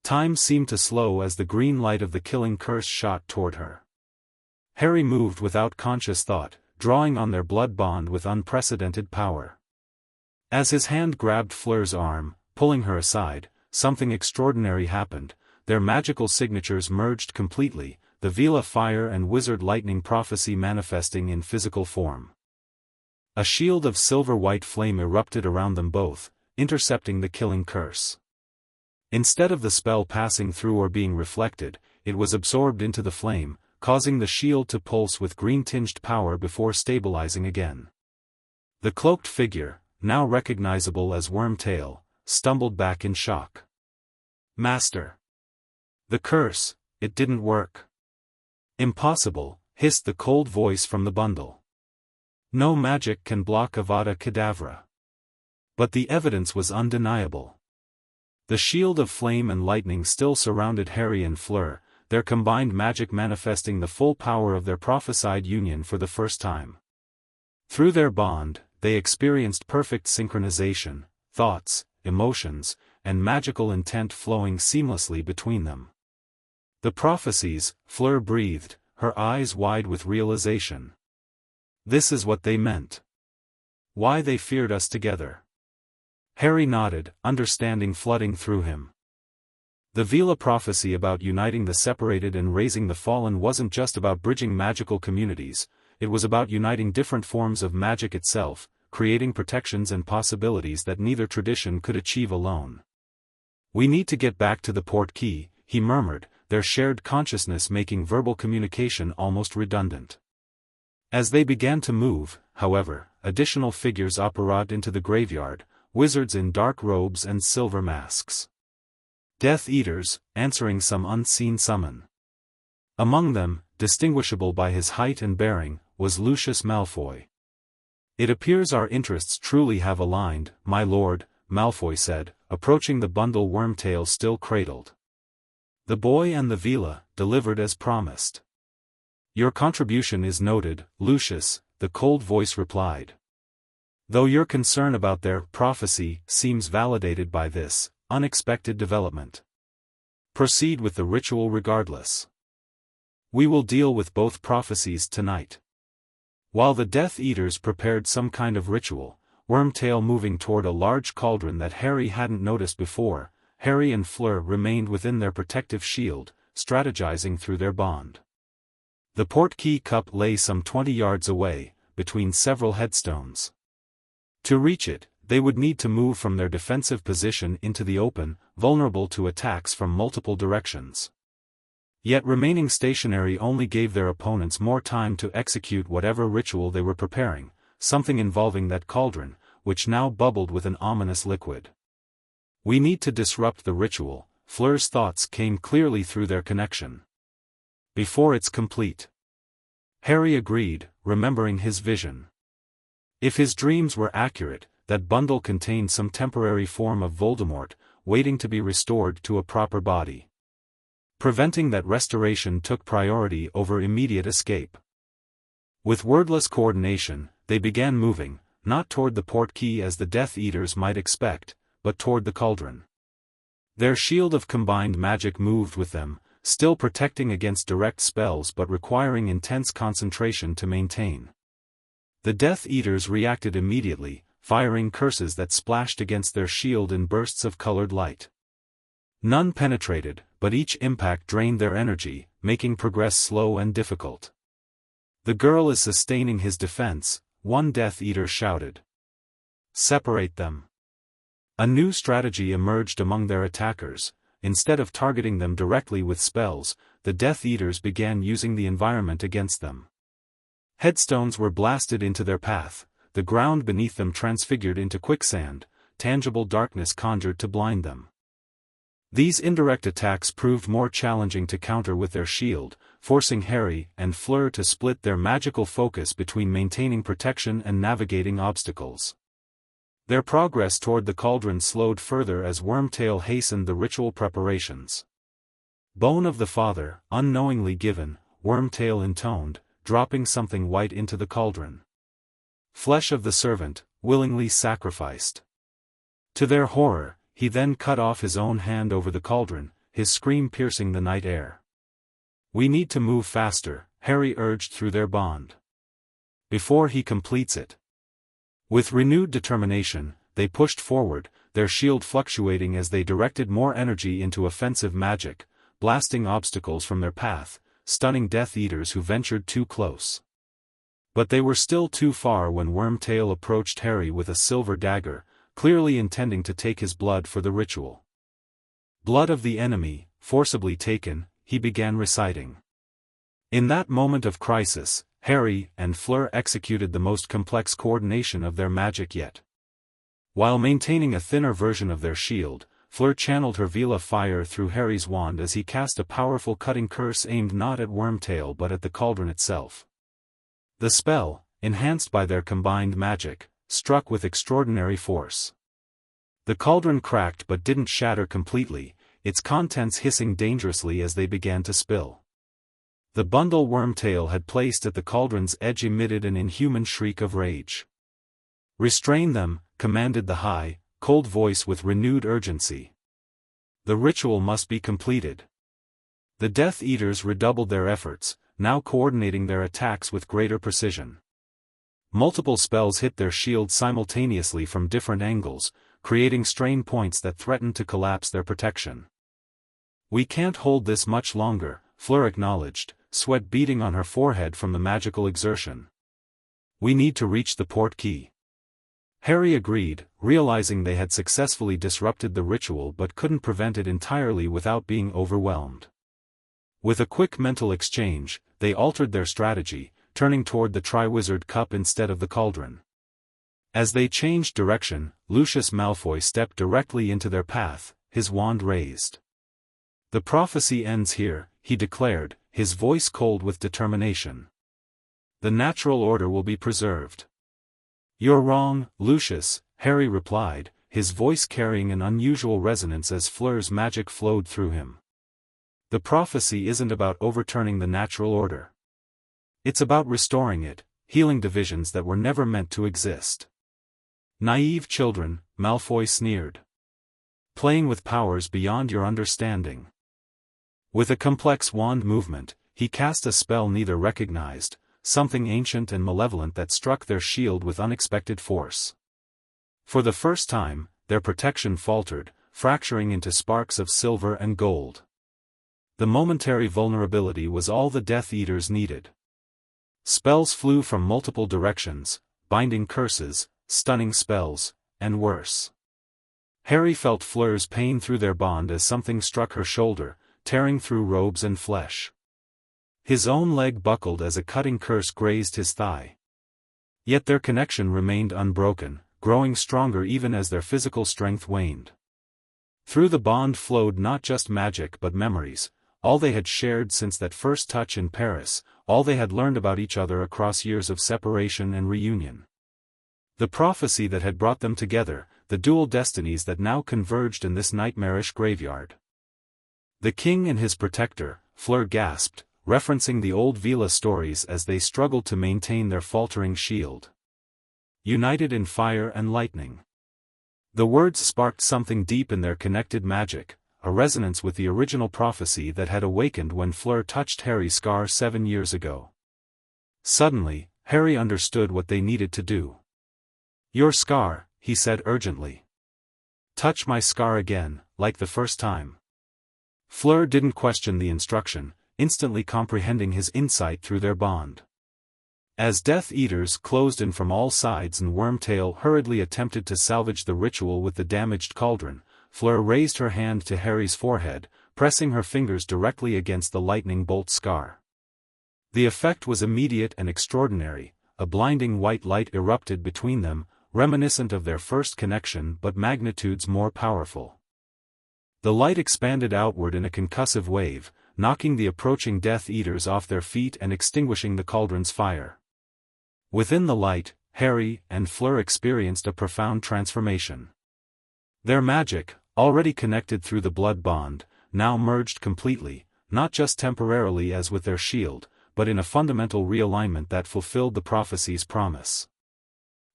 Time seemed to slow as the green light of the killing curse shot toward her. Harry moved without conscious thought, drawing on their blood bond with unprecedented power. As his hand grabbed Fleur's arm, pulling her aside, something extraordinary happened. Their magical signatures merged completely, the Veela fire and wizard lightning prophecy manifesting in physical form. A shield of silver-white flame erupted around them both, intercepting the killing curse. Instead of the spell passing through or being reflected, it was absorbed into the flame, causing the shield to pulse with green-tinged power before stabilizing again. The cloaked figure, now recognizable as Wormtail, stumbled back in shock. "Master! The curse, it didn't work." "Impossible," hissed the cold voice from the bundle. "No magic can block Avada Kedavra." But the evidence was undeniable. The shield of flame and lightning still surrounded Harry and Fleur, their combined magic manifesting the full power of their prophesied union for the first time. Through their bond, they experienced perfect synchronization, thoughts, emotions, and magical intent flowing seamlessly between them. "The prophecies," Fleur breathed, her eyes wide with realization. "This is what they meant. Why they feared us together." Harry nodded, understanding flooding through him. The Veela prophecy about uniting the separated and raising the fallen wasn't just about bridging magical communities, it was about uniting different forms of magic itself, creating protections and possibilities that neither tradition could achieve alone. "We need to get back to the port key," he murmured, their shared consciousness making verbal communication almost redundant. As they began to move, however, additional figures apparated into the graveyard, wizards in dark robes and silver masks. Death Eaters, answering some unseen summon. Among them, distinguishable by his height and bearing, was Lucius Malfoy. "It appears our interests truly have aligned, my lord," Malfoy said, approaching the bundle Wormtail still cradled. "The boy and the Veela, delivered as promised." "Your contribution is noted, Lucius," the cold voice replied. "Though your concern about their prophecy seems validated by this unexpected development. Proceed with the ritual regardless. We will deal with both prophecies tonight." While the Death Eaters prepared some kind of ritual, Wormtail moving toward a large cauldron that Harry hadn't noticed before, Harry and Fleur remained within their protective shield, strategizing through their bond. The portkey cup lay some 20 yards away, between several headstones. To reach it, they would need to move from their defensive position into the open, vulnerable to attacks from multiple directions. Yet remaining stationary only gave their opponents more time to execute whatever ritual they were preparing, something involving that cauldron, which now bubbled with an ominous liquid. "We need to disrupt the ritual," Fleur's thoughts came clearly through their connection. "Before it's complete." Harry agreed, remembering his vision. If his dreams were accurate, that bundle contained some temporary form of Voldemort, waiting to be restored to a proper body. Preventing that restoration took priority over immediate escape. With wordless coordination, they began moving, not toward the portkey as the Death Eaters might expect, but toward the cauldron. Their shield of combined magic moved with them, still protecting against direct spells but requiring intense concentration to maintain. The Death Eaters reacted immediately, firing curses that splashed against their shield in bursts of colored light. None penetrated, but each impact drained their energy, making progress slow and difficult. "The girl is sustaining his defense," one Death Eater shouted. "Separate them." A new strategy emerged among their attackers. Instead of targeting them directly with spells, the Death Eaters began using the environment against them. Headstones were blasted into their path, the ground beneath them transfigured into quicksand, tangible darkness conjured to blind them. These indirect attacks proved more challenging to counter with their shield, forcing Harry and Fleur to split their magical focus between maintaining protection and navigating obstacles. Their progress toward the cauldron slowed further as Wormtail hastened the ritual preparations. "Bone of the Father, unknowingly given," Wormtail intoned, dropping something white into the cauldron. Flesh of the servant, willingly sacrificed. To their horror, he then cut off his own hand over the cauldron, his scream piercing the night air. We need to move faster, Harry urged through their bond. Before he completes it. With renewed determination, they pushed forward, their shield fluctuating as they directed more energy into offensive magic, blasting obstacles from their path, stunning Death Eaters who ventured too close. But they were still too far when Wormtail approached Harry with a silver dagger, clearly intending to take his blood for the ritual. Blood of the enemy, forcibly taken, he began reciting. In that moment of crisis, Harry and Fleur executed the most complex coordination of their magic yet. While maintaining a thinner version of their shield, Fleur channeled her Veela fire through Harry's wand as he cast a powerful cutting curse aimed not at Wormtail but at the cauldron itself. The spell, enhanced by their combined magic, struck with extraordinary force. The cauldron cracked but didn't shatter completely, its contents hissing dangerously as they began to spill. The bundle Wormtail had placed at the cauldron's edge emitted an inhuman shriek of rage. "Restrain them," commanded the high, cold voice with renewed urgency. "The ritual must be completed." The Death Eaters redoubled their efforts, now coordinating their attacks with greater precision. Multiple spells hit their shields simultaneously from different angles, creating strain points that threatened to collapse their protection. "We can't hold this much longer," Fleur acknowledged, sweat beading on her forehead from the magical exertion. "We need to reach the port key." Harry agreed, realizing they had successfully disrupted the ritual but couldn't prevent it entirely without being overwhelmed. With a quick mental exchange, they altered their strategy, turning toward the Triwizard Cup instead of the cauldron. As they changed direction, Lucius Malfoy stepped directly into their path, his wand raised. "The prophecy ends here," he declared, his voice cold with determination. "The natural order will be preserved." "You're wrong, Lucius," Harry replied, his voice carrying an unusual resonance as Fleur's magic flowed through him. "The prophecy isn't about overturning the natural order. It's about restoring it, healing divisions that were never meant to exist." "Naive children," Malfoy sneered. "Playing with powers beyond your understanding." With a complex wand movement, he cast a spell neither recognized, something ancient and malevolent that struck their shield with unexpected force. For the first time, their protection faltered, fracturing into sparks of silver and gold. The momentary vulnerability was all the Death Eaters needed. Spells flew from multiple directions, binding curses, stunning spells, and worse. Harry felt Fleur's pain through their bond as something struck her shoulder, tearing through robes and flesh. His own leg buckled as a cutting curse grazed his thigh. Yet their connection remained unbroken, growing stronger even as their physical strength waned. Through the bond flowed not just magic but memories, all they had shared since that first touch in Paris, all they had learned about each other across years of separation and reunion. The prophecy that had brought them together, the dual destinies that now converged in this nightmarish graveyard. "The king and his protector," Fleur gasped, referencing the old Veela stories as they struggled to maintain their faltering shield. "United in fire and lightning." The words sparked something deep in their connected magic, a resonance with the original prophecy that had awakened when Fleur touched Harry's scar 7 years ago. Suddenly, Harry understood what they needed to do. "Your scar," he said urgently. "Touch my scar again, like the first time." Fleur didn't question the instruction, instantly comprehending his insight through their bond. As Death Eaters closed in from all sides and Wormtail hurriedly attempted to salvage the ritual with the damaged cauldron, Fleur raised her hand to Harry's forehead, pressing her fingers directly against the lightning bolt scar. The effect was immediate and extraordinary, a blinding white light erupted between them, reminiscent of their first connection but magnitudes more powerful. The light expanded outward in a concussive wave, knocking the approaching Death Eaters off their feet and extinguishing the cauldron's fire. Within the light, Harry and Fleur experienced a profound transformation. Their magic, already connected through the blood bond, now merged completely, not just temporarily as with their shield, but in a fundamental realignment that fulfilled the prophecy's promise.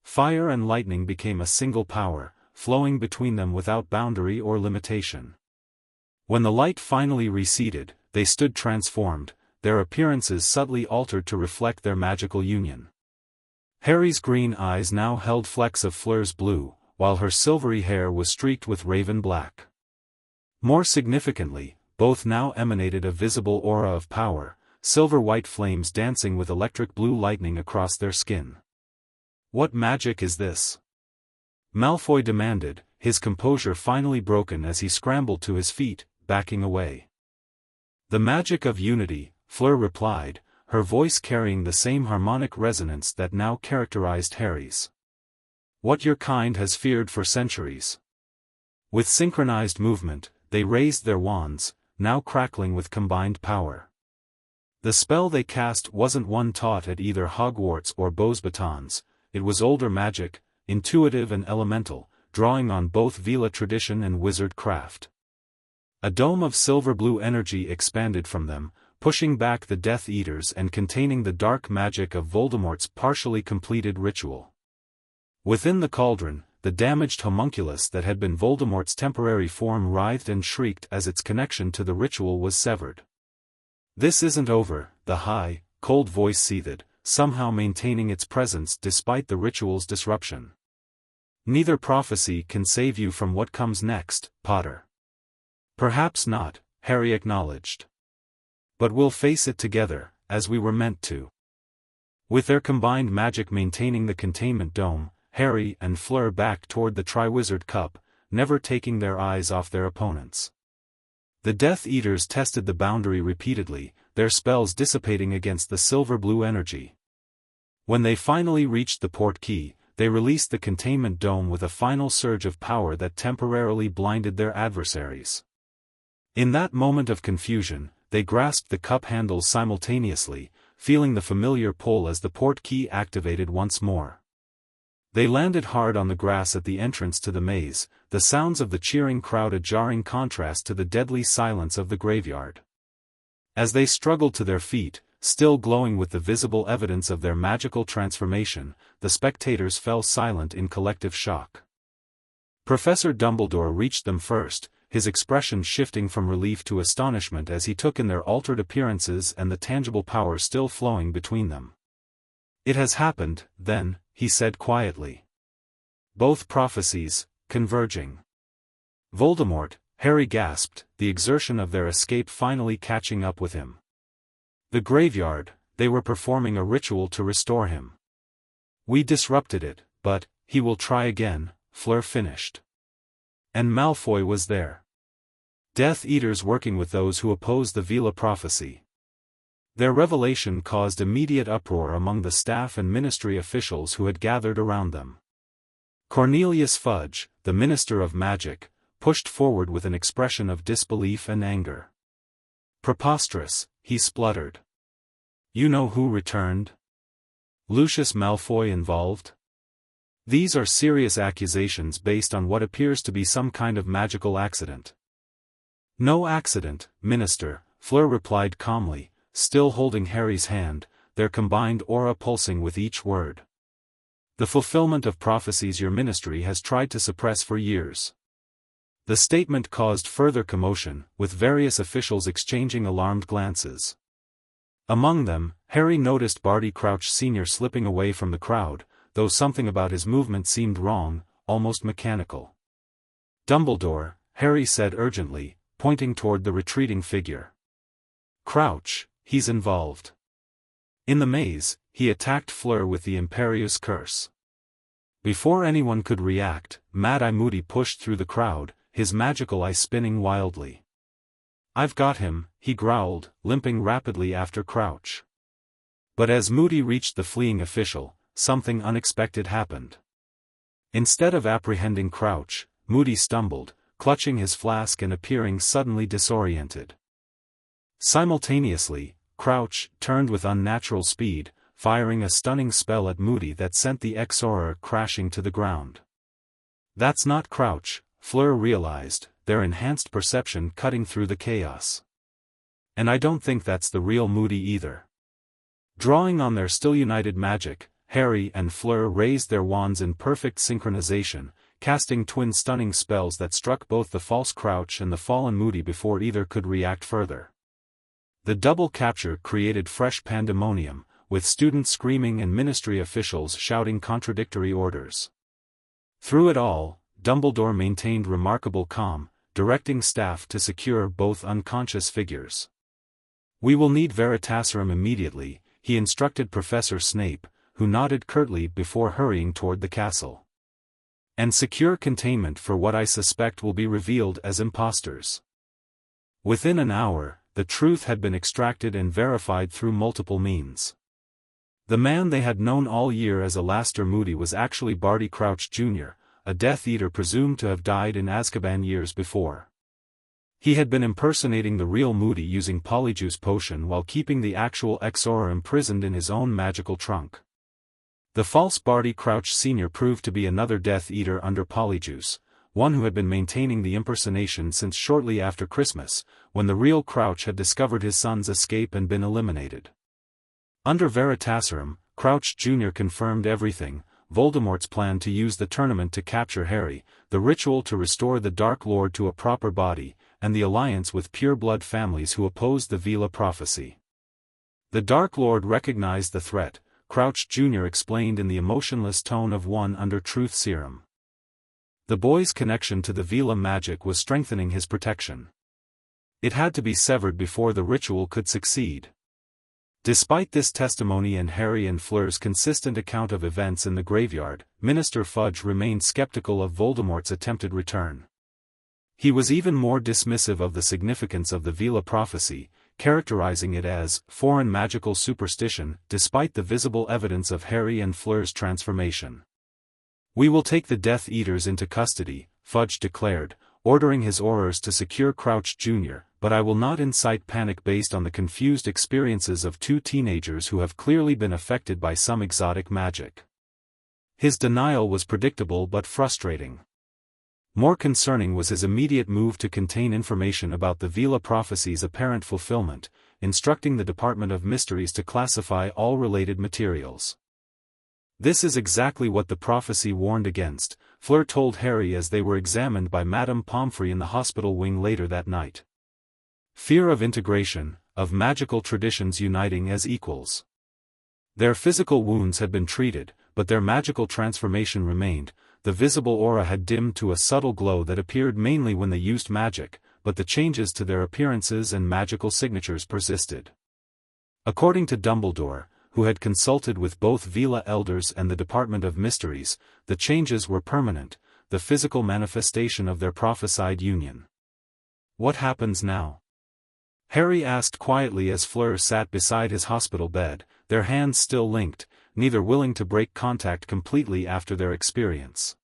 Fire and lightning became a single power, flowing between them without boundary or limitation. When the light finally receded, they stood transformed, their appearances subtly altered to reflect their magical union. Harry's green eyes now held flecks of Fleur's blue, while her silvery hair was streaked with raven black. More significantly, both now emanated a visible aura of power, silver-white flames dancing with electric blue lightning across their skin. "What magic is this?" Malfoy demanded, his composure finally broken as he scrambled to his feet, backing away. "The magic of unity," Fleur replied, her voice carrying the same harmonic resonance that now characterized Harry's. "What your kind has feared for centuries." With synchronized movement, they raised their wands, now crackling with combined power. The spell they cast wasn't one taught at either Hogwarts or Beauxbatons, it was older magic, intuitive and elemental, drawing on both Veela tradition and wizard craft. A dome of silver-blue energy expanded from them, pushing back the Death Eaters and containing the dark magic of Voldemort's partially completed ritual. Within the cauldron, the damaged homunculus that had been Voldemort's temporary form writhed and shrieked as its connection to the ritual was severed. "This isn't over," the high, cold voice seethed, somehow maintaining its presence despite the ritual's disruption. "Neither prophecy can save you from what comes next, Potter." "Perhaps not," Harry acknowledged. "But we'll face it together, as we were meant to." With their combined magic maintaining the containment dome, Harry and Fleur backed toward the Triwizard Cup, never taking their eyes off their opponents. The Death Eaters tested the boundary repeatedly, their spells dissipating against the silver-blue energy. When they finally reached the portkey, they released the containment dome with a final surge of power that temporarily blinded their adversaries. In that moment of confusion, they grasped the cup handles simultaneously, feeling the familiar pull as the portkey activated once more. They landed hard on the grass at the entrance to the maze, the sounds of the cheering crowd a jarring contrast to the deadly silence of the graveyard. As they struggled to their feet, still glowing with the visible evidence of their magical transformation, the spectators fell silent in collective shock. Professor Dumbledore reached them first, his expression shifting from relief to astonishment as he took in their altered appearances and the tangible power still flowing between them. "It has happened, then," he said quietly. "Both prophecies, converging." "Voldemort," Harry gasped, the exertion of their escape finally catching up with him. "The graveyard, they were performing a ritual to restore him. We disrupted it, but he will try again," Fleur finished. "And Malfoy was there. Death Eaters working with those who oppose the Veela prophecy." Their revelation caused immediate uproar among the staff and ministry officials who had gathered around them. Cornelius Fudge, the Minister of Magic, pushed forward with an expression of disbelief and anger. "Preposterous," he spluttered. "You know who returned? Lucius Malfoy involved? These are serious accusations based on what appears to be some kind of magical accident." "No accident, Minister," Fleur replied calmly, still holding Harry's hand, their combined aura pulsing with each word. "The fulfillment of prophecies your ministry has tried to suppress for years." The statement caused further commotion, with various officials exchanging alarmed glances. Among them, Harry noticed Barty Crouch Sr. slipping away from the crowd, though something about his movement seemed wrong, almost mechanical. "Dumbledore," Harry said urgently, pointing toward the retreating figure. "Crouch, he's involved." In the maze, he attacked Fleur with the Imperious Curse. Before anyone could react, Mad-Eye Moody pushed through the crowd, his magical eye spinning wildly. "I've got him," he growled, limping rapidly after Crouch. But as Moody reached the fleeing official, something unexpected happened. Instead of apprehending Crouch, Moody stumbled, clutching his flask and appearing suddenly disoriented. Simultaneously, Crouch turned with unnatural speed, firing a stunning spell at Moody that sent the Exorer crashing to the ground. "That's not Crouch," Fleur realized, their enhanced perception cutting through the chaos. "And I don't think that's the real Moody either." Drawing on their still-united magic, Harry and Fleur raised their wands in perfect synchronization, casting twin stunning spells that struck both the false Crouch and the fallen Moody before either could react further. The double capture created fresh pandemonium, with students screaming and ministry officials shouting contradictory orders. Through it all, Dumbledore maintained remarkable calm, directing staff to secure both unconscious figures. "We will need Veritaserum immediately," he instructed Professor Snape, who nodded curtly before hurrying toward the castle. "And secure containment for what I suspect will be revealed as imposters." Within an hour, the truth had been extracted and verified through multiple means. The man they had known all year as Alastor Moody was actually Barty Crouch Jr., a Death Eater presumed to have died in Azkaban years before. He had been impersonating the real Moody using Polyjuice Potion while keeping the actual Exora imprisoned in his own magical trunk. The false Barty Crouch Sr. proved to be another Death Eater under Polyjuice, one who had been maintaining the impersonation since shortly after Christmas, when the real Crouch had discovered his son's escape and been eliminated. Under Veritaserum, Crouch Jr. confirmed everything: Voldemort's plan to use the tournament to capture Harry, the ritual to restore the Dark Lord to a proper body, and the alliance with pure-blood families who opposed the Veela prophecy. The Dark Lord recognized the threat, Crouch Jr. explained in the emotionless tone of one under truth serum. The boy's connection to the Veela magic was strengthening his protection. It had to be severed before the ritual could succeed. Despite this testimony and Harry and Fleur's consistent account of events in the graveyard, Minister Fudge remained skeptical of Voldemort's attempted return. He was even more dismissive of the significance of the Veela prophecy, characterizing it as foreign magical superstition, despite the visible evidence of Harry and Fleur's transformation. "We will take the Death Eaters into custody," Fudge declared, ordering his Aurors to secure Crouch Jr., "but I will not incite panic based on the confused experiences of two teenagers who have clearly been affected by some exotic magic." His denial was predictable but frustrating. More concerning was his immediate move to contain information about the Veela prophecy's apparent fulfillment, instructing the Department of Mysteries to classify all related materials. "This is exactly what the prophecy warned against," Fleur told Harry as they were examined by Madame Pomfrey in the hospital wing later that night. "Fear of integration, of magical traditions uniting as equals." Their physical wounds had been treated, but their magical transformation remained. The visible aura had dimmed to a subtle glow that appeared mainly when they used magic, but the changes to their appearances and magical signatures persisted. According to Dumbledore, who had consulted with both Veela elders and the Department of Mysteries, the changes were permanent, the physical manifestation of their prophesied union. "What happens now?" Harry asked quietly as Fleur sat beside his hospital bed, their hands still linked, neither willing to break contact completely after their experience.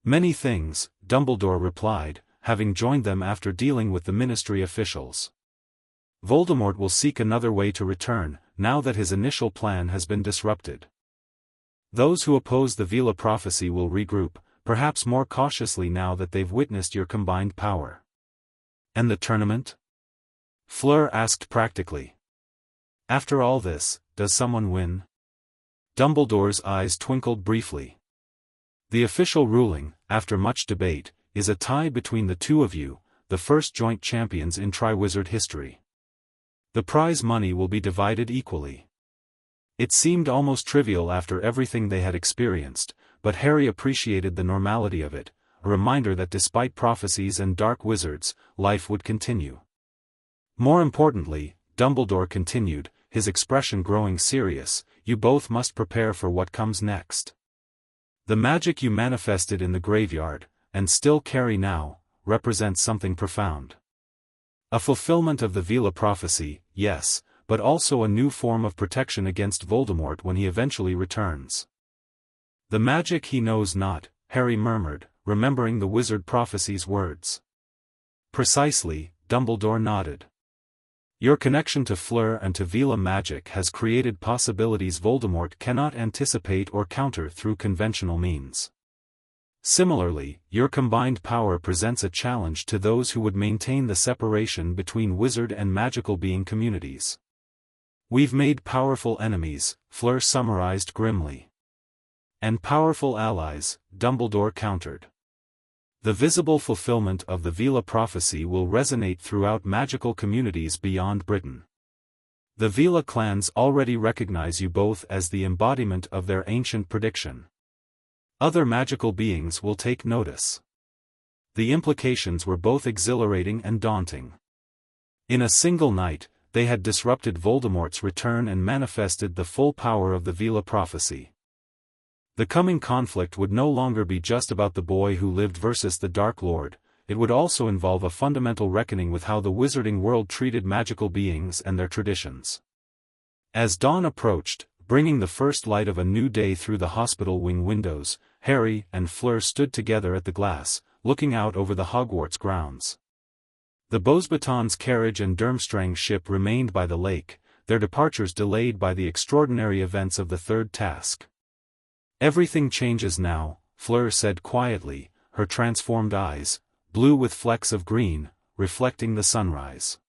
"Many things," Dumbledore replied, having joined them after dealing with the ministry officials. "Voldemort will seek another way to return, now that his initial plan has been disrupted. Those who oppose the Veela prophecy will regroup, perhaps more cautiously now that they've witnessed your combined power." "And the tournament?" Fleur asked practically. "After all this, does someone win?" Dumbledore's eyes twinkled briefly. "The official ruling, after much debate, is a tie between the two of you, the first joint champions in Triwizard history. The prize money will be divided equally." It seemed almost trivial after everything they had experienced, but Harry appreciated the normality of it, a reminder that despite prophecies and dark wizards, life would continue. "More importantly," Dumbledore continued, his expression growing serious, "you both must prepare for what comes next. The magic you manifested in the graveyard, and still carry now, represents something profound. A fulfillment of the Veela prophecy, yes, but also a new form of protection against Voldemort when he eventually returns." "The magic he knows not," Harry murmured, remembering the wizard prophecy's words. "Precisely," Dumbledore nodded. "Your connection to Fleur and to Veela magic has created possibilities Voldemort cannot anticipate or counter through conventional means. Similarly, your combined power presents a challenge to those who would maintain the separation between wizard and magical being communities. We've made powerful enemies, Fleur summarized grimly. And powerful allies, Dumbledore countered. The visible fulfillment of the Veela prophecy will resonate throughout magical communities beyond Britain. The Veela clans already recognize you both as the embodiment of their ancient prediction. Other magical beings will take notice. The implications were both exhilarating and daunting. In a single night, they had disrupted Voldemort's return and manifested the full power of the Veela prophecy. The coming conflict would no longer be just about the boy who lived versus the Dark Lord, it would also involve a fundamental reckoning with how the wizarding world treated magical beings and their traditions. As dawn approached, bringing the first light of a new day through the hospital wing windows, Harry and Fleur stood together at the glass, looking out over the Hogwarts grounds. The Beauxbatons carriage and Durmstrang's ship remained by the lake, their departures delayed by the extraordinary events of the third task. "Everything changes now," Fleur said quietly, her transformed eyes, blue with flecks of green, reflecting the sunrise.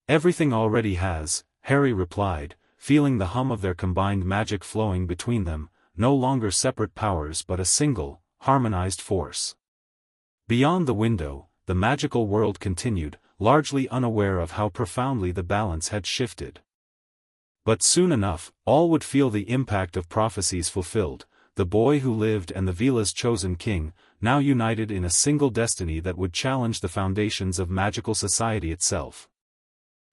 "Everything already has," Harry replied, feeling the hum of their combined magic flowing between them, no longer separate powers but a single, harmonized force. Beyond the window, the magical world continued, largely unaware of how profoundly the balance had shifted. But soon enough, all would feel the impact of prophecies fulfilled, the boy who lived and the Veela's chosen king, now united in a single destiny that would challenge the foundations of magical society itself.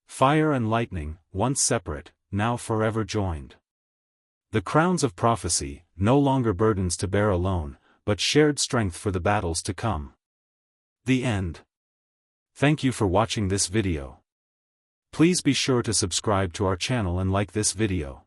Fire and lightning, once separate, now forever joined. The crowns of prophecy, no longer burdens to bear alone, but shared strength for the battles to come. The end. Thank you for watching this video. Please be sure to subscribe to our channel and like this video.